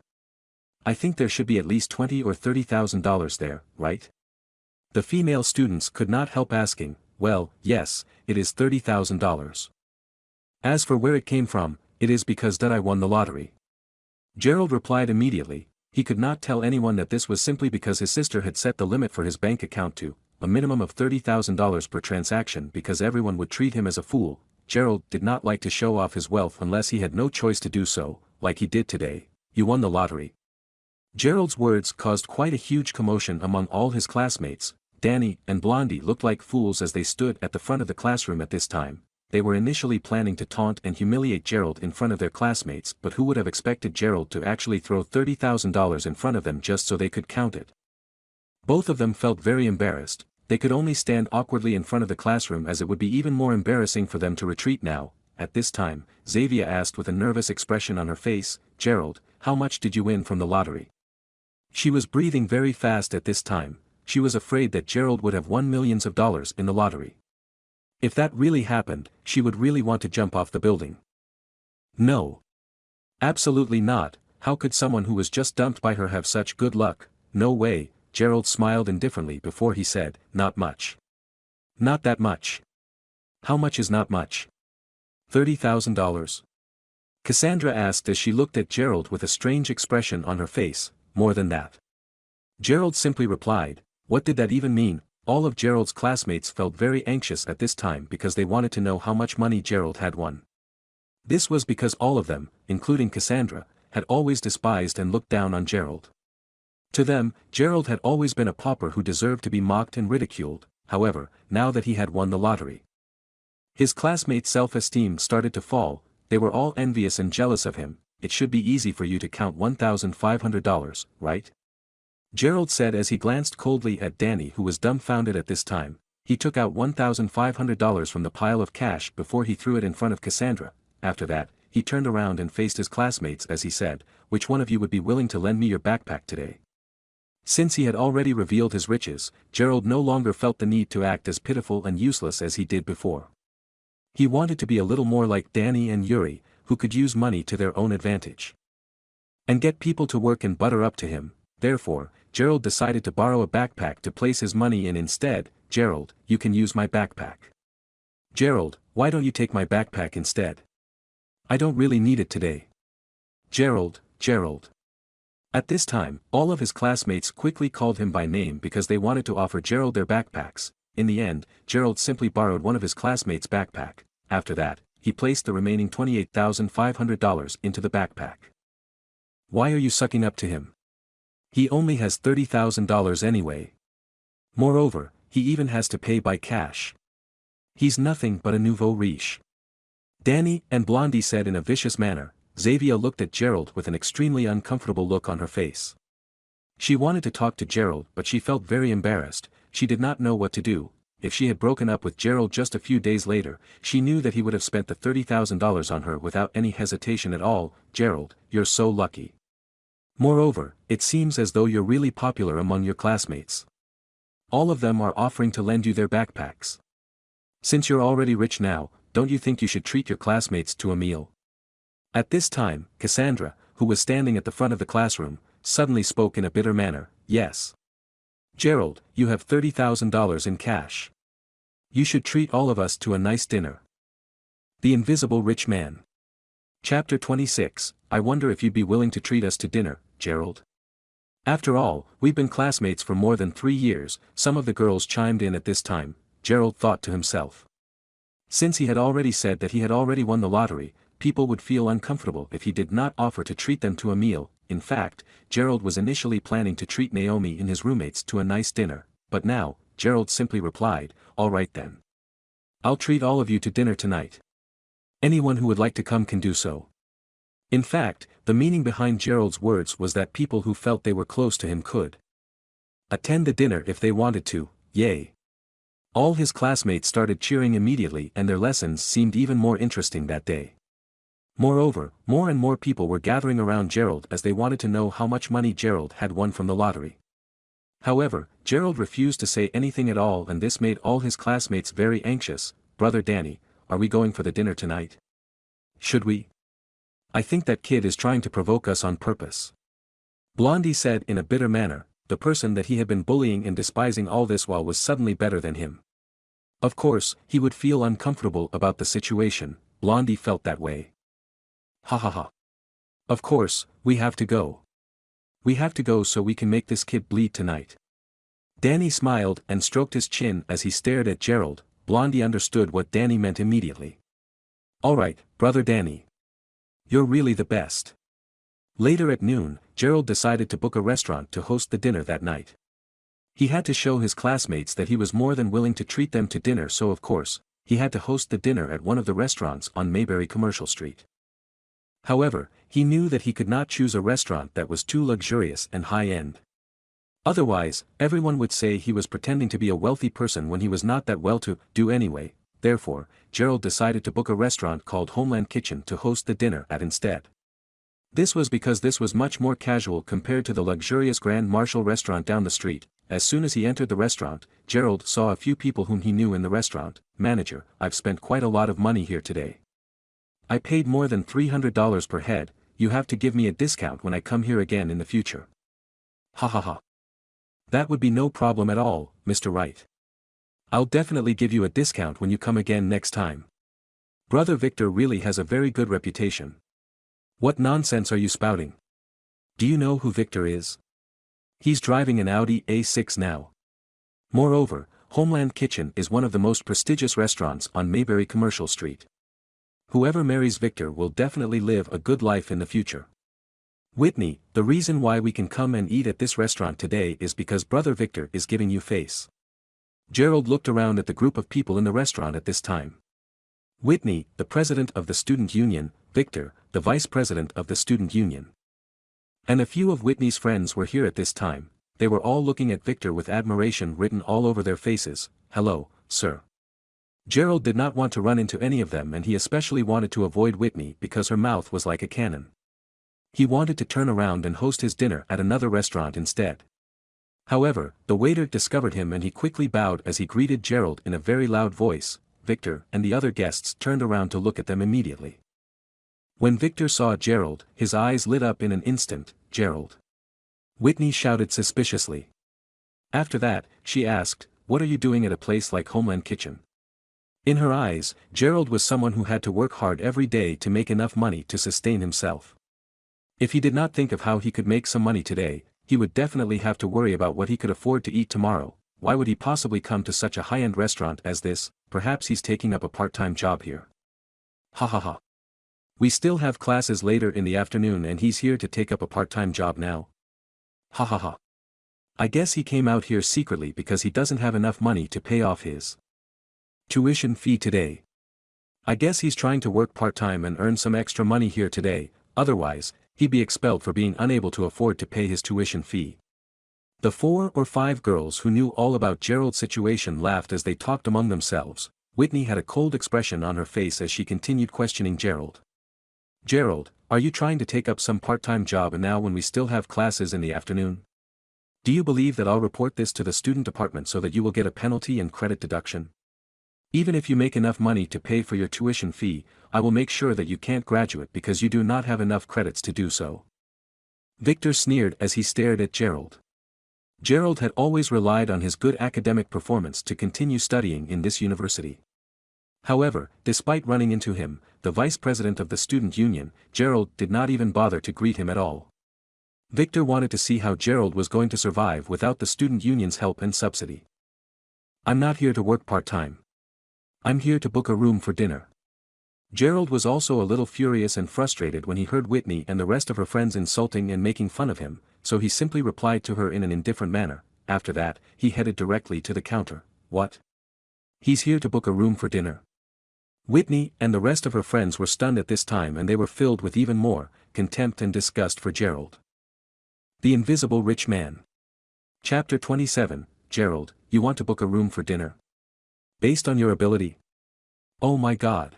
S1: I think there should be at least $20,000 or $30,000 there, right? The female students could not help asking. Well, yes, it is $30,000. As for where it came from, it is because that I won the lottery. Gerald replied immediately. He could not tell anyone that this was simply because his sister had set the limit for his bank account to a minimum of $30,000 per transaction because everyone would treat him as a fool. Gerald did not like to show off his wealth unless he had no choice to do so, like he did today. You won the lottery. Gerald's words caused quite a huge commotion among all his classmates. Danny and Blondie looked like fools as they stood at the front of the classroom at this time. They were initially planning to taunt and humiliate Gerald in front of their classmates, but who would have expected Gerald to actually throw $30,000 in front of them just so they could count it? Both of them felt very embarrassed. They could only stand awkwardly in front of the classroom as it would be even more embarrassing for them to retreat now. At this time, Xavier asked with a nervous expression on her face, Gerald, how much did you win from the lottery? She was breathing very fast at this time. She was afraid that Gerald would have won millions of dollars in the lottery. If that really happened, she would really want to jump off the building. No. Absolutely not. How could someone who was just dumped by her have such good luck? No way. Gerald smiled indifferently before he said, not much. Not that much. How much is not much? $30,000? Cassandra asked as she looked at Gerald with a strange expression on her face. More than that. Gerald simply replied, what did that even mean? All of Gerald's classmates felt very anxious at this time because they wanted to know how much money Gerald had won. This was because all of them, including Cassandra, had always despised and looked down on Gerald. To them, Gerald had always been a pauper who deserved to be mocked and ridiculed. However, now that he had won the lottery, his classmates' self-esteem started to fall. They were all envious and jealous of him. It should be easy for you to count $1,500, right? Gerald said as he glanced coldly at Danny, who was dumbfounded at this time. He took out $1,500 from the pile of cash before he threw it in front of Cassandra. After that, he turned around and faced his classmates as he said, which one of you would be willing to lend me your backpack today? Since he had already revealed his riches, Gerald no longer felt the need to act as pitiful and useless as he did before. He wanted to be a little more like Danny and Yuri, who could use money to their own advantage and get people to work and butter up to him. Therefore, Gerald decided to borrow a backpack to place his money in instead. Gerald, you can use my backpack. Gerald, why don't you take my backpack instead? I don't really need it today. Gerald. At this time, all of his classmates quickly called him by name because they wanted to offer Gerald their backpacks. In the end, Gerald simply borrowed one of his classmates' backpack. After that, he placed the remaining $28,500 into the backpack. Why are you sucking up to him? He only has $30,000 anyway. Moreover, he even has to pay by cash. He's nothing but a nouveau riche. Danny and Blondie said in a vicious manner. Xavier looked at Gerald with an extremely uncomfortable look on her face. She wanted to talk to Gerald, but she felt very embarrassed. She did not know what to do. If she had broken up with Gerald just a few days later, she knew that he would have spent the $30,000 on her without any hesitation at all. Gerald, you're so lucky. Moreover, it seems as though you're really popular among your classmates. All of them are offering to lend you their backpacks. Since you're already rich now, don't you think you should treat your classmates to a meal? At this time, Cassandra, who was standing at the front of the classroom, suddenly spoke in a bitter manner. Yes. Gerald, you have $30,000 in cash. You should treat all of us to a nice dinner. The Invisible Rich Man. Chapter 26, I wonder if you'd be willing to treat us to dinner, Gerald. After all, we've been classmates for more than 3 years. Some of the girls chimed in at this time. Gerald thought to himself. Since he had already said that he had already won the lottery, people would feel uncomfortable if he did not offer to treat them to a meal. In fact, Gerald was initially planning to treat Naomi and his roommates to a nice dinner, but now, Gerald simply replied, all right then. I'll treat all of you to dinner tonight. Anyone who would like to come can do so. In fact, the meaning behind Gerald's words was that people who felt they were close to him could attend the dinner if they wanted to. Yay! All his classmates started cheering immediately, and their lessons seemed even more interesting that day. Moreover, more and more people were gathering around Gerald as they wanted to know how much money Gerald had won from the lottery. However, Gerald refused to say anything at all, and this made all his classmates very anxious. Brother Danny, are we going for the dinner tonight? Should we? I think that kid is trying to provoke us on purpose. Blondie said in a bitter manner. The person that he had been bullying and despising all this while was suddenly better than him. Of course, he would feel uncomfortable about the situation. Blondie felt that way. Ha ha ha. Of course, we have to go. We have to go so we can make this kid bleed tonight. Danny smiled and stroked his chin as he stared at Gerald. Blondie understood what Danny meant immediately. Alright, brother Danny. You're really the best. Later at noon, Gerald decided to book a restaurant to host the dinner that night. He had to show his classmates that he was more than willing to treat them to dinner, so of course, he had to host the dinner at one of the restaurants on Mayberry Commercial Street. However, he knew that he could not choose a restaurant that was too luxurious and high-end. Otherwise, everyone would say he was pretending to be a wealthy person when he was not that well-to-do anyway. Therefore, Gerald decided to book a restaurant called Homeland Kitchen to host the dinner at instead. This was because this was much more casual compared to the luxurious Grand Marshal restaurant down the street. As soon as he entered the restaurant, Gerald saw a few people whom he knew in the restaurant. Manager, I've spent quite a lot of money here today. I paid more than $300 per head. You have to give me a discount when I come here again in the future. Ha ha ha. That would be no problem at all, Mr. Wright. I'll definitely give you a discount when you come again next time. Brother Victor really has a very good reputation. What nonsense are you spouting? Do you know who Victor is? He's driving an Audi A6 now. Moreover, Homeland Kitchen is one of the most prestigious restaurants on Mayberry Commercial Street. Whoever marries Victor will definitely live a good life in the future. Whitney, the reason why we can come and eat at this restaurant today is because Brother Victor is giving you face. Gerald looked around at the group of people in the restaurant at this time. Whitney, the president of the student union, Victor, the vice president of the student union. And a few of Whitney's friends were here at this time. They were all looking at Victor with admiration written all over their faces. Hello, sir. Gerald did not want to run into any of them, and he especially wanted to avoid Whitney because her mouth was like a cannon. He wanted to turn around and host his dinner at another restaurant instead. However, the waiter discovered him and he quickly bowed as he greeted Gerald in a very loud voice. Victor and the other guests turned around to look at them immediately. When Victor saw Gerald, his eyes lit up in an instant. Gerald. Whitney shouted suspiciously. After that, she asked, "What are you doing at a place like Homeland Kitchen?" In her eyes, Gerald was someone who had to work hard every day to make enough money to sustain himself. If he did not think of how he could make some money today, he would definitely have to worry about what he could afford to eat tomorrow. Why would he possibly come to such a high-end restaurant as this? Perhaps he's taking up a part-time job here. Ha ha ha. We still have classes later in the afternoon and he's here to take up a part-time job now? Ha ha ha. I guess he came out here secretly because he doesn't have enough money to pay off his tuition fee today. I guess he's trying to work part-time and earn some extra money here today, otherwise, he'd be expelled for being unable to afford to pay his tuition fee. The 4 or 5 girls who knew all about Gerald's situation laughed as they talked among themselves. Whitney had a cold expression on her face as she continued questioning Gerald. Gerald, are you trying to take up some part-time job now when we still have classes in the afternoon? Do you believe that I'll report this to the student department so that you will get a penalty and credit deduction? Even if you make enough money to pay for your tuition fee, I will make sure that you can't graduate because you do not have enough credits to do so. Victor sneered as he stared at Gerald. Gerald had always relied on his good academic performance to continue studying in this university. However, despite running into him, the vice president of the student union, Gerald did not even bother to greet him at all. Victor wanted to see how Gerald was going to survive without the student union's help and subsidy. I'm not here to work part-time. I'm here to book a room for dinner. Gerald was also a little furious and frustrated when he heard Whitney and the rest of her friends insulting and making fun of him, so he simply replied to her in an indifferent manner. After that, he headed directly to the counter. What? He's here to book a room for dinner. Whitney and the rest of her friends were stunned at this time, and they were filled with even more contempt and disgust for Gerald. The Invisible Rich Man. Chapter 27, Gerald, you want to book a room for dinner? Based on your ability? Oh my God.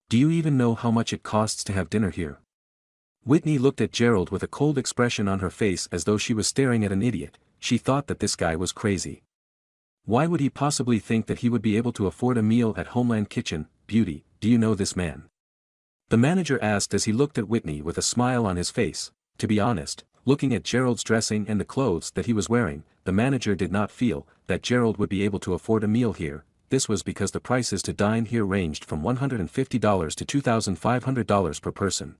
S1: Do you even know how much it costs to have dinner here? Whitney looked at Gerald with a cold expression on her face as though she was staring at an idiot. She thought that this guy was crazy. Why would he possibly think that he would be able to afford a meal at Homeland Kitchen? Beauty, do you know this man? The manager asked as he looked at Whitney with a smile on his face. To be honest, looking at Gerald's dressing and the clothes that he was wearing, the manager did not feel that Gerald would be able to afford a meal here. This was because the prices to dine here ranged from $150 to $2,500 per person.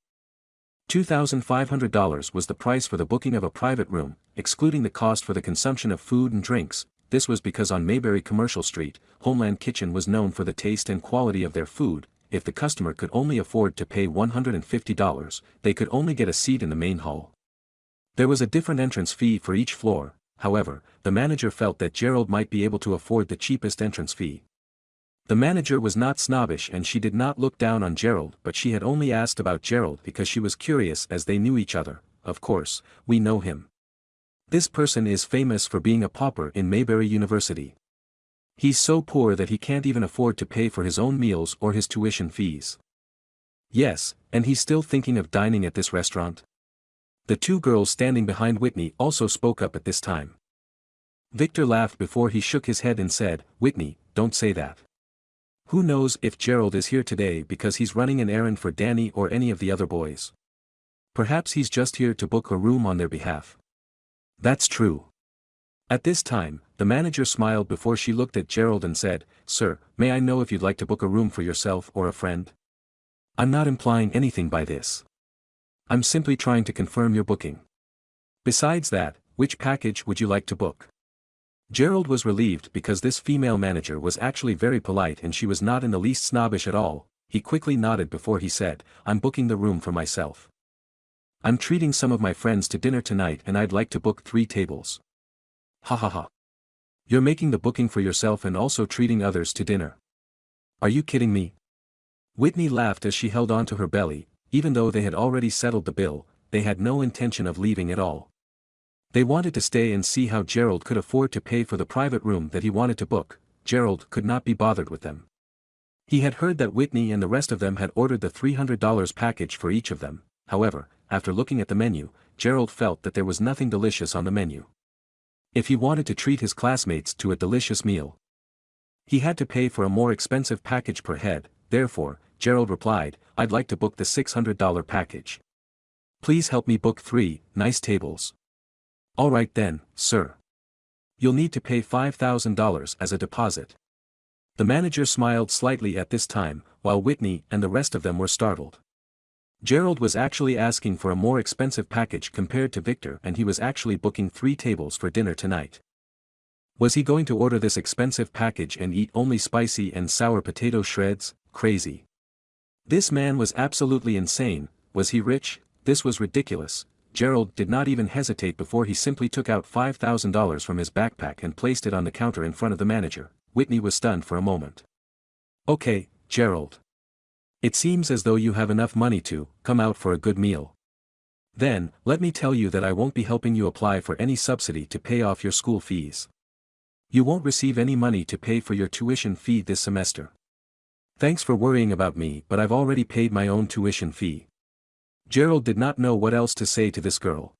S1: $2,500 was the price for the booking of a private room, excluding the cost for the consumption of food and drinks. This was because on Mayberry Commercial Street, Homeland Kitchen was known for the taste and quality of their food. If the customer could only afford to pay $150, they could only get a seat in the main hall. There was a different entrance fee for each floor. However, the manager felt that Gerald might be able to afford the cheapest entrance fee. The manager was not snobbish and she did not look down on Gerald, but she had only asked about Gerald because she was curious as they knew each other. Of course, we know him. This person is famous for being a pauper in Mayberry University. He's so poor that he can't even afford to pay for his own meals or his tuition fees. Yes, and he's still thinking of dining at this restaurant? The 2 girls standing behind Whitney also spoke up at this time. Victor laughed before he shook his head and said, Whitney, don't say that. Who knows if Gerald is here today because he's running an errand for Danny or any of the other boys. Perhaps he's just here to book a room on their behalf. That's true. At this time, the manager smiled before she looked at Gerald and said, "Sir, may I know if you'd like to book a room for yourself or a friend?" "I'm not implying anything by this. I'm simply trying to confirm your booking. Besides that, which package would you like to book?" Gerald was relieved because this female manager was actually very polite and she was not in the least snobbish at all. He quickly nodded before he said, "I'm booking the room for myself. I'm treating some of my friends to dinner tonight and I'd like to book 3 tables." "Ha ha ha. You're making the booking for yourself and also treating others to dinner. Are you kidding me?" Whitney laughed as she held on to her belly. Even though they had already settled the bill, they had no intention of leaving at all. They wanted to stay and see how Gerald could afford to pay for the private room that he wanted to book. Gerald could not be bothered with them. He had heard that Whitney and the rest of them had ordered the $300 package for each of them. However, after looking at the menu, Gerald felt that there was nothing delicious on the menu. If he wanted to treat his classmates to a delicious meal, he had to pay for a more expensive package per head. Therefore, Gerald replied, "I'd like to book the $600 package. Please help me book 3 nice tables." "All right then, sir. You'll need to pay $5,000 as a deposit." The manager smiled slightly at this time, while Whitney and the rest of them were startled. Gerald was actually asking for a more expensive package compared to Victor, and he was actually booking 3 tables for dinner tonight. Was he going to order this expensive package and eat only spicy and sour potato shreds? Crazy. This man was absolutely insane. Was he rich? This was ridiculous. Gerald did not even hesitate before he simply took out $5,000 from his backpack and placed it on the counter in front of the manager. Whitney was stunned for a moment. "Okay, Gerald. It seems as though you have enough money to come out for a good meal. Then, let me tell you that I won't be helping you apply for any subsidy to pay off your school fees. You won't receive any money to pay for your tuition fee this semester. Thanks for worrying about me, but I've already paid my own tuition fee." Gerald did not know what else to say to this girl.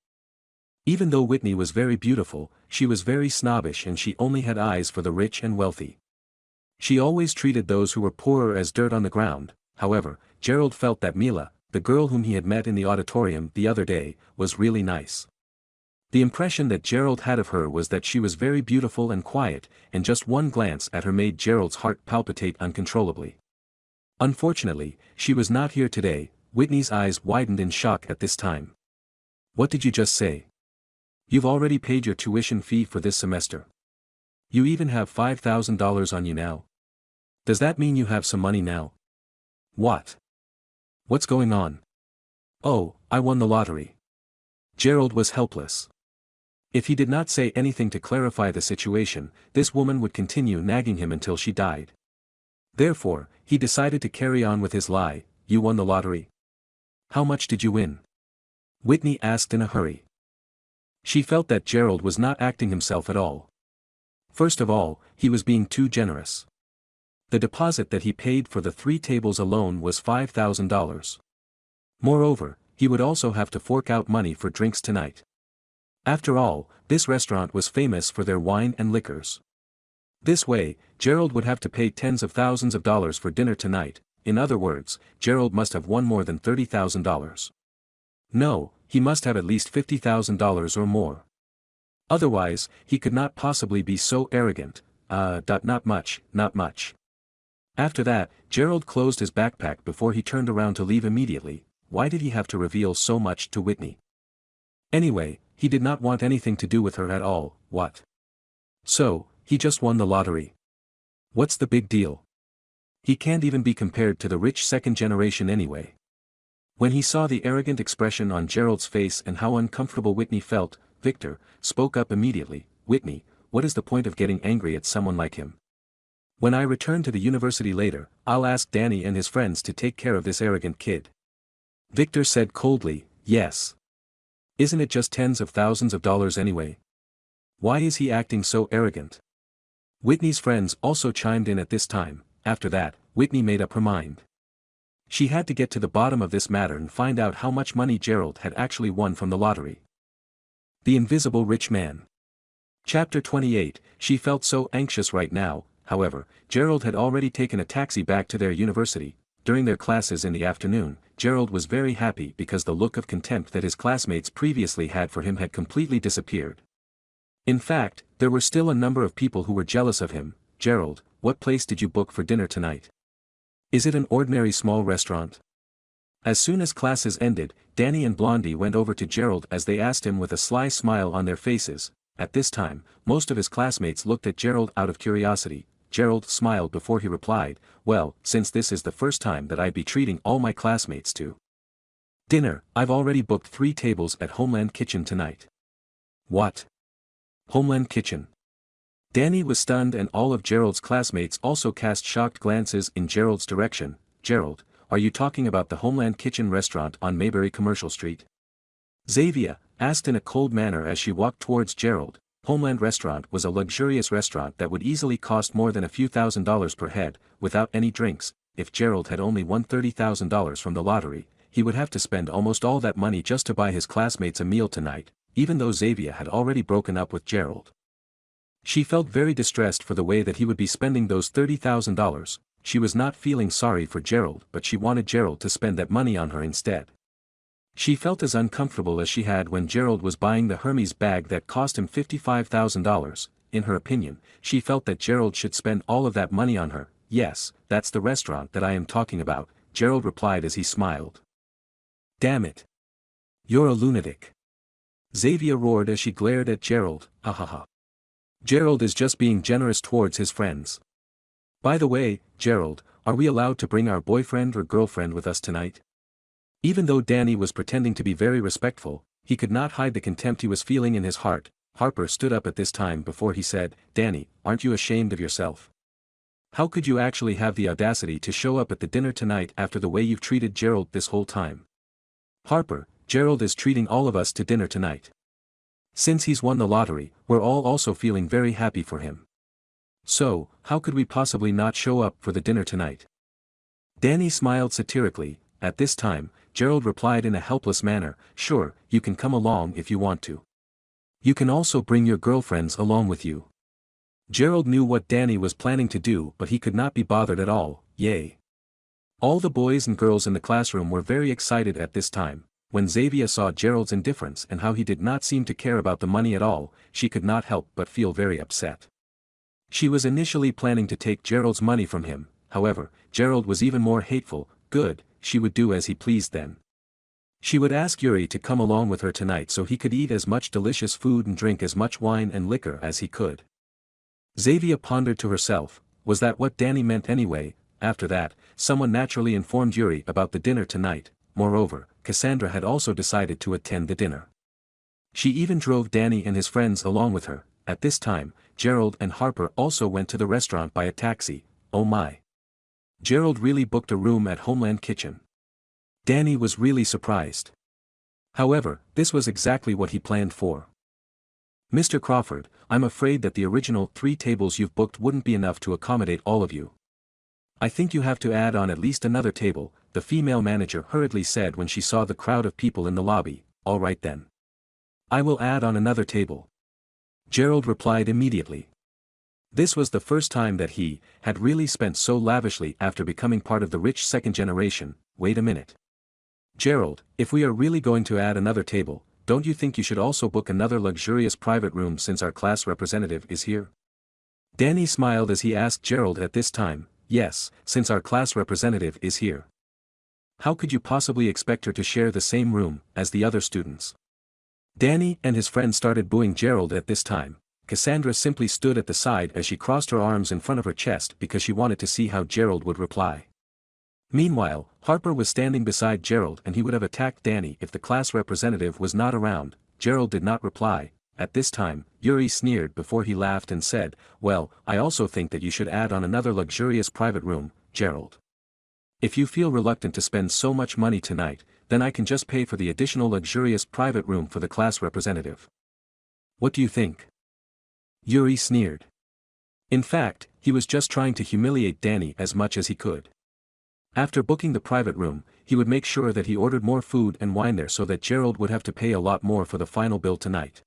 S1: Even though Whitney was very beautiful, she was very snobbish and she only had eyes for the rich and wealthy. She always treated those who were poorer as dirt on the ground. However, Gerald felt that Mila, the girl whom he had met in the auditorium the other day, was really nice. The impression that Gerald had of her was that she was very beautiful and quiet, and just one glance at her made Gerald's heart palpitate uncontrollably. Unfortunately, she was not here today. Whitney's eyes widened in shock at this time. "What did you just say? You've already paid your tuition fee for this semester. You even have $5,000 on you now. Does that mean you have some money now? What? What's going on?" "Oh, I won the lottery." Gerald was helpless. If he did not say anything to clarify the situation, this woman would continue nagging him until she died. Therefore, he decided to carry on with his lie. "You won the lottery? How much did you win?" Whitney asked in a hurry. She felt that Gerald was not acting himself at all. First of all, he was being too generous. The deposit that he paid for the 3 tables alone was $5,000. Moreover, he would also have to fork out money for drinks tonight. After all, this restaurant was famous for their wine and liquors. This way, Gerald would have to pay tens of thousands of dollars for dinner tonight. In other words, Gerald must have won more than $30,000. No, he must have at least $50,000 or more. Otherwise, he could not possibly be so arrogant. Not much, not much. After that, Gerald closed his backpack before he turned around to leave immediately. Why did he have to reveal so much to Whitney? Anyway, he did not want anything to do with her at all. What? So, he just won the lottery. What's the big deal? He can't even be compared to the rich second generation anyway. When he saw the arrogant expression on Gerald's face and how uncomfortable Whitney felt, Victor spoke up immediately. "Whitney, what is the point of getting angry at someone like him? When I return to the university later, I'll ask Danny and his friends to take care of this arrogant kid." Victor said coldly, "Yes. Isn't it just tens of thousands of dollars anyway? Why is he acting so arrogant?" Whitney's friends also chimed in at this time. After that, Whitney made up her mind. She had to get to the bottom of this matter and find out how much money Gerald had actually won from the lottery. The Invisible Rich Man. Chapter 28. She felt so anxious right now. However, Gerald had already taken a taxi back to their university. During their classes in the afternoon, Gerald was very happy because the look of contempt that his classmates previously had for him had completely disappeared. In fact, there were still a number of people who were jealous of him. Gerald, what place did you book for dinner tonight? Is it an ordinary small restaurant? As soon as classes ended, Danny and Blondie went over to Gerald as they asked him with a sly smile on their faces. At this time, most of his classmates looked at Gerald out of curiosity. Gerald smiled before he replied, well, since this is the first time that I'd be treating all my classmates to dinner, I've already booked 3 tables at Homeland Kitchen tonight. What? Homeland Kitchen? Danny was stunned and all of Gerald's classmates also cast shocked glances in Gerald's direction. Gerald, are you talking about the Homeland Kitchen restaurant on Mayberry Commercial Street? Xavier asked in a cold manner as she walked towards Gerald. Homeland Restaurant was a luxurious restaurant that would easily cost more than a few $1,000s per head, without any drinks. If Gerald had only won $30,000 from the lottery, he would have to spend almost all that money just to buy his classmates a meal tonight, even though Xavier had already broken up with Gerald. She felt very distressed for the way that he would be spending those $30,000. She was not feeling sorry for Gerald, but she wanted Gerald to spend that money on her instead. She felt as uncomfortable as she had when Gerald was buying the Hermes bag that cost him $55,000. In her opinion, she felt that Gerald should spend all of that money on her. Yes, that's the restaurant that I am talking about, Gerald replied as he smiled. Damn it. You're a lunatic. Xavier roared as she glared at Gerald. Ha ha ha. Gerald is just being generous towards his friends. By the way, Gerald, are we allowed to bring our boyfriend or girlfriend with us tonight? Even though Danny was pretending to be very respectful, he could not hide the contempt he was feeling in his heart. Harper stood up at this time before he said, Danny, aren't you ashamed of yourself? How could you actually have the audacity to show up at the dinner tonight after the way you've treated Gerald this whole time? Harper, Gerald is treating all of us to dinner tonight. Since he's won the lottery, we're all also feeling very happy for him. So, how could we possibly not show up for the dinner tonight? Danny smiled satirically. At this time, Gerald replied in a helpless manner, sure, you can come along if you want to. You can also bring your girlfriends along with you. Gerald knew what Danny was planning to do, but he could not be bothered at all. Yay. All the boys and girls in the classroom were very excited at this time. When Xavier saw Gerald's indifference and how he did not seem to care about the money at all, she could not help but feel very upset. She was initially planning to take Gerald's money from him. However, Gerald was even more hateful. Good, she would do as he pleased then. She would ask Yuri to come along with her tonight so he could eat as much delicious food and drink as much wine and liquor as he could. Xavier pondered to herself, was that what Danny meant anyway? After that, someone naturally informed Yuri about the dinner tonight. Moreover, Cassandra had also decided to attend the dinner. She even drove Danny and his friends along with her. At this time, Gerald and Harper also went to the restaurant by a taxi. Oh my. Gerald really booked a room at Homeland Kitchen. Danny was really surprised. However, this was exactly what he planned for. Mr. Crawford, I'm afraid that the original 3 tables you've booked wouldn't be enough to accommodate all of you. I think you have to add on at least another table, the female manager hurriedly said when she saw the crowd of people in the lobby. All right then. I will add on another table. Gerald replied immediately. This was the first time that he had really spent so lavishly after becoming part of the rich second generation. Wait a minute. Gerald, if we are really going to add another table, don't you think you should also book another luxurious private room since our class representative is here? Danny smiled as he asked Gerald at this time, yes, since our class representative is here. How could you possibly expect her to share the same room as the other students? Danny and his friend started booing Gerald at this time. Cassandra simply stood at the side as she crossed her arms in front of her chest because she wanted to see how Gerald would reply. Meanwhile, Harper was standing beside Gerald and he would have attacked Danny if the class representative was not around. Gerald did not reply. At this time, Yuri sneered before he laughed and said, well, I also think that you should add on another luxurious private room, Gerald. If you feel reluctant to spend so much money tonight, then I can just pay for the additional luxurious private room for the class representative. What do you think? Yuri sneered. In fact, he was just trying to humiliate Danny as much as he could. After booking the private room, he would make sure that he ordered more food and wine there so that Gerald would have to pay a lot more for the final bill tonight.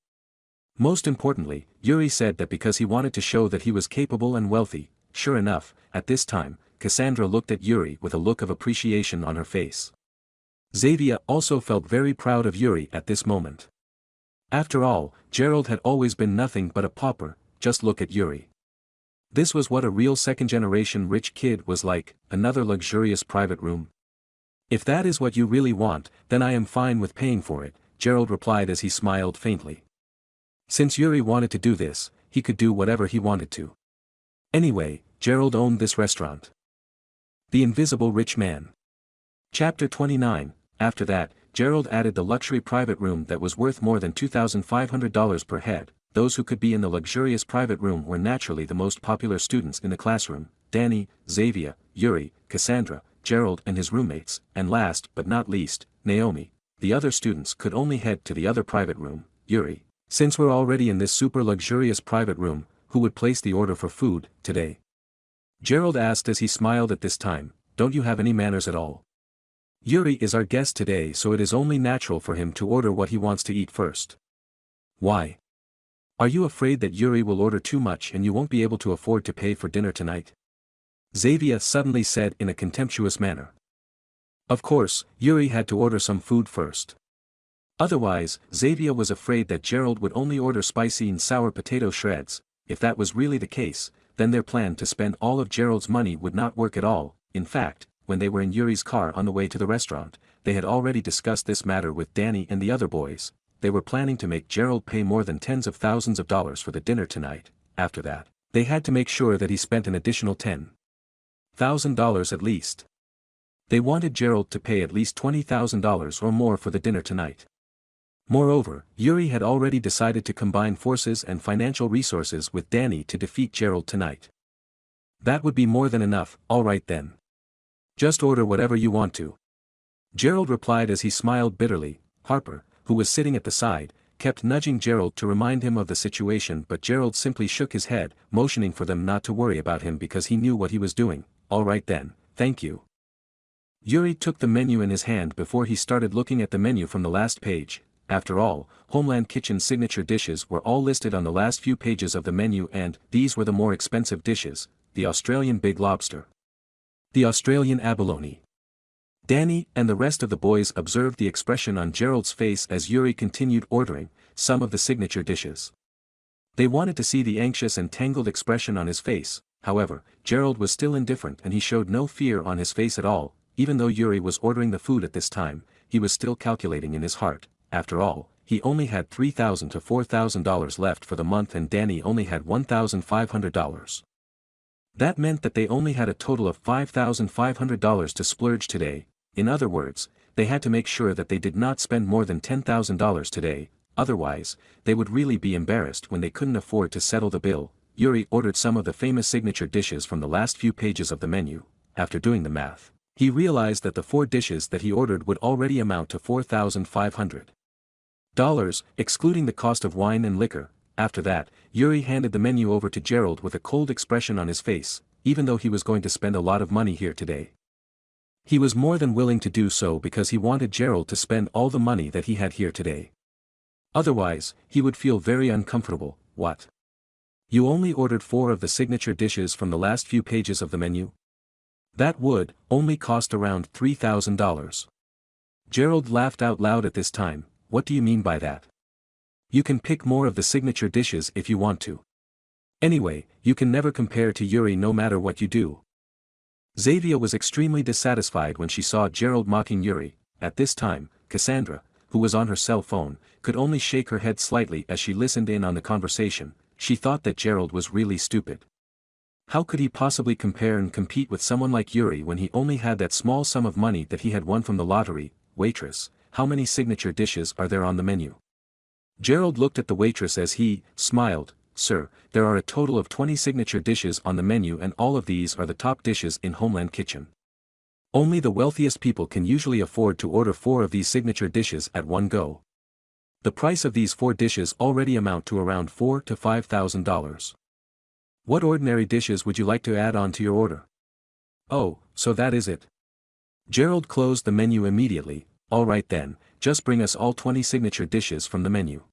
S1: Most importantly, Yuri said that because he wanted to show that he was capable and wealthy. Sure enough, at this time, Cassandra looked at Yuri with a look of appreciation on her face. Xavier also felt very proud of Yuri at this moment. After all, Gerald had always been nothing but a pauper, just look at Yuri. This was what a real second-generation rich kid was like, another luxurious private room. If that is what you really want, then I am fine with paying for it, Gerald replied as he smiled faintly. Since Yuri wanted to do this, he could do whatever he wanted to. Anyway, Gerald owned this restaurant. The Invisible Rich Man. Chapter 29. After that, Gerald added the luxury private room that was worth more than $2,500 per head. Those who could be in the luxurious private room were naturally the most popular students in the classroom: Danny, Xavier, Yuri, Cassandra, Gerald and his roommates, and last but not least, Naomi. The other students could only head to the other private room. Yuri, since we're already in this super luxurious private room, who would place the order for food today? Gerald asked as he smiled at this time. Don't you have any manners at all? Yuri is our guest today, so it is only natural for him to order what he wants to eat first. Why? Are you afraid that Yuri will order too much and you won't be able to afford to pay for dinner tonight? Xavier suddenly said in a contemptuous manner. Of course, Yuri had to order some food first. Otherwise, Xavier was afraid that Gerald would only order spicy and sour potato shreds. If that was really the case, then their plan to spend all of Gerald's money would not work at all. In fact, when they were in Yuri's car on the way to the restaurant, they had already discussed this matter with Danny and the other boys. They were planning to make Gerald pay more than tens of thousands of dollars for the dinner tonight. After that, they had to make sure that he spent an additional $10,000 at least. They wanted Gerald to pay at least $20,000 or more for the dinner tonight. Moreover, Yuri had already decided to combine forces and financial resources with Danny to defeat Gerald tonight. That would be more than enough. All right then. Just order whatever you want to. Gerald replied as he smiled bitterly. Harper, who was sitting at the side, kept nudging Gerald to remind him of the situation, but Gerald simply shook his head, motioning for them not to worry about him because he knew what he was doing. All right then, thank you. Yuri took the menu in his hand before he started looking at the menu from the last page. After all, Homeland Kitchen's signature dishes were all listed on the last few pages of the menu, and these were the more expensive dishes: the Australian Big Lobster, the Australian Abalone. Danny and the rest of the boys observed the expression on Gerald's face as Yuri continued ordering some of the signature dishes. They wanted to see the anxious and tangled expression on his face. However, Gerald was still indifferent and he showed no fear on his face at all. Even though Yuri was ordering the food at this time, he was still calculating in his heart. After all, he only had $3,000 to $4,000 left for the month and Danny only had $1,500. That meant that they only had a total of $5,500 to splurge today. In other words, they had to make sure that they did not spend more than $10,000 today, otherwise, they would really be embarrassed when they couldn't afford to settle the bill. Yuri ordered some of the famous signature dishes from the last few pages of the menu. After doing the math, he realized that the 4 dishes that he ordered would already amount to $4,500, excluding the cost of wine and liquor. After that, Yuri handed the menu over to Gerald with a cold expression on his face. Even though he was going to spend a lot of money here today, he was more than willing to do so because he wanted Gerald to spend all the money that he had here today. Otherwise, he would feel very uncomfortable. What? You only ordered 4 of the signature dishes from the last few pages of the menu? That would only cost around $3,000. Gerald laughed out loud at this time. What do you mean by that? You can pick more of the signature dishes if you want to. Anyway, you can never compare to Yuri no matter what you do. Xavier was extremely dissatisfied when she saw Gerald mocking Yuri. At this time, Cassandra, who was on her cell phone, could only shake her head slightly as she listened in on the conversation. She thought that Gerald was really stupid. How could he possibly compare and compete with someone like Yuri when he only had that small sum of money that he had won from the lottery? Waitress, how many signature dishes are there on the menu? Gerald looked at the waitress as he smiled. Sir, there are a total of 20 signature dishes on the menu and all of these are the top dishes in Homeland Kitchen. Only the wealthiest people can usually afford to order 4 of these signature dishes at one go. The price of these 4 dishes already amount to around $4,000 to $5,000. What ordinary dishes would you like to add on to your order? Oh, so that is it. Gerald closed the menu immediately. All right then, just bring us all 20 signature dishes from the menu.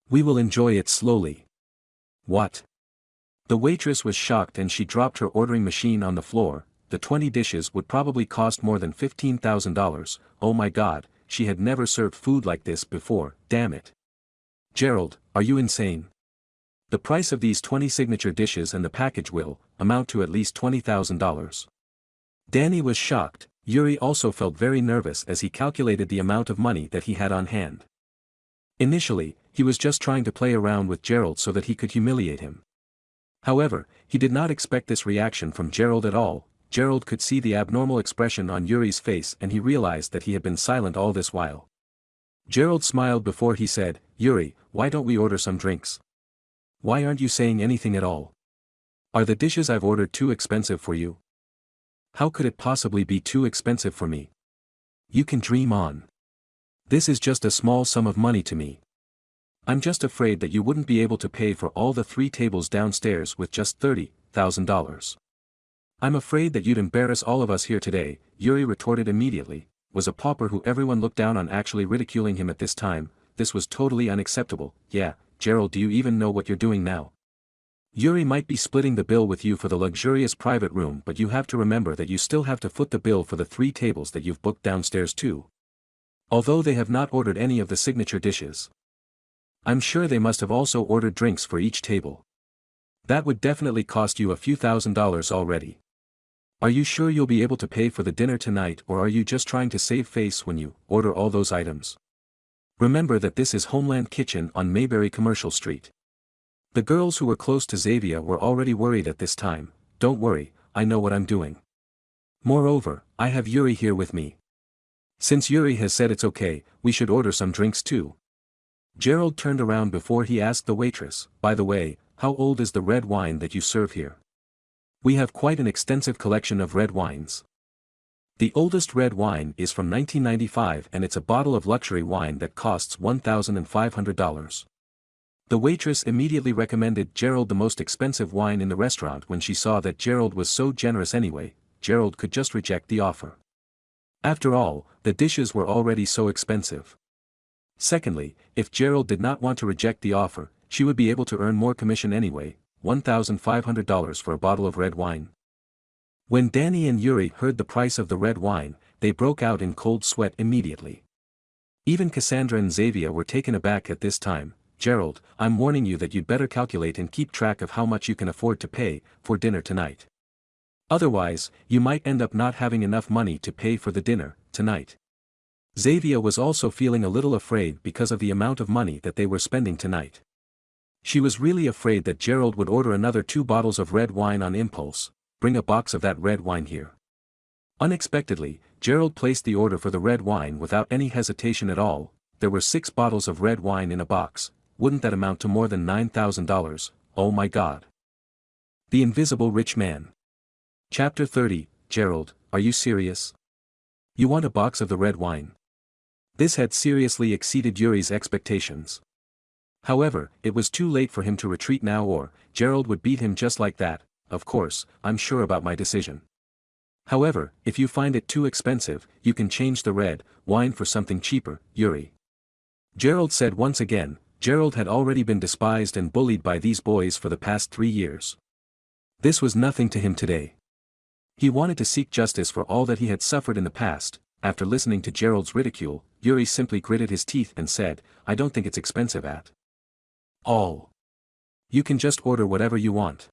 S1: We will enjoy it slowly. What? The waitress was shocked and she dropped her ordering machine on the floor. The 20 dishes would probably cost more than $15,000. Oh my god, she had never served food like this before. Damn it. Gerald, are you insane? The price of these 20 signature dishes and the package will amount to at least $20,000. Danny was shocked. Yuri also felt very nervous as he calculated the amount of money that he had on hand. Initially, he was just trying to play around with Gerald so that he could humiliate him. However, he did not expect this reaction from Gerald at all. Gerald could see the abnormal expression on Yuri's face and he realized that he had been silent all this while. Gerald smiled before he said, "Yuri, why don't we order some drinks? Why aren't you saying anything at all? Are the dishes I've ordered too expensive for you? How could it possibly be too expensive for me? You can dream on. This is just a small sum of money to me. I'm just afraid that you wouldn't be able to pay for all the 3 tables downstairs with just $30,000. I'm afraid that you'd embarrass all of us here today," Yuri retorted immediately. Was a pauper who everyone looked down on actually ridiculing him at this time? This was totally unacceptable. "Yeah, Gerald, do you even know what you're doing now? Yuri might be splitting the bill with you for the luxurious private room, but you have to remember that you still have to foot the bill for the 3 tables that you've booked downstairs too. Although they have not ordered any of the signature dishes. I'm sure they must have also ordered drinks for each table. That would definitely cost you a few $1,000s already. Are you sure you'll be able to pay for the dinner tonight, or are you just trying to save face when you order all those items? Remember that this is Homeland Kitchen on Mayberry Commercial Street." The girls who were close to Xavier were already worried at this time. "Don't worry, I know what I'm doing. Moreover, I have Yuri here with me. Since Yuri has said it's okay, we should order some drinks too." Gerald turned around before he asked the waitress, "By the way, how old is the red wine that you serve here? We have quite an extensive collection of red wines. The oldest red wine is from 1995 and it's a bottle of luxury wine that costs $1,500. The waitress immediately recommended Gerald the most expensive wine in the restaurant. When she saw that Gerald was so generous anyway, Gerald could just reject the offer. After all, the dishes were already so expensive. Secondly, if Gerald did not want to reject the offer, she would be able to earn more commission anyway, $1,500 for a bottle of red wine. When Danny and Yuri heard the price of the red wine, they broke out in cold sweat immediately. Even Cassandra and Xavier were taken aback at this time. "Gerald, I'm warning you that you'd better calculate and keep track of how much you can afford to pay for dinner tonight. Otherwise, you might end up not having enough money to pay for the dinner tonight." Xavier was also feeling a little afraid because of the amount of money that they were spending tonight. She was really afraid that Gerald would order another 2 bottles of red wine on impulse. "Bring a box of that red wine here." Unexpectedly, Gerald placed the order for the red wine without any hesitation at all. There were 6 bottles of red wine in a box. Wouldn't that amount to more than $9,000? Oh my God. The Invisible Rich Man. Chapter 30. Gerald, are you serious? You want a box of the red wine? This had seriously exceeded Yuri's expectations. However, it was too late for him to retreat now, or Gerald would beat him just like that. "Of course, I'm sure about my decision. However, if you find it too expensive, you can change the red wine for something cheaper, Yuri," Gerald said once again. Gerald had already been despised and bullied by these boys for the past 3 years. This was nothing to him today. He wanted to seek justice for all that he had suffered in the past. After listening to Gerald's ridicule, Yuri simply gritted his teeth and said, "I don't think it's expensive at all. You can just order whatever you want.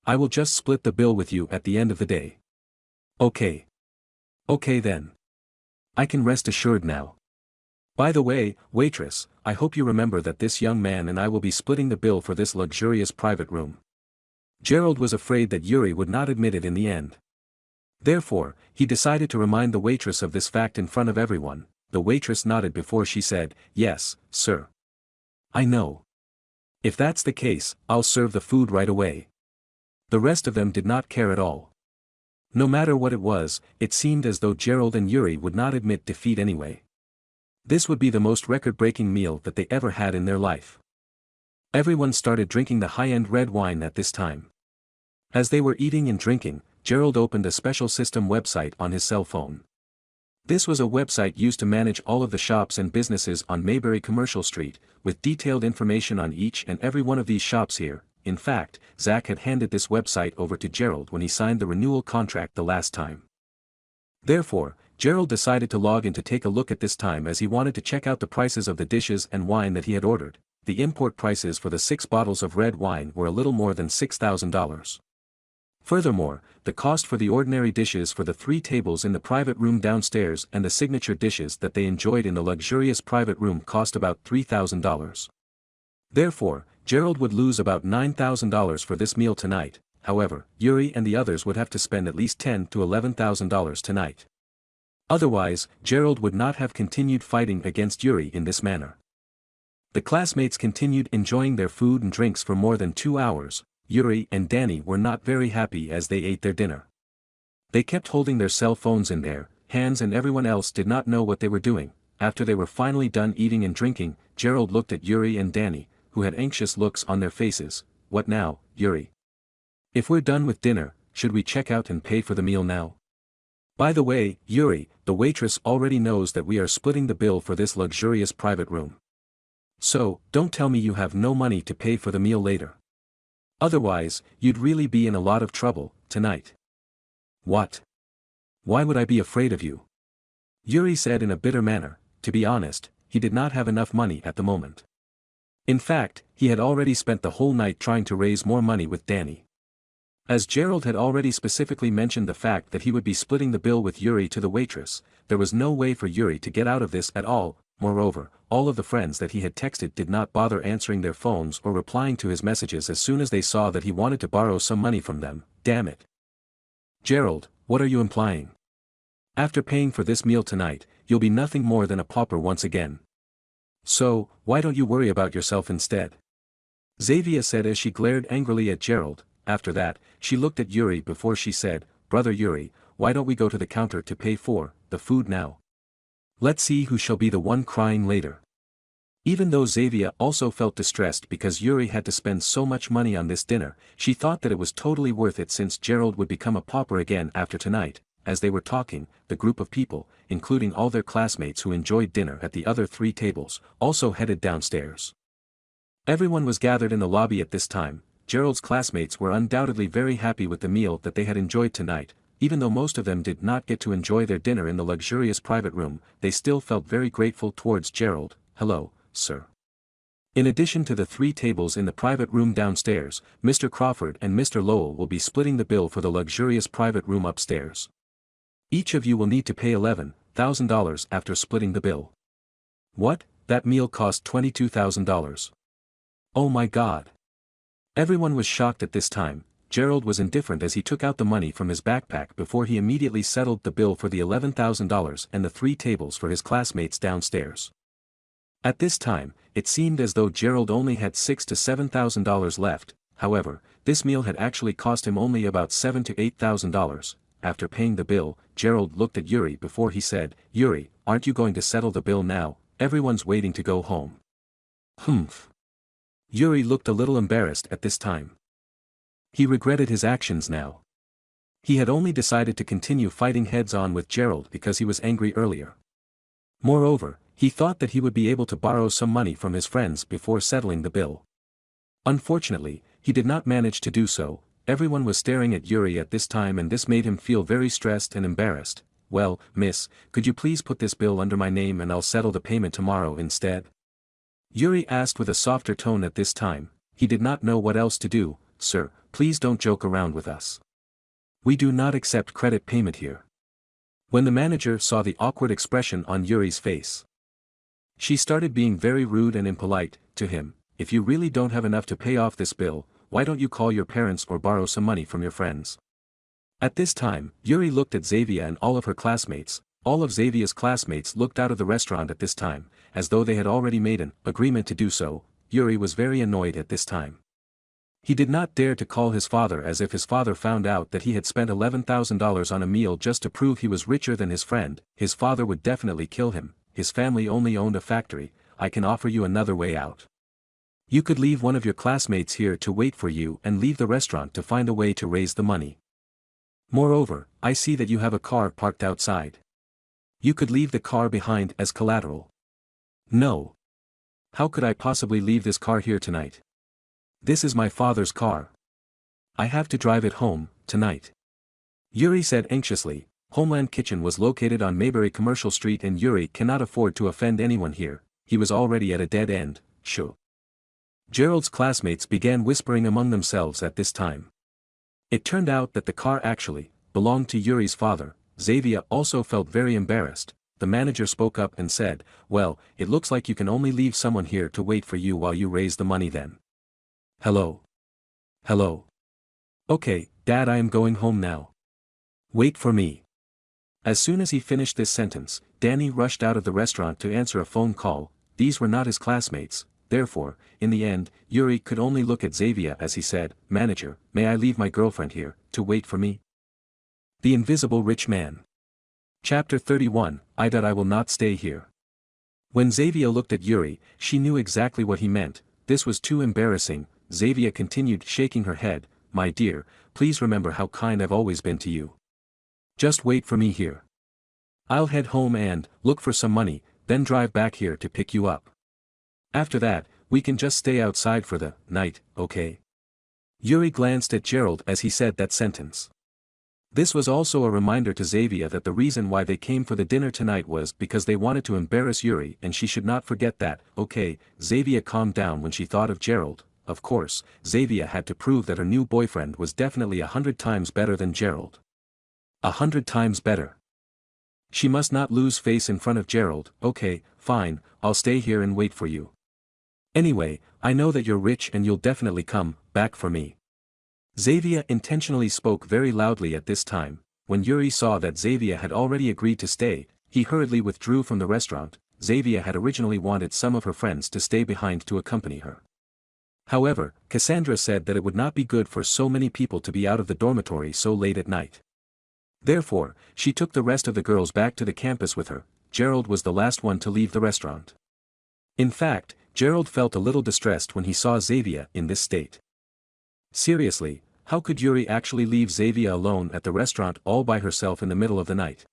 S1: I will just split the bill with you at the end of the day." "Okay. Okay then. I can rest assured now. By the way, waitress, I hope you remember that this young man and I will be splitting the bill for this luxurious private room." Gerald was afraid that Yuri would not admit it in the end. Therefore, he decided to remind the waitress of this fact in front of everyone. The waitress nodded before she said, "Yes, sir. I know. If that's the case, I'll serve the food right away." The rest of them did not care at all. No matter what it was, it seemed as though Gerald and Yuri would not admit defeat anyway. This would be the most record-breaking meal that they ever had in their life. Everyone started drinking the high-end red wine at this time. As they were eating and drinking, Gerald opened a special system website on his cell phone. This was a website used to manage all of the shops and businesses on Mayberry Commercial Street, with detailed information on each and every one of these shops here. In fact, Zach had handed this website over to Gerald when he signed the renewal contract the last time. Therefore, Gerald decided to log in to take a look at this time as he wanted to check out the prices of the dishes and wine that he had ordered. The import prices for the 6 bottles of red wine were a little more than $6,000. Furthermore, the cost for the ordinary dishes for the 3 tables in the private room downstairs and the signature dishes that they enjoyed in the luxurious private room cost about $3,000. Therefore, Gerald would lose about $9,000 for this meal tonight. However, Yuri and the others would have to spend at least $10,000 to $11,000 tonight. Otherwise, Gerald would not have continued fighting against Yuri in this manner. The classmates continued enjoying their food and drinks for more than 2 hours. Yuri and Danny were not very happy as they ate their dinner. They kept holding their cell phones in their hands and everyone else did not know what they were doing. After they were finally done eating and drinking, Gerald looked at Yuri and Danny, who had anxious looks on their faces. What now, Yuri? If we're done with dinner, should we check out and pay for the meal now? By the way, Yuri, the waitress already knows that we are splitting the bill for this luxurious private room. So, don't tell me you have no money to pay for the meal later. Otherwise, you'd really be in a lot of trouble, tonight. What? Why would I be afraid of you? Yuri said in a bitter manner. To be honest, he did not have enough money at the moment. In fact, he had already spent the whole night trying to raise more money with Danny. As Gerald had already specifically mentioned the fact that he would be splitting the bill with Yuri to the waitress, there was no way for Yuri to get out of this at all. Moreover, all of the friends that he had texted did not bother answering their phones or replying to his messages as soon as they saw that he wanted to borrow some money from them. Damn it. Gerald, what are you implying? After paying for this meal tonight, you'll be nothing more than a pauper once again. So, why don't you worry about yourself instead? Xavier said as she glared angrily at Gerald. After that, she looked at Yuri before she said, Brother Yuri, why don't we go to the counter to pay for the food now? Let's see who shall be the one crying later. Even though Xavier also felt distressed because Yuri had to spend so much money on this dinner, she thought that it was totally worth it since Gerald would become a pauper again after tonight. As they were talking, the group of people, including all their classmates who enjoyed dinner at the other 3 tables, also headed downstairs. Everyone was gathered in the lobby at this time. Gerald's classmates were undoubtedly very happy with the meal that they had enjoyed tonight. Even though most of them did not get to enjoy their dinner in the luxurious private room, they still felt very grateful towards Gerald. Hello, sir. In addition to the 3 tables in the private room downstairs, Mr. Crawford and Mr. Lowell will be splitting the bill for the luxurious private room upstairs. Each of you will need to pay $11,000 after splitting the bill. What? That meal cost $22,000. Oh my God. Everyone was shocked at this time. Gerald was indifferent as he took out the money from his backpack before he immediately settled the bill for the $11,000 and the 3 tables for his classmates downstairs. At this time, it seemed as though Gerald only had $6,000 to $7,000 left. However, this meal had actually cost him only about $7,000 to $8,000. After paying the bill, Gerald looked at Yuri before he said, Yuri, aren't you going to settle the bill now? Everyone's waiting to go home. Humph. Yuri looked a little embarrassed at this time. He regretted his actions now. He had only decided to continue fighting heads-on with Gerald because he was angry earlier. Moreover, he thought that he would be able to borrow some money from his friends before settling the bill. Unfortunately, he did not manage to do so. Everyone was staring at Yuri at this time and this made him feel very stressed and embarrassed. Well, miss, could you please put this bill under my name and I'll settle the payment tomorrow instead? Yuri asked with a softer tone at this time. He did not know what else to do. Sir, please don't joke around with us. We do not accept credit payment here. When the manager saw the awkward expression on Yuri's face, she started being very rude and impolite to him. If you really don't have enough to pay off this bill, why don't you call your parents or borrow some money from your friends? At this time, Yuri looked at Xavier and all of her classmates. All of Xavier's classmates looked out of the restaurant at this time, as though they had already made an agreement to do so. Yuri was very annoyed at this time. He did not dare to call his father, as if his father found out that he had spent $11,000 on a meal just to prove he was richer than his friend. His father would definitely kill him. His family only owned a factory. I can offer you another way out. You could leave one of your classmates here to wait for you and leave the restaurant to find a way to raise the money. Moreover, I see that you have a car parked outside. You could leave the car behind as collateral. No. How could I possibly leave this car here tonight? This is my father's car. I have to drive it home, tonight. Yuri said anxiously. Homeland Kitchen was located on Mayberry Commercial Street and Yuri cannot afford to offend anyone here. He was already at a dead end. Sure. Gerald's classmates began whispering among themselves at this time. It turned out that the car actually belonged to Yuri's father. Xavier also felt very embarrassed. The manager spoke up and said, "Well, it looks like you can only leave someone here to wait for you while you raise the money then." "Hello? Hello? Okay, Dad, I am going home now. Wait for me." As soon as he finished this sentence, Danny rushed out of the restaurant to answer a phone call. These were not his classmates, therefore, in the end, Yuri could only look at Xavier as he said, "Manager, may I leave my girlfriend here, to wait for me?" The Invisible Rich Man. Chapter 31, I will not stay here. When Xavier looked at Yuri, she knew exactly what he meant. This was too embarrassing. Xavier continued shaking her head, "My dear, please remember how kind I've always been to you. Just wait for me here. I'll head home and look for some money, then drive back here to pick you up. After that, we can just stay outside for the night, okay?" Yuri glanced at Gerald as he said that sentence. This was also a reminder to Xavier that the reason why they came for the dinner tonight was because they wanted to embarrass Yuri, and she should not forget that. Okay, Xavier calmed down when she thought of Gerald. Of course, Xavier had to prove that her new boyfriend was definitely 100 times better than Gerald. 100 times better. She must not lose face in front of Gerald. "Okay, fine, I'll stay here and wait for you. Anyway, I know that you're rich and you'll definitely come back for me." Xavier intentionally spoke very loudly at this time. When Yuri saw that Xavier had already agreed to stay, he hurriedly withdrew from the restaurant. Xavier had originally wanted some of her friends to stay behind to accompany her. However, Cassandra said that it would not be good for so many people to be out of the dormitory so late at night. Therefore, she took the rest of the girls back to the campus with her. Gerald was the last one to leave the restaurant. In fact, Gerald felt a little distressed when he saw Xavier in this state. Seriously, how could Yuri actually leave Xavier alone at the restaurant all by herself in the middle of the night?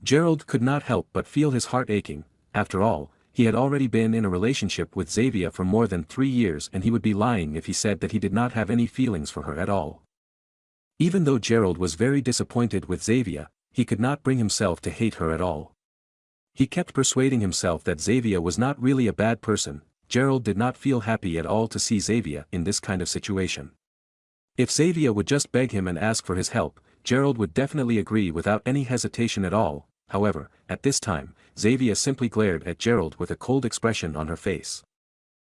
S1: Gerald could not help but feel his heart aching. After all, he had already been in a relationship with Xavier for more than 3 years, and he would be lying if he said that he did not have any feelings for her at all. Even though Gerald was very disappointed with Xavier, he could not bring himself to hate her at all. He kept persuading himself that Xavier was not really a bad person. Gerald did not feel happy at all to see Xavier in this kind of situation. If Xavier would just beg him and ask for his help, Gerald would definitely agree without any hesitation at all. However, at this time, Xavier simply glared at Gerald with a cold expression on her face.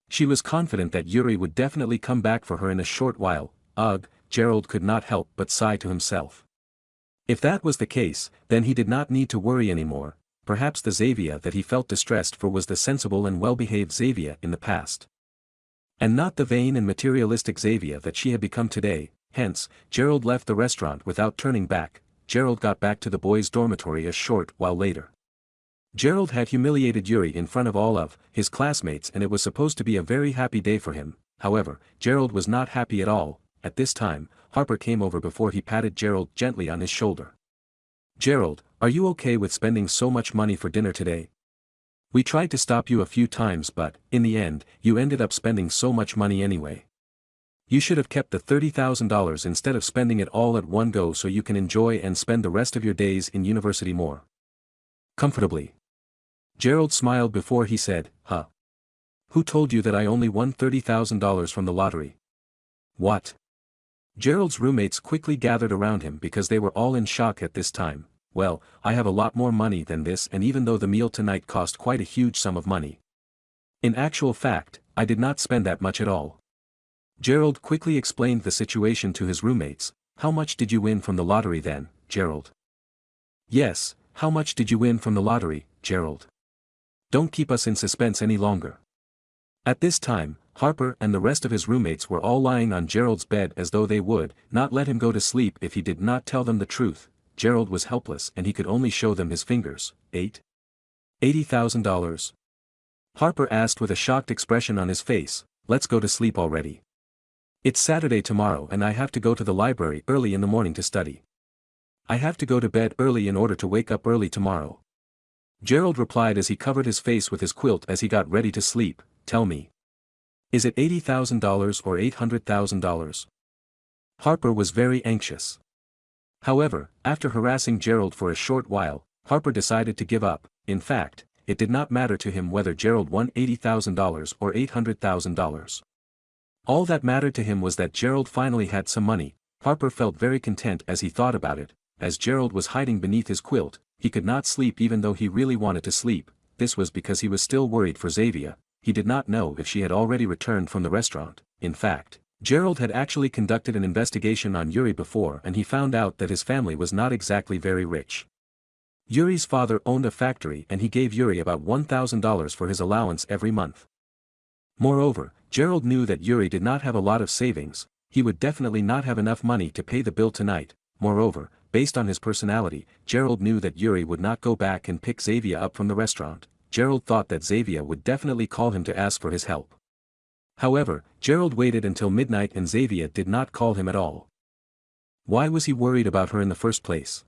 S1: She was confident that Yuri would definitely come back for her in a short while. Ugh, Gerald could not help but sigh to himself. If that was the case, then he did not need to worry anymore. Perhaps the Xavier that he felt distressed for was the sensible and well-behaved Xavier in the past, and not the vain and materialistic Xavier that she had become today. Hence, Gerald left the restaurant without turning back. Gerald got back to the boys' dormitory a short while later. Gerald had humiliated Yuri in front of all of his classmates, and it was supposed to be a very happy day for him. However, Gerald was not happy at all. At this time, Harper came over before he patted Gerald gently on his shoulder. "Gerald, are you okay with spending so much money for dinner today? We tried to stop you a few times, but, in the end, you ended up spending so much money anyway. You should have kept the $30,000 instead of spending it all at one go so you can enjoy and spend the rest of your days in university more comfortably." Gerald smiled before he said, "Huh? Who told you that I only won $30,000 from the lottery?" "What?" Gerald's roommates quickly gathered around him because they were all in shock at this time. "Well, I have a lot more money than this, and even though the meal tonight cost quite a huge sum of money. In actual fact, I did not spend that much at all." Gerald quickly explained the situation to his roommates. "How much did you win from the lottery then, Gerald?" "Yes, how much did you win from the lottery, Gerald? Don't keep us in suspense any longer." At this time, Harper and the rest of his roommates were all lying on Gerald's bed as though they would not let him go to sleep if he did not tell them the truth. Gerald was helpless and he could only show them his fingers. $80,000? Harper asked with a shocked expression on his face. "Let's go to sleep already. It's Saturday tomorrow and I have to go to the library early in the morning to study. I have to go to bed early in order to wake up early tomorrow." Gerald replied as he covered his face with his quilt as he got ready to sleep. "Tell me. Is it $80,000 or $800,000? Harper was very anxious. However, after harassing Gerald for a short while, Harper decided to give up. In fact, it did not matter to him whether Gerald won $80,000 or $800,000. All that mattered to him was that Gerald finally had some money. Harper felt very content as he thought about it. As Gerald was hiding beneath his quilt, he could not sleep even though he really wanted to sleep. This was because he was still worried for Xavier. He did not know if she had already returned from the restaurant. In fact, Gerald had actually conducted an investigation on Yuri before, and he found out that his family was not exactly very rich. Yuri's father owned a factory and he gave Yuri about $1,000 for his allowance every month. Moreover, Gerald knew that Yuri did not have a lot of savings. He would definitely not have enough money to pay the bill tonight. Moreover, based on his personality, Gerald knew that Yuri would not go back and pick Xavier up from the restaurant. Gerald thought that Xavier would definitely call him to ask for his help. However, Gerald waited until midnight and Xavier did not call him at all. Why was he worried about her in the first place?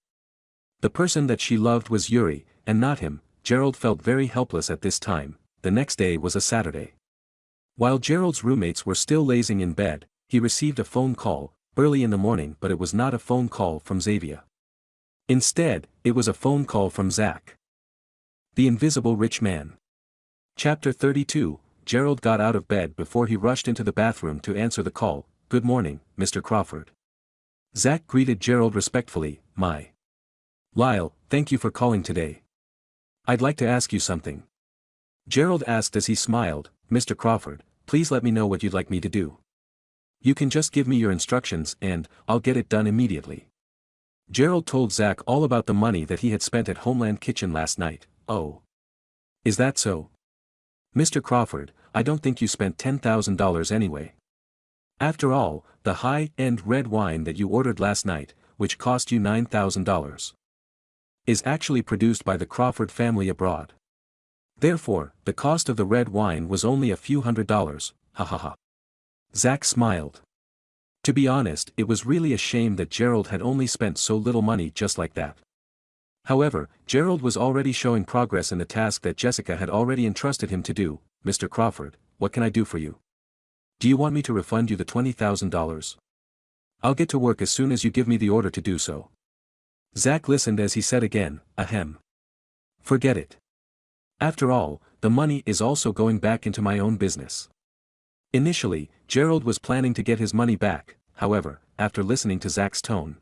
S1: The person that she loved was Yuri, and not him. Gerald felt very helpless at this time. The next day was a Saturday. While Gerald's roommates were still lazing in bed, he received a phone call, early in the morning, but it was not a phone call from Xavier. Instead, it was a phone call from Zach, the invisible rich man. Chapter 32, Gerald got out of bed before he rushed into the bathroom to answer the call. "Good morning, Mr. Crawford." Zach greeted Gerald respectfully. "My Lyle, thank you for calling today. I'd like to ask you something." Gerald asked as he smiled. "Mr. Crawford, please let me know what you'd like me to do. You can just give me your instructions and I'll get it done immediately." Gerald told Zach all about the money that he had spent at Homeland Kitchen last night. "Oh. Is that so? Mr. Crawford, I don't think you spent $10,000 anyway. After all, the high-end red wine that you ordered last night, which cost you $9,000, is actually produced by the Crawford family abroad. Therefore, the cost of the red wine was only a few $100s, ha ha ha." Zach smiled. To be honest, it was really a shame that Gerald had only spent so little money just like that. However, Gerald was already showing progress in the task that Jessica had already entrusted him to do. "Mr. Crawford, what can I do for you? Do you want me to refund you the $20,000? I'll get to work as soon as you give me the order to do so." Zach listened as he said again, "Ahem. Forget it. After all, the money is also going back into my own business." Initially, Gerald was planning to get his money back. However, after listening to Zach's tone,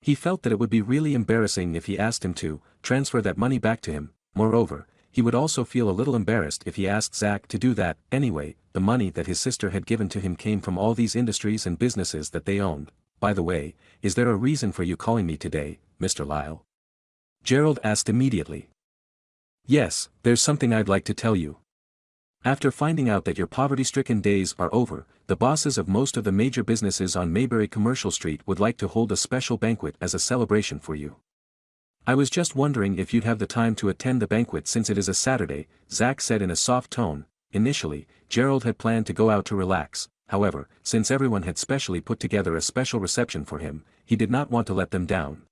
S1: he felt that it would be really embarrassing if he asked him to transfer that money back to him. Moreover, he would also feel a little embarrassed if he asked Zach to do that. Anyway, the money that his sister had given to him came from all these industries and businesses that they owned. "By the way, is there a reason for you calling me today, Mr. Lyle?" Gerald asked immediately. "Yes, there's something I'd like to tell you. After finding out that your poverty-stricken days are over, the bosses of most of the major businesses on Mayberry Commercial Street would like to hold a special banquet as a celebration for you. I was just wondering if you'd have the time to attend the banquet since it is a Saturday," Zach said in a soft tone. Initially, Gerald had planned to go out to relax. However, since everyone had specially put together a special reception for him, he did not want to let them down.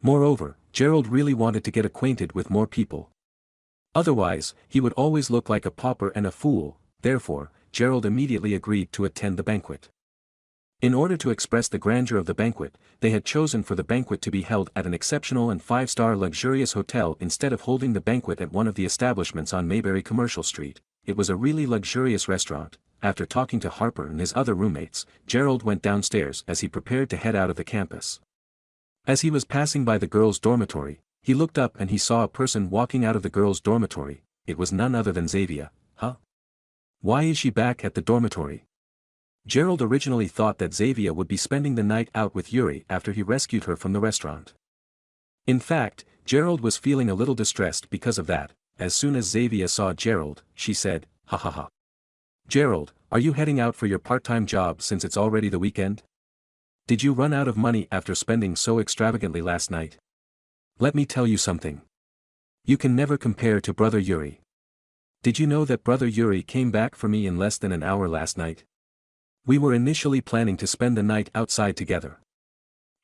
S1: Moreover, Gerald really wanted to get acquainted with more people. Otherwise, he would always look like a pauper and a fool. Therefore, Gerald immediately agreed to attend the banquet. In order to express the grandeur of the banquet, they had chosen for the banquet to be held at an exceptional and 5-star luxurious hotel instead of holding the banquet at one of the establishments on Mayberry Commercial Street. It was a really luxurious restaurant. After talking to Harper and his other roommates, Gerald went downstairs as he prepared to head out of the campus. As he was passing by the girls' dormitory, he looked up and he saw a person walking out of the girls' dormitory. It was none other than Xavier. "Huh? Why is she back at the dormitory?" Gerald originally thought that Xavier would be spending the night out with Yuri after he rescued her from the restaurant. In fact, Gerald was feeling a little distressed because of that. As soon as Xavier saw Gerald, she said, "Ha ha ha. Gerald, are you heading out for your part-time job since it's already the weekend? Did you run out of money after spending so extravagantly last night? Let me tell you something. You can never compare to Brother Yuri. Did you know that Brother Yuri came back for me in less than an hour last night? We were initially planning to spend the night outside together.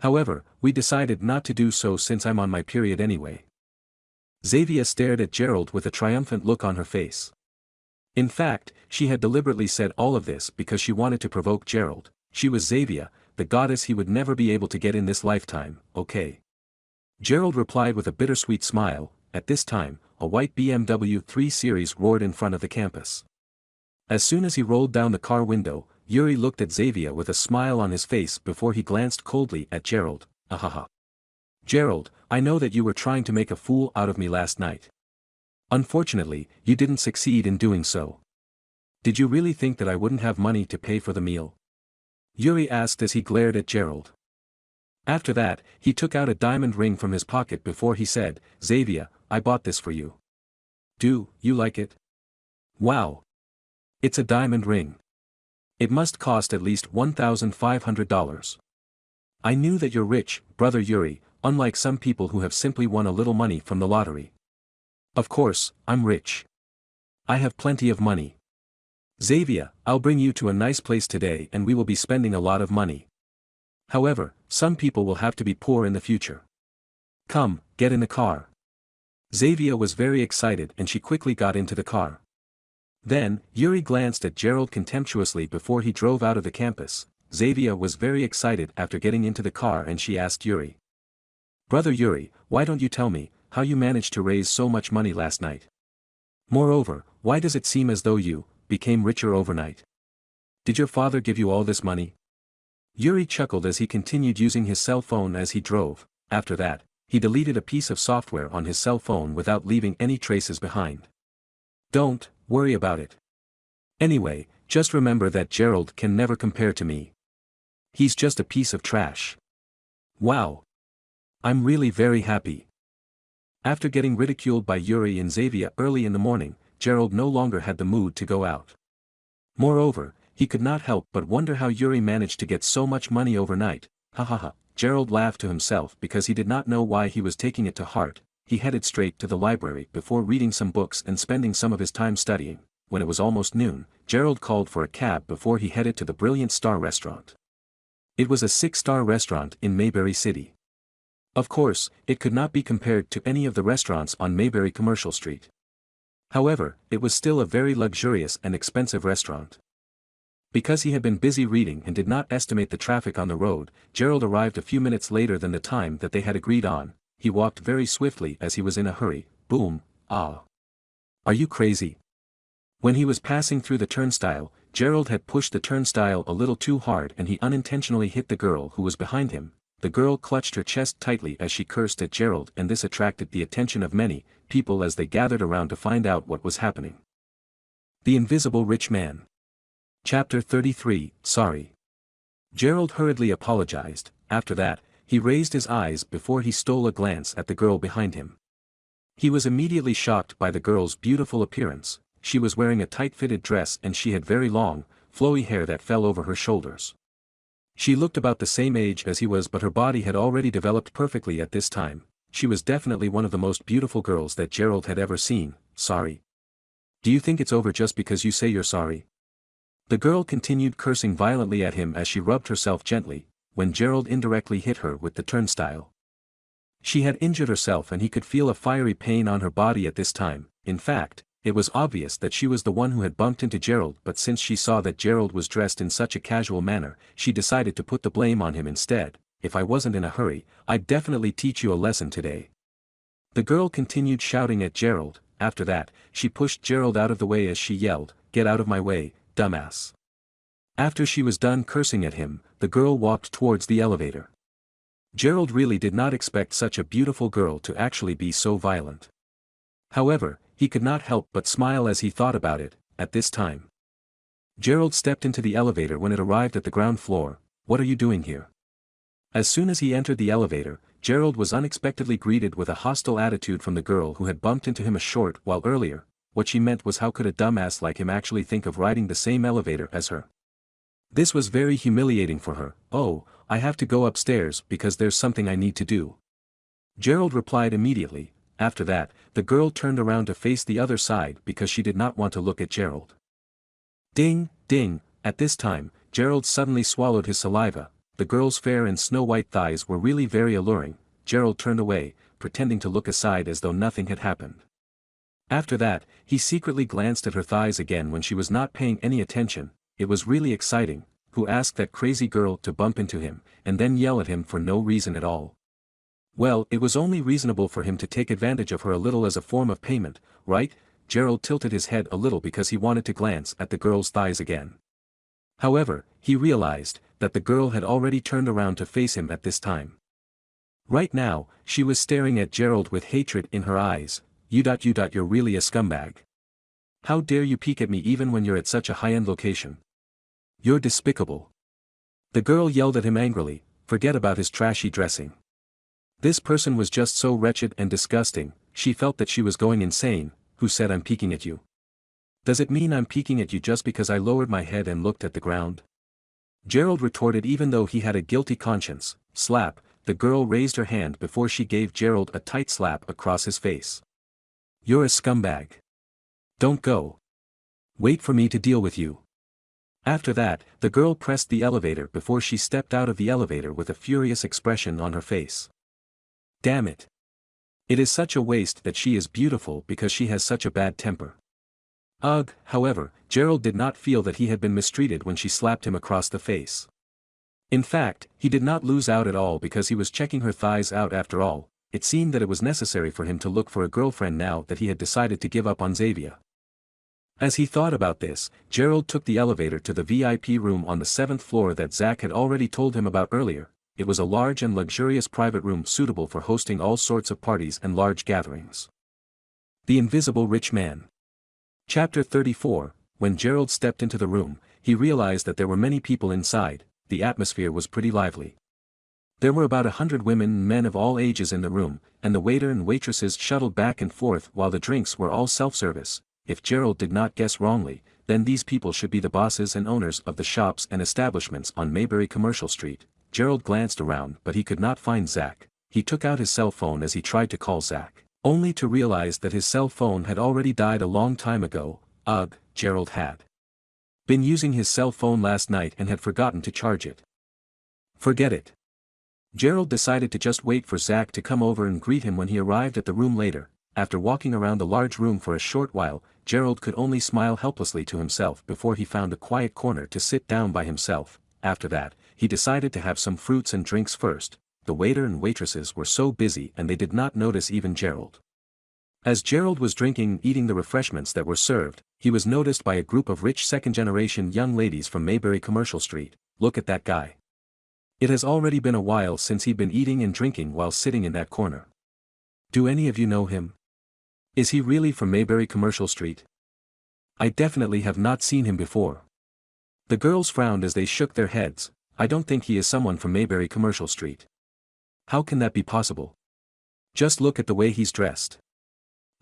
S1: However, we decided not to do so since I'm on my period anyway." Xavier stared at Gerald with a triumphant look on her face. In fact, she had deliberately said all of this because she wanted to provoke Gerald. She was Xavier, the goddess he would never be able to get in this lifetime. "Okay." Gerald replied with a bittersweet smile. At this time, a white BMW 3 Series roared in front of the campus. As soon as he rolled down the car window, Yuri looked at Xavier with a smile on his face before he glanced coldly at Gerald. Ahaha. Gerald, I know that you were trying to make a fool out of me last night. Unfortunately, you didn't succeed in doing so. Did you really think that I wouldn't have money to pay for the meal? Yuri asked as he glared at Gerald. After that, he took out a diamond ring from his pocket before he said, Xavier, I bought this for you. Do you like it? Wow. It's a diamond ring. It must cost at least $1,500. I knew that you're rich, brother Yuri, unlike some people who have simply won a little money from the lottery. Of course, I'm rich. I have plenty of money. Xavier, I'll bring you to a nice place today and we will be spending a lot of money. However, some people will have to be poor in the future. Come, get in the car. Xavier was very excited and she quickly got into the car. Then, Yuri glanced at Gerald contemptuously before he drove out of the campus. Xavier was very excited after getting into the car and she asked Yuri. Brother Yuri, why don't you tell me how you managed to raise so much money last night? Moreover, why does it seem as though you became richer overnight? Did your father give you all this money? Yuri chuckled as he continued using his cell phone as he drove. After that, he deleted a piece of software on his cell phone without leaving any traces behind. Don't worry about it. Anyway, just remember that Gerald can never compare to me. He's just a piece of trash. Wow. I'm really very happy. After getting ridiculed by Yuri and Xavier early in the morning, Gerald no longer had the mood to go out. Moreover, he could not help but wonder how Yuri managed to get so much money overnight. Ha ha ha. Gerald laughed to himself because he did not know why he was taking it to heart. He headed straight to the library before reading some books and spending some of his time studying. When it was almost noon, Gerald called for a cab before he headed to the Brilliant Star restaurant. It was a 6-star restaurant in Mayberry City. Of course, it could not be compared to any of the restaurants on Mayberry Commercial Street. However, it was still a very luxurious and expensive restaurant. Because he had been busy reading and did not estimate the traffic on the road, Gerald arrived a few minutes later than the time that they had agreed on. He walked very swiftly as he was in a hurry. Boom, ah. Are you crazy? When he was passing through the turnstile, Gerald had pushed the turnstile a little too hard and he unintentionally hit the girl who was behind him. The girl clutched her chest tightly as she cursed at Gerald and this attracted the attention of many people as they gathered around to find out what was happening. The Invisible Rich Man. Chapter 33, Sorry. Gerald hurriedly apologized. After that, he raised his eyes before he stole a glance at the girl behind him. He was immediately shocked by the girl's beautiful appearance. She was wearing a tight-fitted dress and she had very long, flowy hair that fell over her shoulders. She looked about the same age as he was, but her body had already developed perfectly at this time. She was definitely one of the most beautiful girls that Gerald had ever seen. Sorry. Do you think it's over just because you say you're sorry? The girl continued cursing violently at him as she rubbed herself gently, when Gerald indirectly hit her with the turnstile. She had injured herself and he could feel a fiery pain on her body at this time. In fact, it was obvious that she was the one who had bumped into Gerald, but since she saw that Gerald was dressed in such a casual manner, she decided to put the blame on him instead. If I wasn't in a hurry, I'd definitely teach you a lesson today. The girl continued shouting at Gerald. After that, she pushed Gerald out of the way as she yelled, "Get out of my way, dumbass." After she was done cursing at him, the girl walked towards the elevator. Gerald really did not expect such a beautiful girl to actually be so violent. However, he could not help but smile as he thought about it. At this time, Gerald stepped into the elevator when it arrived at the ground floor. What are you doing here? As soon as he entered the elevator, Gerald was unexpectedly greeted with a hostile attitude from the girl who had bumped into him a short while earlier. What she meant was, how could a dumbass like him actually think of riding the same elevator as her? This was very humiliating for her. Oh, I have to go upstairs because there's something I need to do. Gerald replied immediately. After that, the girl turned around to face the other side because she did not want to look at Gerald. Ding, ding. At this time, Gerald suddenly swallowed his saliva. The girl's fair and snow-white thighs were really very alluring. Gerald turned away, pretending to look aside as though nothing had happened. After that, he secretly glanced at her thighs again when she was not paying any attention. It was really exciting. Who asked that crazy girl to bump into him, and then yell at him for no reason at all? Well, it was only reasonable for him to take advantage of her a little as a form of payment, right? Gerald tilted his head a little because he wanted to glance at the girl's thighs again. However, he realized that the girl had already turned around to face him at this time. Right now, she was staring at Gerald with hatred in her eyes. You're really a scumbag. How dare you peek at me even when you're at such a high-end location? You're despicable. The girl yelled at him angrily, forget about his trashy dressing. This person was just so wretched and disgusting, she felt that she was going insane. Who said I'm peeking at you? Does it mean I'm peeking at you just because I lowered my head and looked at the ground? Gerald retorted even though he had a guilty conscience. Slap, the girl raised her hand before she gave Gerald a tight slap across his face. You're a scumbag. Don't go. Wait for me to deal with you. After that, the girl pressed the elevator before she stepped out of the elevator with a furious expression on her face. Damn it. It is such a waste that she is beautiful because she has such a bad temper. Ugh, however, Gerald did not feel that he had been mistreated when she slapped him across the face. In fact, he did not lose out at all because he was checking her thighs out after all. It seemed that it was necessary for him to look for a girlfriend now that he had decided to give up on Xavier. As he thought about this, Gerald took the elevator to the VIP room on the 7th floor that Zach had already told him about earlier. It was a large and luxurious private room suitable for hosting all sorts of parties and large gatherings. The Invisible Rich Man. Chapter 34. When Gerald stepped into the room, he realized that there were many people inside. The atmosphere was pretty lively. There were about 100 women and men of all ages in the room, and the waiter and waitresses shuttled back and forth while the drinks were all self-service. If Gerald did not guess wrongly, then these people should be the bosses and owners of the shops and establishments on Mayberry Commercial Street. Gerald glanced around but he could not find Zach. He took out his cell phone as he tried to call Zach, only to realize that his cell phone had already died a long time ago. Ugh, Gerald had been using his cell phone last night and had forgotten to charge it. Forget it. Gerald decided to just wait for Zach to come over and greet him when he arrived at the room later. After walking around the large room for a short while, Gerald could only smile helplessly to himself before he found a quiet corner to sit down by himself. After that, he decided to have some fruits and drinks first. The waiter and waitresses were so busy and they did not notice even Gerald. As Gerald was drinking and eating the refreshments that were served, he was noticed by a group of rich second-generation young ladies from Mayberry Commercial Street. Look at that guy. It has already been a while since he'd been eating and drinking while sitting in that corner. Do any of you know him? Is he really from Mayberry Commercial Street? I definitely have not seen him before. The girls frowned as they shook their heads. I don't think he is someone from Mayberry Commercial Street. How can that be possible? Just look at the way he's dressed.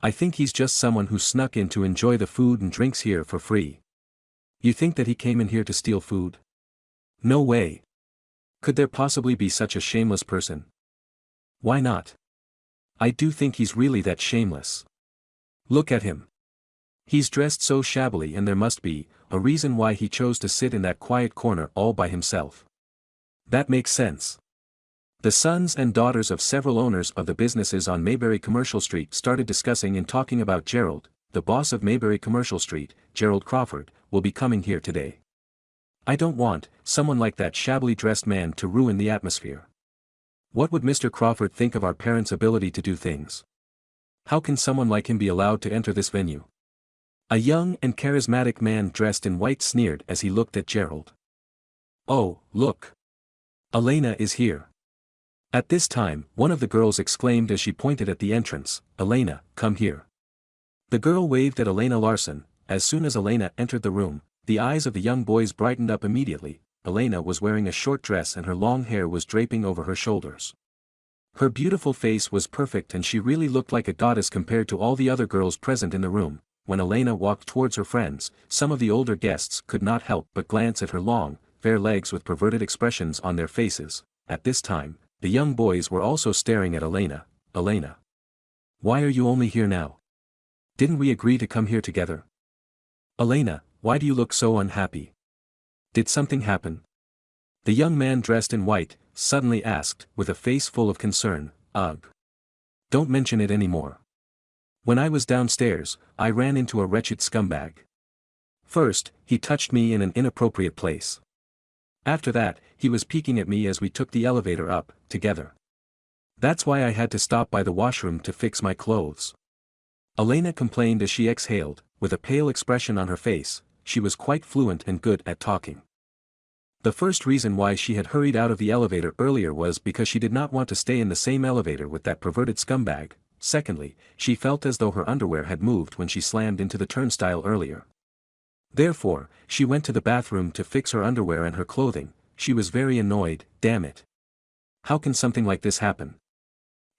S1: I think he's just someone who snuck in to enjoy the food and drinks here for free. You think that he came in here to steal food? No way. Could there possibly be such a shameless person? Why not? I do think he's really that shameless. Look at him. He's dressed so shabbily and there must be a reason why he chose to sit in that quiet corner all by himself. That makes sense. The sons and daughters of several owners of the businesses on Mayberry Commercial Street started discussing and talking about Gerald. The boss of Mayberry Commercial Street, Gerald Crawford, will be coming here today. I don't want someone like that shabbily dressed man to ruin the atmosphere. What would Mr. Crawford think of our parents' ability to do things? How can someone like him be allowed to enter this venue? A young and charismatic man dressed in white sneered as he looked at Gerald. Oh, look. Elena is here. At this time, one of the girls exclaimed as she pointed at the entrance, Elena, come here. The girl waved at Elena Larson. As soon as Elena entered the room, the eyes of the young boys brightened up immediately. Elena was wearing a short dress and her long hair was draping over her shoulders. Her beautiful face was perfect and she really looked like a goddess compared to all the other girls present in the room. When Elena walked towards her friends, some of the older guests could not help but glance at her long, fair legs with perverted expressions on their faces. At this time, the young boys were also staring at Elena. Elena. Why are you only here now? Didn't we agree to come here together? Elena, why do you look so unhappy? Did something happen? The young man dressed in white suddenly asked, with a face full of concern. Ugh. Don't mention it anymore. When I was downstairs, I ran into a wretched scumbag. First, he touched me in an inappropriate place. After that, he was peeking at me as we took the elevator up, together. That's why I had to stop by the washroom to fix my clothes. Elena complained as she exhaled, with a pale expression on her face. She was quite fluent and good at talking. The first reason why she had hurried out of the elevator earlier was because she did not want to stay in the same elevator with that perverted scumbag. Secondly, she felt as though her underwear had moved when she slammed into the turnstile earlier. Therefore, she went to the bathroom to fix her underwear and her clothing. She was very annoyed. Damn it. How can something like this happen?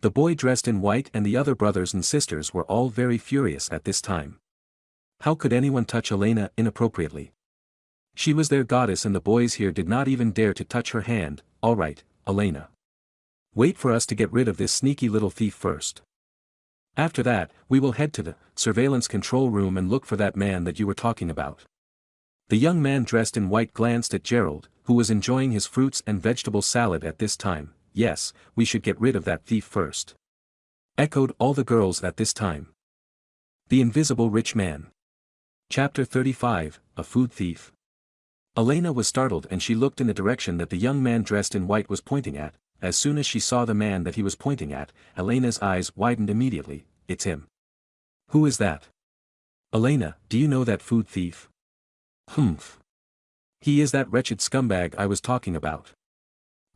S1: The boy dressed in white and the other brothers and sisters were all very furious at this time. How could anyone touch Elena inappropriately? She was their goddess and the boys here did not even dare to touch her hand. All right, Elena. Wait for us to get rid of this sneaky little thief first. After that, we will head to the surveillance control room and look for that man that you were talking about. The young man dressed in white glanced at Gerald, who was enjoying his fruits and vegetable salad at this time. Yes, we should get rid of that thief first. Echoed all the girls at this time. The Invisible Rich Man. Chapter 35, A Food Thief. Elena was startled and she looked in the direction that the young man dressed in white was pointing at. As soon as she saw the man that he was pointing at, Elena's eyes widened immediately. It's him. Who is that? Elena, do you know that food thief? Humph. He is that wretched scumbag I was talking about.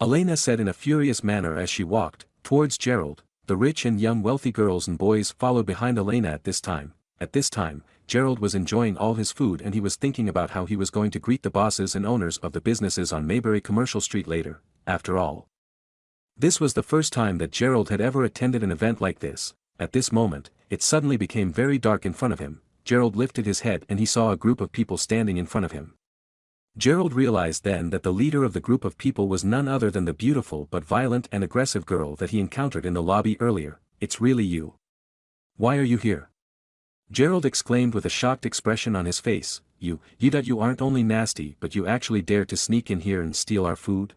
S1: Elena said in a furious manner as she walked towards Gerald. The rich and young wealthy girls and boys followed behind Elena at this time. At this time, Gerald was enjoying all his food and he was thinking about how he was going to greet the bosses and owners of the businesses on Maybury Commercial Street later. After all, this was the first time that Gerald had ever attended an event like this. At this moment, it suddenly became very dark in front of him. Gerald lifted his head and he saw a group of people standing in front of him. Gerald realized then that the leader of the group of people was none other than the beautiful but violent and aggressive girl that he encountered in the lobby earlier. It's really you. Why are you here? Gerald exclaimed with a shocked expression on his face. You aren't only nasty but you actually dared to sneak in here and steal our food?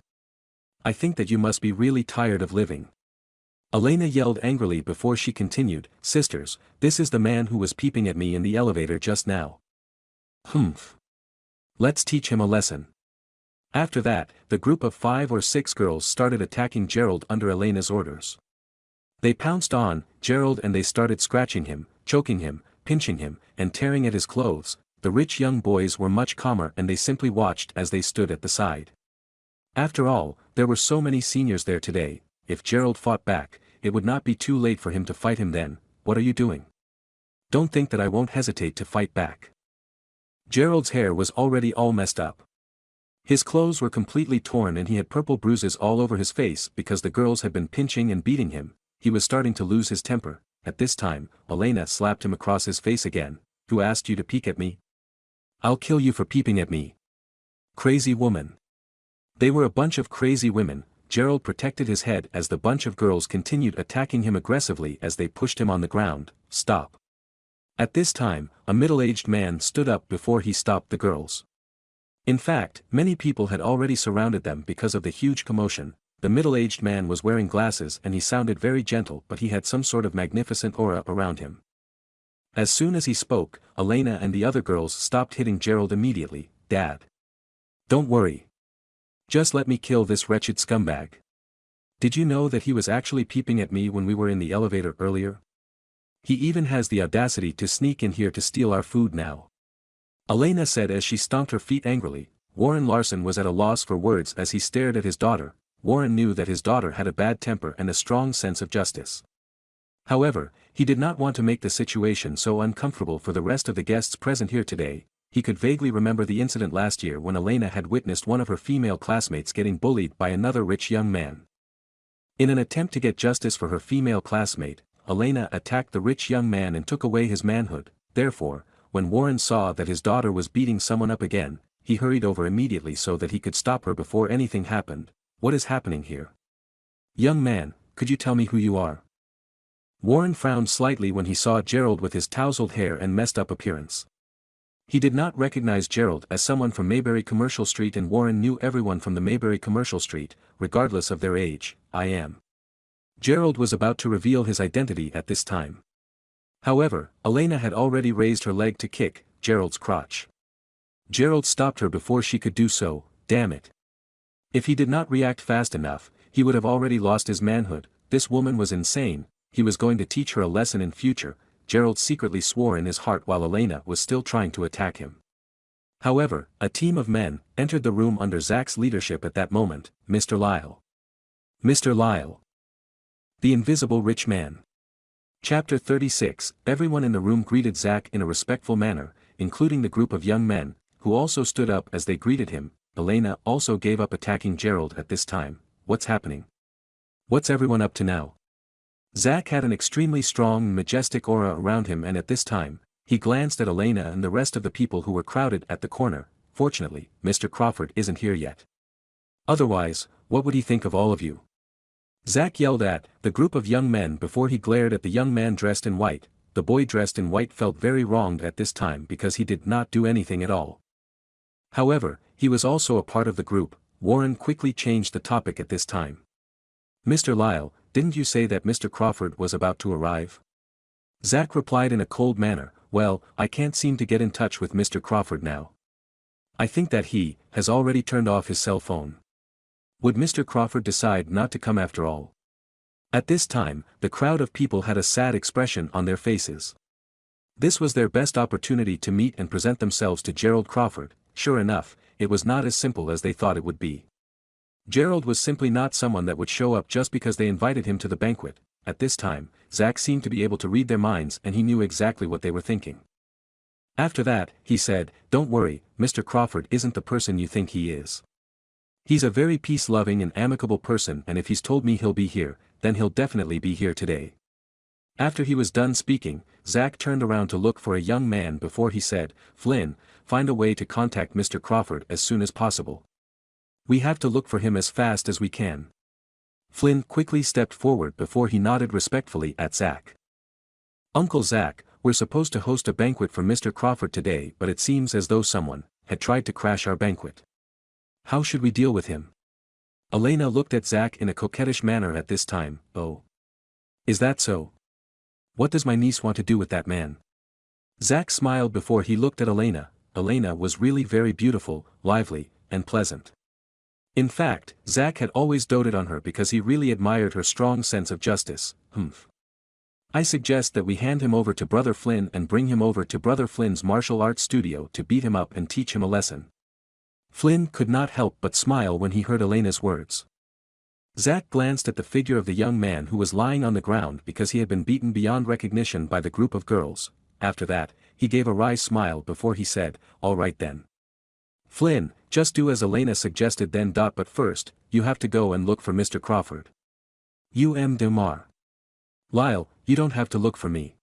S1: I think that you must be really tired of living. Elena yelled angrily before she continued. Sisters, this is the man who was peeping at me in the elevator just now. Humph. Let's teach him a lesson. After that, the group of 5 or 6 girls started attacking Gerald under Elena's orders. They pounced on Gerald and they started scratching him, choking him, pinching him, and tearing at his clothes. The rich young boys were much calmer and they simply watched as they stood at the side. After all, there were so many seniors there today. If Gerald fought back, it would not be too late for him to fight him then. What are you doing? Don't think that I won't hesitate to fight back. Gerald's hair was already all messed up. His clothes were completely torn and he had purple bruises all over his face because the girls had been pinching and beating him. He was starting to lose his temper. At this time, Elena slapped him across his face again. Who asked you to peek at me? I'll kill you for peeping at me. Crazy woman. They were a bunch of crazy women. Gerald protected his head as the bunch of girls continued attacking him aggressively as they pushed him on the ground. Stop. At this time, a middle-aged man stood up before he stopped the girls. In fact, many people had already surrounded them because of the huge commotion. The middle-aged man was wearing glasses and he sounded very gentle but he had some sort of magnificent aura around him. As soon as he spoke, Elena and the other girls stopped hitting Gerald immediately. Dad. Don't worry. Just let me kill this wretched scumbag. Did you know that he was actually peeping at me when we were in the elevator earlier? He even has the audacity to sneak in here to steal our food now. Elena said as she stomped her feet angrily. Warren Larson was at a loss for words as he stared at his daughter. Warren knew that his daughter had a bad temper and a strong sense of justice. However, he did not want to make the situation so uncomfortable for the rest of the guests present here today. He could vaguely remember the incident last year when Elena had witnessed one of her female classmates getting bullied by another rich young man. In an attempt to get justice for her female classmate, Elena attacked the rich young man and took away his manhood. Therefore, when Warren saw that his daughter was beating someone up again, he hurried over immediately so that he could stop her before anything happened. What is happening here? Young man, could you tell me who you are? Warren frowned slightly when he saw Gerald with his tousled hair and messed up appearance. He did not recognize Gerald as someone from Maybury Commercial Street and Warren knew everyone from the Maybury Commercial Street, regardless of their age. I am. Gerald was about to reveal his identity at this time. However, Elena had already raised her leg to kick Gerald's crotch. Gerald stopped her before she could do so. Damn it. If he did not react fast enough, he would have already lost his manhood. This woman was insane. He was going to teach her a lesson in future. Gerald secretly swore in his heart while Elena was still trying to attack him. However, a team of men entered the room under Zach's leadership at that moment. Mr. Lyle. Mr. Lyle. The Invisible Rich Man. Chapter 36. Everyone in the room greeted Zach in a respectful manner, including the group of young men, who also stood up as they greeted him. Elena also gave up attacking Gerald at this time. What's happening? What's everyone up to now? Zach had an extremely strong and majestic aura around him, and at this time, he glanced at Elena and the rest of the people who were crowded at the corner. Fortunately, Mr. Crawford isn't here yet. Otherwise, what would he think of all of you? Zach yelled at the group of young men before he glared at the young man dressed in white. The boy dressed in white felt very wronged at this time because he did not do anything at all. However, he was also a part of the group. Warren quickly changed the topic at this time. Mr. Lyle, didn't you say that Mr. Crawford was about to arrive? Zach replied in a cold manner. Well, I can't seem to get in touch with Mr. Crawford now. I think that he has already turned off his cell phone. Would Mr. Crawford decide not to come after all? At this time, the crowd of people had a sad expression on their faces. This was their best opportunity to meet and present themselves to Gerald Crawford. Sure enough, it was not as simple as they thought it would be. Gerald was simply not someone that would show up just because they invited him to the banquet. At this time, Zach seemed to be able to read their minds and he knew exactly what they were thinking. After that, he said, "Don't worry, Mr. Crawford isn't the person you think he is. He's a very peace-loving and amicable person, and if he's told me he'll be here, then he'll definitely be here today." After he was done speaking, Zach turned around to look for a young man before he said, "Flynn, find a way to contact Mr. Crawford as soon as possible. We have to look for him as fast as we can." Flynn quickly stepped forward before he nodded respectfully at Zach. "Uncle Zach, we're supposed to host a banquet for Mr. Crawford today, but it seems as though someone had tried to crash our banquet. How should we deal with him?" Elena looked at Zach in a coquettish manner at this time. "Oh. Is that so? What does my niece want to do with that man?" Zach smiled before he looked at Elena. Elena was really very beautiful, lively, and pleasant. In fact, Zach had always doted on her because he really admired her strong sense of justice. I suggest that we hand him over to Brother Flynn and bring him over to Brother Flynn's martial arts studio to beat him up and teach him a lesson." Flynn could not help but smile when he heard Elena's words. Zach glanced at the figure of the young man who was lying on the ground because he had been beaten beyond recognition by the group of girls. After that, he gave a wry smile before he said, "All right then. Flynn, just do as Elena suggested then. But first, you have to go and look for Mr. Crawford. Yvrah. Lyle, you don't have to look for me.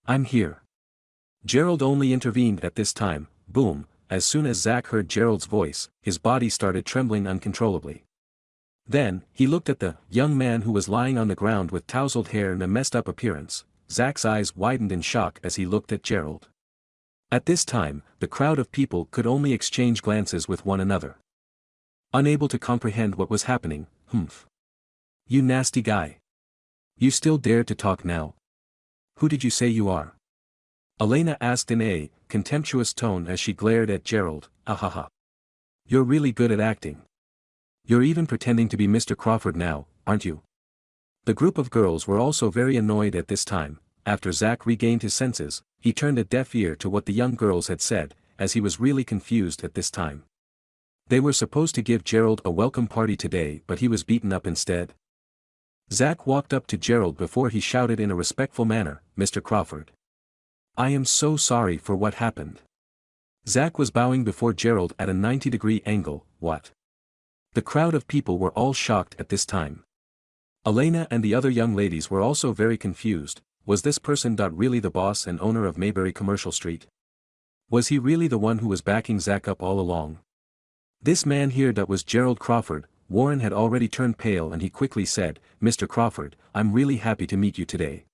S1: I'm here." Gerald only intervened at this time. Boom, as soon as Zach heard Gerald's voice, his body started trembling uncontrollably. Then, he looked at the young man who was lying on the ground with tousled hair and a messed up appearance. Zach's eyes widened in shock as he looked at Gerald. At this time, the crowd of people could only exchange glances with one another. Unable to comprehend what was happening. You nasty guy. You still dare to talk now? Who did you say you are?" Elena asked in a contemptuous tone as she glared at Gerald. "Ahaha. You're really good at acting. You're even pretending to be Mr. Crawford now, aren't you?" The group of girls were also very annoyed at this time. After Zach regained his senses, he turned a deaf ear to what the young girls had said, as he was really confused at this time. They were supposed to give Gerald a welcome party today, but he was beaten up instead. Zach walked up to Gerald before he shouted in a respectful manner, "Mr. Crawford. I am so sorry for what happened." Zach was bowing before Gerald at a 90-degree angle. What? The crowd of people were all shocked at this time. Elena and the other young ladies were also very confused. Was this person really the boss and owner of Mayberry Commercial Street? Was he really the one who was backing Zach up all along? This man here was Gerald Crawford. Warren had already turned pale and he quickly said, "Mr. Crawford, I'm really happy to meet you today."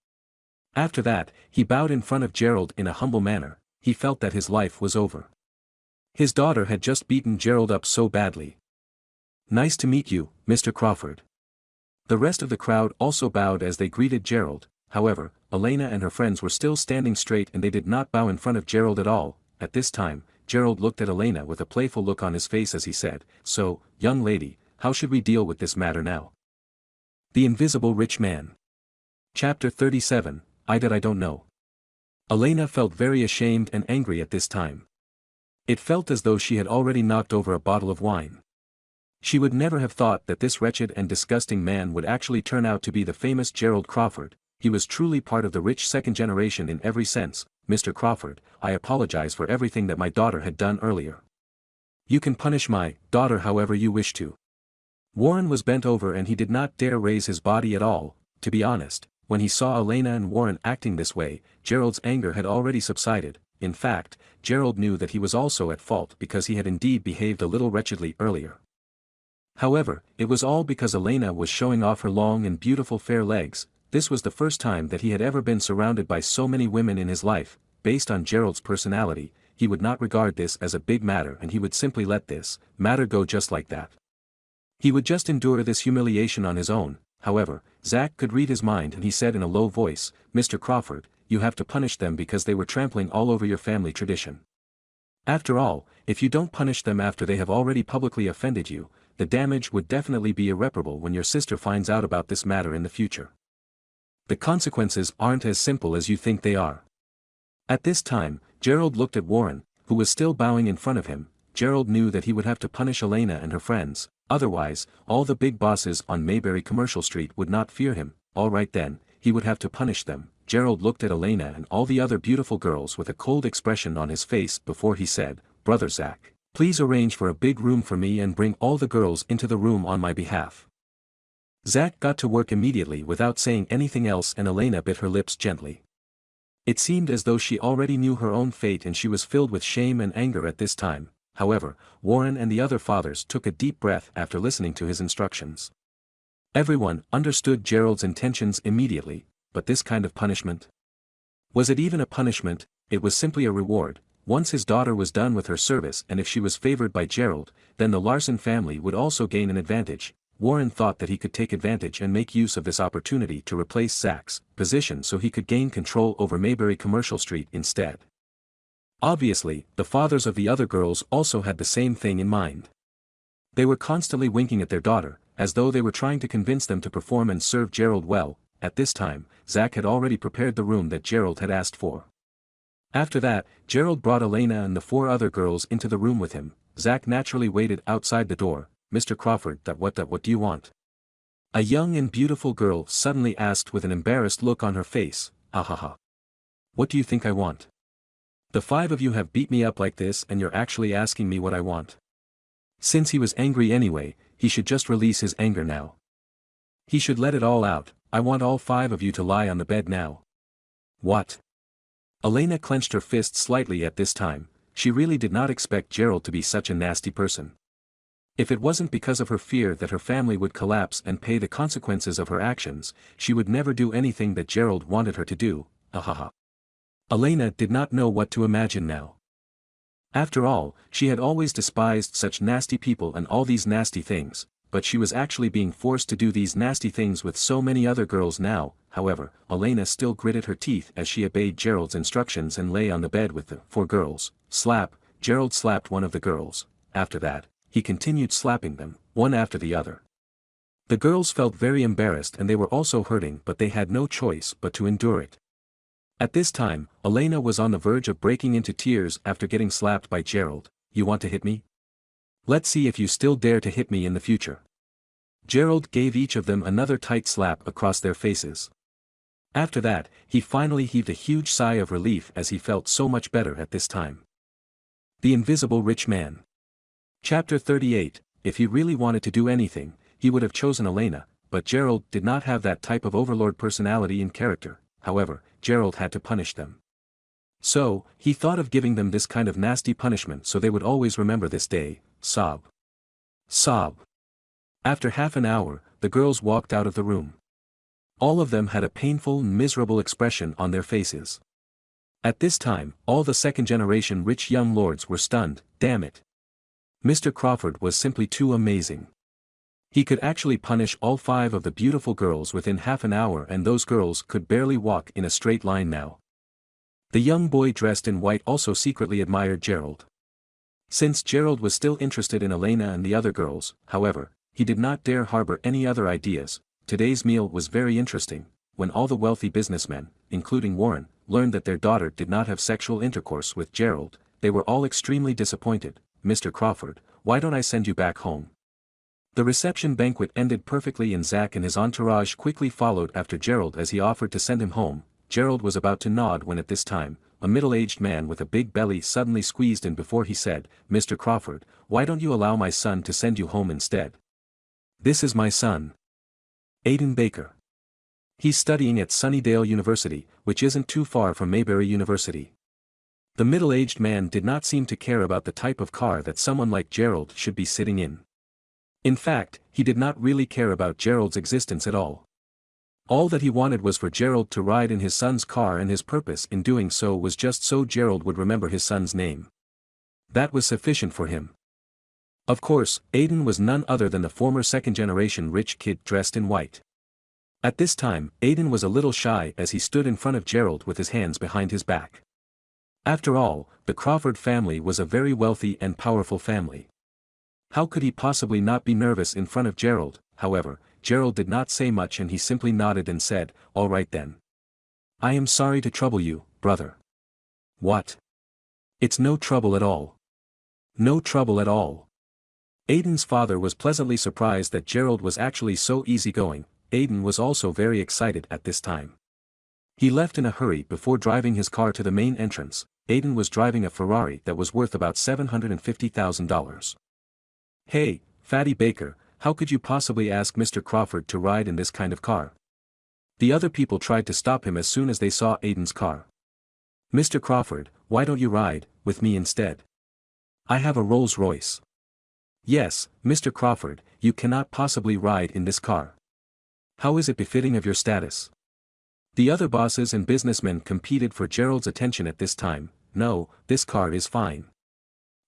S1: After that, he bowed in front of Gerald in a humble manner. He felt that his life was over. His daughter had just beaten Gerald up so badly. "Nice to meet you, Mr. Crawford." The rest of the crowd also bowed as they greeted Gerald. However, Elena and her friends were still standing straight and they did not bow in front of Gerald at all. At this time, Gerald looked at Elena with a playful look on his face as he said, "So, young lady, how should we deal with this matter now?" The Invisible Rich Man. Chapter 37. I don't know. Elena felt very ashamed and angry at this time. It felt as though she had already knocked over a bottle of wine. She would never have thought that this wretched and disgusting man would actually turn out to be the famous Gerald Crawford. He was truly part of the rich second generation in every sense. Mr. Crawford, I apologize for everything that my daughter had done earlier. You can punish my daughter however you wish to. Warren was bent over and he did not dare raise his body at all. To be honest, when he saw Elena and Warren acting this way, Gerald's anger had already subsided. In fact, Gerald knew that he was also at fault because he had indeed behaved a little wretchedly earlier. However, it was all because Elena was showing off her long and beautiful fair legs. This was the first time that he had ever been surrounded by so many women in his life. Based on Gerald's personality, he would not regard this as a big matter and he would simply let this matter go just like that. He would just endure this humiliation on his own. However, Zach could read his mind and he said in a low voice, Mr. Crawford, you have to punish them because they were trampling all over your family tradition. After all, if you don't punish them after they have already publicly offended you, the damage would definitely be irreparable when your sister finds out about this matter in the future. The consequences aren't as simple as you think they are. At this time, Gerald looked at Warren, who was still bowing in front of him. Gerald knew that he would have to punish Elena and her friends, otherwise, all the big bosses on Mayberry Commercial Street would not fear him. All right then, he would have to punish them. Gerald looked at Elena and all the other beautiful girls with a cold expression on his face before he said, Brother Zach, please arrange for a big room for me and bring all the girls into the room on my behalf. Zach got to work immediately without saying anything else and Elena bit her lips gently. It seemed as though she already knew her own fate and she was filled with shame and anger at this time. However, Warren and the other fathers took a deep breath after listening to his instructions. Everyone understood Gerald's intentions immediately, but this kind of punishment? Was it even a punishment? It was simply a reward. Once his daughter was done with her service and if she was favored by Gerald, then the Larson family would also gain an advantage. Warren thought that he could take advantage and make use of this opportunity to replace Zach's position so he could gain control over Mayberry Commercial Street instead. Obviously, the fathers of the other girls also had the same thing in mind. They were constantly winking at their daughter, as though they were trying to convince them to perform and serve Gerald well. At this time, Zach had already prepared the room that Gerald had asked for. After that, Gerald brought Elena and the 4 other girls into the room with him. Zach naturally waited outside the door. Mr. Crawford, what do you want? A young and beautiful girl suddenly asked with an embarrassed look on her face. Ahaha. What do you think I want? The 5 of you have beat me up like this and you're actually asking me what I want. Since he was angry anyway, he should just release his anger now. He should let it all out. I want all 5 of you to lie on the bed now. What? Elena clenched her fist slightly at this time. She really did not expect Gerald to be such a nasty person. If it wasn't because of her fear that her family would collapse and pay the consequences of her actions, she would never do anything that Gerald wanted her to do. Ahaha. Elena did not know what to imagine now. After all, she had always despised such nasty people and all these nasty things, but she was actually being forced to do these nasty things with so many other girls now. However, Elena still gritted her teeth as she obeyed Gerald's instructions and lay on the bed with the 4 girls. Slap. Gerald slapped one of the girls. After that, he continued slapping them, one after the other. The girls felt very embarrassed and they were also hurting but they had no choice but to endure it. At this time, Elena was on the verge of breaking into tears after getting slapped by Gerald. You want to hit me? Let's see if you still dare to hit me in the future. Gerald gave each of them another tight slap across their faces. After that, he finally heaved a huge sigh of relief as he felt so much better at this time. The Invisible Rich Man. Chapter 38. If he really wanted to do anything, he would have chosen Elena, but Gerald did not have that type of overlord personality and character. However, Gerald had to punish them. So, he thought of giving them this kind of nasty punishment so they would always remember this day. Sob. Sob. After half an hour, the girls walked out of the room. All of them had a painful and miserable expression on their faces. At this time, all the second-generation rich young lords were stunned. Damn it. Mr. Crawford was simply too amazing. He could actually punish all 5 of the beautiful girls within half an hour and those girls could barely walk in a straight line now. The young boy dressed in white also secretly admired Gerald. Since Gerald was still interested in Elena and the other girls, however, he did not dare harbor any other ideas. Today's meal was very interesting. When all the wealthy businessmen, including Warren, learned that their daughter did not have sexual intercourse with Gerald, they were all extremely disappointed. "Mr. Crawford, why don't I send you back home?" The reception banquet ended perfectly and Zack and his entourage quickly followed after Gerald as he offered to send him home. Gerald was about to nod when at this time, a middle-aged man with a big belly suddenly squeezed in before he said, "Mr. Crawford, why don't you allow my son to send you home instead? This is my son, Aiden Baker. He's studying at Sunnydale University, which isn't too far from Maybury University." The middle-aged man did not seem to care about the type of car that someone like Gerald should be sitting in. In fact, he did not really care about Gerald's existence at all. All that he wanted was for Gerald to ride in his son's car, and his purpose in doing so was just so Gerald would remember his son's name. That was sufficient for him. Of course, Aiden was none other than the former second-generation rich kid dressed in white. At this time, Aiden was a little shy as he stood in front of Gerald with his hands behind his back. After all, the Crawford family was a very wealthy and powerful family. How could he possibly not be nervous in front of Gerald? However, Gerald did not say much and he simply nodded and said, "All right then. I am sorry to trouble you, brother." "What? It's no trouble at all. No trouble at all." Aiden's father was pleasantly surprised that Gerald was actually so easygoing. Aiden was also very excited at this time. He left in a hurry before driving his car to the main entrance. Aiden was driving a Ferrari that was worth about $750,000. "Hey, Fatty Baker, how could you possibly ask Mr. Crawford to ride in this kind of car?" The other people tried to stop him as soon as they saw Aiden's car. "Mr. Crawford, why don't you ride with me instead? I have a Rolls-Royce." "Yes, Mr. Crawford, you cannot possibly ride in this car. How is it befitting of your status?" The other bosses and businessmen competed for Gerald's attention at this time. "No, this car is fine.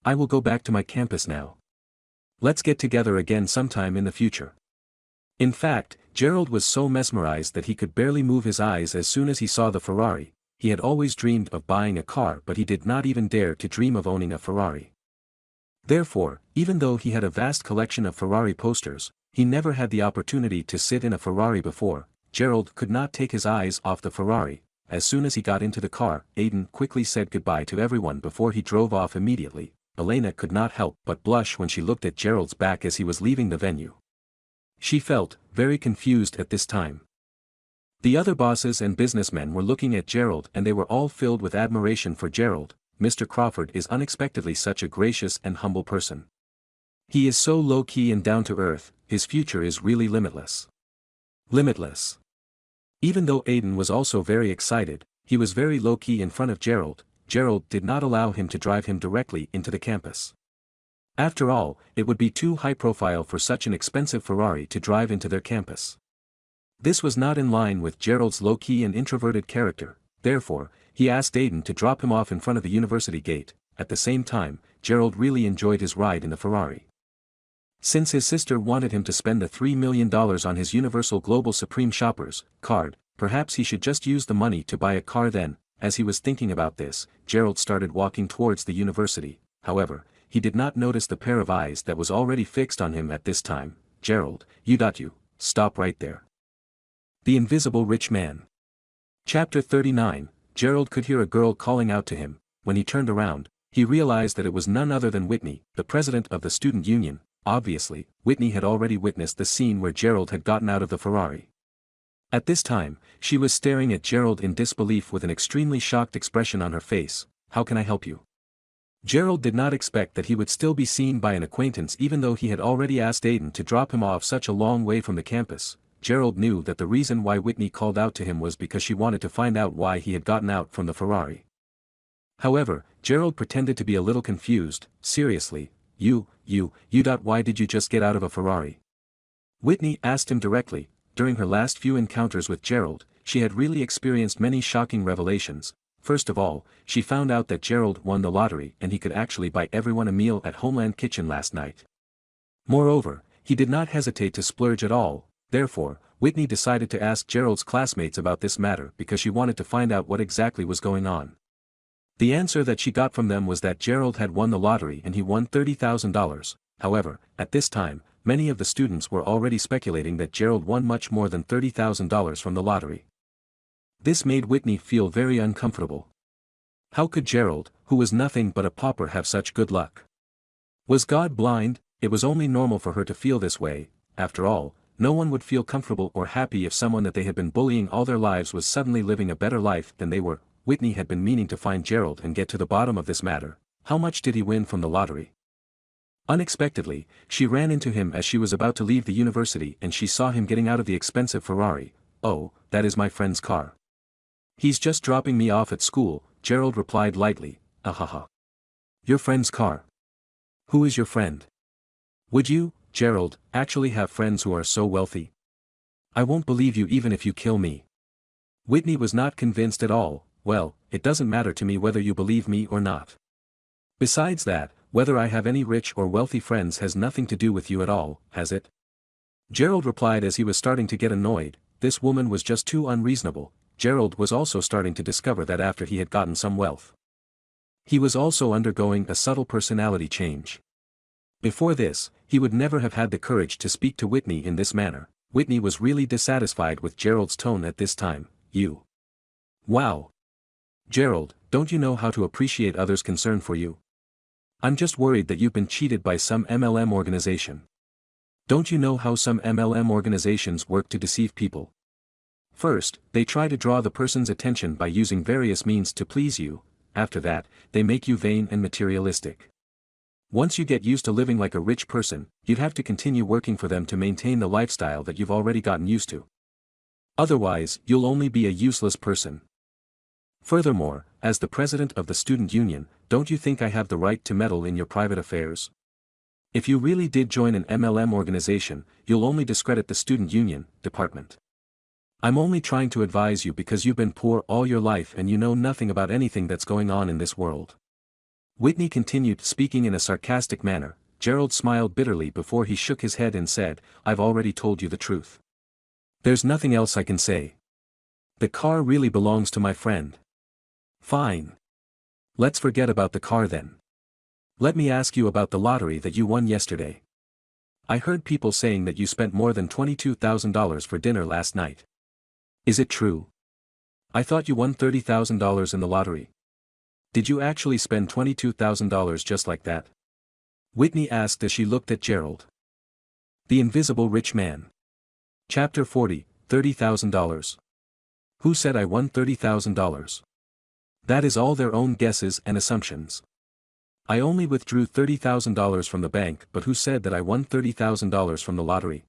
S1: I will go back to my campus now. Let's get together again sometime in the future." In fact, Gerald was so mesmerized that he could barely move his eyes as soon as he saw the Ferrari. He had always dreamed of buying a car, but he did not even dare to dream of owning a Ferrari. Therefore, even though he had a vast collection of Ferrari posters, he never had the opportunity to sit in a Ferrari before. Gerald could not take his eyes off the Ferrari. As soon as he got into the car, Aiden quickly said goodbye to everyone before he drove off immediately. Elena could not help but blush when she looked at Gerald's back as he was leaving the venue. She felt very confused at this time. The other bosses and businessmen were looking at Gerald and they were all filled with admiration for Gerald. Mr. Crawford is unexpectedly such a gracious and humble person. He is so low-key and down-to-earth, his future is really limitless. Limitless. Even though Aiden was also very excited, he was very low-key in front of Gerald. Gerald did not allow him to drive him directly into the campus. After all, it would be too high-profile for such an expensive Ferrari to drive into their campus. This was not in line with Gerald's low-key and introverted character. Therefore, he asked Aiden to drop him off in front of the university gate. At the same time, Gerald really enjoyed his ride in the Ferrari. Since his sister wanted him to spend the $3 million on his Universal Global Supreme Shoppers card, perhaps he should just use the money to buy a car then. As he was thinking about this, Gerald started walking towards the university. However, he did not notice the pair of eyes that was already fixed on him at this time. "Gerald, you stop right there. The Invisible Rich Man." Chapter 39. Gerald could hear a girl calling out to him. When he turned around, he realized that it was none other than Whitney, the president of the student union. Obviously, Whitney had already witnessed the scene where Gerald had gotten out of the Ferrari. At this time, she was staring at Gerald in disbelief with an extremely shocked expression on her face. "How can I help you?" Gerald did not expect that he would still be seen by an acquaintance even though he had already asked Aiden to drop him off such a long way from the campus. Gerald knew that the reason why Whitney called out to him was because she wanted to find out why he had gotten out from the Ferrari. However, Gerald pretended to be a little confused. "Seriously, why did you just get out of a Ferrari?" Whitney asked him directly. During her last few encounters with Gerald, she had really experienced many shocking revelations. First of all, she found out that Gerald won the lottery and he could actually buy everyone a meal at Homeland Kitchen last night. Moreover, he did not hesitate to splurge at all. Therefore, Whitney decided to ask Gerald's classmates about this matter because she wanted to find out what exactly was going on. The answer that she got from them was that Gerald had won the lottery and he won $30,000. However, at this time, many of the students were already speculating that Gerald won much more than $30,000 from the lottery. This made Whitney feel very uncomfortable. How could Gerald, who was nothing but a pauper, have such good luck? Was God blind? It was only normal for her to feel this way. After all, no one would feel comfortable or happy if someone that they had been bullying all their lives was suddenly living a better life than they were. Whitney had been meaning to find Gerald and get to the bottom of this matter. How much did he win from the lottery? Unexpectedly, she ran into him as she was about to leave the university and she saw him getting out of the expensive Ferrari. "Oh, that is my friend's car. He's just dropping me off at school," Gerald replied lightly. "Ahaha. Your friend's car? Who is your friend? Would you, Gerald, actually have friends who are so wealthy? I won't believe you even if you kill me." Whitney was not convinced at all. "Well, it doesn't matter to me whether you believe me or not. Besides that, whether I have any rich or wealthy friends has nothing to do with you at all, has it?" Gerald replied as he was starting to get annoyed. This woman was just too unreasonable. Gerald was also starting to discover that after he had gotten some wealth, he was also undergoing a subtle personality change. Before this, he would never have had the courage to speak to Whitney in this manner. Whitney was really dissatisfied with Gerald's tone at this time. "You. Wow. Gerald, don't you know how to appreciate others' concern for you? I'm just worried that you've been cheated by some MLM organization. Don't you know how some MLM organizations work to deceive people? First, they try to draw the person's attention by using various means to please you. After that, they make you vain and materialistic. Once you get used to living like a rich person, you'd have to continue working for them to maintain the lifestyle that you've already gotten used to. Otherwise, you'll only be a useless person. Furthermore, as the president of the student union, don't you think I have the right to meddle in your private affairs? If you really did join an MLM organization, you'll only discredit the student union department. I'm only trying to advise you because you've been poor all your life and you know nothing about anything that's going on in this world." Whitney continued speaking in a sarcastic manner. Gerald smiled bitterly before he shook his head and said, "I've already told you the truth. There's nothing else I can say. The car really belongs to my friend." "Fine. Let's forget about the car then. Let me ask you about the lottery that you won yesterday. I heard people saying that you spent more than $22,000 for dinner last night. Is it true? I thought you won $30,000 in the lottery. Did you actually spend $22,000 just like that?" Whitney asked as she looked at Gerald. The Invisible Rich Man. Chapter 40, $30,000. Who said I won $30,000? That is all their own guesses and assumptions. I only withdrew $30,000 from the bank, but who said that I won $30,000 from the lottery?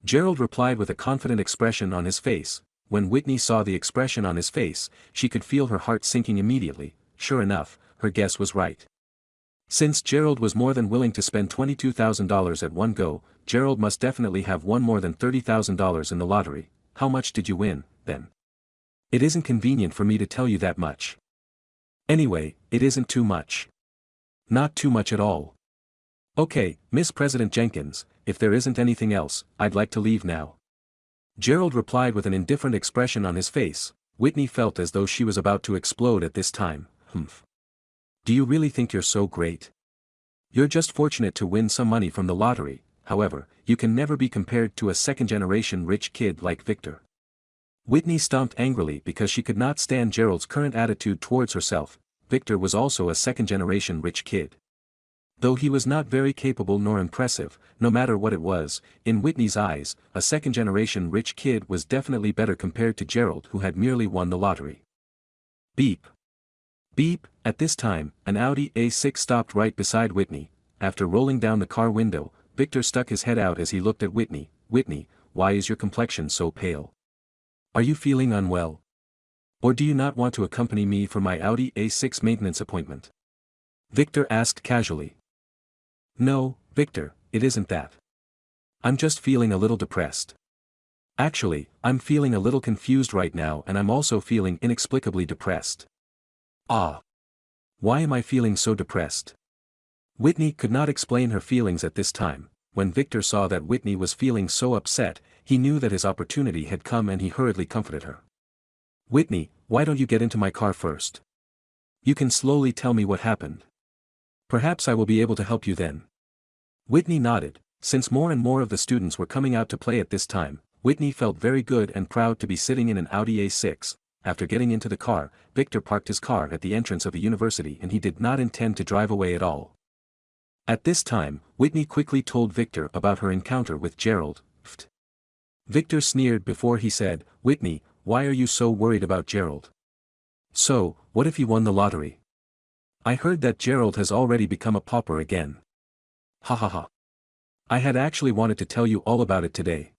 S1: Gerald replied with a confident expression on his face. When Whitney saw the expression on his face, she could feel her heart sinking immediately. Sure enough, her guess was right. Since Gerald was more than willing to spend $22,000 at one go, Gerald must definitely have won more than $30,000 in the lottery. How much did you win, then? It isn't convenient for me to tell you that much. Anyway, it isn't too much. Not too much at all. Okay, Miss President Jenkins, if there isn't anything else, I'd like to leave now. Gerald replied with an indifferent expression on his face. Whitney felt as though she was about to explode at this time. Humph. Do you really think you're so great? You're just fortunate to win some money from the lottery. However, you can never be compared to a second-generation rich kid like Victor. Whitney stomped angrily because she could not stand Gerald's current attitude towards herself. Victor was also a second-generation rich kid. Though he was not very capable nor impressive, no matter what it was, in Whitney's eyes, a second-generation rich kid was definitely better compared to Gerald, who had merely won the lottery. Beep. Beep. At this time, an Audi A6 stopped right beside Whitney. After rolling down the car window, Victor stuck his head out as he looked at Whitney. "Whitney, why is your complexion so pale? Are you feeling unwell? Or do you not want to accompany me for my Audi A6 maintenance appointment?" Victor asked casually. "No, Victor, it isn't that. I'm just feeling a little depressed. Actually, I'm feeling a little confused right now and I'm also feeling inexplicably depressed." "Ah. Why am I feeling so depressed?" Whitney could not explain her feelings at this time. When Victor saw that Whitney was feeling so upset, he knew that his opportunity had come and he hurriedly comforted her. "Whitney, why don't you get into my car first? You can slowly tell me what happened. Perhaps I will be able to help you then." Whitney nodded. Since more and more of the students were coming out to play at this time, Whitney felt very good and proud to be sitting in an Audi A6. after getting into the car, Victor parked his car at the entrance of the university and he did not intend to drive away at all. At this time, Whitney quickly told Victor about her encounter with Gerald. Victor sneered before he said, "Whitney, why are you so worried about Gerald? So, what if he won the lottery? I heard that Gerald has already become a pauper again." Ha ha ha. I had actually wanted to tell you all about it today.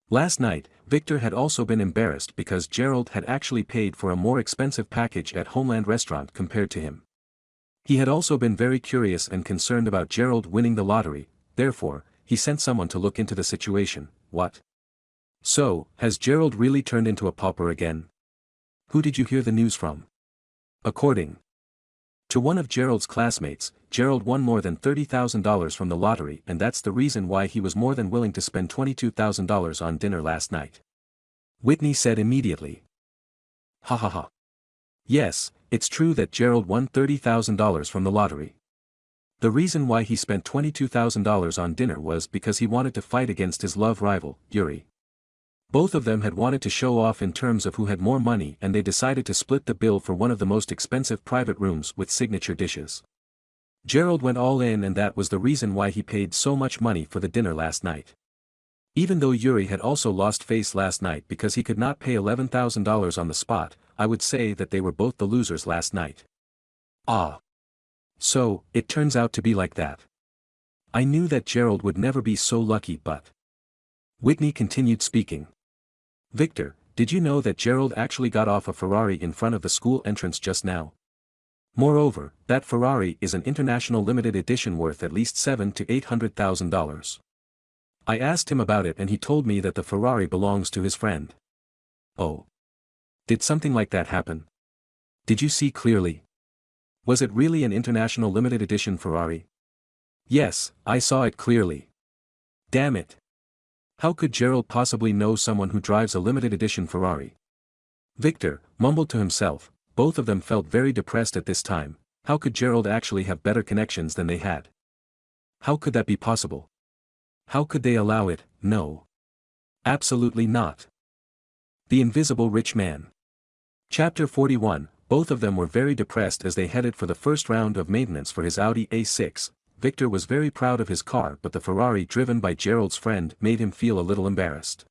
S1: Last night, Victor had also been embarrassed because Gerald had actually paid for a more expensive package at Homeland Restaurant compared to him. He had also been very curious and concerned about Gerald winning the lottery, therefore, he sent someone to look into the situation. What? So, has Gerald really turned into a pauper again? Who did you hear the news from? According to one of Gerald's classmates, Gerald won more than $30,000 from the lottery, and that's the reason why he was more than willing to spend $22,000 on dinner last night. Whitney said immediately. Ha ha ha. Yes, it's true that Gerald won $30,000 from the lottery. The reason why he spent $22,000 on dinner was because he wanted to fight against his love rival, Yuri. Both of them had wanted to show off in terms of who had more money, and they decided to split the bill for one of the most expensive private rooms with signature dishes. Gerald went all in, and that was the reason why he paid so much money for the dinner last night. Even though Yuri had also lost face last night because he could not pay $11,000 on the spot, I would say that they were both the losers last night. Ah. So, it turns out to be like that. I knew that Gerald would never be so lucky, but... Whitney continued speaking. Victor, did you know that Gerald actually got off a Ferrari in front of the school entrance just now? Moreover, that Ferrari is an international limited edition worth at least $700,000 to $800,000. I asked him about it and he told me that the Ferrari belongs to his friend. Oh. Did something like that happen? Did you see clearly? Was it really an international limited edition Ferrari? Yes, I saw it clearly. Damn it. How could Gerald possibly know someone who drives a limited edition Ferrari? Victor mumbled to himself. Both of them felt very depressed at this time. How could Gerald actually have better connections than they had? How could that be possible? How could they allow it? No. Absolutely not. The Invisible Rich Man. Chapter 41. Both of them were very depressed as they headed for the first round of maintenance for his Audi A6. Victor was very proud of his car, but the Ferrari driven by Gerald's friend made him feel a little embarrassed.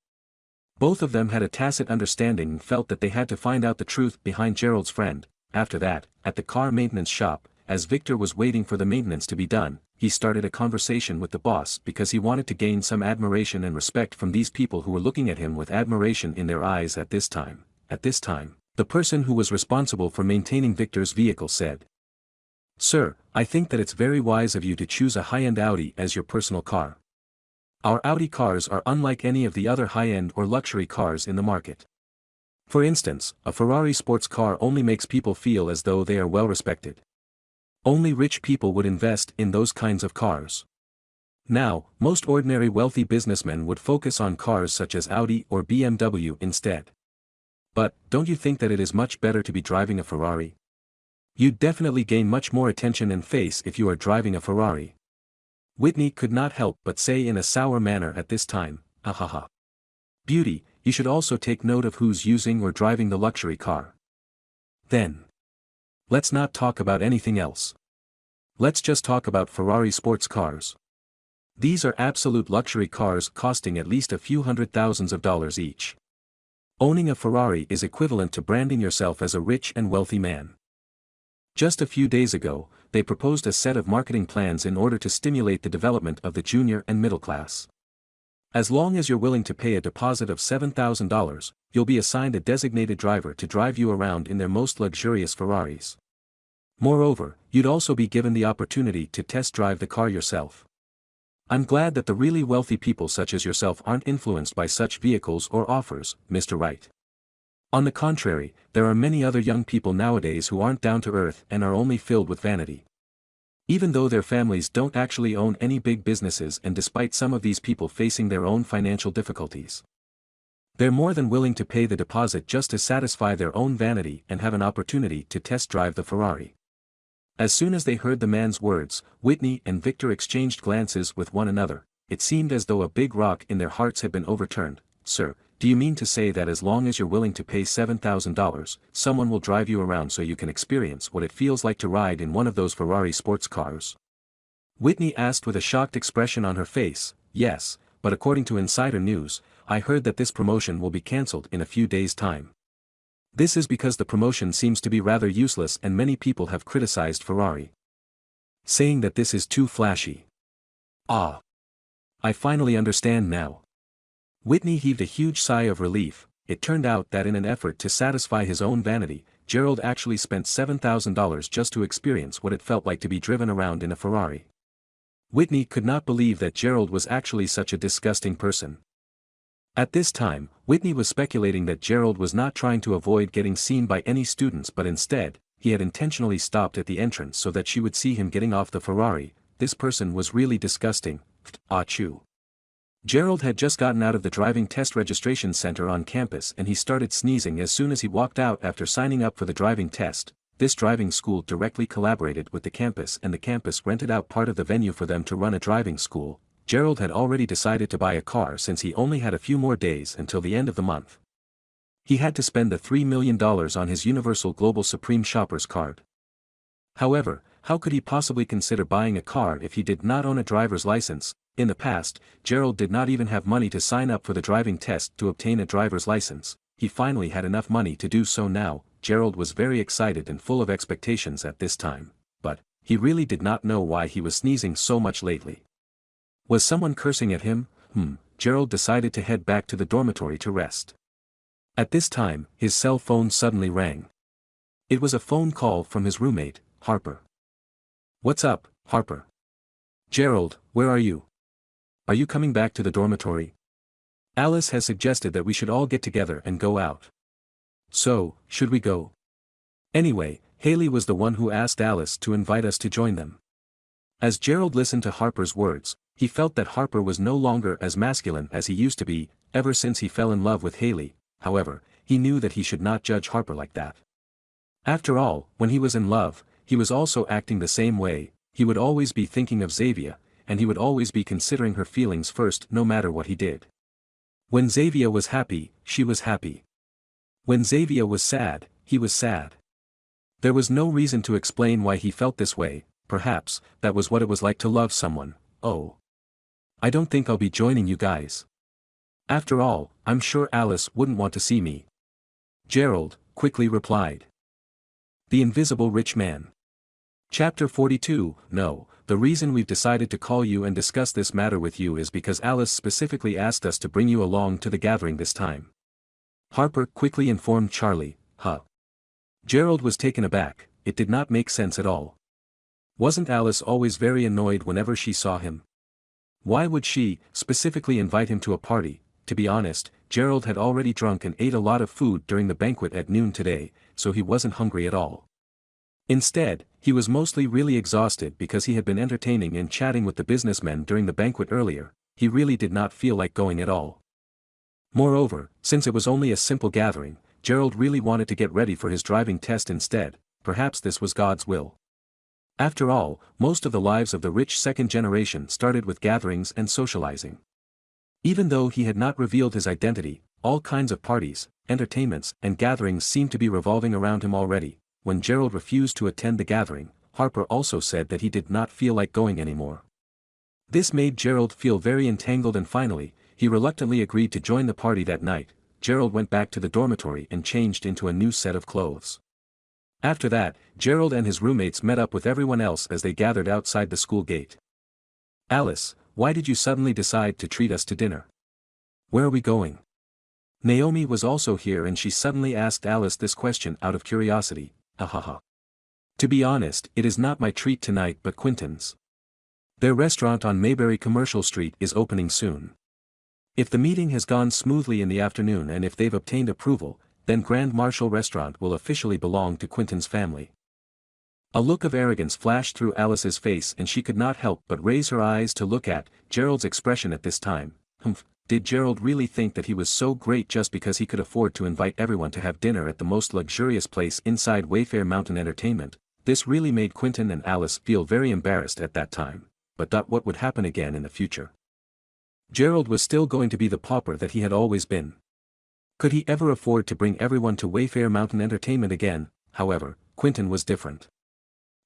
S1: Both of them had a tacit understanding and felt that they had to find out the truth behind Gerald's friend. After that, at the car maintenance shop, as Victor was waiting for the maintenance to be done, he started a conversation with the boss because he wanted to gain some admiration and respect from these people who were looking at him with admiration in their eyes at this time. At this time, the person who was responsible for maintaining Victor's vehicle said, "Sir, I think that it's very wise of you to choose a high-end Audi as your personal car. Our Audi cars are unlike any of the other high-end or luxury cars in the market. For instance, a Ferrari sports car only makes people feel as though they are well respected. Only rich people would invest in those kinds of cars. Now, most ordinary wealthy businessmen would focus on cars such as Audi or BMW instead. But, don't you think that it is much better to be driving a Ferrari? You'd definitely gain much more attention and face if you are driving a Ferrari." Whitney could not help but say in a sour manner at this time, "Ahaha. Beauty, you should also take note of who's using or driving the luxury car. Then. Let's not talk about anything else. Let's just talk about Ferrari sports cars. These are absolute luxury cars costing at least a few $100,000s each. Owning a Ferrari is equivalent to branding yourself as a rich and wealthy man." Just a few days ago, they proposed a set of marketing plans in order to stimulate the development of the junior and middle class. As long as you're willing to pay a deposit of $7,000, you'll be assigned a designated driver to drive you around in their most luxurious Ferraris. Moreover, you'd also be given the opportunity to test drive the car yourself. I'm glad that the really wealthy people such as yourself aren't influenced by such vehicles or offers, Mr. Wright. On the contrary, there are many other young people nowadays who aren't down to earth and are only filled with vanity. Even though their families don't actually own any big businesses, and despite some of these people facing their own financial difficulties, they're more than willing to pay the deposit just to satisfy their own vanity and have an opportunity to test drive the Ferrari. As soon as they heard the man's words, Whitney and Victor exchanged glances with one another. It seemed as though a big rock in their hearts had been overturned. "Sir, do you mean to say that as long as you're willing to pay $7,000, someone will drive you around so you can experience what it feels like to ride in one of those Ferrari sports cars? Whitney asked with a shocked expression on her face. Yes, but according to insider news, I heard that this promotion will be cancelled in a few days' time. This is because the promotion seems to be rather useless and many people have criticized Ferrari, saying that this is too flashy. Ah. I finally understand now. Whitney heaved a huge sigh of relief. It turned out that in an effort to satisfy his own vanity, Gerald actually spent $7,000 just to experience what it felt like to be driven around in a Ferrari. Whitney could not believe that Gerald was actually such a disgusting person. At this time, Whitney was speculating that Gerald was not trying to avoid getting seen by any students but instead, he had intentionally stopped at the entrance so that she would see him getting off the Ferrari. This person was really disgusting. Achoo. Gerald had just gotten out of the driving test registration center on campus and he started sneezing as soon as he walked out after signing up for the driving test. This driving school directly collaborated with the campus and the campus rented out part of the venue for them to run a driving school. Gerald had already decided to buy a car since he only had a few more days until the end of the month. He had to spend the $3 million on his Universal Global Supreme Shoppers card. However, how could he possibly consider buying a car if he did not own a driver's license? In the past, Gerald did not even have money to sign up for the driving test to obtain a driver's license. He finally had enough money to do so now. Gerald was very excited and full of expectations at this time, but he really did not know why he was sneezing so much lately. Was someone cursing at him? Gerald decided to head back to the dormitory to rest. At this time, his cell phone suddenly rang. It was a phone call from his roommate, Harper. What's up, Harper? Gerald, where are you? Are you coming back to the dormitory? Alice has suggested that we should all get together and go out. So, should we go? Anyway, Haley was the one who asked Alice to invite us to join them. As Gerald listened to Harper's words, he felt that Harper was no longer as masculine as he used to be, ever since he fell in love with Haley. However, he knew that he should not judge Harper like that. After all, when he was in love, he was also acting the same way. He would always be thinking of Xavier, and he would always be considering her feelings first no matter what he did. When Xavier was happy, she was happy. When Xavier was sad, he was sad. There was no reason to explain why he felt this way. Perhaps, that was what it was like to love someone. Oh. I don't think I'll be joining you guys. After all, I'm sure Alice wouldn't want to see me. Gerald quickly replied. The Invisible Rich Man. Chapter 42. No, the reason we've decided to call you and discuss this matter with you is because Alice specifically asked us to bring you along to the gathering this time. Harper quickly informed Charlie. Gerald was taken aback. It did not make sense at all. Wasn't Alice always very annoyed whenever she saw him? Why would she, specifically invite him to a party? To be honest, Gerald had already drunk and ate a lot of food during the banquet at noon today, so he wasn't hungry at all. Instead, he was mostly really exhausted because he had been entertaining and chatting with the businessmen during the banquet earlier. He really did not feel like going at all. Moreover, since it was only a simple gathering, Gerald really wanted to get ready for his driving test instead. Perhaps this was God's will. After all, most of the lives of the rich second generation started with gatherings and socializing. Even though he had not revealed his identity, all kinds of parties, entertainments, and gatherings seemed to be revolving around him already. When Gerald refused to attend the gathering, Harper also said that he did not feel like going anymore. This made Gerald feel very entangled and finally, he reluctantly agreed to join the party that night. Gerald went back to the dormitory and changed into a new set of clothes. After that, Gerald and his roommates met up with everyone else as they gathered outside the school gate. Alice, why did you suddenly decide to treat us to dinner? Where are we going? Naomi was also here and she suddenly asked Alice this question out of curiosity. To be honest, it is not my treat tonight but Quentin's. Their restaurant on Mayberry Commercial Street is opening soon. If the meeting has gone smoothly in the afternoon and if they've obtained approval, then Grand Marshal Restaurant will officially belong to Quentin's family. A look of arrogance flashed through Alice's face and she could not help but raise her eyes to look at Gerald's expression at this time. Did Gerald really think that he was so great just because he could afford to invite everyone to have dinner at the most luxurious place inside Wayfair Mountain Entertainment? This really made Quentin and Alice feel very embarrassed at that time. But what would happen again in the future? Gerald was still going to be the pauper that he had always been. Could he ever afford to bring everyone to Wayfair Mountain Entertainment again? However, Quentin was different.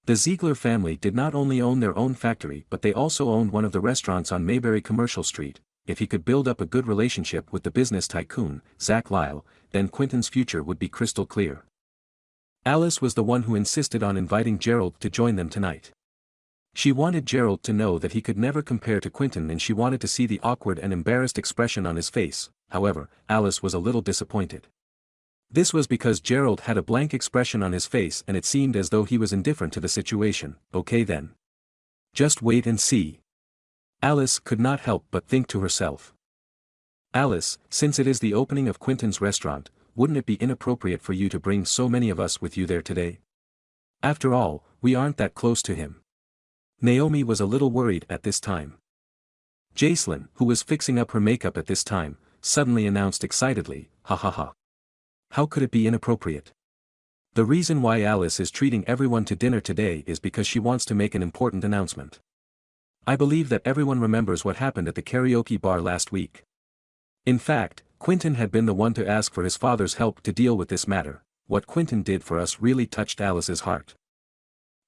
S1: The Ziegler family did not only own their own factory but they also owned one of the restaurants on Mayberry Commercial Street. If he could build up a good relationship with the business tycoon, Zach Lyle, then Quentin's future would be crystal clear. Alice was the one who insisted on inviting Gerald to join them tonight. She wanted Gerald to know that he could never compare to Quentin and she wanted to see the awkward and embarrassed expression on his face. However, Alice was a little disappointed. This was because Gerald had a blank expression on his face and it seemed as though he was indifferent to the situation. Okay then. Just wait and see. Alice could not help but think to herself. Alice, since it is the opening of Quentin's restaurant, wouldn't it be inappropriate for you to bring so many of us with you there today? After all, we aren't that close to him. Naomi was a little worried at this time. Jacelyn, who was fixing up her makeup at this time, suddenly announced excitedly, "Ha ha ha. How could it be inappropriate? The reason why Alice is treating everyone to dinner today is because she wants to make an important announcement. I believe that everyone remembers what happened at the karaoke bar last week. In fact, Quentin had been the one to ask for his father's help to deal with this matter. What Quentin did for us really touched Alice's heart.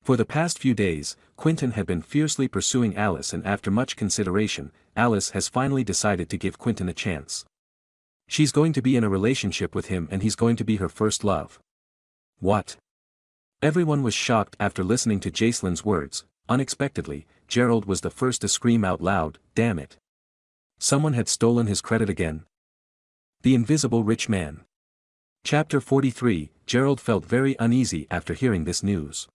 S1: For the past few days, Quentin had been fiercely pursuing Alice and after much consideration, Alice has finally decided to give Quentin a chance. She's going to be in a relationship with him and he's going to be her first love." What? Everyone was shocked after listening to Jacelyn's words. Unexpectedly, Gerald was the first to scream out loud, "Damn it. Someone had stolen his credit again." The Invisible Rich Man. Chapter 43. Gerald felt very uneasy after hearing this news.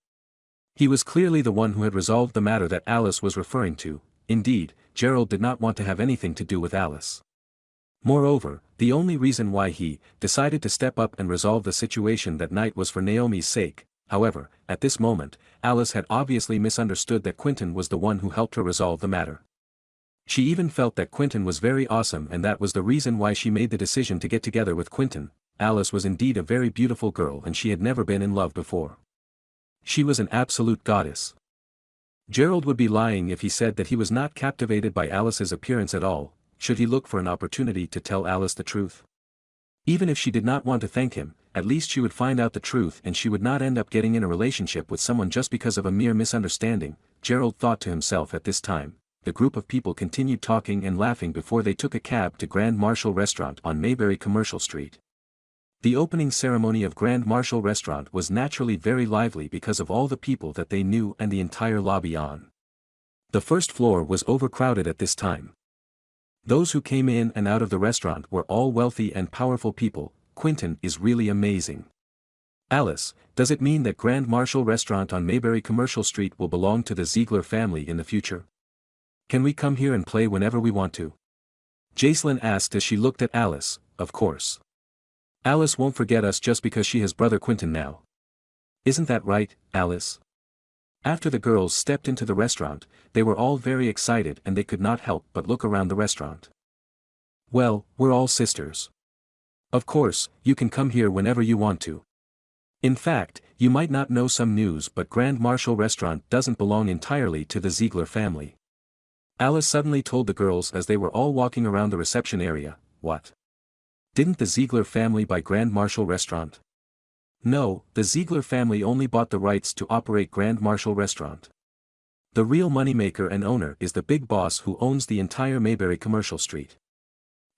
S1: He was clearly the one who had resolved the matter that Alice was referring to. Indeed, Gerald did not want to have anything to do with Alice. Moreover, the only reason why he decided to step up and resolve the situation that night was for Naomi's sake. However, at this moment, Alice had obviously misunderstood that Quentin was the one who helped her resolve the matter. She even felt that Quentin was very awesome and that was the reason why she made the decision to get together with Quentin. Alice was indeed a very beautiful girl and she had never been in love before. She was an absolute goddess. Gerald would be lying if he said that he was not captivated by Alice's appearance at all. Should he look for an opportunity to tell Alice the truth? Even if she did not want to thank him, at least she would find out the truth and she would not end up getting in a relationship with someone just because of a mere misunderstanding, Gerald thought to himself at this time. The group of people continued talking and laughing before they took a cab to Grand Marshal Restaurant on Mayberry Commercial Street. The opening ceremony of Grand Marshal Restaurant was naturally very lively because of all the people that they knew and the entire lobby on the first floor was overcrowded at this time. Those who came in and out of the restaurant were all wealthy and powerful people. Quentin is really amazing. Alice, does it mean that Grand Marshal Restaurant on Mayberry Commercial Street will belong to the Ziegler family in the future? Can we come here and play whenever we want to? Jacelyn asked as she looked at Alice. Of course. Alice won't forget us just because she has brother Quentin now. Isn't that right, Alice? After the girls stepped into the restaurant, they were all very excited and they could not help but look around the restaurant. Well, we're all sisters. Of course, you can come here whenever you want to. In fact, you might not know some news but Grand Marshal Restaurant doesn't belong entirely to the Ziegler family. Alice suddenly told the girls as they were all walking around the reception area. What? Didn't the Ziegler family buy Grand Marshal Restaurant? No, the Ziegler family only bought the rights to operate Grand Marshal Restaurant. The real moneymaker and owner is the big boss who owns the entire Mayberry Commercial Street.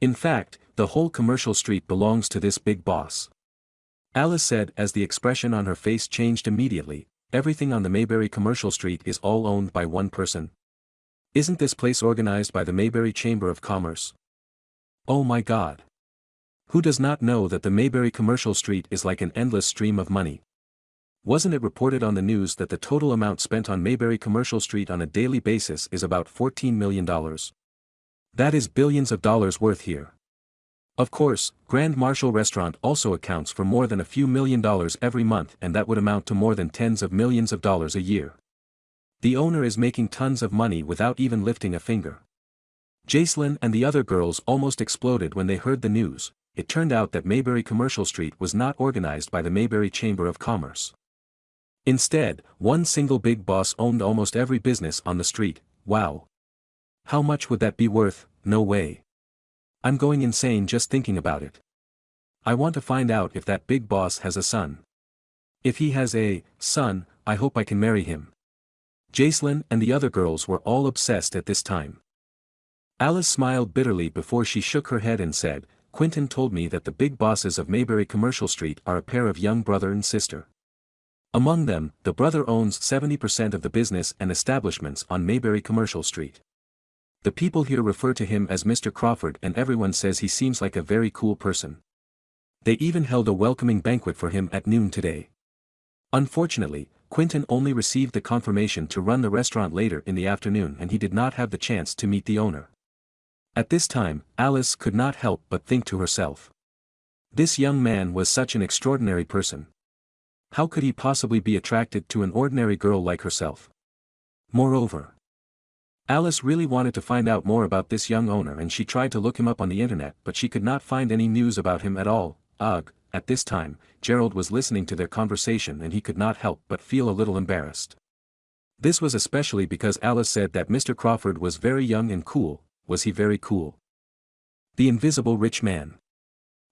S1: In fact, the whole commercial street belongs to this big boss. Alice said as the expression on her face changed immediately. Everything on the Mayberry Commercial Street is all owned by one person. Isn't this place organized by the Mayberry Chamber of Commerce? Oh my God. Who does not know that the Mayberry Commercial Street is like an endless stream of money? Wasn't it reported on the news that the total amount spent on Mayberry Commercial Street on a daily basis is about $14 million? That is billions of dollars worth here. Of course, Grand Marshal Restaurant also accounts for more than a few $1,000,000 every month and that would amount to more than tens of millions of dollars a year. The owner is making tons of money without even lifting a finger. Jacelyn and the other girls almost exploded when they heard the news. It turned out that Mayberry Commercial Street was not organized by the Mayberry Chamber of Commerce. Instead, one single big boss owned almost every business on the street. Wow. How much would that be worth? No way. I'm going insane just thinking about it. I want to find out if that big boss has a son. If he has a son, I hope I can marry him. Jacelyn and the other girls were all obsessed at this time. Alice smiled bitterly before she shook her head and said, Quentin told me that the big bosses of Mayberry Commercial Street are a pair of young brother and sister. Among them, the brother owns 70% of the business and establishments on Mayberry Commercial Street. The people here refer to him as Mr. Crawford and everyone says he seems like a very cool person. They even held a welcoming banquet for him at noon today. Unfortunately, Quentin only received the confirmation to run the restaurant later in the afternoon and he did not have the chance to meet the owner. At this time, Alice could not help but think to herself. This young man was such an extraordinary person. How could he possibly be attracted to an ordinary girl like herself? Moreover, Alice really wanted to find out more about this young owner and she tried to look him up on the internet but she could not find any news about him at all. Ugh, at this time, Gerald was listening to their conversation and he could not help but feel a little embarrassed. This was especially because Alice said that Mr. Crawford was very young and cool. Was he very cool? The Invisible Rich Man.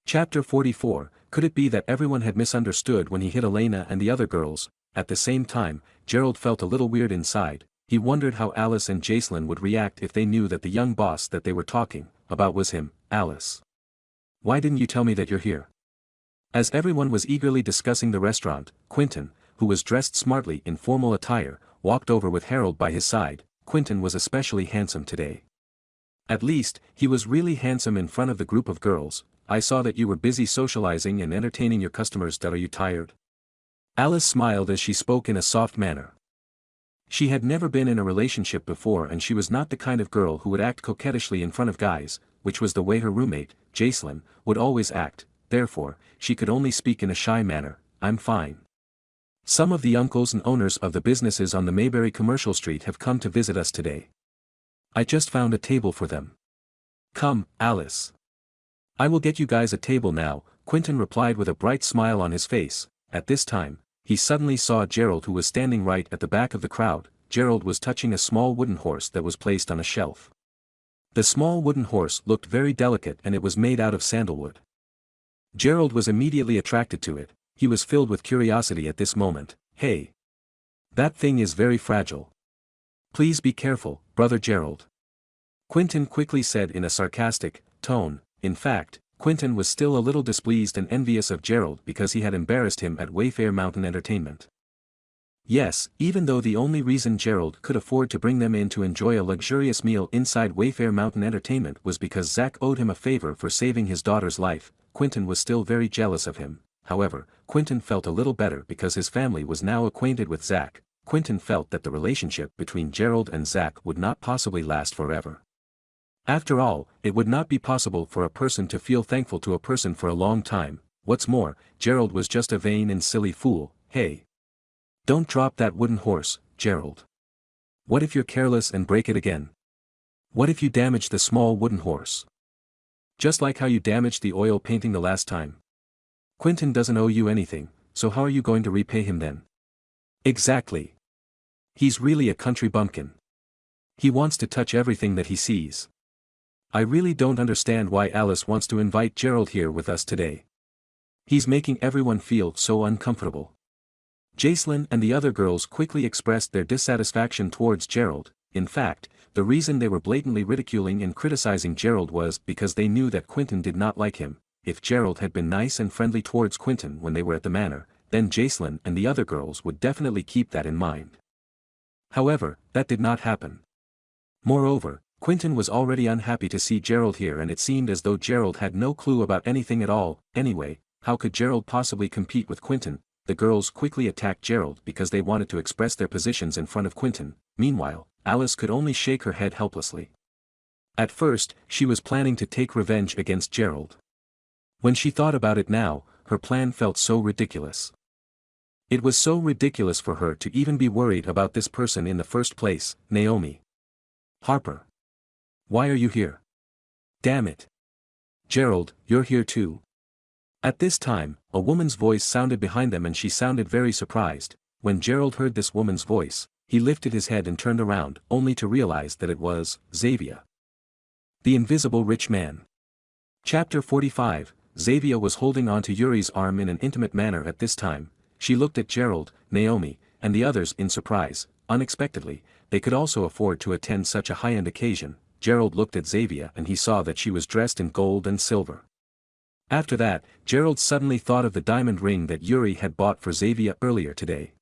S1: Chapter 44, could it be that everyone had misunderstood when he hit Elena and the other girls? At the same time, Gerald felt a little weird inside. He wondered how Alice and Jacelyn would react if they knew that the young boss that they were talking about was him. Alice. Why didn't you tell me that you're here? As everyone was eagerly discussing the restaurant, Quentin, who was dressed smartly in formal attire, walked over with Harold by his side. Quentin was especially handsome today. At least, he was really handsome in front of the group of girls. I saw that you were busy socializing and entertaining your customers. Are you tired? Alice smiled as she spoke in a soft manner. She had never been in a relationship before and she was not the kind of girl who would act coquettishly in front of guys, which was the way her roommate, Jacelyn, would always act. Therefore, she could only speak in a shy manner. I'm fine. Some of the uncles and owners of the businesses on the Mayberry Commercial Street have come to visit us today. I just found a table for them. Come, Alice. I will get you guys a table now, Quentin replied with a bright smile on his face. At this time, he suddenly saw Gerald who was standing right at the back of the crowd. Gerald was touching a small wooden horse that was placed on a shelf. The small wooden horse looked very delicate and it was made out of sandalwood. Gerald was immediately attracted to it. He was filled with curiosity at this moment. Hey! That thing is very fragile. Please be careful, Brother Gerald. Quentin quickly said in a sarcastic tone. In fact, Quentin was still a little displeased and envious of Gerald because he had embarrassed him at Wayfair Mountain Entertainment. Yes, even though the only reason Gerald could afford to bring them in to enjoy a luxurious meal inside Wayfair Mountain Entertainment was because Zach owed him a favor for saving his daughter's life, Quentin was still very jealous of him. However, Quentin felt a little better because his family was now acquainted with Zach. Quentin felt that the relationship between Gerald and Zach would not possibly last forever. After all, it would not be possible for a person to feel thankful to a person for a long time. What's more, Gerald was just a vain and silly fool. Hey! Don't drop that wooden horse, Gerald. What if you're careless and break it again? What if you damage the small wooden horse? Just like how you damaged the oil painting the last time. Quentin doesn't owe you anything, so how are you going to repay him then? Exactly. He's really a country bumpkin. He wants to touch everything that he sees. I really don't understand why Alice wants to invite Gerald here with us today. He's making everyone feel so uncomfortable. Jacelyn and the other girls quickly expressed their dissatisfaction towards Gerald. In fact, the reason they were blatantly ridiculing and criticizing Gerald was because they knew that Quentin did not like him. If Gerald had been nice and friendly towards Quentin when they were at the manor, then Jacelyn and the other girls would definitely keep that in mind. However, that did not happen. Moreover, Quentin was already unhappy to see Gerald here and it seemed as though Gerald had no clue about anything at all. Anyway, how could Gerald possibly compete with Quentin? The girls quickly attacked Gerald because they wanted to express their positions in front of Quentin. Meanwhile, Alice could only shake her head helplessly. At first, she was planning to take revenge against Gerald. When she thought about it now, her plan felt so ridiculous. It was so ridiculous for her to even be worried about this person in the first place. Naomi. Harper. Why are you here? Damn it. Gerald, you're here too. At this time, a woman's voice sounded behind them and she sounded very surprised. When Gerald heard this woman's voice, he lifted his head and turned around, only to realize that it was Xavier. The Invisible Rich Man. Chapter 45, Xavier was holding on to Yuri's arm in an intimate manner at this time. She looked at Gerald, Naomi, and the others in surprise. Unexpectedly, they could also afford to attend such a high-end occasion. Gerald looked at Xavier and he saw that she was dressed in gold and silver. After that, Gerald suddenly thought of the diamond ring that Yuri had bought for Xavier earlier today.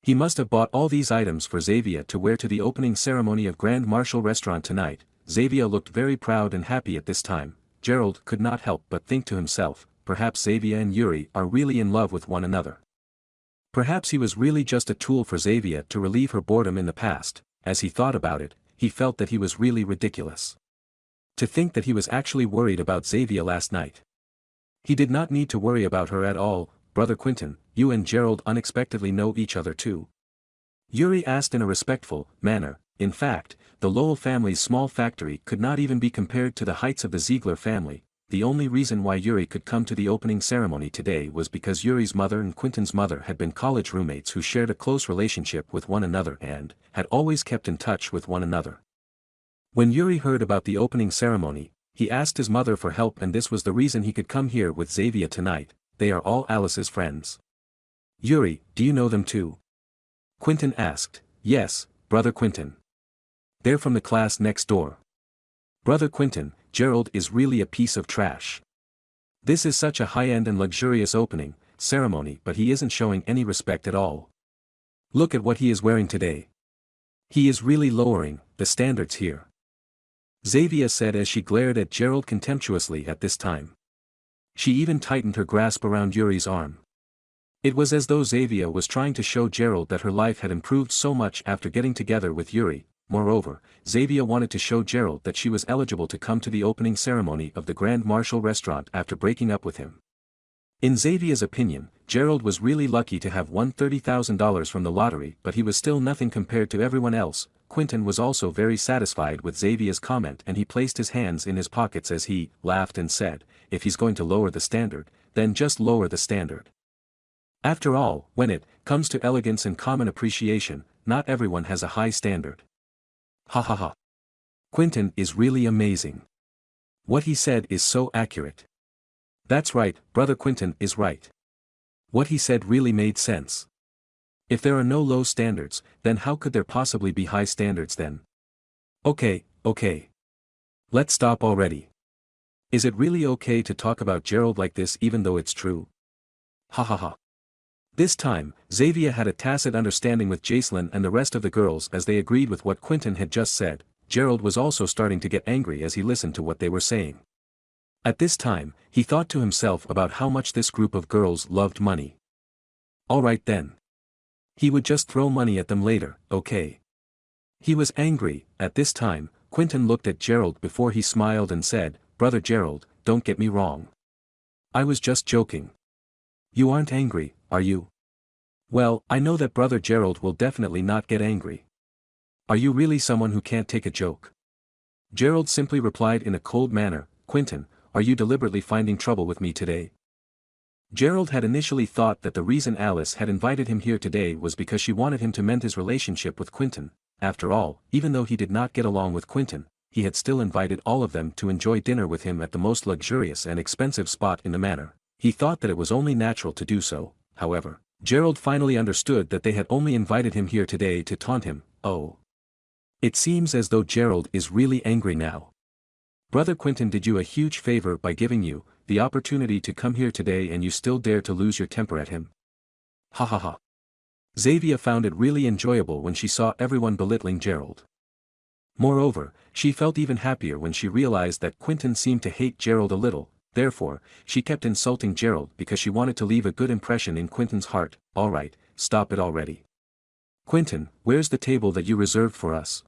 S1: He must have bought all these items for Xavier to wear to the opening ceremony of Grand Marshal Restaurant tonight. Xavier looked very proud and happy at this time. Gerald could not help but think to himself, perhaps Xavier and Yuri are really in love with one another. Perhaps he was really just a tool for Xavier to relieve her boredom in the past. As he thought about it, he felt that he was really ridiculous. To think that he was actually worried about Xavier last night. He did not need to worry about her at all. Brother Quentin, you and Gerald unexpectedly know each other too? Yuri asked in a respectful manner. In fact, the Lowell family's small factory could not even be compared to the heights of the Ziegler family. The only reason why Yuri could come to the opening ceremony today was because Yuri's mother and Quentin's mother had been college roommates who shared a close relationship with one another and had always kept in touch with one another. When Yuri heard about the opening ceremony, he asked his mother for help, and this was the reason he could come here with Xavier tonight. They are all Alice's friends. Yuri, do you know them too? Quentin asked. Yes, Brother Quentin. They're from the class next door. Brother Quentin, Gerald is really a piece of trash. This is such a high-end and luxurious opening ceremony, but he isn't showing any respect at all. Look at what he is wearing today. He is really lowering the standards here. Xavier said as she glared at Gerald contemptuously at this time. She even tightened her grasp around Yuri's arm. It was as though Xavier was trying to show Gerald that her life had improved so much after getting together with Yuri. Moreover, Xavier wanted to show Gerald that she was eligible to come to the opening ceremony of the Grand Marshal Restaurant after breaking up with him. In Xavier's opinion, Gerald was really lucky to have won $30,000 from the lottery, but he was still nothing compared to everyone else. Quentin was also very satisfied with Xavier's comment, and he placed his hands in his pockets as he laughed and said, if he's going to lower the standard, then just lower the standard. After all, when it comes to elegance and common appreciation, not everyone has a high standard. Ha ha ha. Quentin is really amazing. What he said is so accurate. That's right, Brother Quentin is right. What he said really made sense. If there are no low standards, then how could there possibly be high standards then? Okay. Let's stop already. Is it really okay to talk about Gerald like this even though it's true? Ha ha ha. This time, Xavier had a tacit understanding with Jacelyn and the rest of the girls as they agreed with what Quentin had just said. Gerald was also starting to get angry as he listened to what they were saying. At this time, he thought to himself about how much this group of girls loved money. Alright then. He would just throw money at them later, okay? He was angry. At this time, Quentin looked at Gerald before he smiled and said, Brother Gerald, don't get me wrong. I was just joking. You aren't angry, are you? Well, I know that Brother Gerald will definitely not get angry. Are you really someone who can't take a joke? Gerald simply replied in a cold manner, Quentin, are you deliberately finding trouble with me today? Gerald had initially thought that the reason Alice had invited him here today was because she wanted him to mend his relationship with Quentin. After all, even though he did not get along with Quentin, he had still invited all of them to enjoy dinner with him at the most luxurious and expensive spot in the manor. He thought that it was only natural to do so. However, Gerald finally understood that they had only invited him here today to taunt him. Oh. It seems as though Gerald is really angry now. Brother Quentin did you a huge favor by giving you the opportunity to come here today, and you still dare to lose your temper at him. Ha ha ha. Xavier found it really enjoyable when she saw everyone belittling Gerald. Moreover, she felt even happier when she realized that Quentin seemed to hate Gerald a little. Therefore, she kept insulting Gerald because she wanted to leave a good impression in Quentin's heart. Alright, stop it already. Quentin, where's the table that you reserved for us?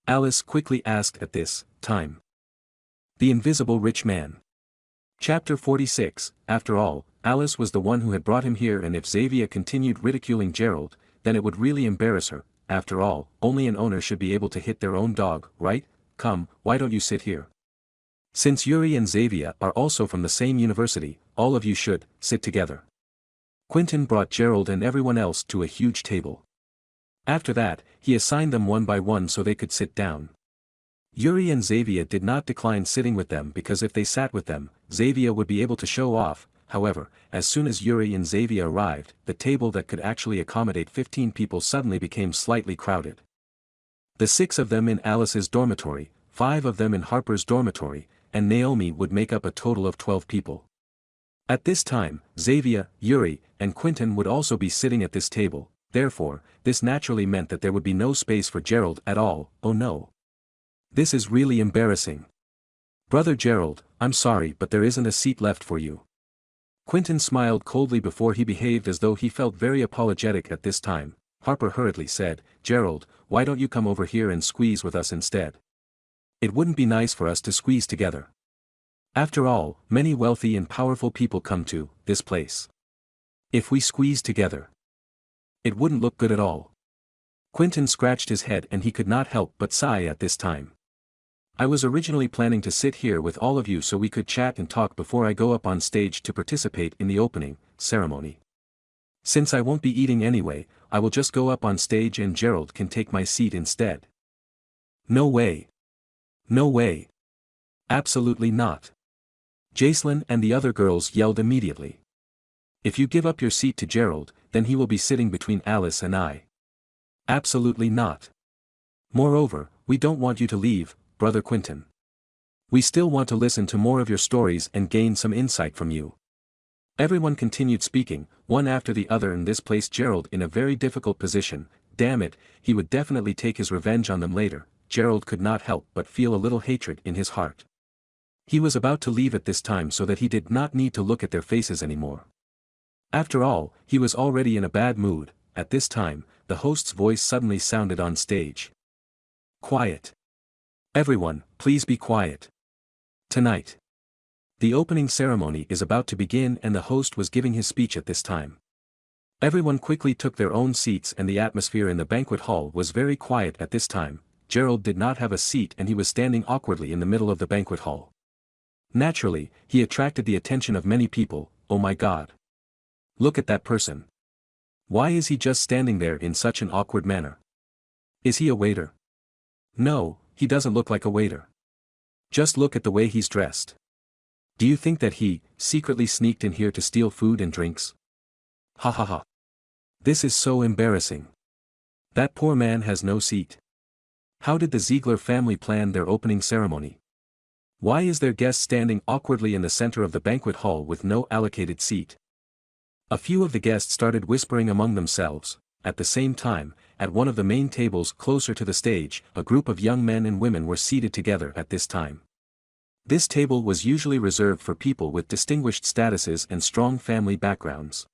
S1: Alice quickly asked at this time. The Invisible Rich Man. Chapter 46. After all, Alice was the one who had brought him here, and if Xavier continued ridiculing Gerald, then it would really embarrass her. After all, only an owner should be able to hit their own dog, right? Come, why don't you sit here? Since Yuri and Xavier are also from the same university, all of you should sit together. Quentin brought Gerald and everyone else to a huge table. After that, he assigned them one by one so they could sit down. Yuri and Xavier did not decline sitting with them because if they sat with them, Xavier would be able to show off. However, as soon as Yuri and Xavier arrived, the table that could actually accommodate 15 people suddenly became slightly crowded. The 6 of them in Alice's dormitory, 5 of them in Harper's dormitory, and Naomi would make up a total of 12 people. At this time, Xavier, Yuri, and Quentin would also be sitting at this table, therefore, this naturally meant that there would be no space for Gerald at all. Oh no. This is really embarrassing. Brother Gerald, I'm sorry but there isn't a seat left for you. Quentin smiled coldly before he behaved as though he felt very apologetic at this time. Harper hurriedly said, Gerald, why don't you come over here and squeeze with us instead? It wouldn't be nice for us to squeeze together. After all, many wealthy and powerful people come to this place. If we squeeze together, it wouldn't look good at all. Quentin scratched his head and he could not help but sigh at this time. I was originally planning to sit here with all of you so we could chat and talk before I go up on stage to participate in the opening ceremony. Since I won't be eating anyway, I will just go up on stage and Gerald can take my seat instead. No way. No way. Absolutely not. Jacelyn and the other girls yelled immediately. If you give up your seat to Gerald, then he will be sitting between Alice and I. Absolutely not. Moreover, we don't want you to leave, Brother Quentin. We still want to listen to more of your stories and gain some insight from you. Everyone continued speaking, one after the other, and this placed Gerald in a very difficult position. Damn it, he would definitely take his revenge on them later. Gerald could not help but feel a little hatred in his heart. He was about to leave at this time so that he did not need to look at their faces anymore. After all, he was already in a bad mood. At this time, the host's voice suddenly sounded on stage. Quiet. Everyone, please be quiet. Tonight, the opening ceremony is about to begin and the host was giving his speech at this time. Everyone quickly took their own seats and the atmosphere in the banquet hall was very quiet at this time. Gerald did not have a seat and he was standing awkwardly in the middle of the banquet hall. Naturally, he attracted the attention of many people. Oh my God. Look at that person. Why is he just standing there in such an awkward manner? Is he a waiter? No, he doesn't look like a waiter. Just look at the way he's dressed. Do you think that he secretly sneaked in here to steal food and drinks? Ha ha ha. This is so embarrassing. That poor man has no seat. How did the Ziegler family plan their opening ceremony? Why is their guest standing awkwardly in the center of the banquet hall with no allocated seat? A few of the guests started whispering among themselves. At the same time, at one of the main tables closer to the stage, a group of young men and women were seated together at this time. This table was usually reserved for people with distinguished statuses and strong family backgrounds.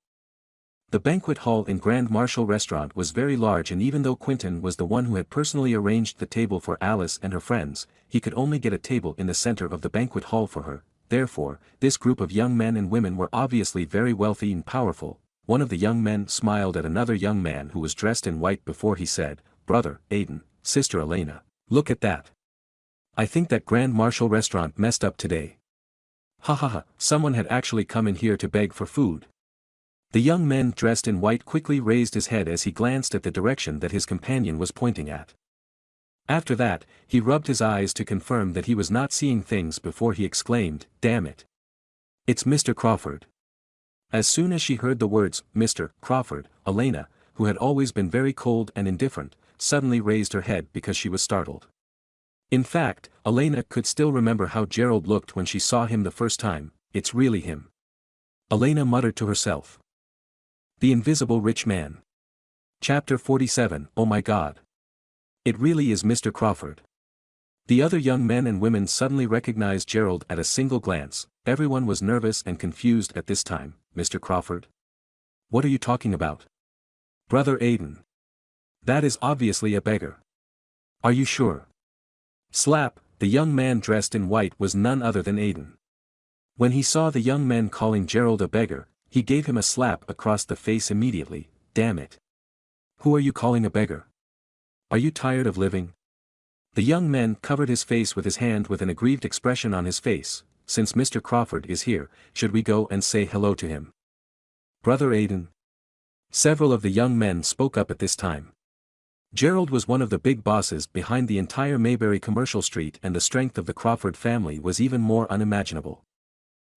S1: The banquet hall in Grand Marshal Restaurant was very large, and even though Quentin was the one who had personally arranged the table for Alice and her friends, he could only get a table in the center of the banquet hall for her. Therefore, this group of young men and women were obviously very wealthy and powerful. One of the young men smiled at another young man who was dressed in white before he said, Brother Aiden, Sister Elena, look at that. I think that Grand Marshal Restaurant messed up today. Ha ha ha, someone had actually come in here to beg for food. The young man dressed in white quickly raised his head as he glanced at the direction that his companion was pointing at. After that, he rubbed his eyes to confirm that he was not seeing things before he exclaimed, Damn it. It's Mr. Crawford. As soon as she heard the words, Mr. Crawford, Elena, who had always been very cold and indifferent, suddenly raised her head because she was startled. In fact, Elena could still remember how Gerald looked when she saw him the first time. It's really him. Elena muttered to herself. The Invisible Rich Man. Chapter 47. Oh my God. It really is Mr. Crawford. The other young men and women suddenly recognized Gerald at a single glance. Everyone was nervous and confused at this time. Mr. Crawford? What are you talking about? Brother Aiden. That is obviously a beggar. Are you sure? Slap, the young man dressed in white was none other than Aiden. When he saw the young men calling Gerald a beggar, he gave him a slap across the face immediately. Damn it. Who are you calling a beggar? Are you tired of living? The young man covered his face with his hand with an aggrieved expression on his face. Since Mr. Crawford is here, should we go and say hello to him? Brother Aiden. Several of the young men spoke up at this time. Gerald was one of the big bosses behind the entire Mayberry commercial street, and the strength of the Crawford family was even more unimaginable.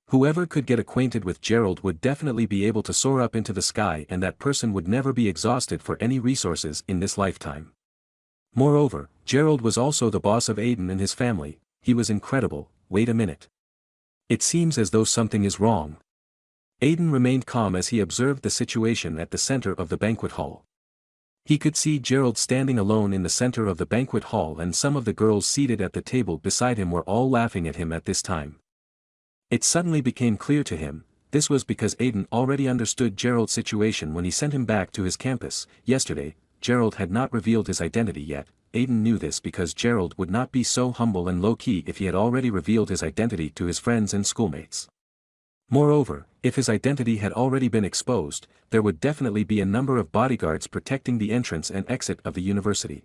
S1: Whoever could get acquainted with Gerald would definitely be able to soar up into the sky, and that person would never be exhausted for any resources in this lifetime. Moreover, Gerald was also the boss of Aiden and his family. He was incredible. Wait a minute. It seems as though something is wrong. Aiden remained calm as he observed the situation at the center of the banquet hall. He could see Gerald standing alone in the center of the banquet hall, and some of the girls seated at the table beside him were all laughing at him at this time. It suddenly became clear to him, this was because Aiden already understood Gerald's situation when he sent him back to his campus. Yesterday, Gerald had not revealed his identity yet. Aiden knew this because Gerald would not be so humble and low-key if he had already revealed his identity to his friends and schoolmates. Moreover, if his identity had already been exposed, there would definitely be a number of bodyguards protecting the entrance and exit of the university.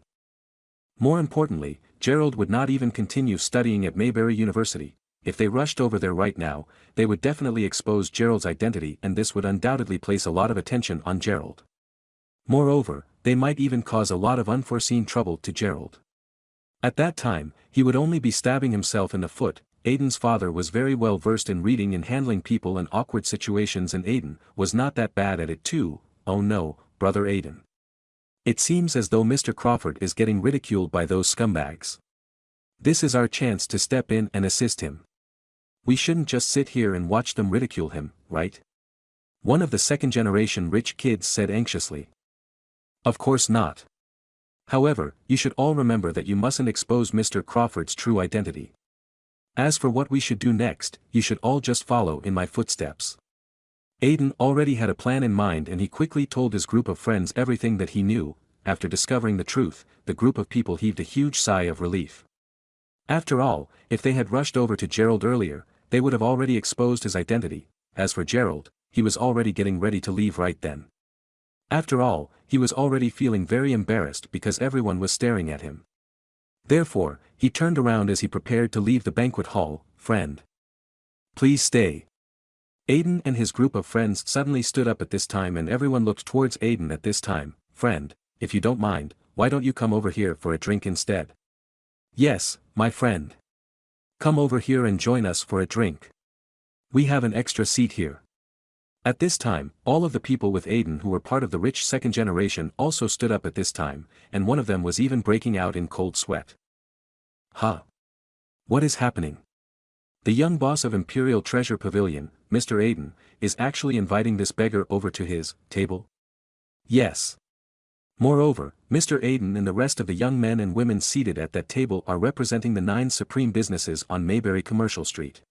S1: More importantly, Gerald would not even continue studying at Mayberry University. If they rushed over there right now, they would definitely expose Gerald's identity, and this would undoubtedly place a lot of attention on Gerald. Moreover, they might even cause a lot of unforeseen trouble to Gerald. At that time, he would only be stabbing himself in the foot. Aiden's father was very well versed in reading and handling people in awkward situations, and Aiden was not that bad at it too. Oh no, brother Aiden. It seems as though Mr. Crawford is getting ridiculed by those scumbags. This is our chance to step in and assist him. We shouldn't just sit here and watch them ridicule him, right? One of the second-generation rich kids said anxiously. Of course not. However, you should all remember that you mustn't expose Mr. Crawford's true identity. As for what we should do next, you should all just follow in my footsteps. Aiden already had a plan in mind, and he quickly told his group of friends everything that he knew. After discovering the truth, the group of people heaved a huge sigh of relief. After all, if they had rushed over to Gerald earlier, they would have already exposed his identity. As for Gerald, he was already getting ready to leave right then. After all, he was already feeling very embarrassed because everyone was staring at him. Therefore, he turned around as he prepared to leave the banquet hall. Friend, please stay. Aiden and his group of friends suddenly stood up at this time, and everyone looked towards Aiden at this time. Friend, if you don't mind, why don't you come over here for a drink instead? Yes, my friend. Come over here and join us for a drink. We have an extra seat here. At this time, all of the people with Aiden who were part of the rich second generation also stood up at this time, and one of them was even breaking out in cold sweat. Huh? What is happening? The young boss of Imperial Treasure Pavilion, Mr. Aiden, is actually inviting this beggar over to his table? Yes. Moreover, Mr. Aiden and the rest of the young men and women seated at that table are representing the 9 supreme businesses on Mayberry Commercial Street.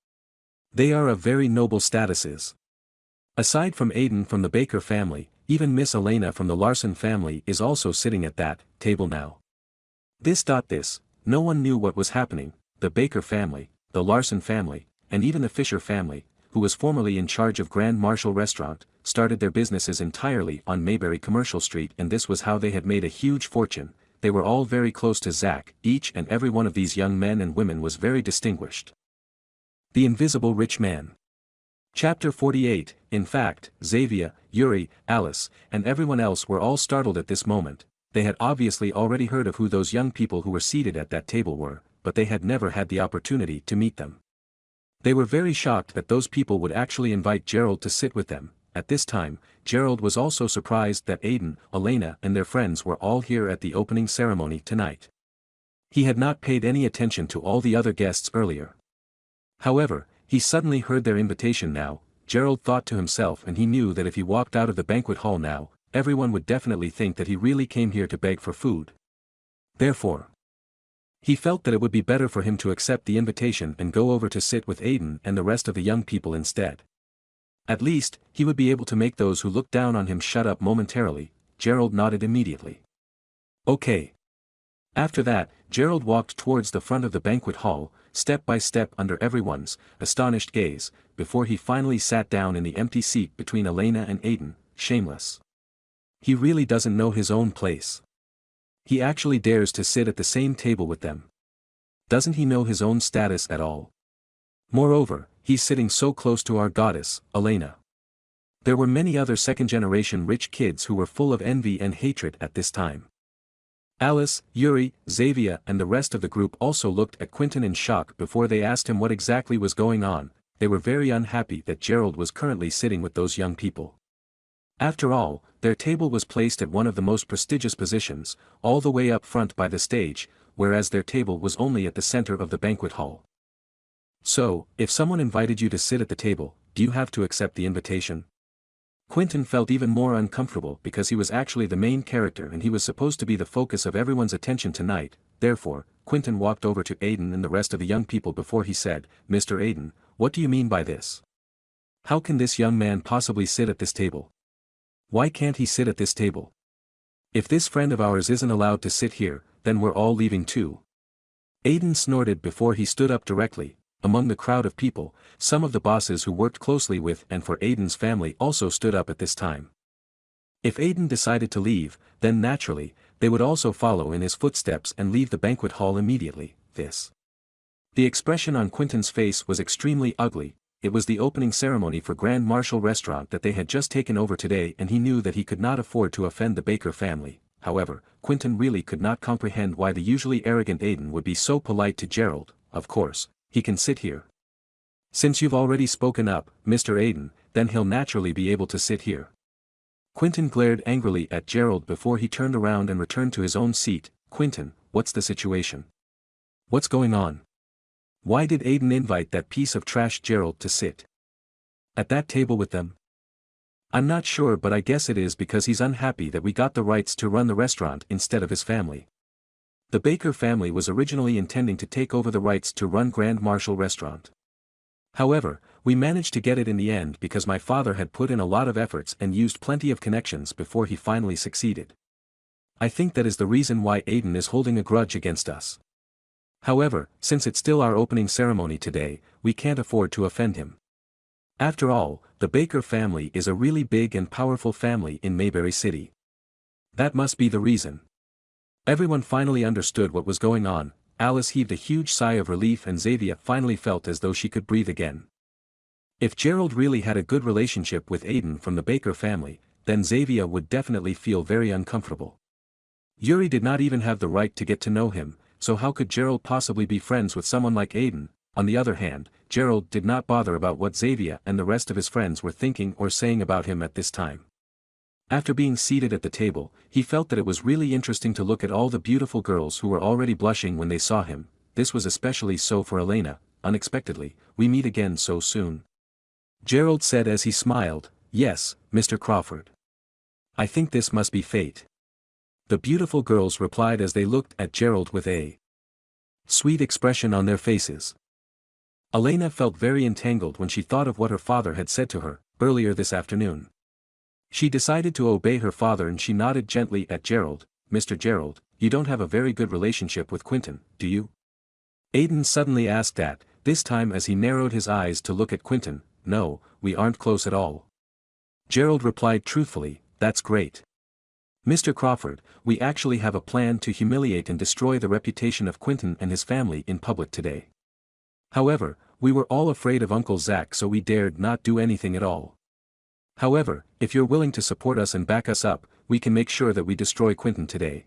S1: They are of very noble statuses. Aside from Aiden from the Baker family, even Miss Elena from the Larson family is also sitting at that table now. No one knew what was happening. The Baker family, the Larson family, and even the Fisher family, who was formerly in charge of Grand Marshal Restaurant, started their businesses entirely on Mayberry Commercial Street, and this was how they had made a huge fortune. They were all very close to Zach. Each and every one of these young men and women was very distinguished. The Invisible Rich Man. Chapter 48. In fact, Xavier, Yuri, Alice, and everyone else were all startled at this moment. They had obviously already heard of who those young people who were seated at that table were, but they had never had the opportunity to meet them. They were very shocked that those people would actually invite Gerald to sit with them. At this time, Gerald was also surprised that Aiden, Elena, and their friends were all here at the opening ceremony tonight. He had not paid any attention to all the other guests earlier. However, he suddenly heard their invitation now. Gerald thought to himself, and he knew that if he walked out of the banquet hall now, everyone would definitely think that he really came here to beg for food. Therefore, he felt that it would be better for him to accept the invitation and go over to sit with Aiden and the rest of the young people instead. At least, he would be able to make those who looked down on him shut up momentarily. Gerald nodded immediately. Okay. After that, Gerald walked towards the front of the banquet hall, step by step under everyone's astonished gaze, before he finally sat down in the empty seat between Elena and Aiden. Shameless. He really doesn't know his own place. He actually dares to sit at the same table with them. Doesn't he know his own status at all? Moreover, he's sitting so close to our goddess, Elena. There were many other second-generation rich kids who were full of envy and hatred at this time. Alice, Yuri, Xavier and the rest of the group also looked at Quentin in shock before they asked him what exactly was going on. They were very unhappy that Gerald was currently sitting with those young people. After all, their table was placed at one of the most prestigious positions, all the way up front by the stage, whereas their table was only at the center of the banquet hall. So, if someone invited you to sit at the table, do you have to accept the invitation? Quentin felt even more uncomfortable because he was actually the main character and he was supposed to be the focus of everyone's attention tonight. Therefore, Quentin walked over to Aiden and the rest of the young people before he said, "Mr. Aiden, what do you mean by this? How can this young man possibly sit at this table? Why can't he sit at this table? If this friend of ours isn't allowed to sit here, then we're all leaving too." Aiden snorted before he stood up directly. Among the crowd of people, some of the bosses who worked closely with and for Aiden's family also stood up at this time. If Aiden decided to leave, then naturally, they would also follow in his footsteps and leave the banquet hall immediately. The expression on Quentin's face was extremely ugly. It was the opening ceremony for Grand Marshal Restaurant that they had just taken over today and he knew that he could not afford to offend the Baker family. However, Quentin really could not comprehend why the usually arrogant Aiden would be so polite to Gerald. Of course, he can sit here. Since you've already spoken up, Mr. Aiden, then he'll naturally be able to sit here. Quentin glared angrily at Gerald before he turned around and returned to his own seat. "Quentin, what's the situation? What's going on? Why did Aiden invite that piece of trash Gerald to sit at that table with them? I'm not sure, but I guess it is because he's unhappy that we got the rights to run the restaurant instead of his family. The Baker family was originally intending to take over the rights to run Grand Marshal Restaurant. However, we managed to get it in the end because my father had put in a lot of efforts and used plenty of connections before he finally succeeded. I think that is the reason why Aiden is holding a grudge against us. However, since it's still our opening ceremony today, we can't afford to offend him. After all, the Baker family is a really big and powerful family in Mayberry City. That must be the reason." Everyone finally understood what was going on. Alice heaved a huge sigh of relief and Xavier finally felt as though she could breathe again. If Gerald really had a good relationship with Aiden from the Baker family, then Xavier would definitely feel very uncomfortable. Yuri did not even have the right to get to know him, so how could Gerald possibly be friends with someone like Aiden? On the other hand, Gerald did not bother about what Xavier and the rest of his friends were thinking or saying about him at this time. After being seated at the table, he felt that it was really interesting to look at all the beautiful girls who were already blushing when they saw him. This was especially so for Elena. "Unexpectedly, we meet again so soon," Gerald said as he smiled. "Yes, Mr. Crawford. I think this must be fate," the beautiful girls replied as they looked at Gerald with a sweet expression on their faces. Elena felt very entangled when she thought of what her father had said to her earlier this afternoon. She decided to obey her father and she nodded gently at Gerald. "Mr. Gerald, you don't have a very good relationship with Quentin, do you?" Aiden suddenly asked that, this time as he narrowed his eyes to look at Quentin. "No, we aren't close at all," Gerald replied truthfully. "That's great. Mr. Crawford, we actually have a plan to humiliate and destroy the reputation of Quentin and his family in public today. However, we were all afraid of Uncle Zach, so we dared not do anything at all. However, if you're willing to support us and back us up, we can make sure that we destroy Quentin today."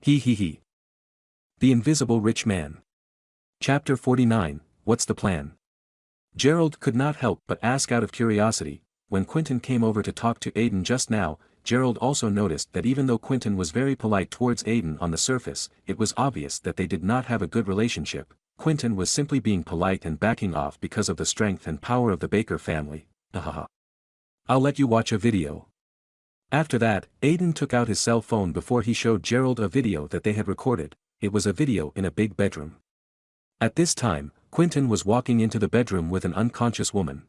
S1: He. The Invisible Rich Man. Chapter 49, What's the Plan? Gerald could not help but ask out of curiosity. When Quentin came over to talk to Aiden just now, Gerald also noticed that even though Quentin was very polite towards Aiden on the surface, it was obvious that they did not have a good relationship. Quentin was simply being polite and backing off because of the strength and power of the Baker family. I'll let you watch a video. After that, Aiden took out his cell phone before he showed Gerald a video that they had recorded. It was a video in a big bedroom. At this time, Quentin was walking into the bedroom with an unconscious woman.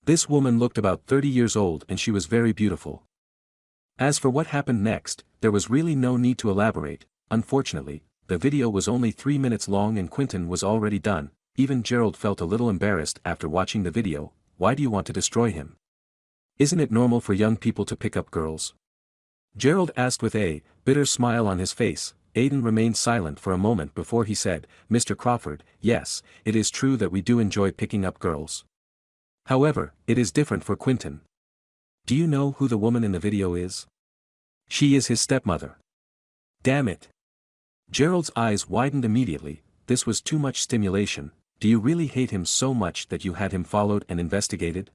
S1: This woman looked about 30 years old and she was very beautiful. As for what happened next, there was really no need to elaborate. Unfortunately, the video was only 3 minutes long and Quentin was already done. Even Gerald felt a little embarrassed after watching the video. Why do you want to destroy him? Isn't it normal for young people to pick up girls? Gerald asked with a bitter smile on his face. Aiden remained silent for a moment before he said, "Mr. Crawford, yes, it is true that we do enjoy picking up girls. However, it is different for Quentin. Do you know who the woman in the video is? She is his stepmother. Damn it. Gerald's eyes widened immediately. This was too much stimulation. Do you really hate him so much that you had him followed and investigated?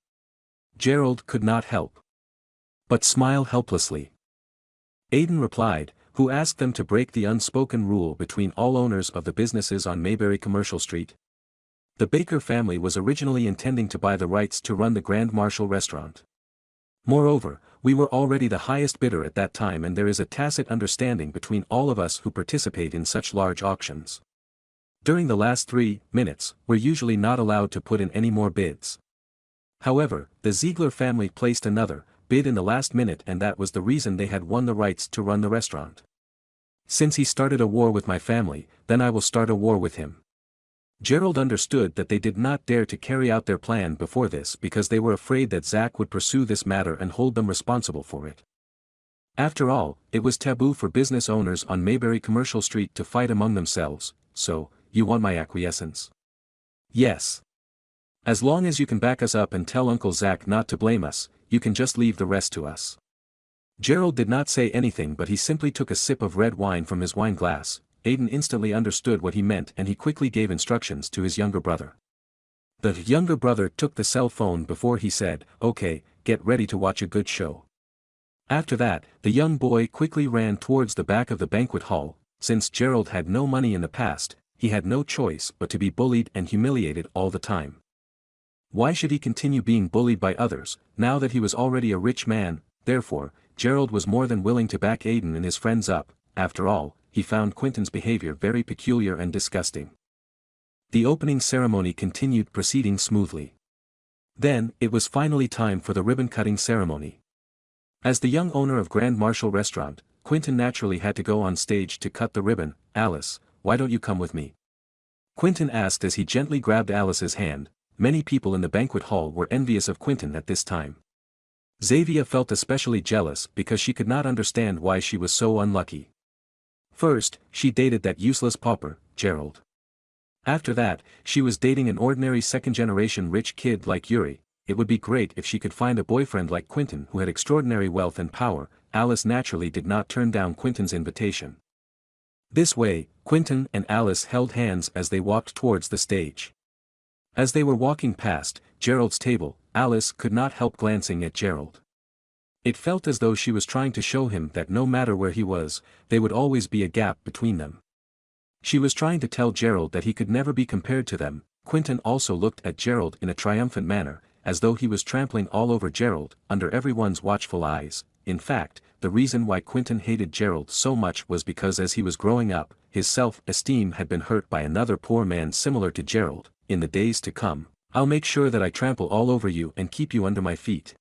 S1: Gerald could not help but smile helplessly. Aiden replied, who asked them to break the unspoken rule between all owners of the businesses on Mayberry Commercial Street? The Baker family was originally intending to buy the rights to run the Grand Marshal restaurant. Moreover, we were already the highest bidder at that time, and there is a tacit understanding between all of us who participate in such large auctions. During the last 3 minutes, we're usually not allowed to put in any more bids. However, the Ziegler family placed another bid in the last minute, and that was the reason they had won the rights to run the restaurant. Since he started a war with my family, then I will start a war with him. Gerald understood that they did not dare to carry out their plan before this because they were afraid that Zach would pursue this matter and hold them responsible for it. After all, it was taboo for business owners on Mayberry Commercial Street to fight among themselves, so, you want my acquiescence? Yes. As long as you can back us up and tell Uncle Zach not to blame us, you can just leave the rest to us. Gerald did not say anything, but he simply took a sip of red wine from his wine glass. Aiden instantly understood what he meant, and he quickly gave instructions to his younger brother. The younger brother took the cell phone before he said, "Okay, get ready to watch a good show." After that, the young boy quickly ran towards the back of the banquet hall. Since Gerald had no money in the past, he had no choice but to be bullied and humiliated all the time. Why should he continue being bullied by others, now that he was already a rich man? Therefore, Gerald was more than willing to back Aiden and his friends up. After all, he found Quentin's behavior very peculiar and disgusting. The opening ceremony continued proceeding smoothly. Then, it was finally time for the ribbon-cutting ceremony. As the young owner of Grand Marshal Restaurant, Quentin naturally had to go on stage to cut the ribbon. "Alice, why don't you come with me?" Quentin asked as he gently grabbed Alice's hand. Many people in the banquet hall were envious of Quentin at this time. Xavier felt especially jealous because she could not understand why she was so unlucky. First, she dated that useless pauper, Gerald. After that, she was dating an ordinary second-generation rich kid like Yuri. It would be great if she could find a boyfriend like Quentin who had extraordinary wealth and power. Alice naturally did not turn down Quentin's invitation. This way, Quentin and Alice held hands as they walked towards the stage. As they were walking past Gerald's table, Alice could not help glancing at Gerald. It felt as though she was trying to show him that no matter where he was, there would always be a gap between them. She was trying to tell Gerald that he could never be compared to them. Quentin also looked at Gerald in a triumphant manner, as though he was trampling all over Gerald, under everyone's watchful eyes. In fact, the reason why Quentin hated Gerald so much was because as he was growing up, his self-esteem had been hurt by another poor man similar to Gerald. In the days to come, I'll make sure that I trample all over you and keep you under my feet.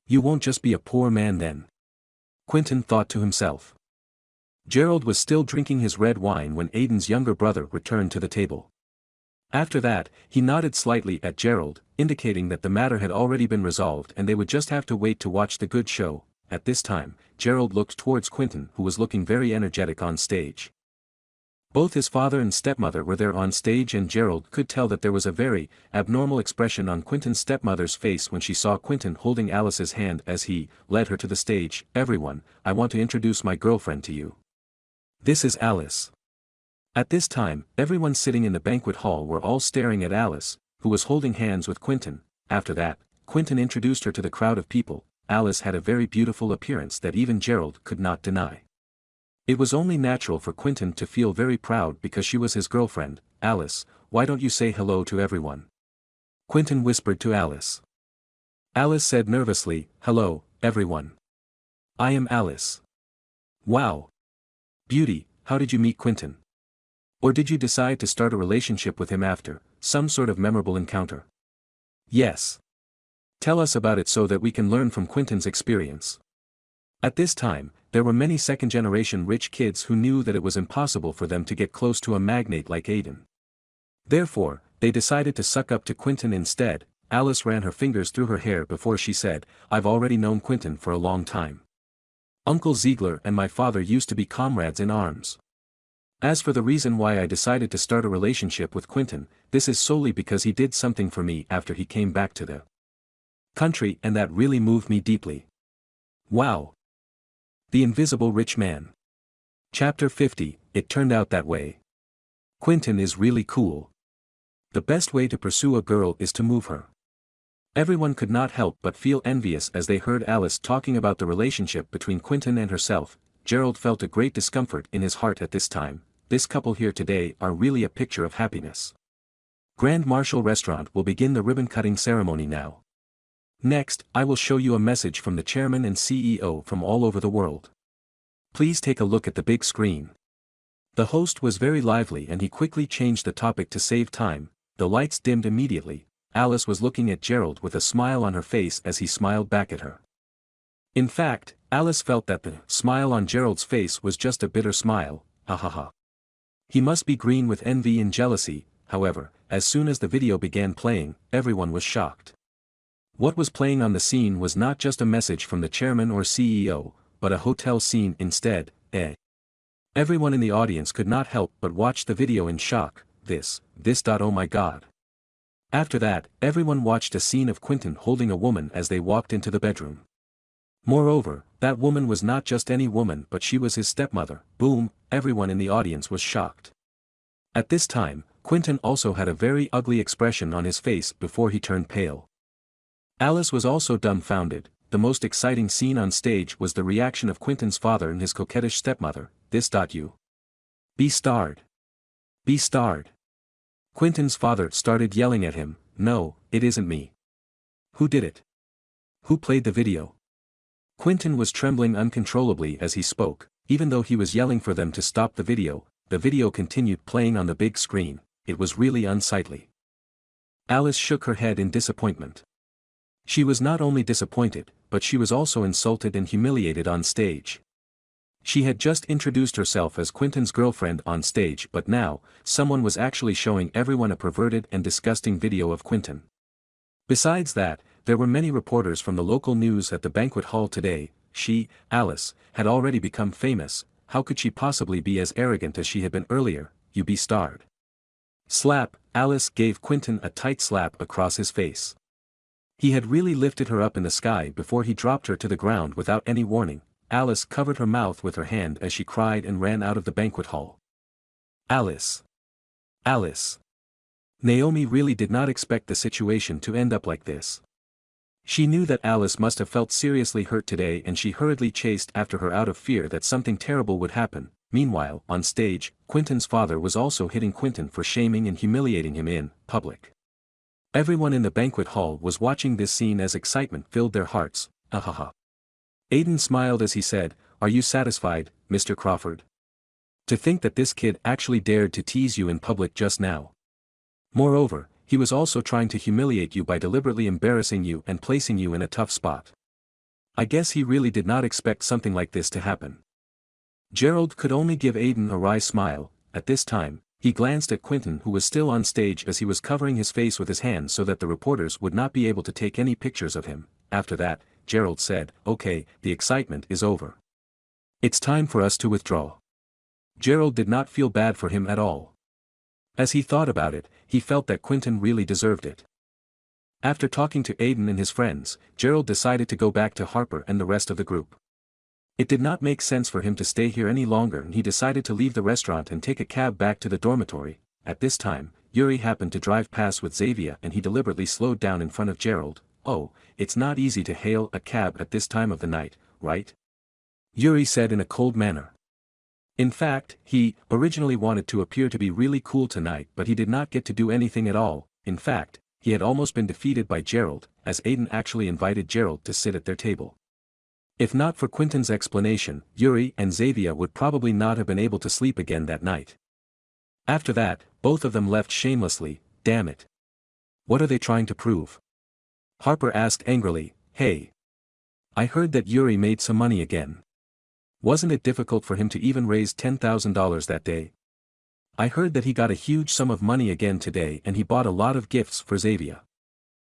S1: You won't just be a poor man then. Quentin thought to himself. Gerald was still drinking his red wine when Aiden's younger brother returned to the table. After that, he nodded slightly at Gerald, indicating that the matter had already been resolved and they would just have to wait to watch the good show. At this time, Gerald looked towards Quentin, who was looking very energetic on stage. Both his father and stepmother were there on stage, and Gerald could tell that there was a very abnormal expression on Quentin's stepmother's face when she saw Quentin holding Alice's hand as he led her to the stage. "Everyone, I want to introduce my girlfriend to you. This is Alice." At this time, everyone sitting in the banquet hall were all staring at Alice, who was holding hands with Quentin. After that, Quentin introduced her to the crowd of people. Alice had a very beautiful appearance that even Gerald could not deny. It was only natural for Quentin to feel very proud because she was his girlfriend. "Alice, why don't you say hello to everyone?" Quentin whispered to Alice. Alice said nervously, "Hello, everyone. I am Alice." "Wow. Beauty, how did you meet Quentin? Or did you decide to start a relationship with him after some sort of memorable encounter?" "Yes. Tell us about it so that we can learn from Quentin's experience." At this time, there were many second-generation rich kids who knew that it was impossible for them to get close to a magnate like Aiden. Therefore, they decided to suck up to Quentin instead. Alice ran her fingers through her hair before she said, "I've already known Quentin for a long time. Uncle Ziegler and my father used to be comrades in arms. As for the reason why I decided to start a relationship with Quentin, this is solely because he did something for me after he came back to the country, and that really moved me deeply." "Wow. The invisible rich man. Chapter 50, It Turned Out That Way. Quentin is really cool. The best way to pursue a girl is to move her. Everyone could not help but feel envious as they heard Alice talking about the relationship between Quentin and herself. Gerald felt a great discomfort in his heart at this time. This couple here today are really a picture of happiness. Grand Marshal Restaurant will begin the ribbon-cutting ceremony now. Next, I will show you a message from the chairman and CEO from all over the world. Please take a look at the big screen. The host was very lively and he quickly changed the topic to save time. The lights dimmed immediately. Alice was looking at Gerald with a smile on her face as he smiled back at her. In fact, Alice felt that the smile on Gerald's face was just a bitter smile, ha ha ha. He must be green with envy and jealousy. However, as soon as the video began playing, everyone was shocked. What was playing on the scene was not just a message from the chairman or CEO, but a hotel scene instead. Everyone in the audience could not help but watch the video in shock. Oh my god. After that, everyone watched a scene of Quentin holding a woman as they walked into the bedroom. Moreover, that woman was not just any woman but she was his stepmother. Boom, everyone in the audience was shocked. At this time, Quentin also had a very ugly expression on his face before he turned pale. Alice was also dumbfounded. The most exciting scene on stage was the reaction of Quentin's father and his coquettish stepmother. You be starred. Be starred. Quentin's father started yelling at him, "No, it isn't me. Who did it? Who played the video?" Quentin was trembling uncontrollably as he spoke. Even though he was yelling for them to stop the video continued playing on the big screen. It was really unsightly. Alice shook her head in disappointment. She was not only disappointed, but she was also insulted and humiliated on stage. She had just introduced herself as Quentin's girlfriend on stage, but now, someone was actually showing everyone a perverted and disgusting video of Quentin. Besides that, there were many reporters from the local news at the banquet hall today. She, Alice, had already become famous. How could she possibly be as arrogant as she had been earlier? You be starred. Slap. Alice gave Quentin a tight slap across his face. He had really lifted her up in the sky before he dropped her to the ground without any warning. Alice covered her mouth with her hand as she cried and ran out of the banquet hall. Alice. Alice. Naomi really did not expect the situation to end up like this. She knew that Alice must have felt seriously hurt today and she hurriedly chased after her out of fear that something terrible would happen. Meanwhile, on stage, Quentin's father was also hitting Quentin for shaming and humiliating him in public. Everyone in the banquet hall was watching this scene as excitement filled their hearts. Ahaha. Aiden smiled as he said, "Are you satisfied, Mr. Crawford? To think that this kid actually dared to tease you in public just now. Moreover, he was also trying to humiliate you by deliberately embarrassing you and placing you in a tough spot. I guess he really did not expect something like this to happen." Gerald could only give Aiden a wry smile. At this time, he glanced at Quentin who was still on stage as he was covering his face with his hands so that the reporters would not be able to take any pictures of him. After that, Gerald said, "Okay, the excitement is over. It's time for us to withdraw." Gerald did not feel bad for him at all. As he thought about it, he felt that Quentin really deserved it. After talking to Aiden and his friends, Gerald decided to go back to Harper and the rest of the group. It did not make sense for him to stay here any longer and he decided to leave the restaurant and take a cab back to the dormitory. At this time, Yuri happened to drive past with Xavier and he deliberately slowed down in front of Gerald. "Oh, it's not easy to hail a cab at this time of the night, right?" Yuri said in a cold manner. In fact, he originally wanted to appear to be really cool tonight but he did not get to do anything at all. In fact, he had almost been defeated by Gerald, as Aiden actually invited Gerald to sit at their table. If not for Quentin's explanation, Yuri and Xavier would probably not have been able to sleep again that night. After that, both of them left shamelessly. Damn it. What are they trying to prove? Harper asked angrily, "Hey. I heard that Yuri made some money again. Wasn't it difficult for him to even raise $10,000 that day? I heard that he got a huge sum of money again today and he bought a lot of gifts for Xavier."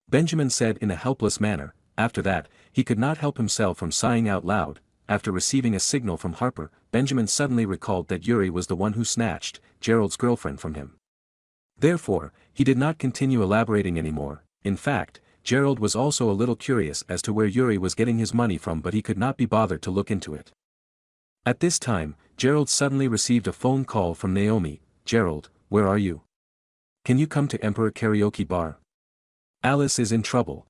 S1: Benjamin said in a helpless manner. After that, he could not help himself from sighing out loud. After receiving a signal from Harper, Benjamin suddenly recalled that Yuri was the one who snatched Gerald's girlfriend from him. Therefore, he did not continue elaborating anymore. In fact, Gerald was also a little curious as to where Yuri was getting his money from but he could not be bothered to look into it. At this time, Gerald suddenly received a phone call from Naomi. Gerald, where are you? Can you come to Emperor Karaoke Bar? Alice is in trouble.